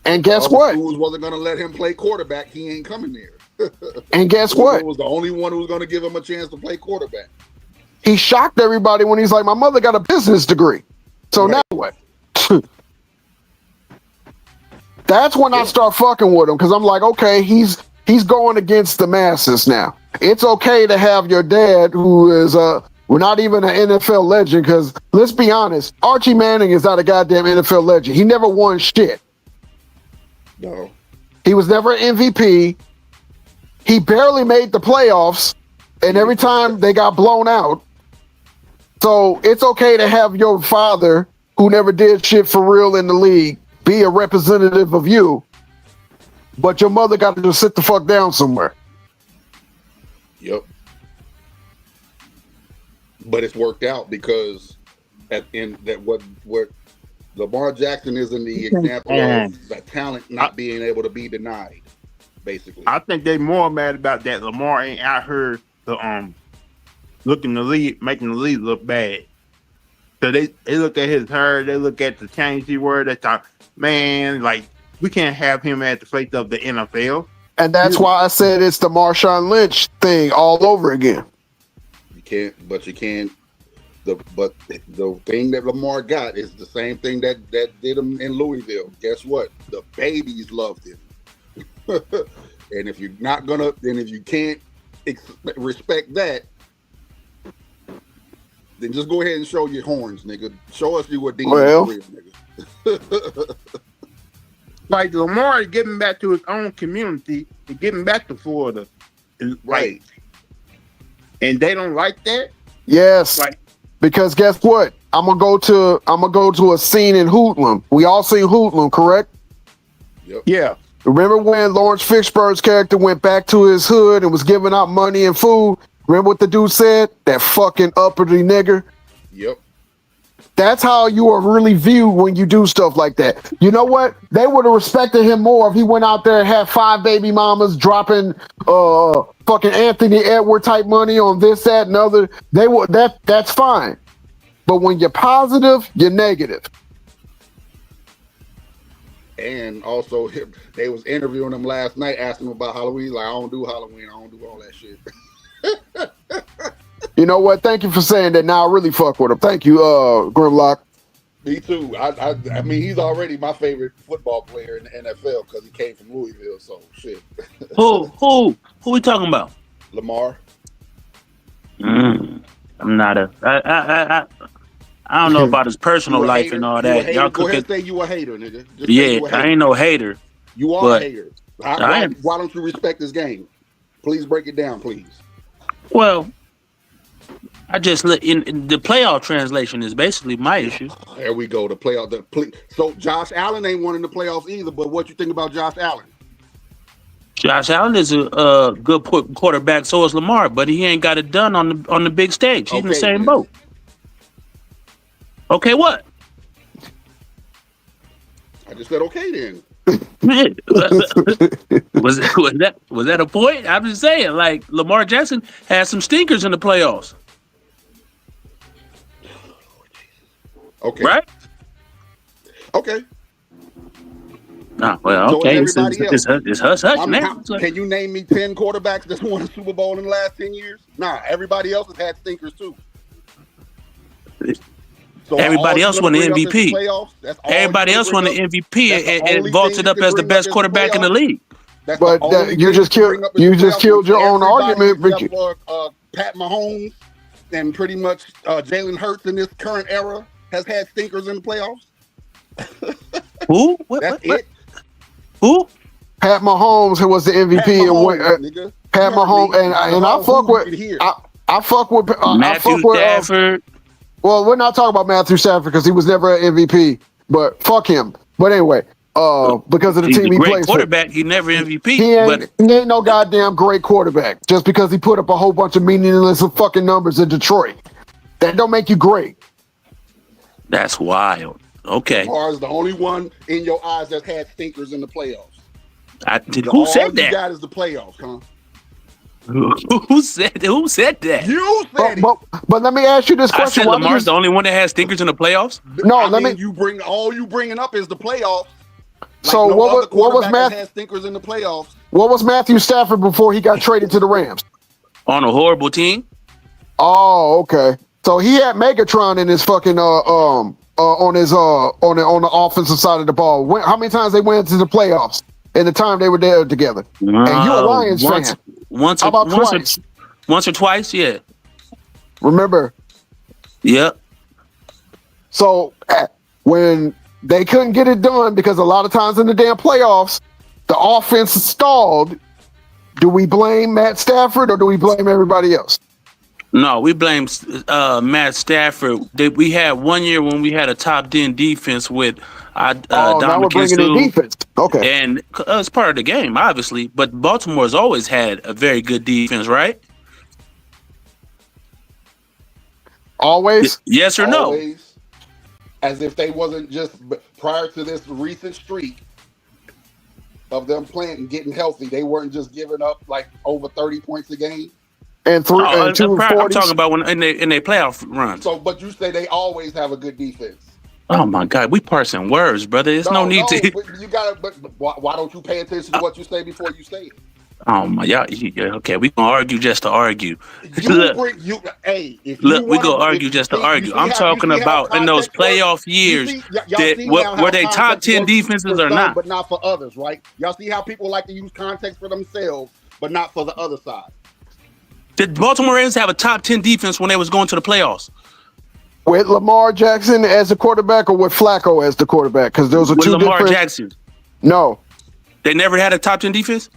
And guess what? Schools wasn't going to let him play quarterback. He ain't coming there. And guess what? He was the only one who was going to give him a chance to play quarterback. He shocked everybody when he's like, my mother got a business degree. So now what? That's when I start fucking with him, because I'm like, okay, he's going against the masses now. It's okay to have your dad, who is we're not even an NFL legend, because let's be honest, Archie Manning is not a goddamn NFL legend. He never won shit. No. He was never an MVP. He barely made the playoffs, and every time they got blown out. So it's okay to have your father, who never did shit for real in the league, be a representative of you, but your mother got to just sit the fuck down somewhere. Yep. But it's worked out because what Lamar Jackson is in the example of the talent not being able to be denied, basically. I think they more mad about that Lamar ain't out here the making the league look bad. So they look at his hair, they look at the change he wore, they thought, man, like, we can't have him at the face of the NFL. And that's why I said it's the Marshawn Lynch thing all over again. You can't. But the thing that Lamar got is the same thing that did him in Louisville. Guess what? The babies loved him. And if you're not gonna, then if you can't respect that, then just go ahead and show your horns, nigga. Show us you what demons are, nigga. Like Lamar is getting back to his own community and getting back to Florida. Right. And they don't like that? Yes. Because guess what? I'm gonna go to a scene in Hoodlum. We all seen Hoodlum, correct? Yep. Yeah. Remember when Lawrence Fishburne's character went back to his hood and was giving out money and food? Remember what the dude said? That fucking uppity nigger. Yep. That's how you are really viewed when you do stuff like that. You know what? They would have respected him more if he went out there and had 5 baby mamas dropping fucking Anthony Edward type money on this, that, and other. That's fine. But when you're positive, you're negative. And also, they was interviewing him last night, asking him about Halloween. He's like, I don't do Halloween. I don't do all that shit. You know what? Thank you for saying that. Now I really fuck with him. Thank you, Grimlock. Me too. I mean, he's already my favorite football player in the NFL because he came from Louisville. So shit. Who we talking about? Lamar. I'm not a. I don't know about his personal life and all that. Y'all Go ahead could and say you a hater, nigga. Just say yeah, you a hater. I ain't no hater. You are but a hater. I am. Why don't you respect this game? Please break it down, please. Well, I just in the playoff translation is basically my issue. There we go. The playoff. So Josh Allen ain't won in the playoffs either. But what you think about Josh Allen? Josh Allen is a good quarterback. So is Lamar, but he ain't got it done on the big stage. He's in the same boat. Okay, what? I just said okay then. was that a point? I'm just saying, like Lamar Jackson had some stinkers in the playoffs. Okay. Right? Okay. Well, So okay. is everybody else. It's hush now. Can you name me 10 quarterbacks that's won a Super Bowl in the last 10 years? Nah, everybody else has had stinkers too. So everybody else won the MVP. Everybody else won the MVP and vaulted up as the best quarterback in the league. But you just killed your own argument. But Pat Mahomes and pretty much Jalen Hurts in this current era has had stinkers in the playoffs. Who? That's it. Who? Pat Mahomes, who was the MVP, Pat Mahomes, and I fuck with. I fuck with Matthew Stafford. Well, we're not talking about Matthew Stafford because he was never an MVP, but fuck him. But anyway, because of the team he plays quarterback, he never MVP. He ain't no goddamn great quarterback just because he put up a whole bunch of meaningless fucking numbers in Detroit. That don't make you great. That's wild. Okay. Lamar is the only one in your eyes that had stinkers in the playoffs. Who said that? All you got is the playoffs, huh? Who said that? You said it. But let me ask you this question: I said Lamar's the only one that has stinkers in the playoffs. No, you bringing up is the playoffs. So what was Matthew? Had stinkers in the playoffs. What was Matthew Stafford before he got traded to the Rams? On a horrible team. Oh, okay. So he had Megatron in his fucking on the offensive side of the ball. How many times they went into the playoffs in the time they were there together? And you a Lions fan. Once or twice, yeah. Remember? Yep. So when they couldn't get it done because a lot of times in the damn playoffs, the offense stalled. Do we blame Matt Stafford or do we blame everybody else? No, we blame Matt Stafford. We had 1 year when we had a top 10 defense with now we're bringing in defense. Okay. And it's part of the game, obviously. But Baltimore's always had a very good defense, right? Always? Yes or Always. no? As if they wasn't just prior to this recent streak of them playing and getting healthy, they weren't just giving up like over 30 points a game. And two I'm talking about when in their playoff runs. So, but you say they always have a good defense. Oh my God, we parsing words, brother. There's no need to. But you gotta. But why don't you pay attention to what you say before you say it? Oh my, okay, we gonna argue just to argue. If we gonna argue just to argue. I'm talking about in those playoff years were they top 10 defenses or not? But not for others, right? Y'all see how people like to use context for themselves, but not for the other side. Did Baltimore Ravens have a top 10 defense when they was going to the playoffs? With Lamar Jackson as the quarterback or with Flacco as the quarterback? Because those are two different. Lamar Jackson. No. They never had a top 10 defense?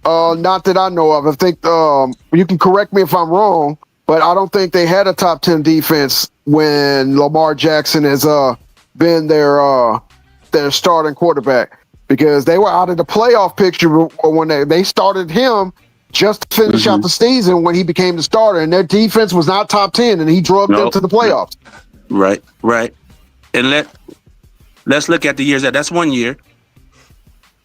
Not that I know of. I think you can correct me if I'm wrong, but I don't think they had a top 10 defense when Lamar Jackson has been their starting quarterback because they were out of the playoff picture when they started him just to finish out the season when he became the starter, and their defense was not top 10, and he drove them to the playoffs. Right. And let's look at the years that's 1 year.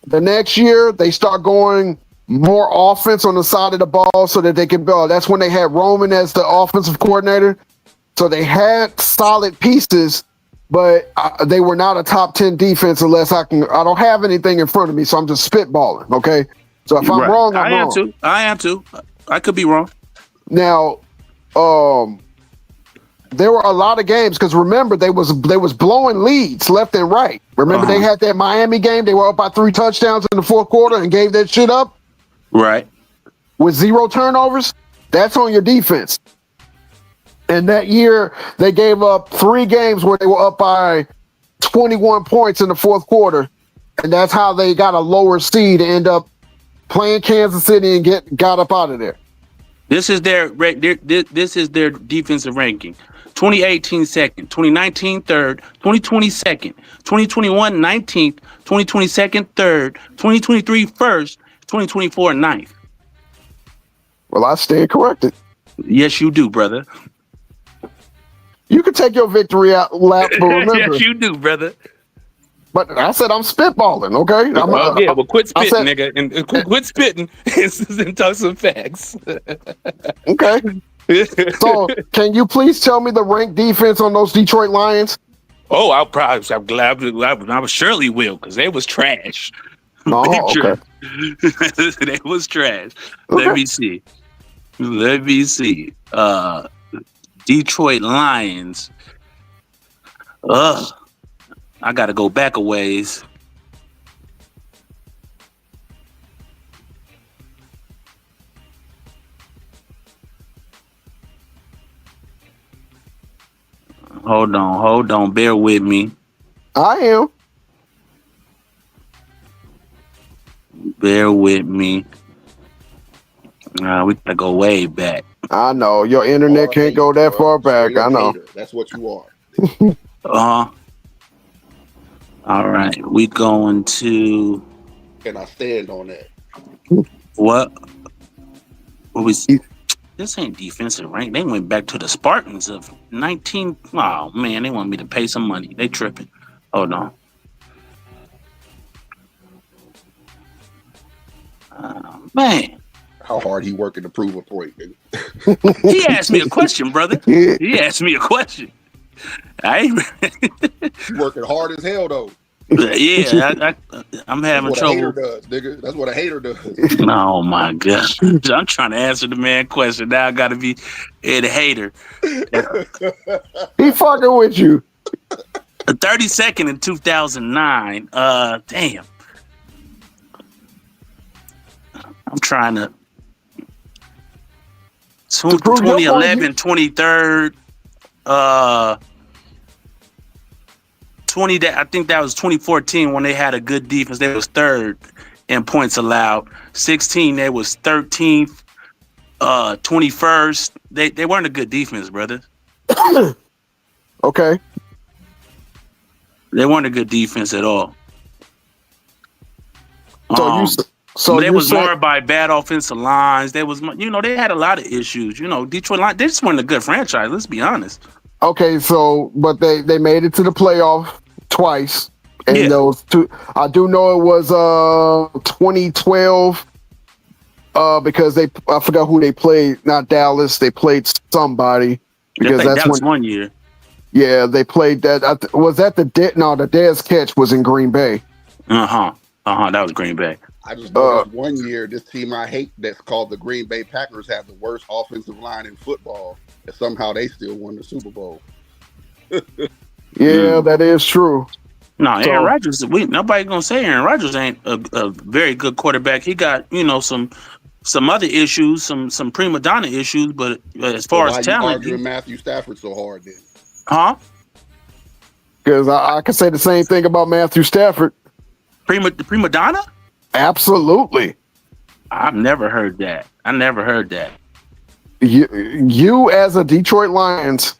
The next year, they start going more offense on the side of the ball so that they can build. That's when they had Roman as the offensive coordinator. So they had solid pieces but they were not a top 10 defense unless I don't have anything in front of me, so I'm just spitballing. Okay, so if I'm Right. wrong, I'm I am wrong. too. I am too. I could be wrong. Now, there were a lot of games because remember they was blowing leads left and right. Remember they had that Miami game. They were up by 3 touchdowns in the fourth quarter and gave that shit up Right. with 0 turnovers. That's on your defense. And that year they gave up 3 games where they were up by 21 points in the fourth quarter, and that's how they got a lower seed to end up playing Kansas City and got up out of there. This is their defensive ranking. 2018 second, 2019 third, 2020 second, 2021 19th, 2022 third, 2023 first, 2024 ninth. Well, I stand corrected. Yes, you do, brother. You can take your victory out lap, but remember. Yes, you do, brother. But I said I'm spitballing, okay? Well, quit I spitting, said- nigga, and quit spitting and talk some facts. Okay. So, can you please tell me the ranked defense on those Detroit Lions? Oh, I'm glad I surely will, because they was trash. Oh, okay. They was trash. Okay. Let me see. Detroit Lions. I gotta go back a ways. Hold on. Bear with me. I am. Bear with me. We gotta go way back. I know. Your internet can't go that far back. I know. Hater. That's what you are. All right. We going to And I stand on that. what? What was this? Ain't defensive rank. They went back to the Spartans of 19. Oh man, they want me to pay some money. They tripping. Hold on. Man. How hard he working to prove a point, nigga. He asked me a question, brother. He asked me a question. You working hard as hell though. I'm having That's what a hater trouble. does, nigga. That's what a hater does. Oh my god! I'm trying to answer the man question. Now I got to be a hater. He fucking with you. 32nd in 2009. Damn. I'm trying to. prove your point, 2011, 23rd. 20. I think that was 2014 when they had a good defense. They was third in points allowed. 16, they was 13th. 21st. They weren't a good defense, brother. Okay. They weren't a good defense at all. So they you was said- marred by bad offensive lines. They was, they had a lot of issues. Detroit Lions, they just weren't a good franchise. Let's be honest. Okay, so but they made it to the playoff twice. And Yeah. those two, I do know it was 2012 because I forgot who they played. Not Dallas. They played somebody because They played that's Dallas when. one year. Yeah, they played that. Was that the Dez catch was in Green Bay. That was Green Bay. I just know this one year, this team I hate that's called the Green Bay Packers have the worst offensive line in football, and somehow they still won the Super Bowl. Yeah, that is true. No, So- Aaron Rodgers. Nobody gonna say Aaron Rodgers ain't a very good quarterback. He got some other issues, some prima donna issues, but as far Why as you talent, arguing Matthew Stafford so hard then? huh? Because I can say the same thing about Matthew Stafford. Prima donna? Absolutely. I've never heard that. You as a Detroit Lions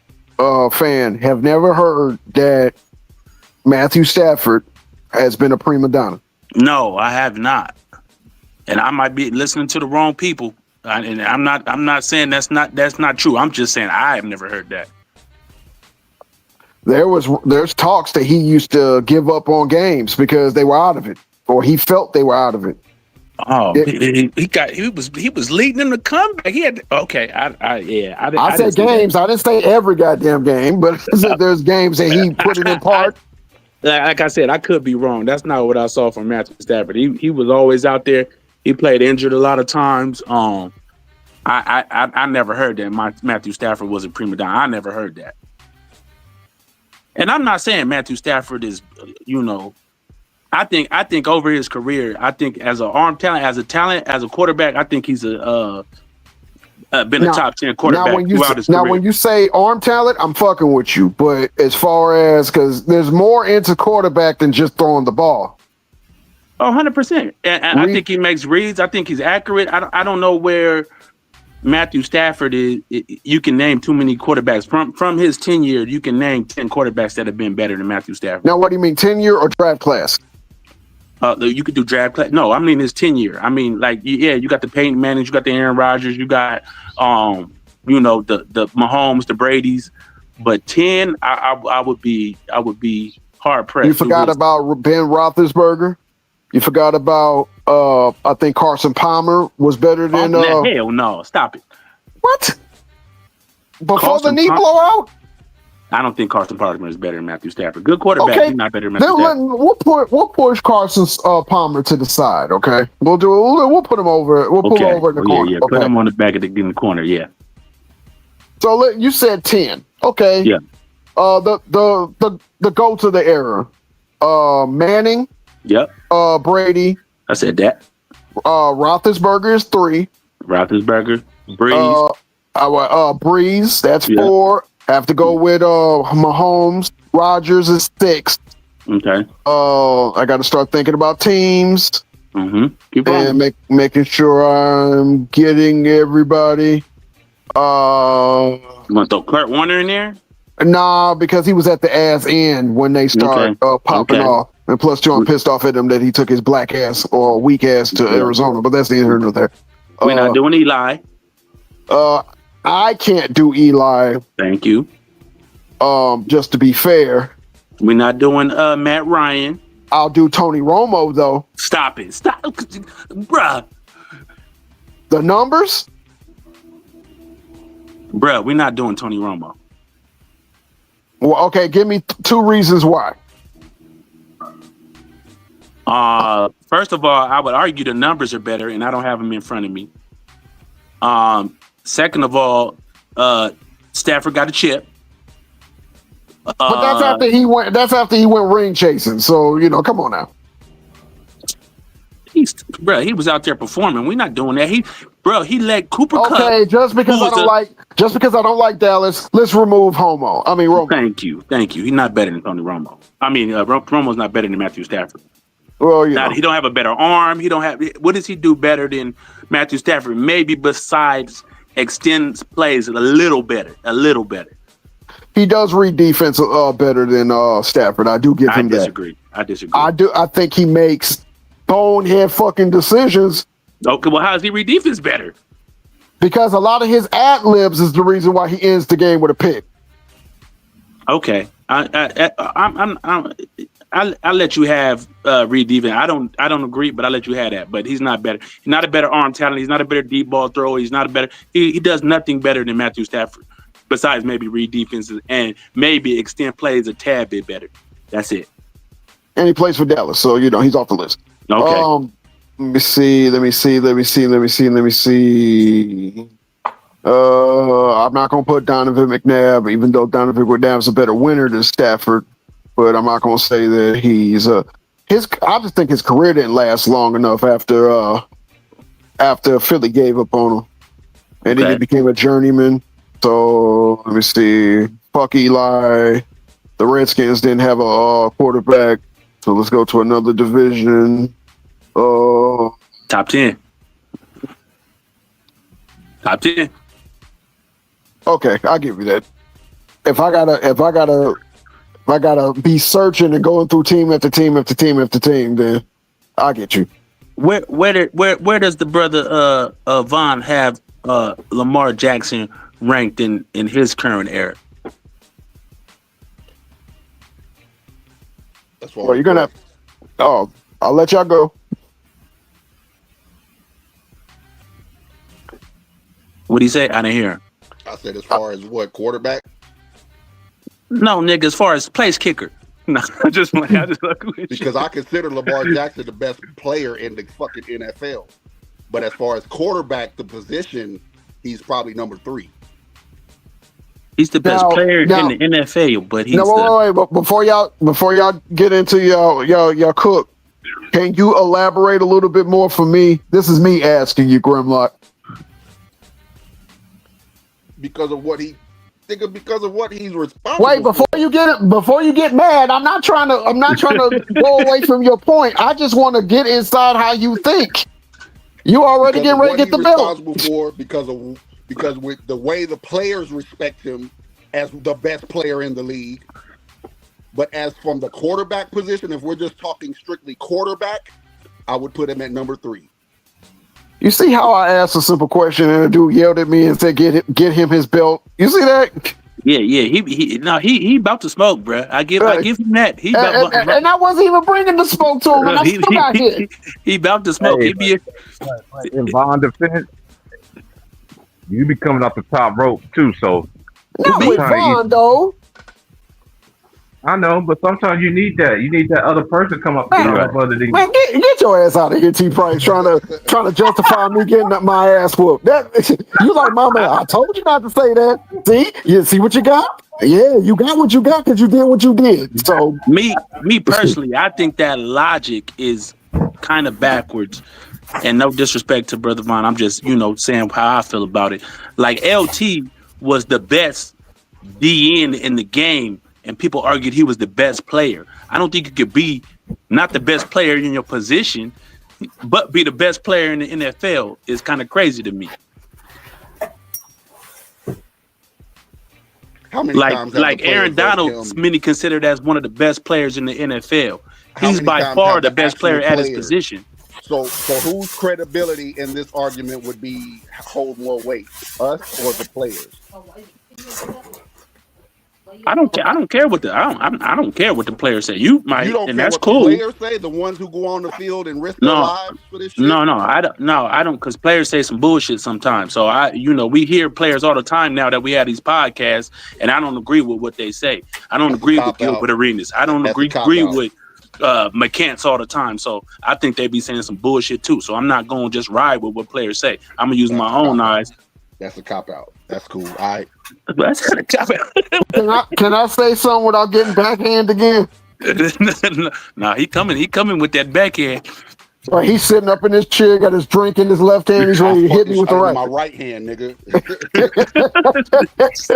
fan have never heard that Matthew Stafford has been a prima donna. No, I have not. And I might be listening to the wrong people. And I'm not saying that's not true. I'm just saying I have never heard that. There's talks that he used to give up on games because they were out of it, or he felt they were out of it. Oh, It, he was leading them to comeback. He had okay. I I didn't said see that. games. I didn't say every goddamn game, but I said there's games that he put it in part. Like I said, I could be wrong. That's not what I saw from Matthew Stafford. He was always out there. He played injured a lot of times. I never heard that Matthew Stafford was a prima donna. I never heard that. And I'm not saying Matthew Stafford is, I think over his career, I think as an arm talent, as a quarterback, I think he's been a top 10 quarterback throughout his career. Now, when you say arm talent, I'm fucking with you. But as far as, because there's more into quarterback than just throwing the ball. Oh, 100%. And I think he makes reads. I think he's accurate. I don't know where Matthew Stafford is. You can name too many quarterbacks. From his tenure, you can name 10 quarterbacks that have been better than Matthew Stafford. Now, what do you mean, tenure or draft class? You could do draft class. No, I mean his tenure. I mean, you got the Peyton Manning, you got the Aaron Rodgers, you got, the Mahomes, the Brady's. But 10, I would be hard pressed. You forgot about Ben Roethlisberger. You forgot about I think Carson Palmer was better than. Hell no! Stop it. What? Before the knee blowout? I don't think Carson Palmer is better than Matthew Stafford. Good quarterback, he's not better than Matthew Stafford. We'll push Carson Palmer to the side, okay? We'll put him over. We'll put him over in the corner. Yeah, okay? Put him on the back in the corner. Yeah. So you said 10, okay? Yeah. The go to the era, Manning. Yep. Brady. I said that. Roethlisberger is 3. Roethlisberger, Breeze. Breeze, that's 4. Have to go with Mahomes. Rodgers is 6. Okay. I got to start thinking about teams. Mm-hmm. Keep on. And making sure I'm getting everybody. You want to throw Kurt Warner in there? Nah, because he was at the ass end when they start popping off. And plus, John pissed off at him that he took his black ass or weak ass to Arizona. But that's the here nor there. We're not doing Eli. I can't do Eli. Thank you. Just to be fair. We're not doing Matt Ryan. I'll do Tony Romo, though. Stop it. Stop. Bruh. The numbers? Bruh, we're not doing Tony Romo. Well, okay, give me 2 reasons why. First of all, I would argue the numbers are better, and I don't have them in front of me. Second of all, Stafford got a chip. But that's after he went. That's after he went ring chasing. So come on now. He was out there performing. We're not doing that. He let Cooper Kupp. Okay, just because I don't like Dallas, let's remove Romo. Thank you. He's not better than Tony Romo. I mean, Romo's not better than Matthew Stafford. Well, he don't have a better arm. He don't have. What does he do better than Matthew Stafford? Maybe besides extends plays a little better. He does read defense better than Stafford. I do give him that. I disagree. I think he makes bonehead fucking decisions. Okay, well, how does he read defense better? Because a lot of his ad libs is the reason why he ends the game with a pick. Okay, I'll let you have read defense. I don't agree, but I'll let you have that. But he's not better. He's not a better arm talent. He's not a better deep ball thrower. He's not a better. He does nothing better than Matthew Stafford, besides maybe read defenses and maybe extend plays a tad bit better. That's it. And he plays for Dallas, so he's off the list. Okay. Let me see. I'm not gonna put Donovan McNabb, even though Donovan McNabb's a better winner than Stafford. But I'm not gonna say that he's I just think his career didn't last long enough after Philly gave up on him, and then he became a journeyman. So let me see. Fuck Eli. The Redskins didn't have a quarterback, so let's go to another division. Top 10. Top 10. Okay, I'll give you that. If I gotta be searching and going through team after team after team after team, then I'll get you. Where does the brother Vaughn have Lamar Jackson ranked in his current era? That's what Well, you're gonna. I'll let y'all go. What do you say? I didn't hear him. I said as far as what quarterback? No, nigga. As far as place kicker. No, I just like with you. Because I consider Lamar Jackson the best player in the fucking NFL. But as far as quarterback, the position, he's probably number 3. He's the best player in the NFL, but he's wait. But before y'all get into y'all cook, can you elaborate a little bit more for me? This is me asking you, Grimlock. Because of what he's responsible. Wait, before you get mad, I'm not trying to go away from your point. I just want to get inside how you think. You already getting ready to get the belt. Responsible for because with the way the players respect him as the best player in the league. But as from the quarterback position, if we're just talking strictly quarterback, I would put him at number 3. You see how I asked a simple question and a dude yelled at me and said, "Get him his belt." You see that? Yeah. He about to smoke, bro. I give him that. And I wasn't even bringing the smoke to him. And I still got hit. He about to smoke. Hey, in Von defense, you be coming off the top rope too. So not with Von though. I know, but sometimes you need that. You need that other person to come up and up under the. Man, get your ass out of here, T. Price, trying to justify me getting my ass whooped. You like my man? I told you not to say that. See, you see what you got? Yeah, you got what you got because you did what you did. So me personally, I think that logic is kind of backwards. And no disrespect to Brother Von, I'm just saying how I feel about it. Like LT was the best DN in the game. And people argued he was the best player. I don't think you could be not the best player in your position, but be the best player in the NFL. Is kind of crazy to me. How many times like Aaron Donald, many considered as one of the best players in the NFL. He's by far the best player at his position. So whose credibility in this argument would hold more weight, us or the players? I don't care what I don't care what the players say. You might, and that's cool. The players say, the ones who go on the field and risk their lives for this shit. No, I don't, because players say some bullshit sometimes. So we hear players all the time now that we have these podcasts, and I don't agree with what they say. I don't agree with Gilbert Arenas. I don't agree with McCants all the time. So I think they be saying some bullshit too. So I'm not going to just ride with what players say. I'm gonna use my own eyes. That's a cop out. That's cool. All right. That's a cop out. Can I say something without getting backhand again? No, he coming with that backhand. So he's sitting up in his chair, got his drink in his left hand. He's ready to hit me with the right. My right hand, nigga.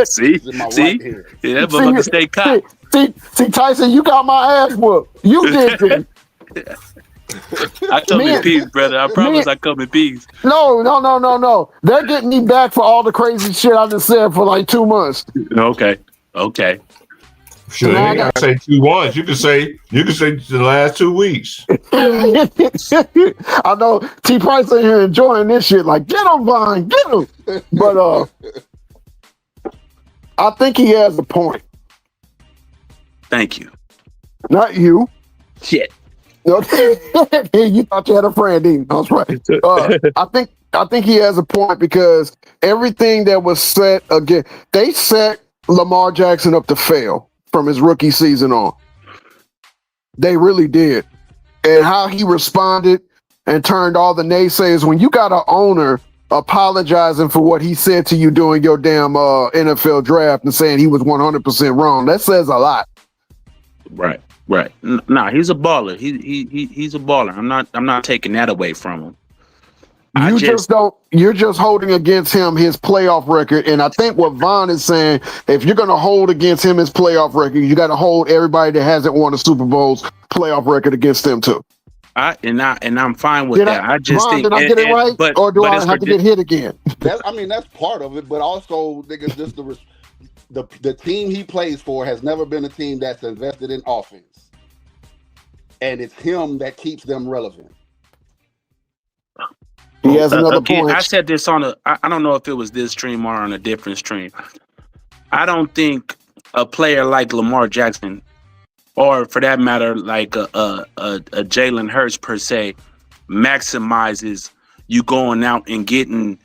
See, right hand. Yeah, that motherfucker stay cocked. See, Tyson, you got my ass whooped. You did this. I come in peace, brother. I promise I come in peace. No. They're getting me back for all the crazy shit I just said for like 2 months. Okay. Sure, you gotta say 2 months. You can say the last 2 weeks. I know T Price in here enjoying this shit. Like, get him, Vine, get him. But I think he has a point. Thank you. Not you. Shit. Okay. You thought you had a friend, didn't you? I was right. I think he has a point because everything that was set again, they set Lamar Jackson up to fail from his rookie season on. They really did. And how he responded and turned all the naysayers. When you got an owner apologizing for what he said to you during your damn NFL draft and saying he was 100% wrong, that says a lot. Right. Nah, he's a baller. He's a baller. I'm not taking that away from him. You're just holding against him his playoff record. And I think what Vaughn is saying, if you're gonna hold against him his playoff record, you gotta hold everybody that hasn't won a Super Bowl's playoff record against them too. I'm fine with that. I just think did I get it right? Or do I have to get hit again? That's part of it, but also niggas just the team he plays for has never been a team that's invested in offense. And it's him that keeps them relevant. He has another point. I said this I don't know if it was this stream or on a different stream. I don't think a player like Lamar Jackson, or for that matter, like a Jalen Hurts per se, maximizes you going out and getting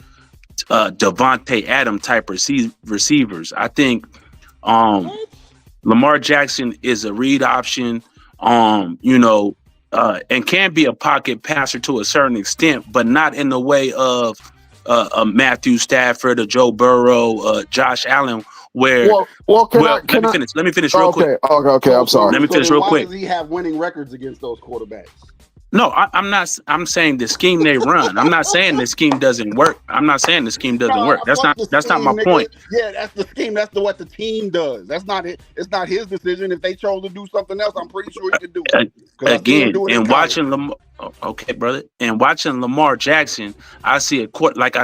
Devontae Adams type receivers. I think Lamar Jackson is a read option, and can be a pocket passer to a certain extent, but not in the way of Matthew Stafford or Joe Burrow, Josh Allen. Let me finish real quick. Okay. I'm sorry. Let me finish real quick. Why does he have winning records against those quarterbacks? No, I'm not. I'm saying the scheme they run. I'm not saying the scheme doesn't work. I'm not saying the scheme doesn't work. That's not my nigga. point. Yeah, that's the scheme. That's what the team does. That's not it. It's not his decision. If they chose to do something else, I'm pretty sure he could do it. Again, and watching Lamar, okay, brother, and watching Lamar Jackson, I see a quarterback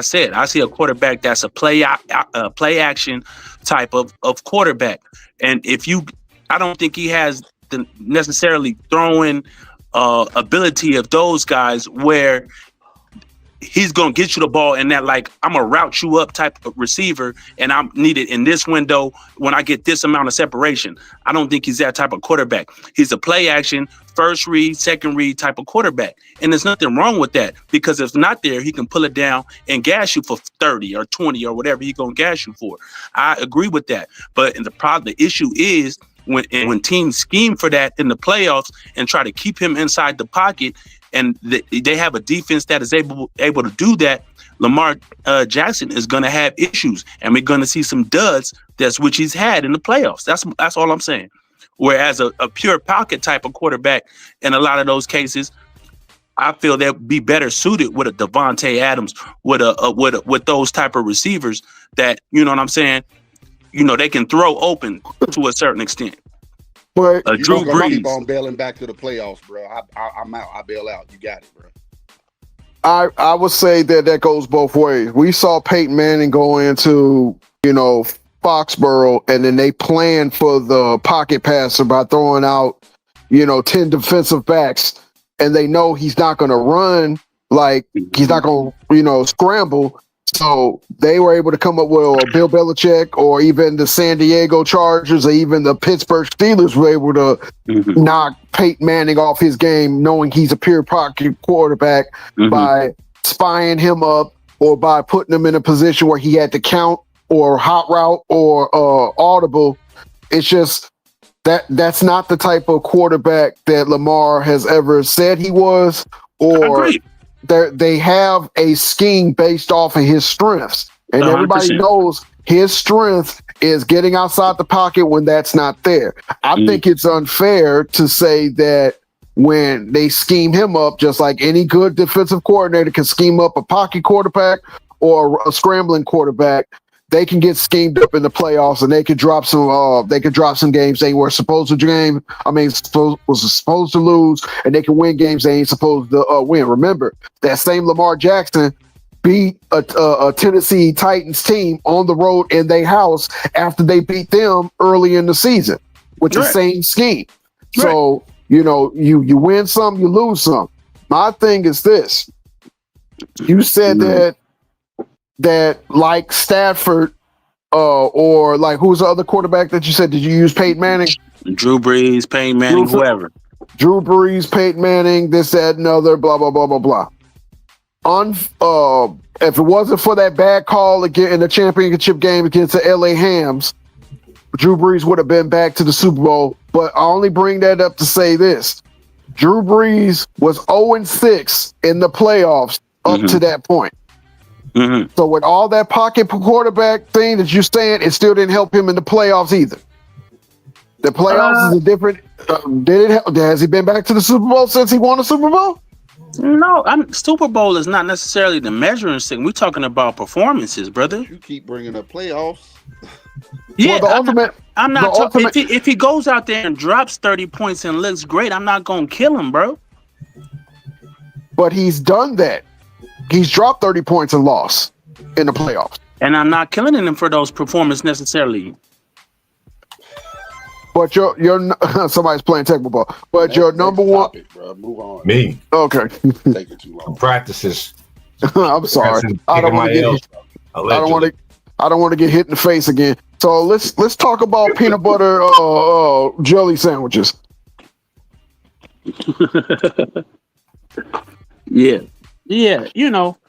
that's a play action type of quarterback. And I don't think he has the necessarily throwing ability of those guys where he's gonna get you the ball and that like I'm gonna route you up type of receiver and I'm needed in this window when I get this amount of separation. I don't think he's that type of quarterback. He's a play action, first read, second read type of quarterback. And there's nothing wrong with that because if it's not there, he can pull it down and gas you for 30 or 20 or whatever he's gonna gas you for. I agree with that. But the issue is when teams scheme for that in the playoffs and try to keep him inside the pocket, and they have a defense that is able to do that, Lamar Jackson is going to have issues, and we're going to see some duds. That's which he's had in the playoffs. That's all I'm saying. Whereas a pure pocket type of quarterback, in a lot of those cases, I feel they'll be better suited with a Devontae Adams, with those type of receivers that, you know what I'm saying, they can throw open to a certain extent. But Drew Brees. Keep on bailing back to the playoffs, bro. I'm out. I bail out. You got it, bro. I would say that goes both ways. We saw Peyton Manning go into, Foxborough, and then they planned for the pocket passer by throwing out, 10 defensive backs, and they know he's not going to run, like he's not going to, scramble. So they were able to come up with Bill Belichick or even the San Diego Chargers or even the Pittsburgh Steelers were able to knock Peyton Manning off his game, knowing he's a pure pocket quarterback by spying him up or by putting him in a position where he had to count or hot route or audible. It's just that's not the type of quarterback that Lamar has ever said he was, or they have a scheme based off of his strengths. And 100%. Everybody knows his strength is getting outside the pocket when that's not there. I think it's unfair to say that when they scheme him up, just like any good defensive coordinator can scheme up a pocket quarterback or a scrambling quarterback, they can get schemed up in the playoffs and they could drop some games they were supposed to lose, and they can win games they ain't supposed to win. Remember, that same Lamar Jackson beat a Tennessee Titans team on the road in their house after they beat them early in the season with the same scheme. So, you win some, you lose some. My thing is this. You said that like Stafford or like who's the other quarterback that you said? Did you use Peyton Manning? Drew Brees, Peyton Manning, whoever. Drew Brees, Peyton Manning, this, that, and other, blah, blah, blah, blah, blah. If it wasn't for that bad call again in the championship game against the LA Hams, Drew Brees would have been back to the Super Bowl. But I only bring that up to say this. Drew Brees was 0-6 in the playoffs up to that point. So with all that pocket quarterback thing that you're saying, it still didn't help him in the playoffs either. The playoffs is a different. Has he been back to the Super Bowl since he won the Super Bowl? No, Super Bowl is not necessarily the measuring stick. We're talking about performances, brother. You keep bringing up playoffs. Yeah, well, I'm not talking. If he goes out there and drops 30 points and looks great, I'm not gonna kill him, bro. But he's done that. He's dropped 30 points and lost in the playoffs. And I'm not killing him for those performances necessarily. But you're somebody's playing technical ball. But your number one topic, bro. Move on. Me. Okay. Take it too long. Practices. I'm sorry. I don't want to get hit in the face again. So let's talk about peanut butter jelly sandwiches. Yeah. Yeah,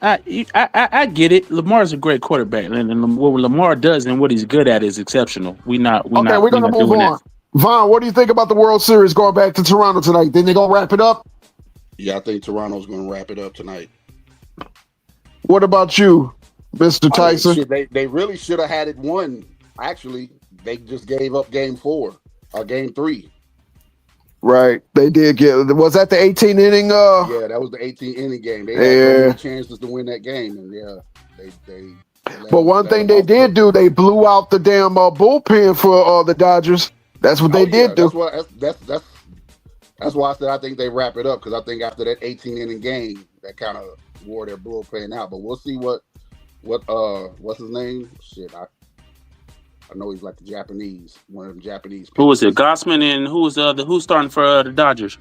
I get it. Lamar's a great quarterback, and what Lamar does and what he's good at is exceptional. We're Okay, we're not gonna move doing that. on. Vaughn, what do you think about the World Series going back to Toronto tonight? Then they gonna wrap it up? Yeah, I think Toronto's going to wrap it up tonight. What about you, Mr. I mean, Tyson? shit, they really should have had it won. Actually, they just gave up game 4 or game 3. Right, they did get. Was that the 18 inning? Yeah, that was the 18 inning game. They had so many chances to win that game, and they But one thing they did do, they blew out the damn bullpen for the Dodgers. That's what they did do. That's why I said I think they wrap it up, because I think after that 18 inning game, that kind of wore their bullpen out. But we'll see what's his name? Shit, I know he's like the Japanese, one of them Japanese people. Who was it? Gossman, and who's starting for the Dodgers?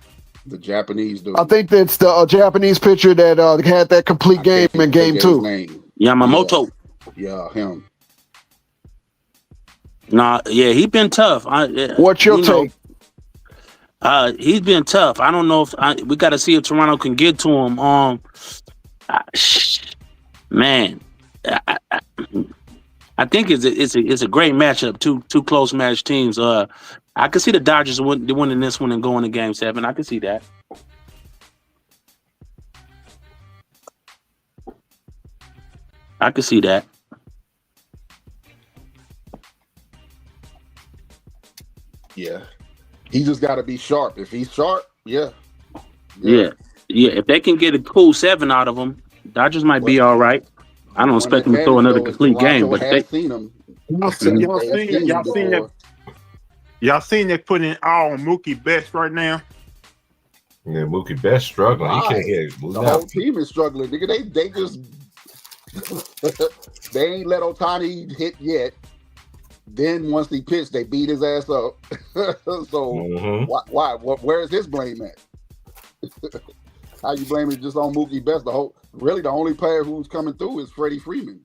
The Japanese dude. I think that's the Japanese pitcher that had that complete game in game 2. Yamamoto. Yeah, him. Nah, yeah, he's been tough. What's your take? He's been tough. I don't know if we got to see if Toronto can get to him. Man, I think it's a great matchup. Two close match teams. I can see the Dodgers winning this one and going to Game 7. I can see that. I can see that. Yeah. He just got to be sharp. If he's sharp, yeah. If they can get a cool 7 out of him, Dodgers might be all right. I don't expect them to throw another complete game, but they seen him. Y'all seen they putting all on Mookie Betts right now. Yeah, Mookie Betts struggling. He can't get the whole team is struggling, nigga. They just they ain't let Ohtani hit yet. Then once he pitched, they beat his ass up. So why? Where is his blame at? How you blame it just on Mookie Betts? The only player who's coming through is Freddie Freeman.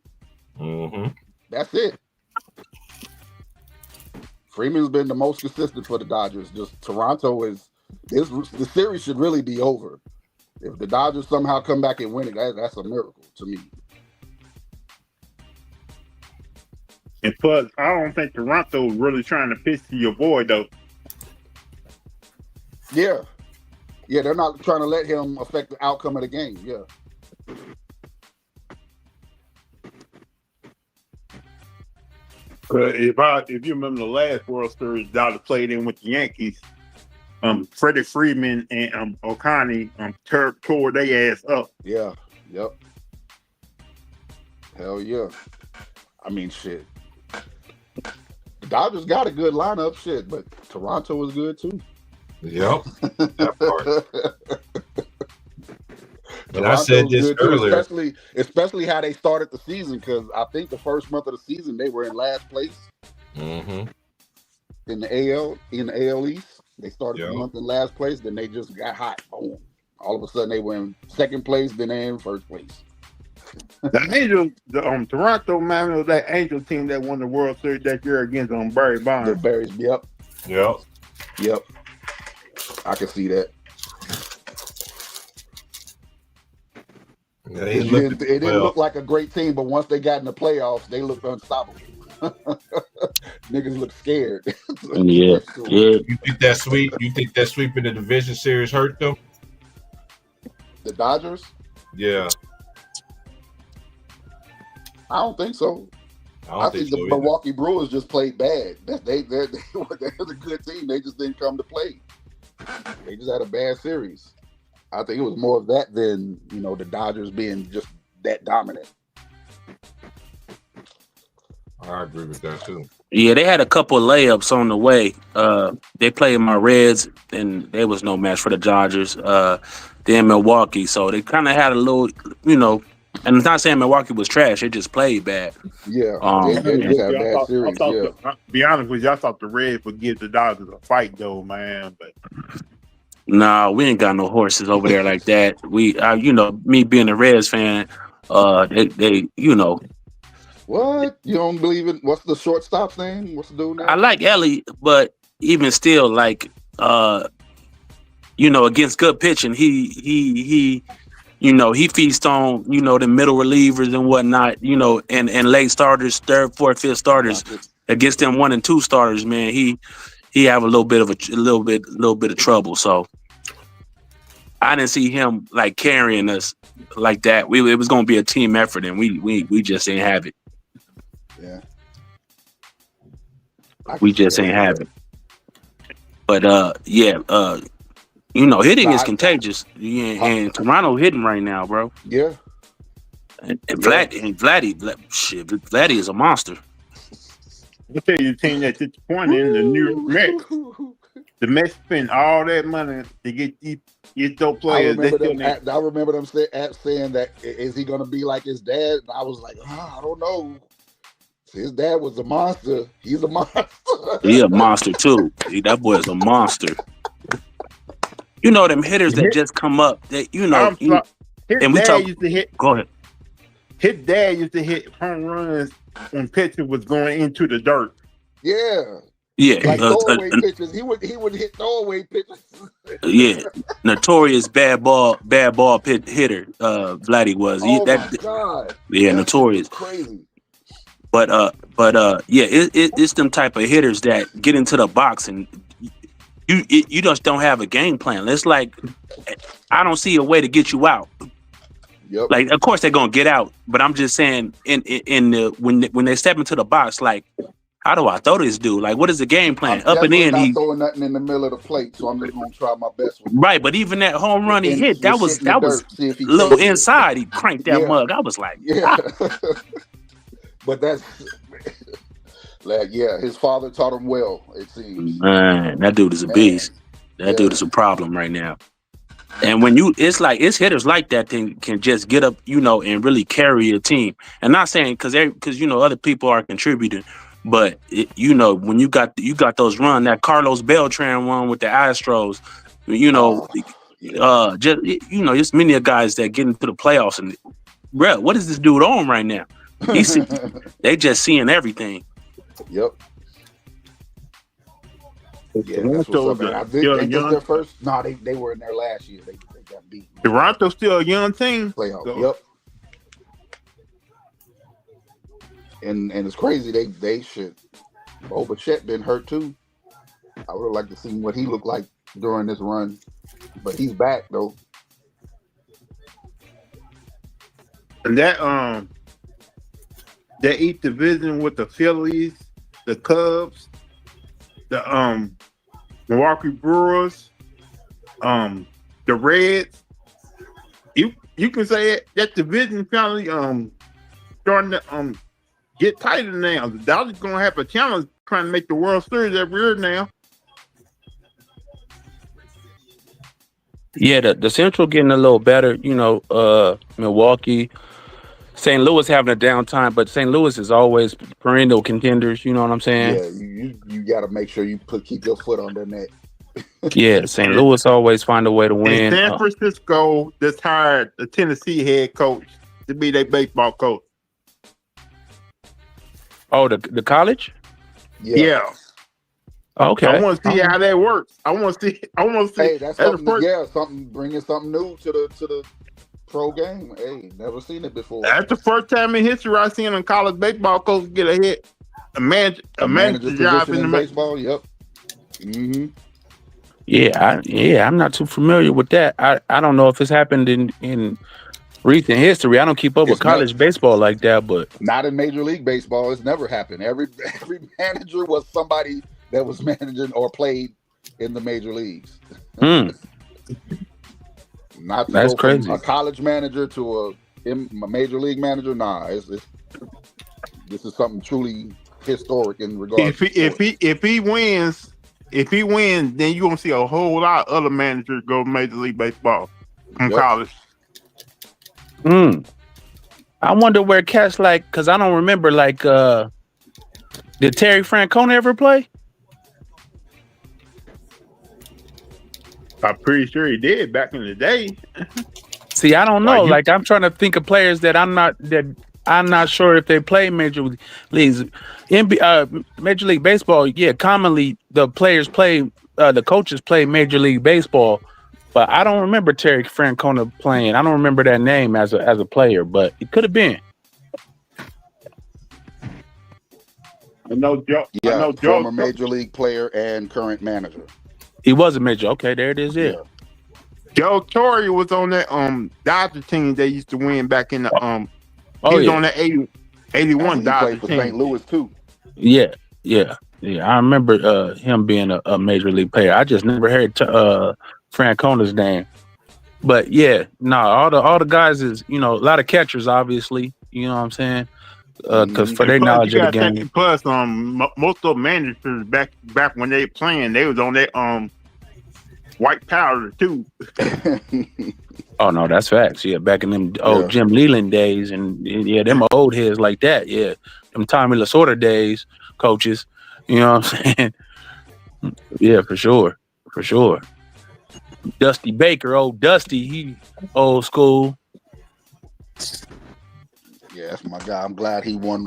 That's it. Freeman's been the most consistent for the Dodgers. Just Toronto the series should really be over. If the Dodgers somehow come back and win it, that's a miracle to me. And plus, I don't think Toronto is really trying to pitch to your boy, though. Yeah, they're not trying to let him affect the outcome of the game. Yeah. If you remember the last World Series Dodgers played in with the Yankees, Freddie Freeman and Ohtani tore their ass up. Yeah. Yep. Hell yeah. I mean, shit. The Dodgers got a good lineup, shit, but Toronto was good too. Yep. That part. And I said this earlier, especially how they started the season, because I think the first month of the season they were in last place in the AL East. They started the month in last place, then they just got hot. Boom! All of a sudden they were in second place, then they're in first place. The Angels, Toronto, man, was that Angel team that won the World Series that year against Barry Bonds. The Barrys, yep. I can see that. Yeah, it didn't look like a great team, but once they got in the playoffs, they looked unstoppable. Niggas look scared. Yeah. You think that sweep in the division series hurt them? The Dodgers? Yeah. I don't think so. I think the Milwaukee Brewers just played bad. They're a good team. They just didn't come to play. They just had a bad series. I think it was more of that than, the Dodgers being just that dominant. I agree with that too. Yeah, they had a couple of layups on the way. They played my Reds, and there was no match for the Dodgers. Then Milwaukee, so they kind of had a little, and it's not saying Milwaukee was trash; they just played bad. Yeah, they just had a bad series. To be honest with you, I thought the Reds would give the Dodgers a fight, though, man. But nah, we ain't got no horses over there like that. We, me being a Reds fan, they. What? You don't believe it? What's the shortstop's name? What's the dude name? I like Ellie, but even still, like, against good pitching, he You know, he feasts on, you know, the middle relievers and whatnot, you know, and late starters, third, fourth, fifth starters against them 1 and 2 starters, man. He have a little bit of trouble. So I didn't see him like carrying us like that. It was gonna be a team effort, and we just didn't have it. Yeah. We just ain't have it. But you know, hitting is contagious. Yeah, and Toronto hitting right now, bro. Yeah. And Vladdy is a monster. I'll tell you the team that's disappointing, the New York Mets. The Mets spend all that money to get those players. I remember them saying that, is he going to be like his dad? And I was like, I don't know. His dad was a monster. He's a monster. He a monster too. That boy is a monster. You know them hitters that just come up. That you know. And we talk. Used to hit. Go ahead. His dad used to hit home runs when pitcher was going into the dirt. Yeah. Yeah. Like throwaway pitches. He would hit throwaway pitches. Yeah. Notorious bad ball hitter. Vladdy was. My God. Yeah, that's notorious. Crazy. But it's them type of hitters that get into the box and you just don't have a game plan. It's like I don't see a way to get you out. Yep. Like, of course they're gonna get out, but I'm just saying when they step into the box, like, how do I throw this dude? Like, what is the game plan? I'm Up and in, not throwing nothing in the middle of the plate, so I'm just gonna try my best with right. But even that home run he hit, that was a little inside. He cranked that mug. I was like, But that's like, his father taught him well, it seems. Man, that dude is a beast. That dude is a problem right now. And when it's hitters like that can just get up, you know, and really carry a team. And not saying because you know other people are contributing, but you know when you got those run, that Carlos Beltran one with the Astros, you know, just you know, there's many guys that get into the playoffs and, bro, what is this dude on right now? They just seeing everything. Yep. Yeah, that's what's up. I think this their first. No, they were in there last year. They got beat. Toronto's still a young team. Playoff. So. Yep. And it's crazy. They should. Bo Bichette been hurt too. I would have liked to see what he looked like during this run, but he's back though. And that East Division with the Phillies, the Cubs, the Milwaukee Brewers, the Reds. You can say it, that division finally starting to get tighter now. The Dodgers gonna have a challenge trying to make the World Series every year now. Yeah, the Central getting a little better. You know, Milwaukee. St. Louis having a downtime, but St. Louis is always perennial contenders. You know what I'm saying? Yeah, you got to make sure you keep your foot on their neck. Yeah, St. Louis always find a way to win. And San Francisco just hired the Tennessee head coach to be their baseball coach. Oh, the college? Yeah. Okay. I want to see how that works. I want to see. Hey, that's something. Bringing something new to the pro game. Hey, never seen it before. That's the first time in history I've seen a college baseball coach get a manager job in the baseball. Yep. Mm-hmm. Yeah, I'm not too familiar with that. I don't know if it's happened in recent history. I don't keep up with college baseball like that, but not in Major League Baseball. It's never happened. Every manager was somebody that was managing or played in the major leagues. Not that's crazy. From a college manager to a major league manager. Nah, this is something truly historic in regards. If he wins, then you're gonna see a whole lot of other managers go Major League Baseball from college. I wonder where cats like, because I don't remember, like, did Terry Francona ever play? I'm pretty sure he did back in the day. See, I don't know. Like, I'm trying to think of players that I'm not sure if they play major leagues. Major League Baseball, yeah, commonly the players play, the coaches play Major League Baseball. But I don't remember Terry Francona playing. I don't remember that name as a player, but it could have been. I know Joe. I Yeah, know Joe. former major league player and current manager. He was a major. Okay, there it is. Yeah. Joe Torre was on that Dodger team they used to win back in the Oh he was yeah. on that 81 He Dodger played for team. St. Louis too. Yeah. I remember him being a major league player. I just never heard Francona's name. But yeah, all the guys is a lot of catchers, obviously. You know what I'm saying? Because for their Plus, knowledge you of the gotta game. think, plus most of the managers back when they playing, they was on that white powder too. Oh no, that's facts. Yeah, back in them old Jim Leland days, and yeah, them old heads like that. Yeah, them Tommy Lasorda days, coaches. You know what I'm saying? Yeah, for sure. Dusty Baker, old Dusty, he old school. Yeah, that's my guy. I'm glad he won.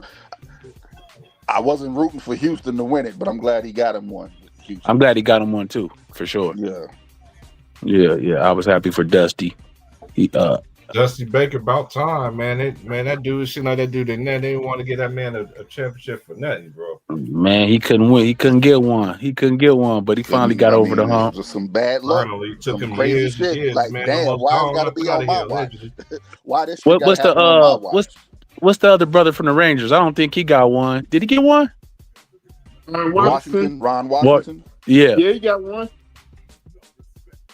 I wasn't rooting for Houston to win it, but I'm glad he got him one. I'm glad he got him one too, for sure. Yeah. I was happy for Dusty. Dusty Baker, about time, man. That dude, shit like that dude, they didn't want to get that man a championship for nothing, bro. Man, he couldn't win. He couldn't get one, but he finally got over the hump. Just some bad luck. Finally, it took Some him crazy years and shit. years, Like, man. damn, Almost why gone it's gotta up be out on of my here, watch? allegedly. Why this shit What's gotta happen on my watch? what's the other brother from the Rangers? I don't think he got one. Did he get one? Ron Washington. Yeah. Yeah, he got one.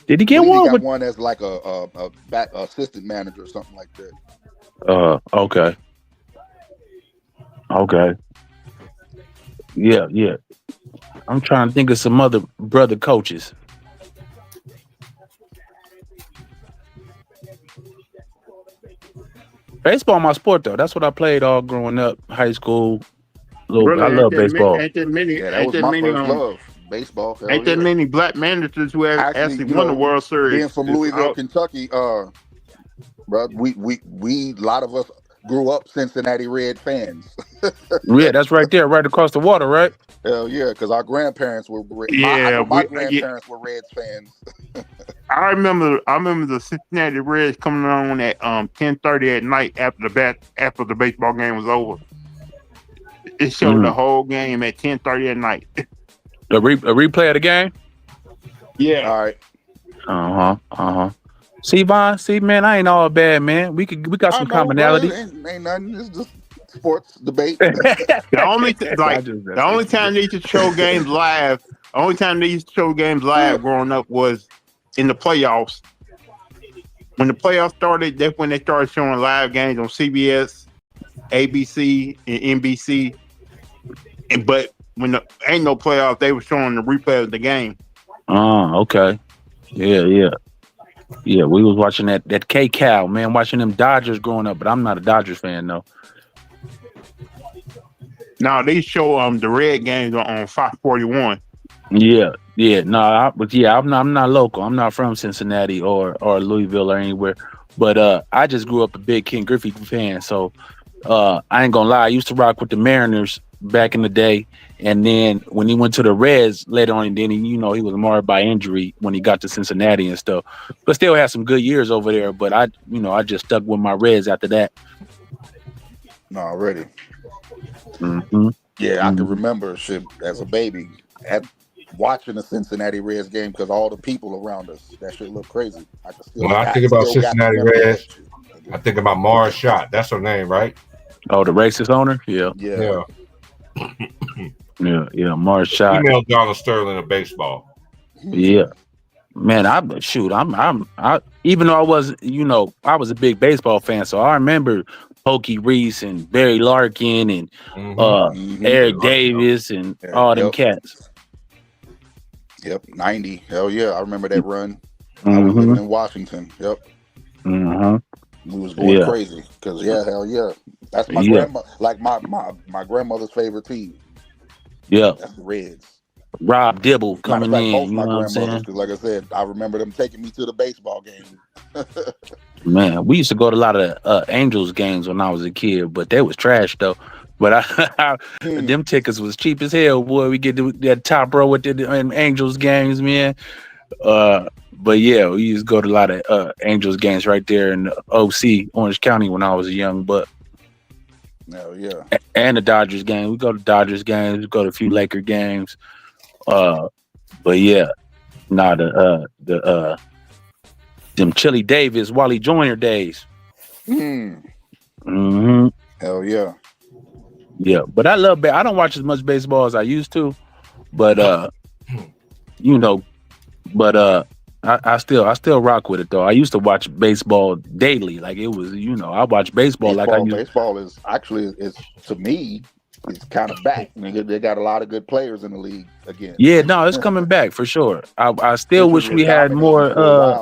Did he get He one? got one as like a back assistant manager or something like that. Okay. Yeah. I'm trying to think of some other brother coaches. Baseball, my sport though. That's what I played all growing up, high school. Brother, I love baseball. Ain't that many? Yeah, that Ain't was that my many? first love. Baseball. Hell Ain't that yeah. many black managers who have actually you won know, the World Series? Being from Louisville, Kentucky, bro, we a lot of us grew up Cincinnati Red fans. Yeah, that's right there, right across the water, right? Hell yeah, because our grandparents were Red. Yeah, my grandparents were Reds fans. I remember the Cincinnati Reds coming on at 10:30 at night after the baseball game was over. It showed the whole game at 10:30 at night. A replay of the game? Yeah. All right. See, Von, man, I ain't all bad, man. We got some commonality. Ain't nothing. It's just sports debate. The only time they used to show games live, growing up was in the playoffs. When the playoffs started, that's when they started showing live games on CBS, ABC, and NBC. But when ain't no playoffs, they were showing the replay of the game. Oh, okay. Yeah. We was watching that K-Cal, man, watching them Dodgers growing up, but I'm not a Dodgers fan, though. No, they show the Red games on Fox 41. Yeah. No, I'm not local. I'm not from Cincinnati or Louisville or anywhere. But I just grew up a big Ken Griffey fan, so I ain't gonna lie. I used to rock with the Mariners back in the day, and then when he went to the Reds later on, and then he was marred by injury when he got to Cincinnati and stuff. But still had some good years over there. But I just stuck with my Reds after that. No, already. Mm-hmm. Yeah, I can remember shit as a baby watching the Cincinnati Reds game because all the people around us. That shit looked crazy. When I think about Cincinnati Reds, I think about Mara Schott. That's her name, right? Oh, the racist owner? Yeah. Yeah, Mara Schott. Female Donald Sterling of baseball. Yeah. Man, I even though I was a big baseball fan, so I remember Pokey Reese and Barry Larkin and Eric Davis and all them cats. Yep, 90. Hell yeah, I remember that run. I was living in Washington. Yep. We was going crazy because hell yeah, that's my grandma. Like my grandmother's favorite team. Yeah, that's the Reds. Rob Dibble coming in. Both you my know what I'm saying? grandmothers, because like I said, I remember them taking me to the baseball game. Man, we used to go to a lot of Angels games when I was a kid, but they was trash though. But them tickets was cheap as hell, boy. We get that top row with the Angels games, man. but yeah, we used to go to a lot of Angels games right there in the OC, Orange County, when I was a young buck. Hell yeah. And the Dodgers game. We go to Dodgers games. We go to a few Laker games. But yeah, them Chili Davis, Wally Joyner days. Mm-hmm. Hell yeah. Yeah, but I love. I don't watch as much baseball as I used to, but you know, but I still rock with it though. I used to watch baseball daily, like it was, you know, I watch baseball like I used. Baseball is actually is to me is kind of back. Nigga, they got a lot of good players in the league again. Yeah, no, it's coming back for sure. I still wish we had more.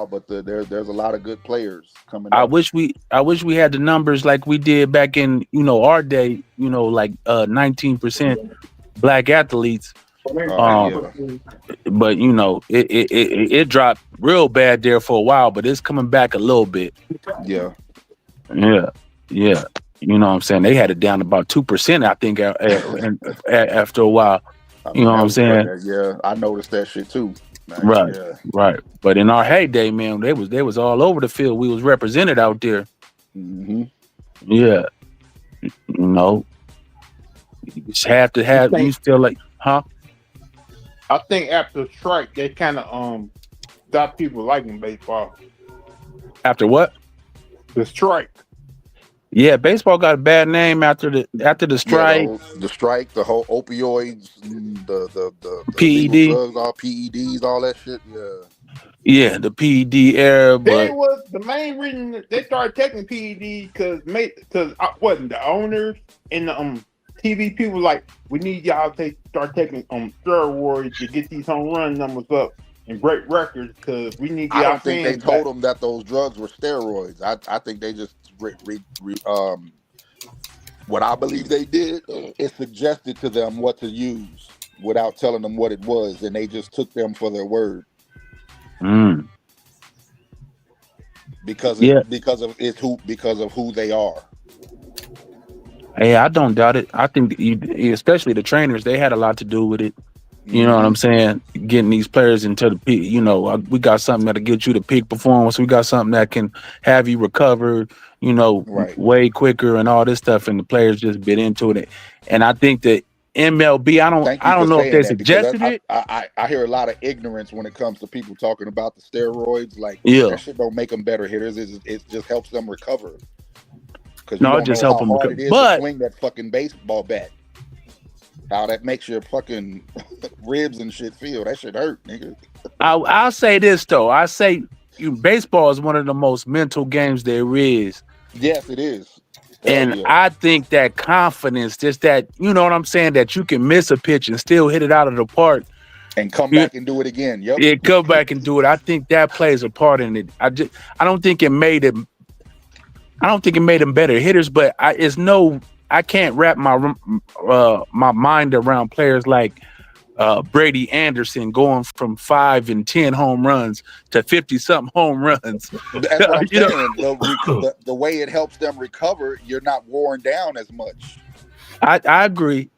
But there's a lot of good players coming. I wish we had the numbers like we did back in, you know, our day. You know, like 19% black athletes. But you know, it dropped real bad there for a while, but it's coming back a little bit. Yeah. You know what I'm saying? They had it down to about 2%, I think, after a while. You know what I'm saying? Yeah, I noticed that shit too. Right, right. But in our heyday, man, they was all over the field. We was represented out there. Mm-hmm. Yeah. You know, you just have to have. You still like, huh? I think after the strike, they kind of stopped people liking baseball. After what? The strike. Yeah, baseball got a bad name after the strike. Yeah, the strike, the whole opioids, the PED, drugs, all PEDs, all that shit. Yeah, the PED era. That was the main reason that they started taking PED because wasn't the owners and the TV people like, we need y'all to start taking steroids to get these home run numbers up and break records because we need y'all. I don't think they told them that those drugs were steroids. I think they just what I believe they did is suggested to them what to use without telling them what it was, and they just took them for their word. Because of who they are. Hey, I don't doubt it. I think especially the trainers, they had a lot to do with it. You know what I'm saying? Getting these players into the peak. You know, we got something that'll get you to peak performance. We got something that can have you recover, you know, way quicker and all this stuff. And the players just bit into it. And I think that MLB, I don't know if they suggested it. I hear a lot of ignorance when it comes to people talking about the steroids. Like, that shit don't make them better hitters. It just helps them recover. No, it just helps them recover. But swing that fucking baseball bat. How that makes your fucking ribs and shit feel. That shit hurt, nigga. I'll say this though. I say baseball is one of the most mental games there is. Yes, it is. And I think that confidence, just that, you know what I'm saying, that you can miss a pitch and still hit it out of the park and come back and do it again. Yep. Yeah, come back and do it. I think that plays a part in it. I don't think it made them better hitters, but I can't wrap my mind around players like Brady Anderson going from 5 and 10 home runs to 50-something home runs. That's what I'm saying. The way it helps them recover, you're not worn down as much. I agree.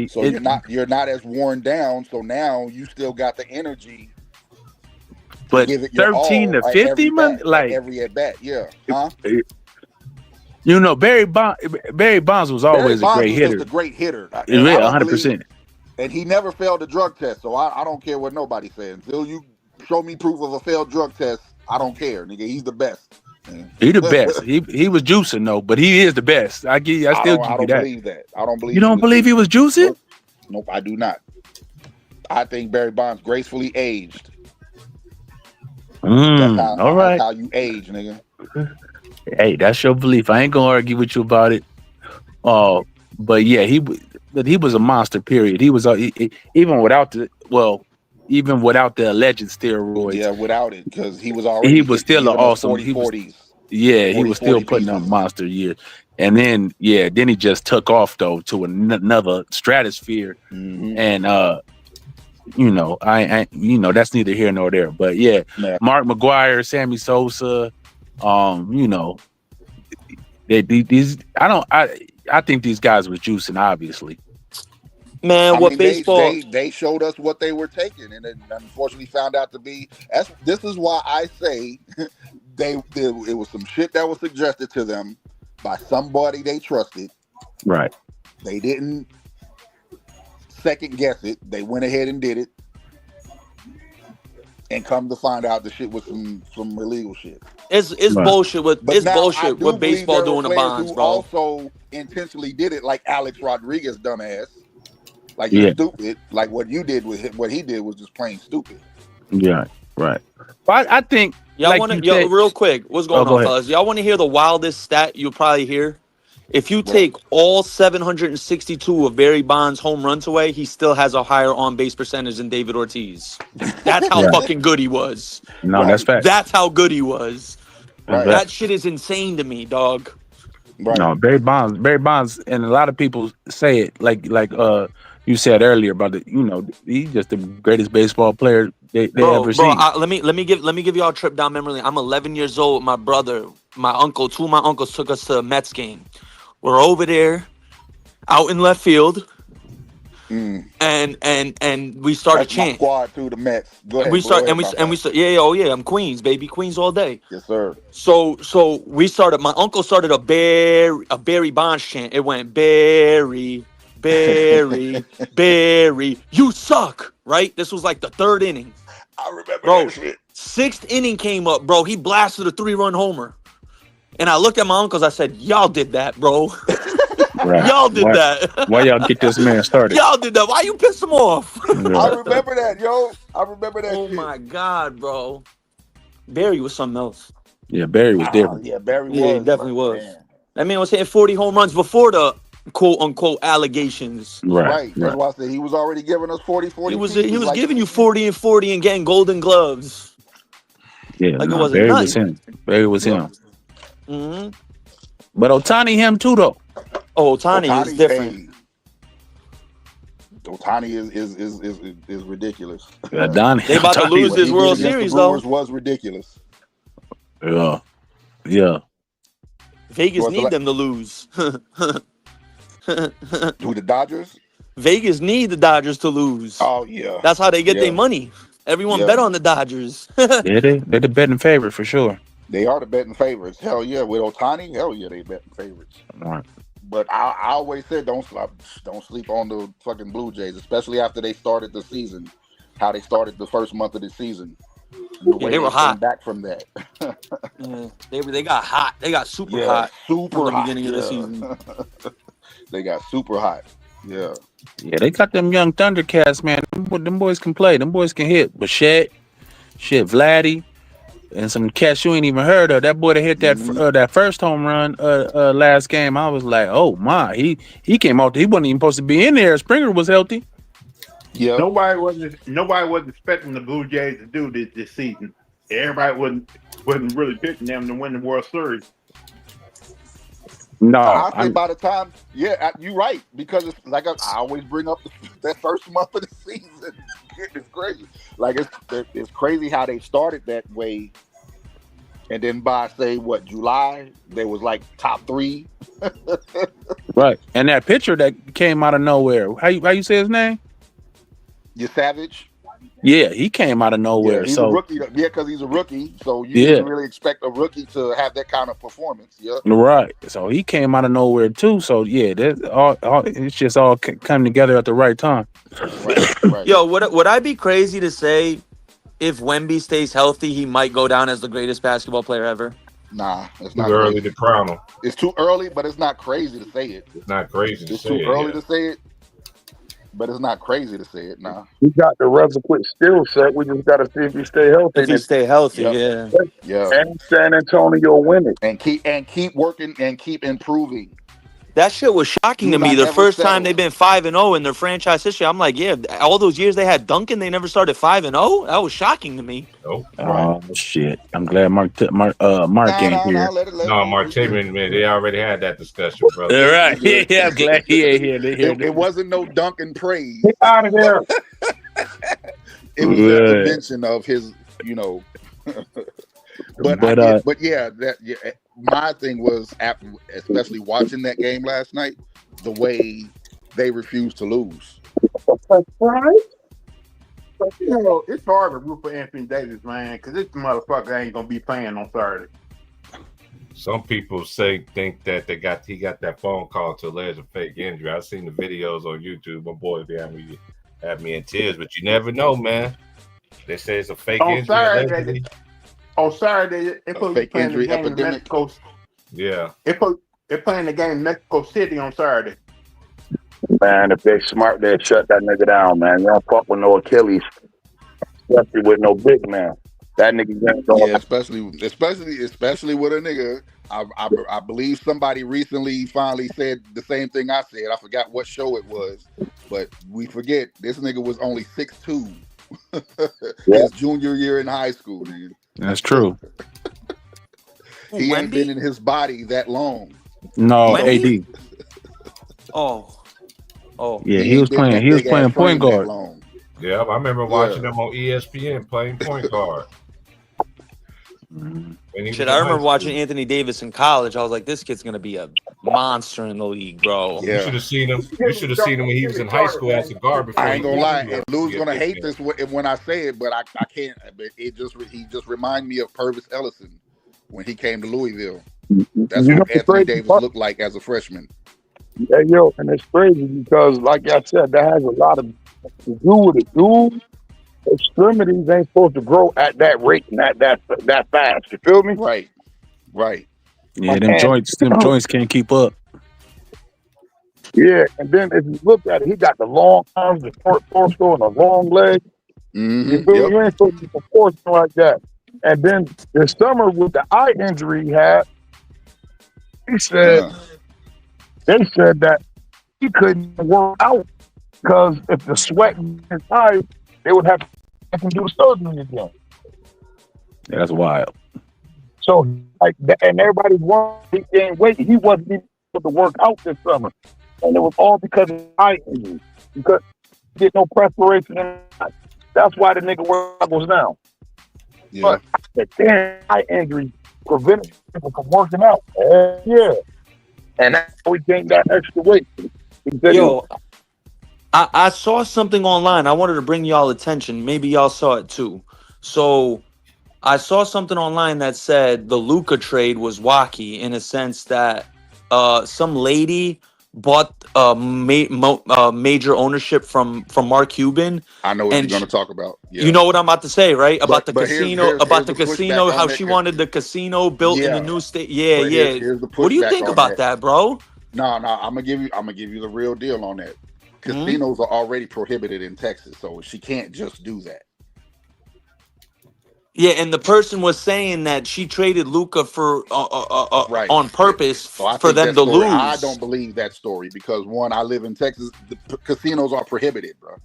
So you're not as worn down. So now you still got the energy. But 13 to 50, man, like every at bat, yeah. Huh? You know, Barry Bonds was always a great hitter. Just a great hitter. Yeah, 100%. And he never failed a drug test, so I don't care what nobody says. Until you show me proof of a failed drug test, I don't care, nigga. He's the best. He's the best. He was juicing though, but he is the best. I still give you that. I don't believe that. I don't believe. You don't believe he was juicing? Nope, I do not. I think Barry Bonds gracefully aged. All right. That's how you age, nigga. Hey, that's your belief. I ain't gonna argue with you about it. But yeah, he was a monster. Period. He was even without the alleged steroids. Yeah, without it, because he was already. He was still an awesome. 40s. Yeah, he was still putting up monster years. And then he just took off though to another stratosphere. And you know, I that's neither here nor there. But yeah, Mark McGwire, Sammy Sosa. You know, I think these guys was juicing, obviously. Man, I what mean, baseball? they showed us what they were taking, and it unfortunately found out to be. This is why I say it was some shit that was suggested to them by somebody they trusted. Right. They didn't second guess it. They went ahead and did it, and come to find out the shit was some illegal shit. It's Right. bullshit with But it's now I bullshit do with believe baseball there were doing the players bonds, who bro. also intentionally did it, like Alex Rodriguez, dumbass. Like you're Yeah. stupid. Like what you did with him, what he did was just plain stupid. Yeah. Right. But I think, Y'all like want to, you said, real quick, what's oh, going go on, ahead. fellas? Y'all want to hear the wildest stat you'll probably hear? If you What? take all 762 of Barry Bonds' home runs away, he still has a higher on-base percentage than David Ortiz. That's how Right. fucking good he was. No, that's Right, fact. That's how good he was. That's right, fact. That shit is insane to me, dog. right. No, Barry Bonds, and a lot of people say it like you said earlier about the, he's just the greatest baseball player they ever Bro, seen. let me give y'all a trip down memory lane. I'm 11 years old. My brother, my uncle, two of my uncles took us to a Mets game. We're over there, out in left field, Mm. and we started That's my chanting. squad too, the Mets. Go And ahead, we bro. start Go and ahead, we my and we bad. start, yeah, oh yeah, I'm Queens, baby, Queens all day. Yes, sir. So we started. My uncle started a Barry Bonds chant. It went Barry, Barry, Barry. You suck, right? This was like the third inning, I remember bro. that shit. Sixth inning came up, bro. He blasted a 3-run homer, and I looked at my uncles. I said, "Y'all did that, bro. Right. Y'all did Why that. y'all get this man started? Y'all did that. Why you piss him off?" I Yeah. remember that, yo. I remember that Oh shit. my god, bro. Barry was something else. Yeah, Barry was different. Yeah, Barry Yeah, he was. definitely Like, was. man. That man was hitting 40 home runs before the quote unquote allegations. Right. Right. That's Right. why I said he was already giving us 40 He was pieces. Like, giving you 40 and 40 and getting golden gloves. Yeah. Like it No, wasn't Barry was nothing. him. Barry was yep. him. Hmm. But Otani him too though. Oh, Otani is different. Hey, Otani is ridiculous. Donnie. They about to Otani lose What this he did World against the Series Brewers though. was ridiculous. Yeah. Yeah. Vegas Was the need la- them to lose. Who, the Dodgers? Vegas need the Dodgers to lose. Oh yeah, That's how they get their yeah, money. Everyone yeah. bet on the Dodgers. Yeah, they're the betting favorite for sure. They are the betting favorites. Hell yeah, with Otani, hell yeah, they betting favorites. Right. But I always said don't sleep on the fucking Blue Jays, especially after they started the season. How they started the first month of the season. The way they were came hot. back from that. Yeah, they got hot. They got super Yeah, hot super from the hot. beginning of the Yeah. season. They got super hot. Yeah. Yeah, they got them young Thundercats, man. Them boys can play. Them boys can hit. But shit, Vladdy, and some cats you ain't even heard of. That boy that hit that first home run last game. I was like, oh my, he came out. He wasn't even supposed to be in there. Springer was healthy. Yeah. Nobody was expecting the Blue Jays to do this season. Everybody wasn't really picking them to win the World Series. No, I say by the time, you're right, because it's like I always bring up that first month of the season. It's crazy. Like it's crazy how they started that way, and then by say July they was like top 3. right. And that pitcher that came out of nowhere. How you say his name? You Savage. Yeah, he came out of nowhere. Yeah, he's a so rookie. Yeah, because he's a rookie, so you yeah, didn't really expect a rookie to have that kind of performance. Yeah. right. So he came out of nowhere too. So yeah, that's all it's just all come together at the right time. Right. Yo, would I be crazy to say if Wemby stays healthy, he might go down as the greatest basketball player ever? Nah, it's Too not early crazy. to crown him. It's too early, but it's not crazy to say it. It's not crazy to It's say too it. early Yeah. to say it, but it's not crazy to say it. Nah. He got the requisite skill set. We just got to see if he stay healthy. If he stay healthy, Yep. yeah. Yeah. And San Antonio win it. And keep working and keep improving. That shit was shocking Do to me. not The ever first settle. time they've been 5-0 in their franchise history, I'm like, yeah, all those years they had Duncan, they never started 5-0. That was shocking to me. Nope. Oh shit! I'm glad Mark ain't here. Let it No, Martavian, man, they already had that discussion, brother. All right. Yeah, I'm glad he ain't here. It wasn't no Duncan praise. Get out of there. It was just a mention of his, But yeah, my thing was, especially watching that game last night, the way they refused to lose. That's right. But you know, it's hard to root for Anthony Davis, man, because this motherfucker ain't gonna be playing on Saturday. Some people think that he got that phone call to allege a fake injury. I've seen the videos on YouTube. My boy had me in tears, but you never know, man. They say it's a fake On injury. Saturday, they A supposed to be fake playing the injury game in epidemic. Mexico. Yeah. They're playing the game in Mexico City on Saturday. Man, if they smart, they'd shut that nigga down, man. You don't fuck with no Achilles, especially with no big man. That nigga Yeah, especially with a nigga. I believe somebody recently finally said the same thing I said. I forgot what show it was, but we forget this nigga was only 6'2". His junior year in high school, nigga. That's true. He ain't been in his body that long. No, Wemby? AD. Oh. Yeah, he was playing. He was playing point guard. Yeah, I remember watching him on ESPN playing point guard. Shit, I remember watching Anthony Davis in college. I was like, this kid's gonna be a monster in the league, bro. You should have seen him. You should have seen him when he was in high school as a guard. Before I ain't gonna lie, he and Lou's gonna hate this when I say it, but I can't. But he just reminded me of Purvis Ellison when he came to Louisville. That's You know what the Anthony crazy Davis part? looked like as a freshman. Yeah, yo, and it's crazy because, like I said, that has a lot of to do with it. Dude, extremities ain't supposed to grow at that rate and that fast. You feel me? Right. Yeah, them joints can't keep up. Yeah, and then if you look at it, he got the long arms, the short torso, and the long legs. You feel me? You ain't supposed to be proportional like that. And then this summer with the eye injury he had, they said that he couldn't work out because if the sweat in his eyes, they would have to do the surgery again. Yeah, that's wild. So like that, and everybody's wondering he gained weight. He wasn't even able to work out this summer, and it was all because of eye injury. Because he get no perspiration in his eye. That's why the nigga struggles now. Yeah. But the damn eye injury prevented people from working out. Yeah. And that's how we gained that extra weight. Yo, I saw something online. I wanted to bring y'all attention. Maybe y'all saw it too. So I saw something online that said the Luka trade was wacky in a sense that some lady bought major ownership from Mark Cuban. I know what you're going to talk about. Yeah. You know what I'm about to say, right? About the casino, here's about the the casino, pushback how on she that. wanted the casino built in the new state. Yeah, But yeah. here's the What do you pushback think on about that, bro? No, I'm gonna give you the real deal on that. Casinos are already prohibited in Texas, so she can't just do that. Yeah, and the person was saying that she traded Luka for on purpose So I for think them that to story, lose. I don't believe that story because one, I live in Texas. The casinos are prohibited, bro.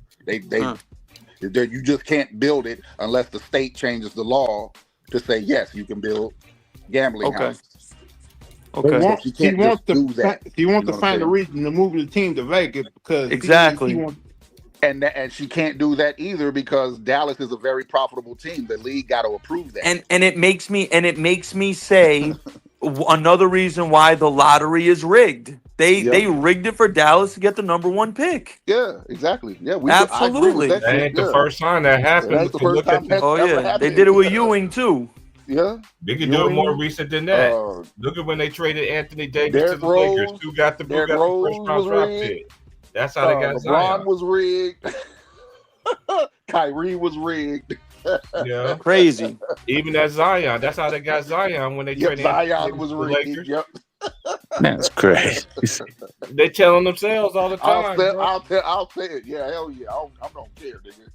You just can't build it unless the state changes the law to say yes, you can build gambling houses. Okay. She wants to find a reason to move the team to Vegas because exactly. And she can't do that either because Dallas is a very profitable team. The league got to approve that. And it makes me say another reason why the lottery is rigged. They rigged it for Dallas to get the #1 pick. Yeah, exactly. Yeah, absolutely. That ain't the first time that happened. That's the first time that's oh ever yeah, happened. they did it with Ewing too. Yeah, they can do it more recent than that. Look at when they traded Anthony Davis to the Lakers. Who got the first round draft pick? That's how they got LeBron Zion. was rigged. Kyrie was rigged. Yeah, crazy. Even that Zion. That's how they got Zion when they traded. Zion was rigged. Lakers. Yep. That's crazy. They telling themselves all the time. I'll say it. Yeah, hell yeah. I don't care, nigga.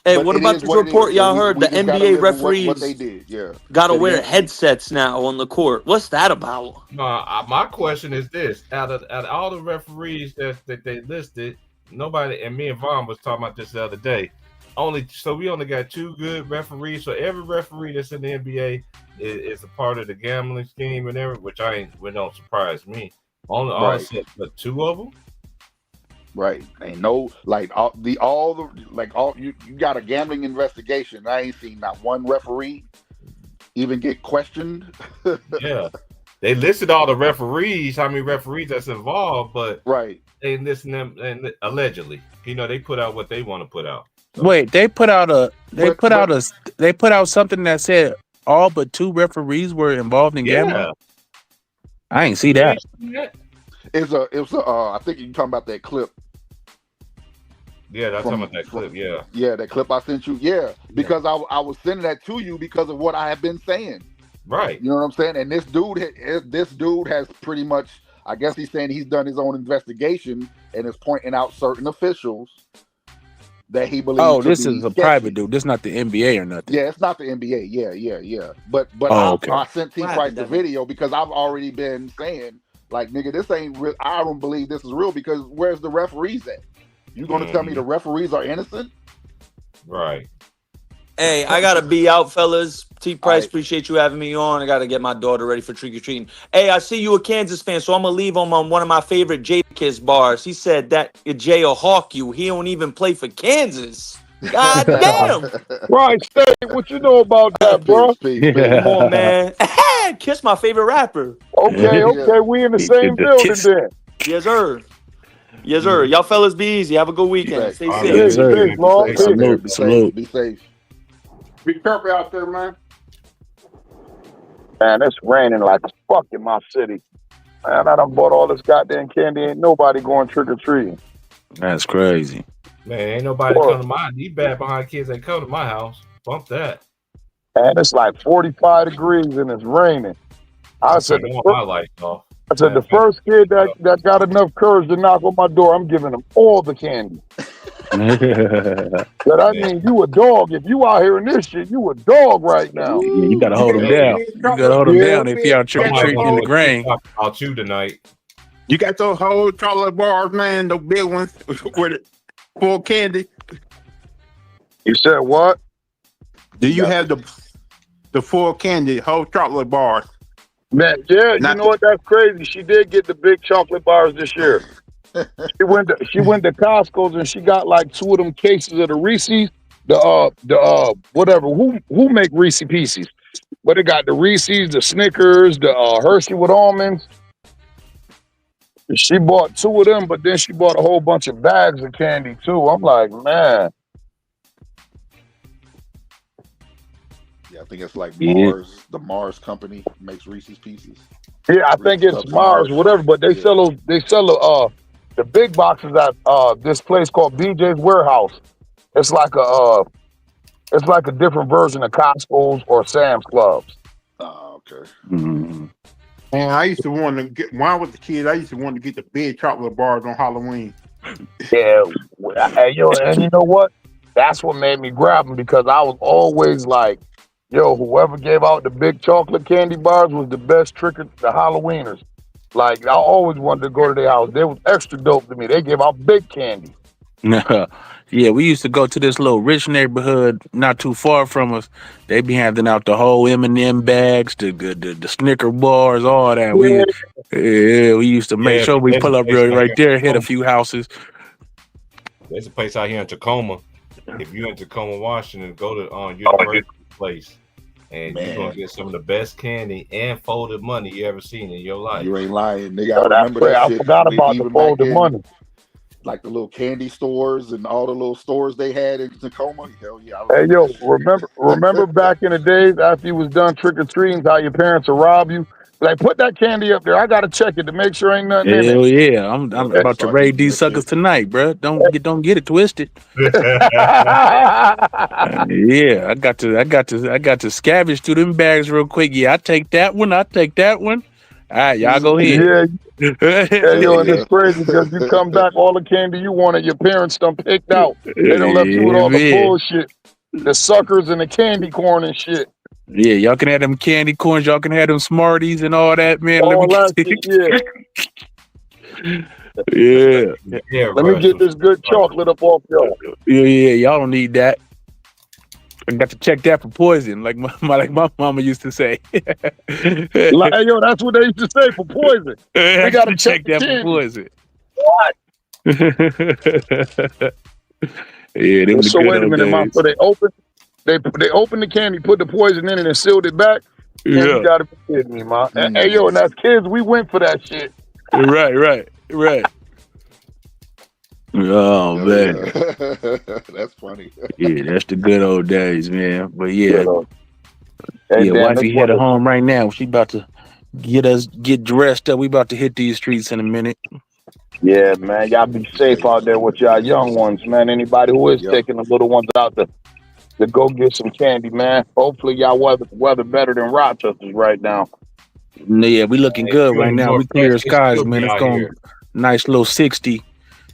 Hey, But what it about is this what it report is. y'all We heard? The just gotta NBA live with referees what they did. Yeah, got to Say it wear again. headsets now on the court. What's that about? No, my question is this: out of all the referees that they listed, nobody, and me and Vaughn was talking about this the other day. We only got 2 good referees. So every referee that's in the NBA is a part of the gambling scheme and everything, which don't surprise me. All except but 2 of them. Right. Ain't no you got a gambling investigation. I ain't seen not one referee even get questioned. Yeah. they listed all the referees, how many referees that's involved, but Right. they listen them and allegedly, they put out what they want to put out. So, Wait, they put out But they put out something that said all but 2 referees were involved in gambling. yeah, I ain't see you that. ain't seen that? it was a I think you're talking about that clip Yeah, that's from, talking about that clip. Yeah, yeah, that clip I sent you. Yeah, because I was sending that to you because of what I have been saying. right. You know what I'm saying? And this dude has pretty much, I guess he's saying he's done his own investigation and is pointing out certain officials that he believes. Oh, to this be is a sketchy. private dude. This is not the NBA or nothing. Yeah, it's not the NBA. Yeah. But Oh, okay. I sent T What Price happened, the Devin? video because I've already been saying, like, nigga, this ain't real. I don't believe this is real because where's the referees at? You gonna tell me the referees are innocent? Right. Hey, I gotta be out, fellas. T Price, Alright. appreciate you having me on. I gotta get my daughter ready for trick or treating. Hey, I see you a Kansas fan, so I'm gonna leave him on one of my favorite Jadakiss bars. He said that Jay will hawk you. He don't even play for Kansas. God damn. Right, State, what you know about that, bro? Peace. Come on, man. Kiss my favorite rapper. Okay, we in the same building Kiss. then. Yes, sir. Yes, sir. Y'all fellas be easy. Have a good weekend. Thanks. Stay All safe. right. Yes, sir. Peace, Lord. Be safe out there. Salute, salute. Be safe. Be careful out there, man. Man, it's raining like fuck in my city. Man, I done bought all this goddamn candy. Ain't nobody going trick-or-treating. That's crazy. Man, ain't nobody Boy. come to my. You bad behind kids that come to my house. Bump that. Man, it's like 45 degrees and it's raining. I said, I want my lights off. the first kid that got enough courage to knock on my door, I'm giving him all the candy. But I mean, you a dog. If you out here in this shit, you a dog right now. Yeah, you gotta hold him Hey. down. You gotta hold him Yeah. down if he out trick or Somebody treating in the gonna grain. talk about you tonight. You got those whole chocolate bars, man, those big ones with it full candy. You said what? Do you have the full candy, whole chocolate bars? Man, yeah, you Not know what? That's crazy. She did get the big chocolate bars this year. She went to Costco's and she got like 2 of them cases of the Reese's, the whatever. Who make Reese Pieces? But it got the Reese's, the Snickers, the Hershey with almonds. She bought 2 of them, but then she bought a whole bunch of bags of candy too. I'm like, man. Yeah, I think it's like Yeah. Mars. The Mars company makes Reese's Pieces. Yeah, I think Reese's it's Cups, Mars, whatever. But they Yeah. sell the big boxes at this place called BJ's Warehouse. It's like a different version of Costco's or Sam's Clubs. Oh, okay. Mhm. Man, I used to want to get, when I was a kid, I used to want to get the big chocolate bars on Halloween. Yeah, and you know what? That's what made me grab them because I was always like, yo, whoever gave out the big chocolate candy bars was the best the Halloweeners. Like, I always wanted to go to their house. They was extra dope to me. They gave out big candy. Yeah, we used to go to this little rich neighborhood not too far from us. They be handing out the whole M&M bags, the Snicker bars, all that. We used to make sure we there's pull a up place right out there, here. hit a few houses. There's a place out here in Tacoma. If you're in Tacoma, Washington, go to University Place, and you're gonna get some of the best candy and folded money you ever seen in your life. You ain't lying, nigga. Yo, I remember that I shit. forgot about the Even back folded then, money. like the little candy stores and all the little stores they had in Tacoma. Hell yeah, I Hey, remember yo, that shit. remember back in the days after you was done trick-or-treating, how your parents would rob you? Like, put that candy up there. I got to check it to make sure ain't nothing in Hell it. yeah, I'm Yep, about to start raid eating these that suckers shit. tonight, bro. Don't get it twisted. Yeah, I got to scavenge through them bags real quick. Yeah, I take that one. All right, y'all go ahead. Yeah, Hell yo, and it's yeah. crazy because you come back, all the candy you wanted, your parents done picked out. They done left you with all the Yeah. bullshit, the suckers and the candy corn and shit. Yeah, y'all can have them candy corns, y'all can have them Smarties and all that, man. All that shit, yeah. Yeah, Let me get this good chocolate up off y'all. Yeah, y'all don't need that. I got to check that for poison, like my mama used to say. Like, hey, yo, that's what they used to say for poison. We gotta to check check the that for candy. poison. Yeah, them So the good wait a old minute, days. so they opened the candy, put the poison in it, and sealed it back. Man, you Yeah. gotta be kidding me, man. Hey, Mm. yo, and as kids, we went for that shit. Right. Oh man. That's funny. Yeah, that's the good old days, man. But You yeah, know. Hey, Dan, this wifey one headed is, home right now. She about to get dressed up. We about to hit these streets in a minute. yeah, man. Y'all be safe out there with y'all young ones, man. Anybody who is Yep. taking the little ones out to go get some candy, man. Hopefully, y'all weather better than Rochester's right now. Yeah, we looking If good you're right in the now. We clear Northwest, it skies, still man. be It's out going here. nice little 60.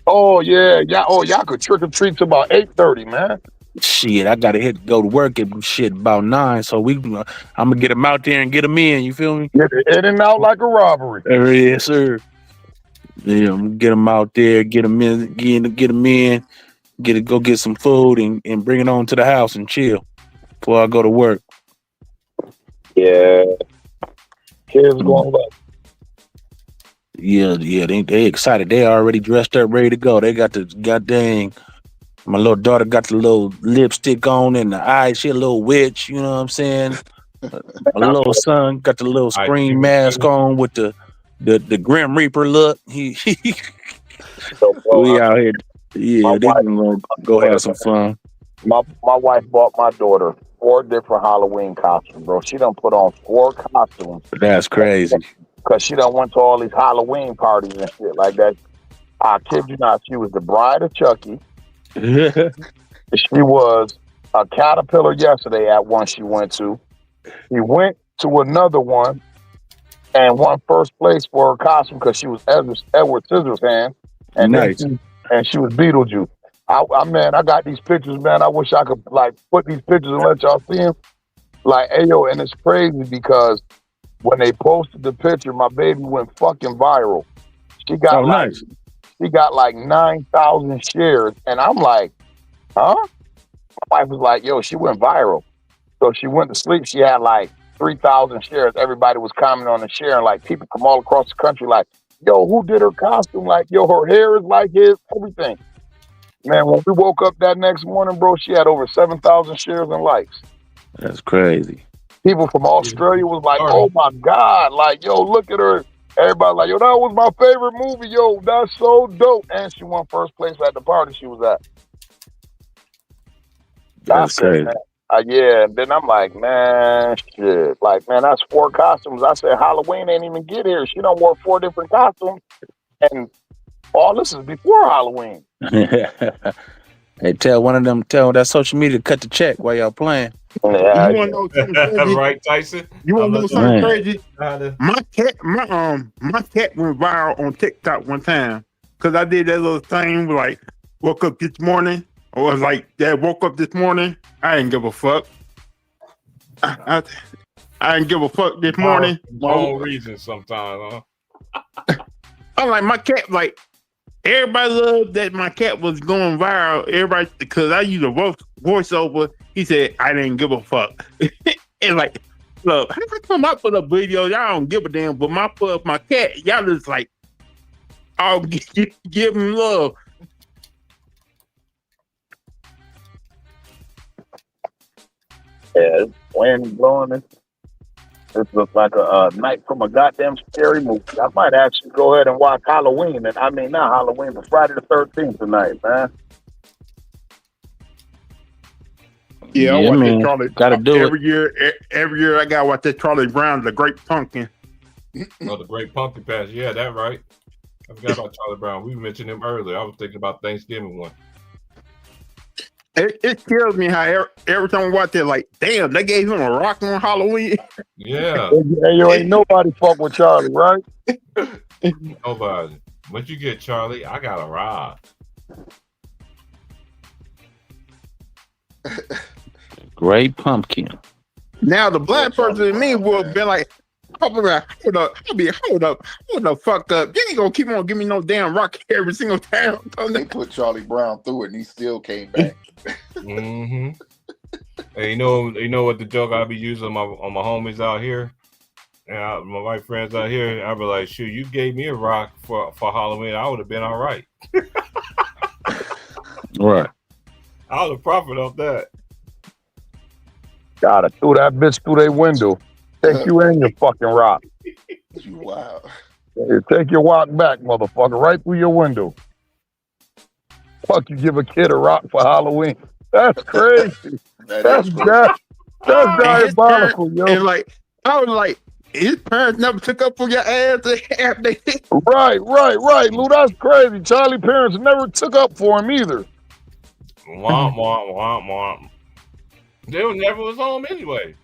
Oh yeah, y'all could trick or treat till about 8:30, man. Shit, I gotta go to work at shit about 9. So I'm gonna get them out there and get them in. You feel me? Get in and out like a robbery. Yes, sir. Yeah, I'm gonna get them out there, get them in, go get some food and bring it on to the house and chill before I go to work. Yeah, kids going left. Yeah, they excited. They already dressed up, ready to go. They got the goddamn. My little daughter got the little lipstick on and the eyes. She a little witch. You know what I'm saying? My little son got the little I screen think mask on with the Grim Reaper look. So, bro, We out here. my Yeah, they wife, gonna go have some fun. my wife bought my daughter 4 different Halloween costumes, bro. She done put on 4 costumes That's crazy. because she done went to all these Halloween parties and shit like that. I kid you not, she was the bride of Chucky. She was a caterpillar yesterday at one she went to. She went to another one and won first place for her costume because she was Edward Scissorhands, and Nice. then she was Beetlejuice. Man, I got these pictures, man. I wish I could like put these pictures and let y'all see them. Like, hey yo, and it's crazy because when they posted the picture, my baby went fucking viral. She got Nice. she got like 9,000 shares, and I'm like, huh? My wife was like, yo, she went viral. So she went to sleep. She had like 3,000 shares. Everybody was commenting on the share, and like people from all across the country, like, yo, who did her costume? Like, yo, her hair is like his, everything. Man, when we woke up that next morning, bro, she had over 7,000 shares and likes. That's crazy. People from Australia was like, oh my God, like, yo, look at her. Everybody like, yo, that was my favorite movie, yo, that's so dope. And she won first place at the party she was at. That's crazy. Man, yeah, and then I'm like, man, shit. Like, man, that's 4 costumes. I said, Halloween ain't even get here. She done wore 4 different costumes. And all this is before Halloween. Hey, tell that social media to cut the check while y'all playing. Yeah, You want to know something crazy? Right, Tyson? You want to know something Man. crazy? My cat went viral on TikTok one time because I did that little thing where, like, woke up this morning, or was like, Dad woke up this morning. I didn't give a fuck. I didn't give a fuck this morning. Wrong reason sometimes, huh? I'm like, my cat, like, everybody loved that my cat was going viral. Everybody, because I use a voiceover. He said, I didn't give a fuck. And like, look, how come I put up videos? Y'all don't give a damn, but my cat, y'all just like, I'll give him love. Yeah, wind blowing it. This looks like a night from a goddamn scary movie. I might actually go ahead and watch Halloween. And I mean, not Halloween, but Friday the 13th tonight, man. Yeah, I Yeah, watch man. that Charlie. Gotta do every year. Every year I gotta watch that Charlie Brown, The Great Pumpkin. Oh, the Great Pumpkin Patch. Yeah, that right. I forgot about Charlie Brown. We mentioned him earlier. I was thinking about Thanksgiving one. It kills me how every time I watch it, like, damn, they gave him a rock on Halloween. Yeah. Hey, yo, ain't nobody fuck with Charlie, right? Nobody. Once you get Charlie, I got a ride. Great Pumpkin. Now the black person in me would have been like, hold up, hold the fuck up. You ain't gonna keep on giving me no damn rock every single time. They put Charlie Brown through it, and he still came back. Mm-hmm. Hey, you know what the joke I be using on my homies out here, and my white friends out here. I be like, shoot, you gave me a rock for Halloween, I would have been all right. Right. I would have profited off that. Gotta threw that bitch through their window. Take you and your fucking rock. You wild. Take your rock back, motherfucker, right through your window. Fuck, you give a kid a rock for Halloween. That's crazy. That is crazy. That's And his parents, diabolical, yo. and like, I was like, his parents never took up for your ass. Right, Lou, that's crazy. Charlie parents never took up for him either. Womp, womp, womp, womp. They was never was home anyway.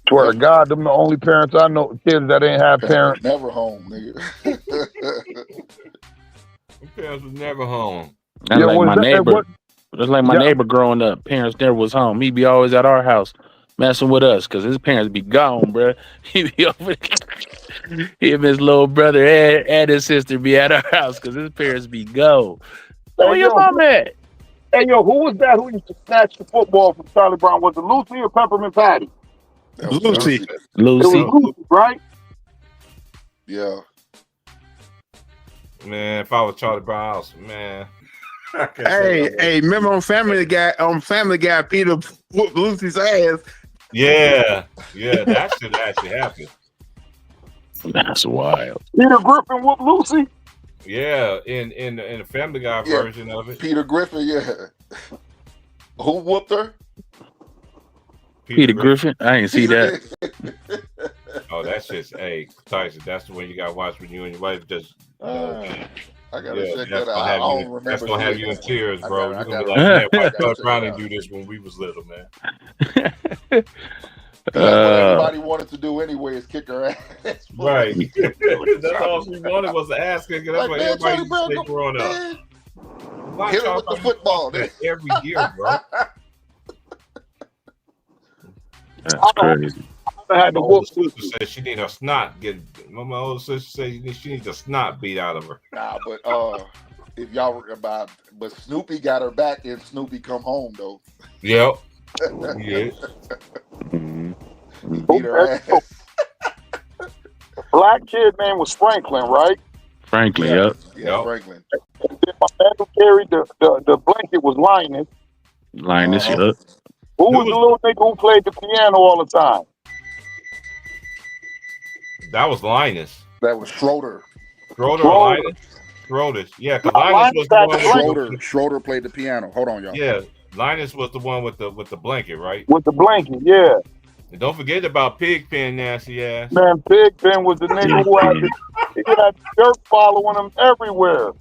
Swear to God, them the only parents I know, kids that ain't have parents. Never home, nigga. My parents was never home. That's Yeah, like what my is that? neighbor. What? That's like my Yeah. neighbor growing up. Parents never was home. He be always at our house messing with us because his parents be gone, bruh. He be over Him and his little brother and his sister be at our house because his parents be gone. Where your mom at? Hey, yo, who was that who used to snatch the football from Charlie Brown? Was it Lucy or Peppermint Patty? That was Lucy. It Lucy. was Lucy, right? Yeah. Man, if I was Charlie Brown, I was, man. I can't say Hey, that. hey, remember on Family Guy, Peter whooped Lucy's ass. Yeah, that should actually happen. That's wild. Peter Griffin whooped Lucy? Yeah, in the Family Guy Yeah. version of it. Peter Griffin, yeah. Who whooped her? Peter Griffin? I ain't see that. Oh, that's just, hey, Tyson, that's the one you gotta watch when you and your wife just. I gotta check that's that out. gonna I have don't you. remember. That's gonna have you in tears, bro. I You're gonna gotta- be like, man, why I gotta Charlie check Brown it didn't out. do this when we was little, man? That's what everybody wanted to do anyway is kick her ass. Right. That's all she wanted was to ask her. 'Cause that's Like, what man, everybody Charlie Brown, used to say growing up. man. Why Hit her Charlie with the Brown football. that every year, bro? That's crazy. I had My to older whoop sister said she need her snot my older sister said she needs a snot beat out of her. Nah, but if y'all were but Snoopy got her back and Snoopy come home though. Yep. Yeah. Beat her ass. Black kid name was Franklin, right? Franklin, yep. Yeah, Franklin. And then my man who carried the blanket was Linus. Linus, Uh-huh. yep. Who was the little nigga who played the piano all the time? That was Linus. That was Schroeder. Schroeder or Linus? Schroeder. Yeah, because Linus was the one with the, Schroeder played the piano. Hold on, y'all. yeah, Linus was the one with the blanket, right? With the blanket, yeah. And don't forget about Pigpen, nasty ass. Man, Pigpen was the nigga who had he had dirt following him everywhere.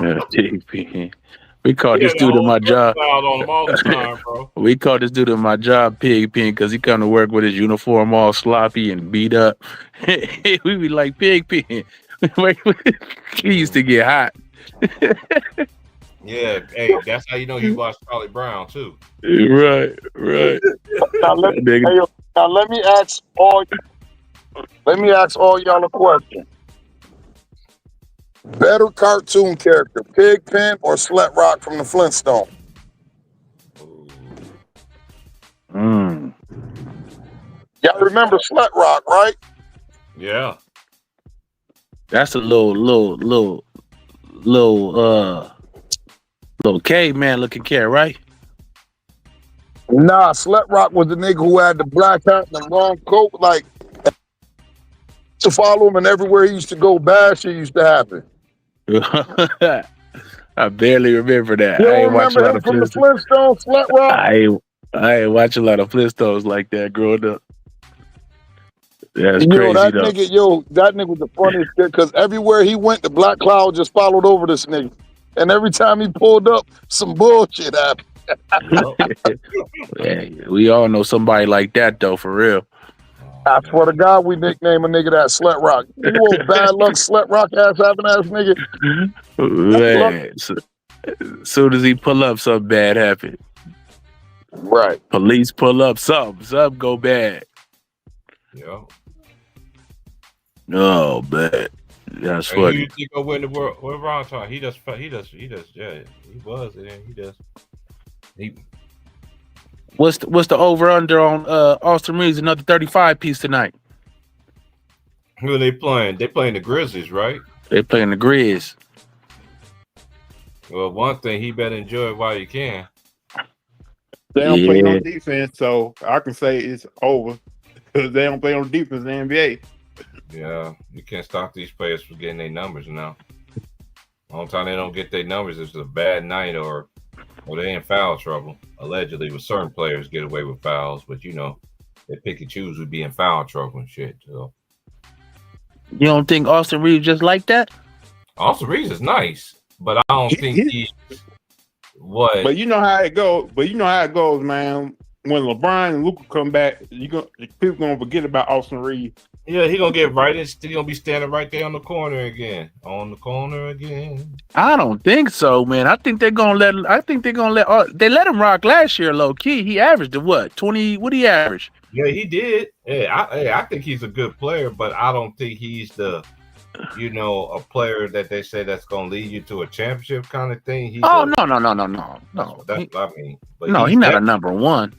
Yeah, TP. We called Yeah, this dude at my job. Cloud on him all the time, bro. We called this dude at my job Pigpen because he come to work with his uniform all sloppy and beat up. We be like Pigpen. He used to get hot. Yeah, hey, that's how you know he watched Charlie Brown too. Right. Now let me ask all y'all a question. Better cartoon character, Pigpen or Slut Rock from the Flintstones? Y'all remember Slut Rock, right? Yeah. That's a little caveman looking cat, right? Nah, Slut Rock was the nigga who had the black hat and the long coat, like to follow him, and everywhere he used to go, bad shit used to happen. I barely remember that. You I don't ain't watch a remember lot him of from the Flintstones. Flintstones, Slut Rock? I ain't watch a lot of Flintstones like that growing up. That's crazy That though. nigga was the funniest kid because everywhere he went, the black cloud just followed over this nigga. And every time he pulled up, some bullshit happened. Yeah, we all know somebody like that though, for real. I swear to God, we nickname a nigga that Slut Rock. You old bad luck Slut Rock ass having ass nigga. Man, soon as he pull up, something bad happen. Right. Police pull up, something go bad. Yeah. Oh, man. That's And funny. you think go win the world? What Ron talking? He does. Yeah, he was, and he. What's the over under on Austin Reeves another 35 piece tonight? Who are they playing? They playing the Grizzlies, right? They playing the Grizz. Well, one thing he better enjoy it while you can. They don't play no Yeah. defense, so I can say it's over because they don't play no defense in the NBA. Yeah, you can't stop these players from getting their numbers now. Long time they don't get their numbers, it's a bad night or they in foul trouble. Allegedly, with certain players get away with fouls, but they pick and choose who be in foul trouble and shit. So You don't think Austin Reeves just like that? Austin Reeves is nice, but I don't think he's what. But you know how it goes. Man. When LeBron and Luka come back, people gonna forget about Austin Reeves. Yeah, he gonna get right. He's gonna be standing right there on the corner again. I don't think so, man. I think they're gonna let. They let him rock last year, low key. He averaged what 20? What he average? Yeah, he did. Yeah, I think he's a good player, but I don't think he's the, a player that they say that's gonna lead you to a championship kind of thing. No. That's what I mean. But No, he's not a number one.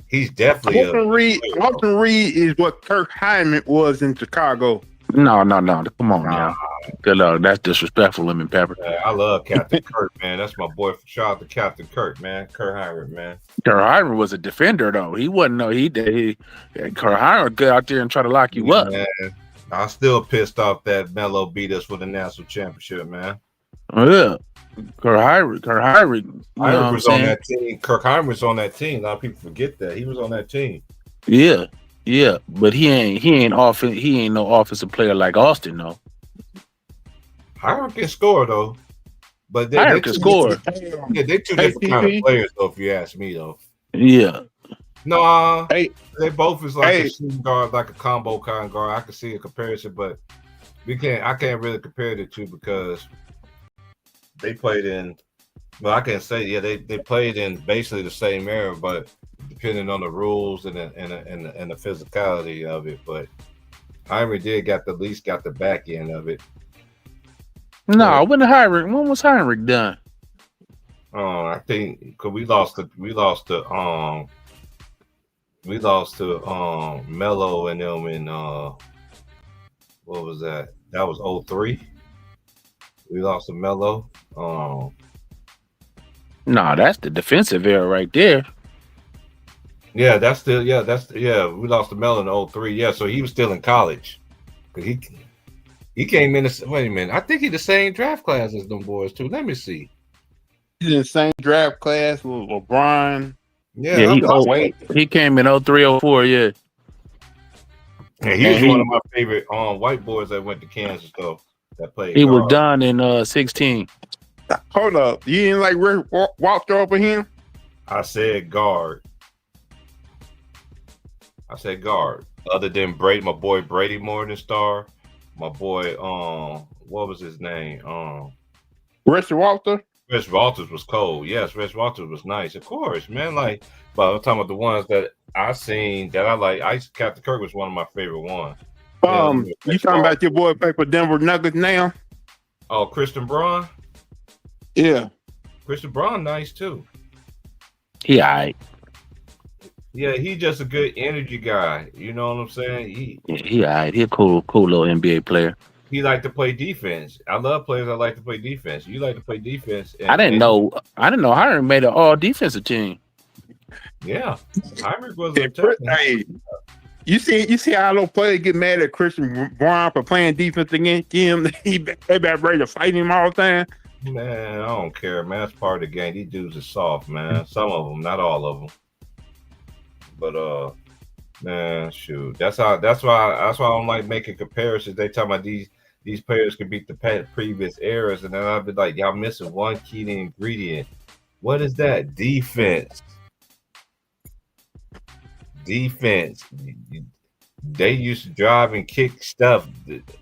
He's definitely Austin Reed is what Kirk Hyman was in Chicago. No. Come on now. Good luck. That's disrespectful, Lemon Pepper. I love Captain Kirk, man. That's my boy. Shout out to Captain Kirk, man. Kirk Hyman, man. Kirk Hyman was a defender, though. He wasn't. No, Kirk Hyman would go out there and try to lock you up. Man. I'm still pissed off that Melo beat us for the national championship, man. Yeah. Kirk Hyman was on that team. Kirk Hyman was on that team. A lot of people forget that he was on that team. Yeah, but he ain't no offensive player like Austin, though. Hyman can score though, but Hyman can score. Yeah, they two different kind of players though. If you ask me though. Yeah. No, they both is like a shooting guard, like a combo kind of guard. I can see a comparison, but I can't really compare the two because they played in. Well, I can't say they played in basically the same era, but depending on the rules and the physicality of it. But Hyman did got the back end of it. No, when was Heinrich done? I think because we lost to Melo and them in what was that? That was 2003. We lost to Melo. No, that's the defensive era right there. Yeah, we lost to Melo in 2003. Yeah, so he was still in college. He came in. Wait a minute, I think he's the same draft class as them boys too. Let me see. He's in the same draft class with LeBron. Yeah, he came in 2003, 2004. Yeah. Yeah, he was one of my favorite white boys that went to Kansas though. That played. He was done in 16. Hold up, you didn't like Rick walked over him? I said guard. Other than Brady, my boy Brady Morningstar, my boy what was his name? Richard Walter. Rich Walters was cold. Yes, Rich Walters was nice. Of course, man. Like, but I'm talking about the ones that I seen that I like. Captain Kirk was one of my favorite ones. You talking about your boy play for Denver Nuggets now? Oh, Christian Braun. Yeah, Christian Braun, nice too. He alright. Yeah, he just a good energy guy. You know what I'm saying? He alright. He a cool little NBA player. He like to play defense. I love players that like to play defense. You like to play defense. I didn't know Hiram made an all defensive team. Yeah, Hiram was hey, you see how those players get mad at Christian Braun for playing defense against him? They about ready to fight him all the time. Man, I don't care, man. That's part of the game. These dudes are soft, man. Some of them, not all of them. But man, shoot. That's why I don't like making comparisons. They talk about these players can beat the previous eras, and then I'll be like, y'all missing one key ingredient. What is that? Defense. They used to drive and kick stuff.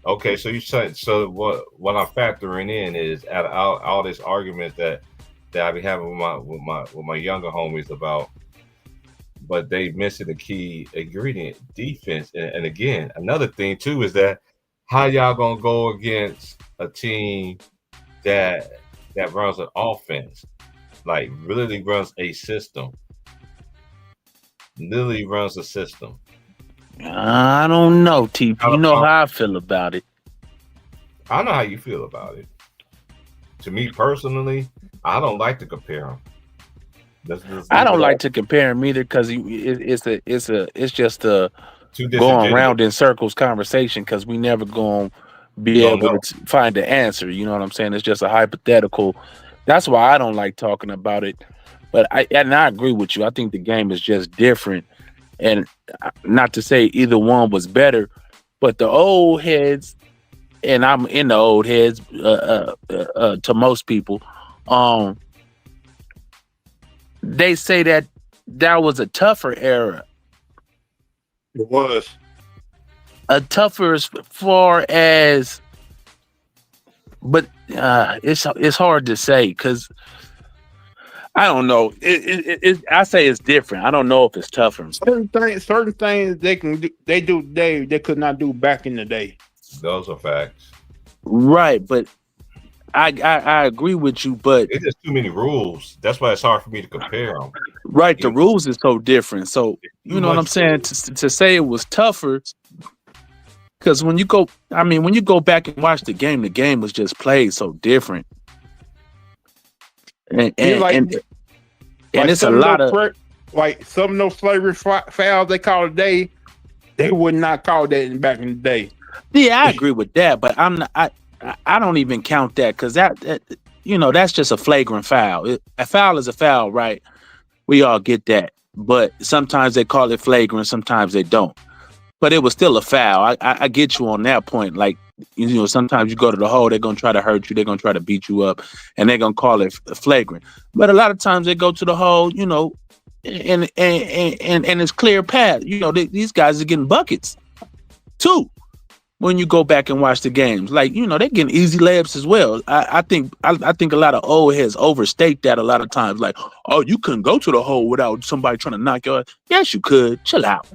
Okay, so you said what I'm factoring in is out of all this argument that I be having with my younger homies about, but they missing a key ingredient, defense. And again, another thing too is that how y'all gonna go against a team that runs an offense, like really runs a system. Literally runs a system. I don't know, T. You know how I feel about it. I know how you feel about it. To me personally, I don't like to compare them. Let's I leave don't it like up. to compare them either because it's just a Too going disingenuous. round in circles conversation because we never going to be You don't able know. to find the answer. You know what I'm saying? It's just a hypothetical. That's why I don't like talking about it. But I agree with you. I think the game is just different, and not to say either one was better, but the old heads, and I'm in the old heads to most people. They say that was a tougher era, It was. a tougher as far as, but it's hard to say because I don't know. I say it's different. I don't know if it's tougher. Certain things they can do, they do today they could not do back in the day. Those are facts. Right, but I agree with you, but It's just too many rules. That's why it's hard for me to compare them. right, the rules is so different. So you know what I'm saying? To say it was tougher, because when you go back and watch the game was just played so different. And it's a lot of like some of those slavery fouls they call today, they would not call that back in the day. Yeah, I agree with that, but I don't even count that because that that's just a flagrant foul. A foul is a foul, right? We all get that, but sometimes they call it flagrant, sometimes they don't. But it was still a foul. I get you on that point. Like sometimes you go to the hole, they're gonna try to hurt you, they're gonna try to beat you up, and they're gonna call it flagrant. But a lot of times they go to the hole, and it's clear path. These guys are getting buckets too. When you go back and watch the games, like they're getting easy layups as well. I think a lot of old heads overstate that a lot of times. Like, oh, you couldn't go to the hole without somebody trying to knock you out. Yes, you could. Chill out.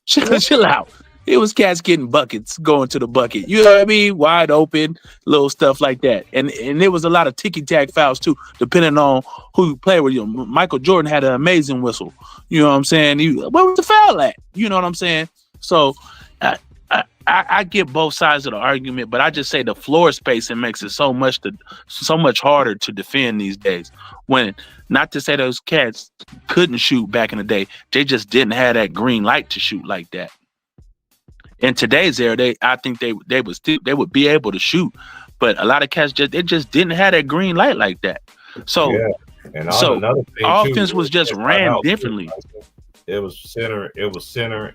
Chill out. It was cats getting buckets going to the bucket. You know what I mean? Wide open, little stuff like that. And there was a lot of ticky-tack fouls too, depending on who you play with. Michael Jordan had an amazing whistle. You know what I'm saying? Where was the foul at? You know what I'm saying? So I get both sides of the argument, but I just say the floor spacing makes it so much harder to defend these days. When, not to say those cats couldn't shoot back in the day, they just didn't have that green light to shoot like that. In today's era, I think they would be able to shoot, but a lot of cats just didn't have that green light like that. So yeah. And another thing offense too, was just ran differently. It was center.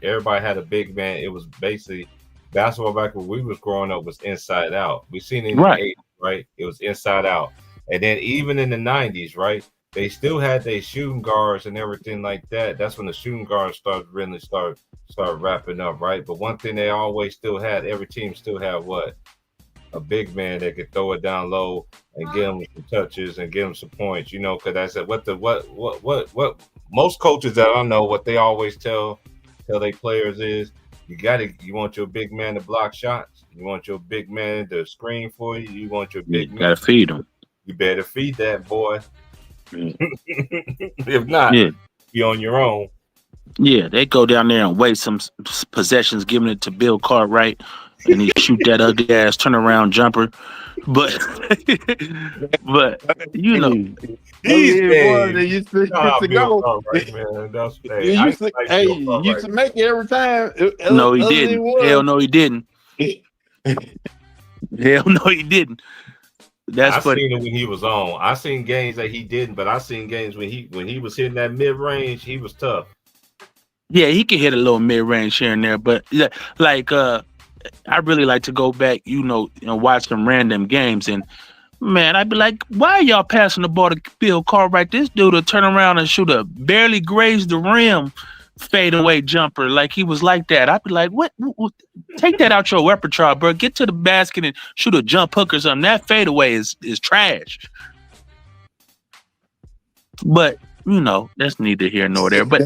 Everybody had a big man. It was basically basketball back when we was growing up was inside out. We seen it in the 80s, right? It was inside out. And then even in the 90s, right? They still had their shooting guards and everything like that. That's when the shooting guards started wrapping up, right? But one thing they always still had, every team still had what? A big man that could throw it down low and give them some touches and give them some points, because I said what most coaches that I know, what they always tell their players is you want your big man to block shots, you want your big man to screen for you, you want your big man. Gotta feed them. You better feed that boy. If not, you're on your own. Yeah, they go down there and waste some possessions, giving it to Bill Cartwright, and he shoot that ugly ass turnaround jumper. But these days, they used to go. Used to make it every time. No, he didn't. Hell no, he didn't. Hell no, he didn't. I seen it when he was on. I seen games that he didn't, but I seen games when he was hitting that mid range. He was tough. Yeah, he can hit a little mid range here and there, but like I really like to go back, watch some random games, and man, I'd be like, why are y'all passing the ball to Bill Cartwright? This dude will turn around and shoot a barely grazed the rim fadeaway jumper like he was like that. I'd be like, what? Take that out your repertoire, bro. Get to the basket and shoot a jump hook or something. That fadeaway is trash. But that's neither here nor there. But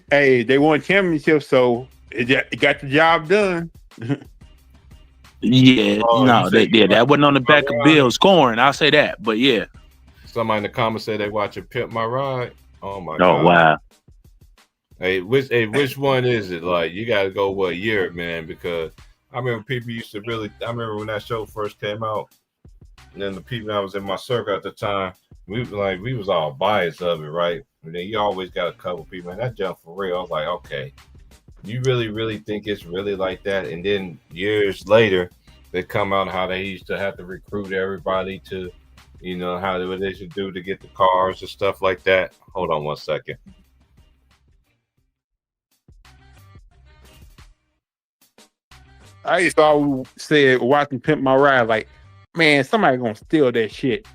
they won championships, so it got the job done. Yeah, that wasn't on the back of Bill scoring. I'll say that, but yeah. Somebody in the comments said they watching Pimp My Ride. Oh my God! Oh wow! Hey, which one is it? Like, you got to go what year, man? Because I remember people used to I remember when that show first came out, and then the people that was in my circle at the time, we was all biased of it, right? And then you always got a couple people, and that jump for real. I was like, okay, you really think it's really like that? And then years later, they come out how they used to have to recruit everybody to, what they should do to get the cars and stuff like that. Hold on one second. I used to always say watching Pimp My Ride, like, man, somebody gonna steal that shit.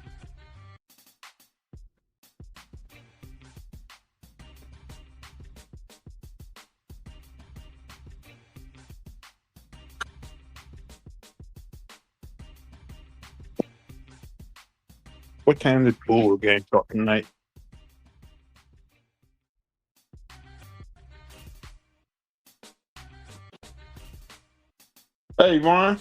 What time does the pool game start tonight? Hey, Vaughn.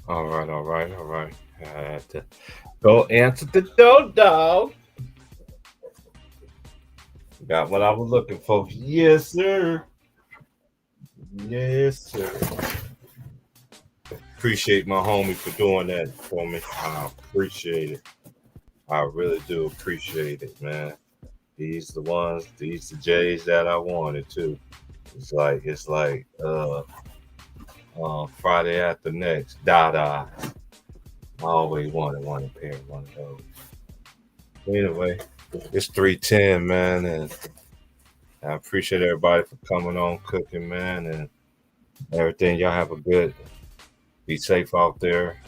All right. I had to go answer the door, dog. Got what I was looking for. Yes, sir. Yes, sir. Appreciate my homie for doing that for me. I appreciate it. I really do appreciate it, man. These the J's that I wanted too. It's like Friday after next. Dada. I always wanted one pair of one of those. Anyway, it's 3:10, man, and I appreciate everybody for coming on, cooking, man, and everything. Y'all have a good, be safe out there.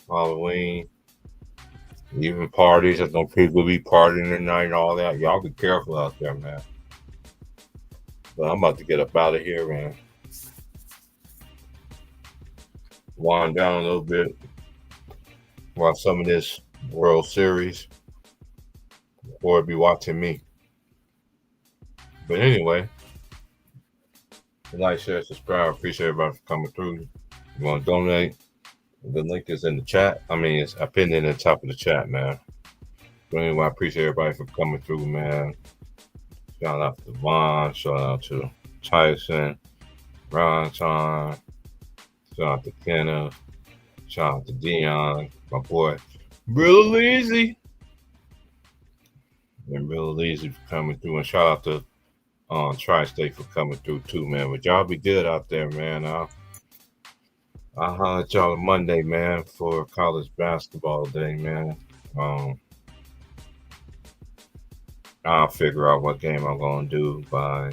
Halloween, even parties. There's no people be partying tonight and all that. Y'all be careful out there, man. But I'm about to get up out of here and wind down a little bit. Watch some of this World Series or be watching me. But anyway, like, share, subscribe. Appreciate everybody for coming through. You want to donate? The link is in the chat. I pinned it in the top of the chat, man. But anyway, I appreciate everybody for coming through, man. Shout out to Vaughn. Shout out to Tyson, Ron John. Shout out to Kenneth. Shout out to Dion, my boy. Real Easy. And Real Easy for coming through. And shout out to Tri-State for coming through too, man. But y'all be good out there, man. I'll holler at y'all Monday, man, for college basketball day, man. I'll figure out what game I'm going to do by.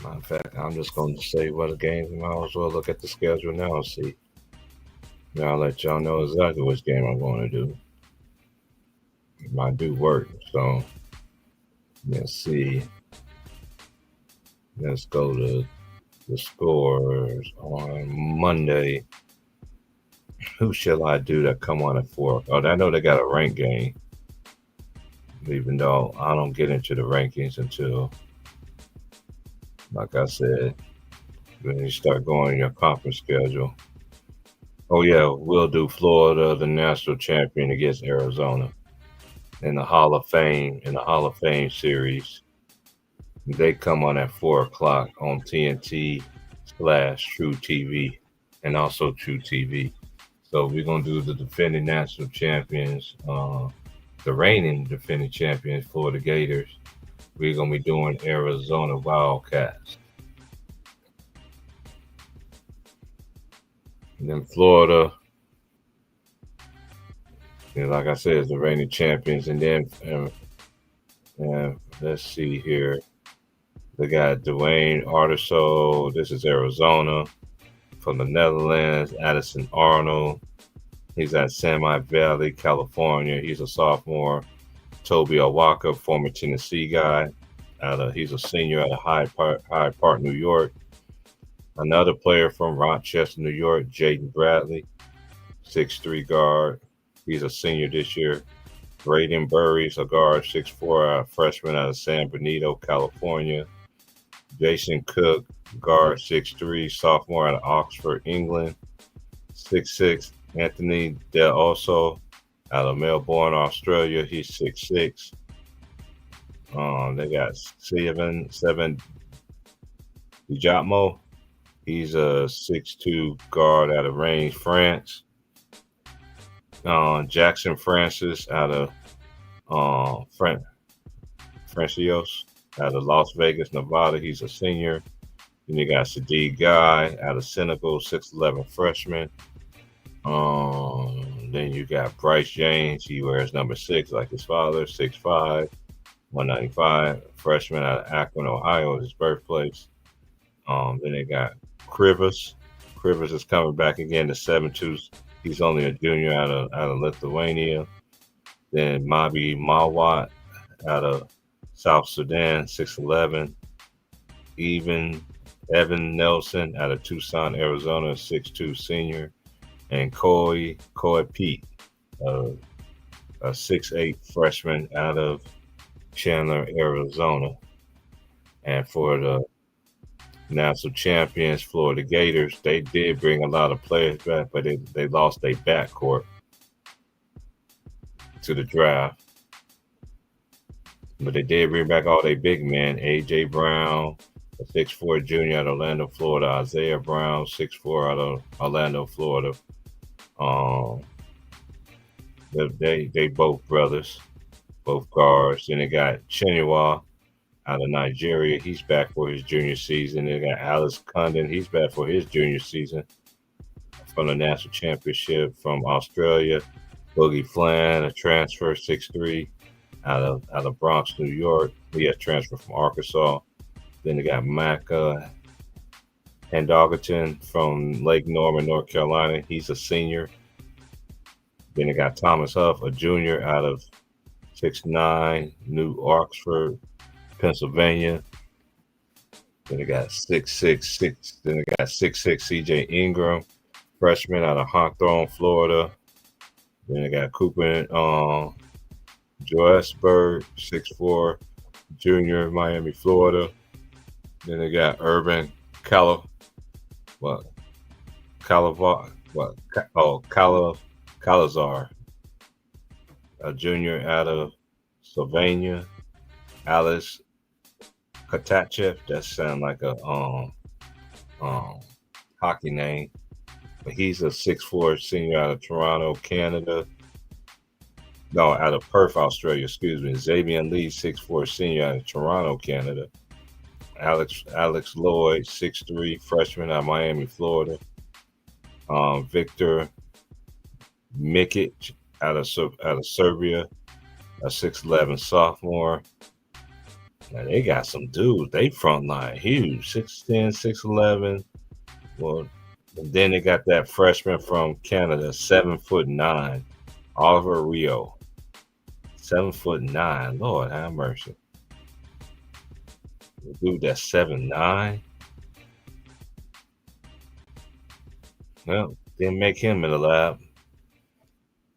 Matter of fact, I'm just going to say what the games. I might as well look at the schedule now and see. Now I'll let y'all know exactly which game I'm going to do. It might do work. So let's see. Let's go to the scores on Monday. Who shall I do that come on at 4? Oh, I know they got a rank game. Even though I don't get into the rankings until, like I said, Then you start going your conference schedule. Oh yeah, we'll do Florida, the national champion against Arizona in the Hall of Fame series. They come on at 4 o'clock on TNT/True TV and also True TV. So we're gonna do the defending national champions, the reigning defending champions, Florida Gators. We're gonna be doing Arizona Wildcats. And then Florida, like I said, is the reigning champions. And then let's see here. They got Dwayne Artiso. This is Arizona. From the Netherlands, Addison Arnold. He's at Semi Valley, California. He's a sophomore. Toby Awaka, former Tennessee guy. He's a senior at Hyde Park, New York. Another player from Rochester, New York, Jaden Bradley, 6'3" guard. He's a senior this year. Braden Burries, a guard, 6'4", freshman out of San Benito, California. Jason Cook, guard, 6'3", sophomore out of Oxford, England. 6'6", Anthony Del Oso out of Melbourne, Australia. He's 6'6". They got seven Dijatmo. He's a 6'2" guard out of Reims, France. Jackson Francis out of Francios out of Las Vegas, Nevada. He's a senior. Then you got Sadiq Guy out of Senegal, 6'11" freshman. Then you got Bryce James. He wears number 6 like his father, 6'5", 195, freshman out of Akron, Ohio, his birthplace. Then they got Krivas. Krivas is coming back again to 7'2". He's only a junior out of Lithuania. Then Mabi Mawat out of South Sudan, 6'11". Evan Nelson out of Tucson, Arizona, 6'2" senior. And Coy Pete, a 6'8" freshman out of Chandler, Arizona. And for the national champions, Florida Gators, they did bring a lot of players back, but they lost their backcourt to the draft. But they did bring back all their big men. A.J. Brown, a 6'4" junior out of Orlando, Florida. Isaiah Brown, 6'4" out of Orlando, Florida. They both brothers, both guards. Then they got Chinua out of Nigeria. He's back for his junior season. They got Alice Condon. He's back for his junior season from the national championship from Australia. Boogie Flan, a transfer, 6'3", out of Bronx, New York. He had transferred from Arkansas. Then they got Micah Handogaton from Lake Norman, North Carolina. He's a senior. Then they got Thomas Huff, a junior out of 6'9", New Oxford, Pennsylvania. Then they got 6'6". Then they got 6'6" C.J. Ingram, freshman out of Hawthorne, Florida. Then they got Cooper Joesberg, 6'4", junior, Miami, Florida. Then they got Urban Calazar, a junior out of Slovenia. Alice Katachev, that sounds like a hockey name, but he's a 6'4" senior out of Toronto, Canada. No, out of Perth, Australia, excuse me. Xavier Lee, 6'4" senior out of Toronto, Canada. Alex Lloyd, 6'3", freshman out of Miami, Florida. Victor Mikic out of Serbia, a 6'11" sophomore. Now they got some dudes. They front line huge, 6'10", 6'11". Well, and then they got that freshman from Canada, 7'9", Oliver Rio, 7'9". Lord have mercy. The dude that's 7'9". Well, didn't make him in the lab.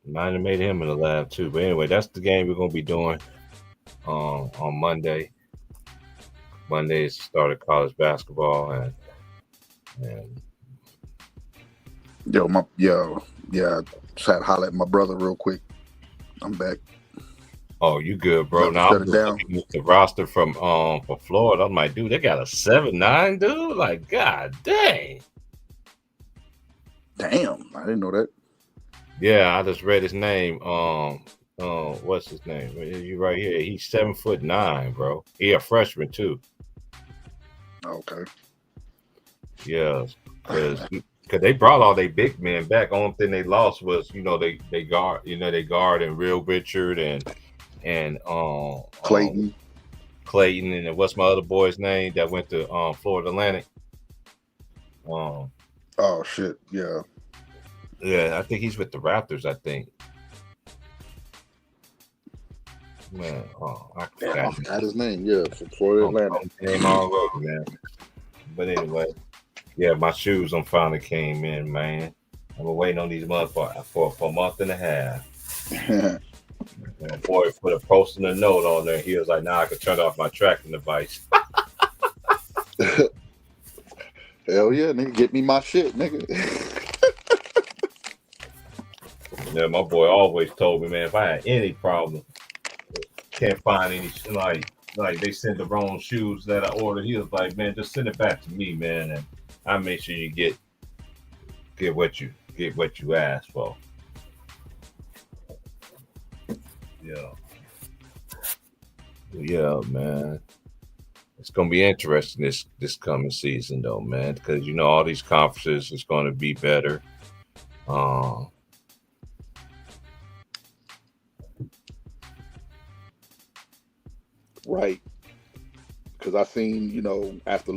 Might have made him in the lab too. But anyway, that's the game we're gonna be doing on Monday. Monday is the start of college basketball, and And Yeah. Just had to holler at my brother real quick. I'm back. oh, you good, bro? About to Now shut I'm it just down. looking at the roster from for Florida. I'm like, dude, they got a 7-9 dude. Like, god dang. Damn, I didn't know that. Yeah, I just read his name. What's his name? You right here. He's 7'9", bro. He a freshman too. Okay. Yeah, because they brought all their big men back. Only thing they lost was they guard and Real Richard and Clayton. Clayton, and what's my other boy's name that went to Florida Atlantic? Oh shit, yeah. Yeah, I think he's with the Raptors. I think. Man, I forgot his name. Yeah, from Florida Atlantic. Name all over, man. But anyway, yeah, my shoes finally came in, man. I've been waiting on these motherfuckers for a month and a half. And the boy put a post-it note on there. He was like, "Now I can turn off my tracking device." Hell yeah, nigga, get me my shit, nigga. Yeah, my boy always told me, man, if I had any problem, can't find any like they sent the wrong shoes that I ordered. He was like, man, just send it back to me, man, and I make sure you get what you asked for. Yeah, man. It's gonna be interesting this coming season, though, man, because all these conferences is going to be better. Right. Because I seen, after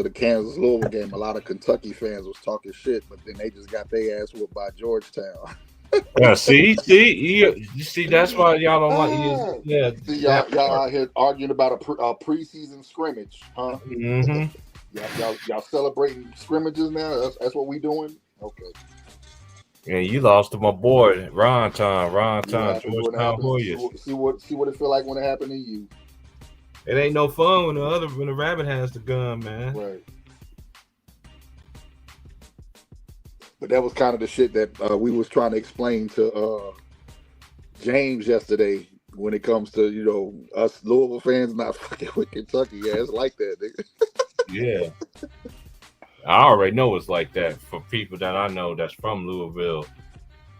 the Kansas Louisville game, a lot of Kentucky fans was talking shit, but then they just got their ass whooped by Georgetown. Yeah, see, you see, that's why y'all don't like. Yeah, see, y'all out here arguing about a preseason scrimmage, huh? Mm-hmm. Y'all celebrating scrimmages now? That's what we doing? Okay. And you lost to my boy Ron Tom, Georgetown Warriors. See what it feel like when it happened to you. It ain't no fun when the rabbit has the gun, man. Right. But that was kind of the shit that we was trying to explain to James yesterday when it comes to us Louisville fans not fucking with Kentucky. Yeah, it's like that, nigga. Yeah. I already know it's like that for people that I know that's from Louisville,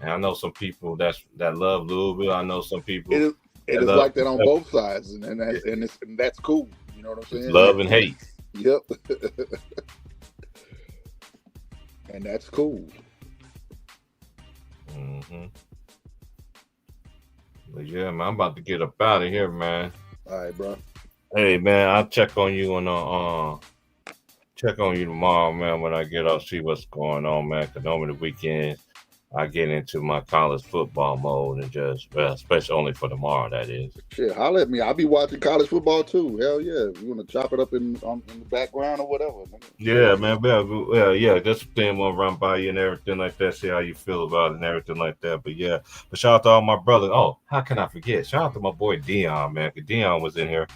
and I know some people that love Louisville. I know some people. It is like that on both sides, and that's cool. You know what I'm saying? It's love and hate. Yep. And that's cool. Mm-hmm. But yeah, man, I'm about to get up out of here, man. All right, bro. Hey, man, I'll check on you tomorrow, man, when I get up, see what's going on, man. Because over the weekend, I get into my college football mode and especially only for tomorrow, that is. Shit, holler at me. I'll be watching college football too. Hell yeah. You want to chop it up in the background or whatever? Yeah, man. Yeah, just thing want to run by you and everything like that, see how you feel about it and everything like that. But yeah, but shout out to all my brothers. Oh, how can I forget? Shout out to my boy Dion, man, because Dion was in here.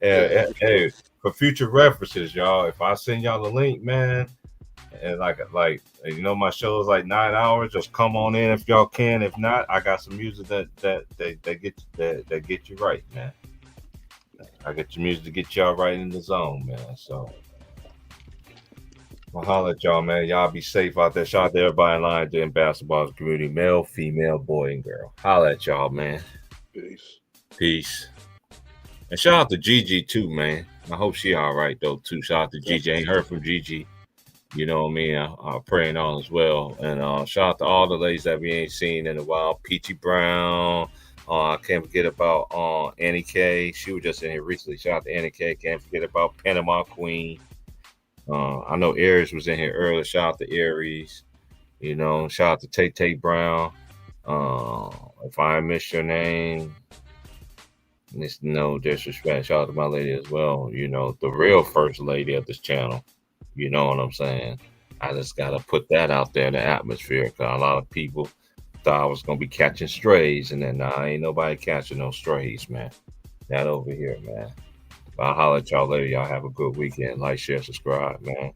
Hey, for future references, y'all, if I send y'all the link, man, and like my show is like 9 hours, just come on in if y'all can. If not, I got some music that get you right, man. I got your music to get y'all right in the zone, man. So I'll holler at y'all, man. Y'all be safe out there. Shout out to everybody in line in basketball community, male, female, boy, and girl. Holler at y'all, man. Peace. And shout out to Gigi too, man. I hope she all right though too. Shout out to Gigi. Ain't heard from Gigi. You know what I mean? I'm praying on as well. And shout out to all the ladies that we ain't seen in a while. Peachy Brown. I can't forget about Annie K. She was just in here recently. Shout out to Annie K. Can't forget about Panama Queen. I know Aries was in here earlier. Shout out to Aries. Shout out to Tay Brown. If I missed your name, it's no disrespect. Shout out to my lady as well. The real first lady of this channel. You know what I'm saying? I just got to put that out there in the atmosphere because a lot of people thought I was going to be catching strays, and then ain't nobody catching no strays, man. Not over here, man. I'll holler at y'all later. Y'all have a good weekend. Like, share, subscribe, man.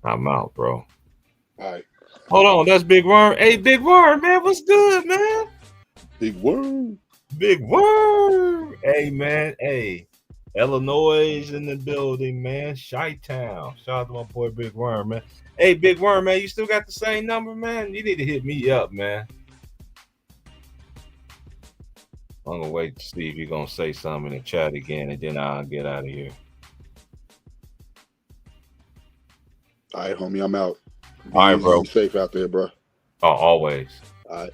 I'm out, bro. All right. Hold on, that's Big Worm. Hey, Big Worm, man, what's good, man? Big Worm. Big Worm. Hey, man. Hey, Illinois is in the building, man. Chi-Town. Shout out to my boy Big Worm, man. Hey, Big Worm, man, you still got the same number, man? You need to hit me up, man. I'm gonna wait to see if you're gonna say something in the chat again, and then I'll get out of here. All right, homie, I'm out. Be All right, easy bro. and safe out there, bro. Oh, always. All right.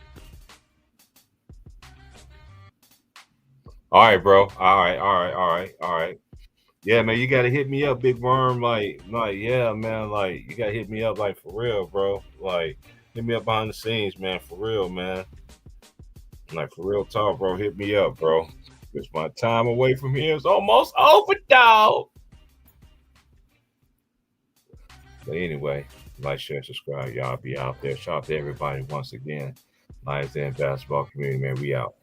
All right, bro. All right. Yeah, man, you gotta hit me up, Big Worm. Like, yeah, man. Like, you gotta hit me up, like, for real, bro. Like, hit me up behind the scenes, man. For real, man. Like, for real talk, bro. Hit me up, bro. Because my time away from here is almost over, dog. But anyway, like, share, subscribe. Y'all be out there. Shout out to everybody once again. Lions Den basketball community, man. We out.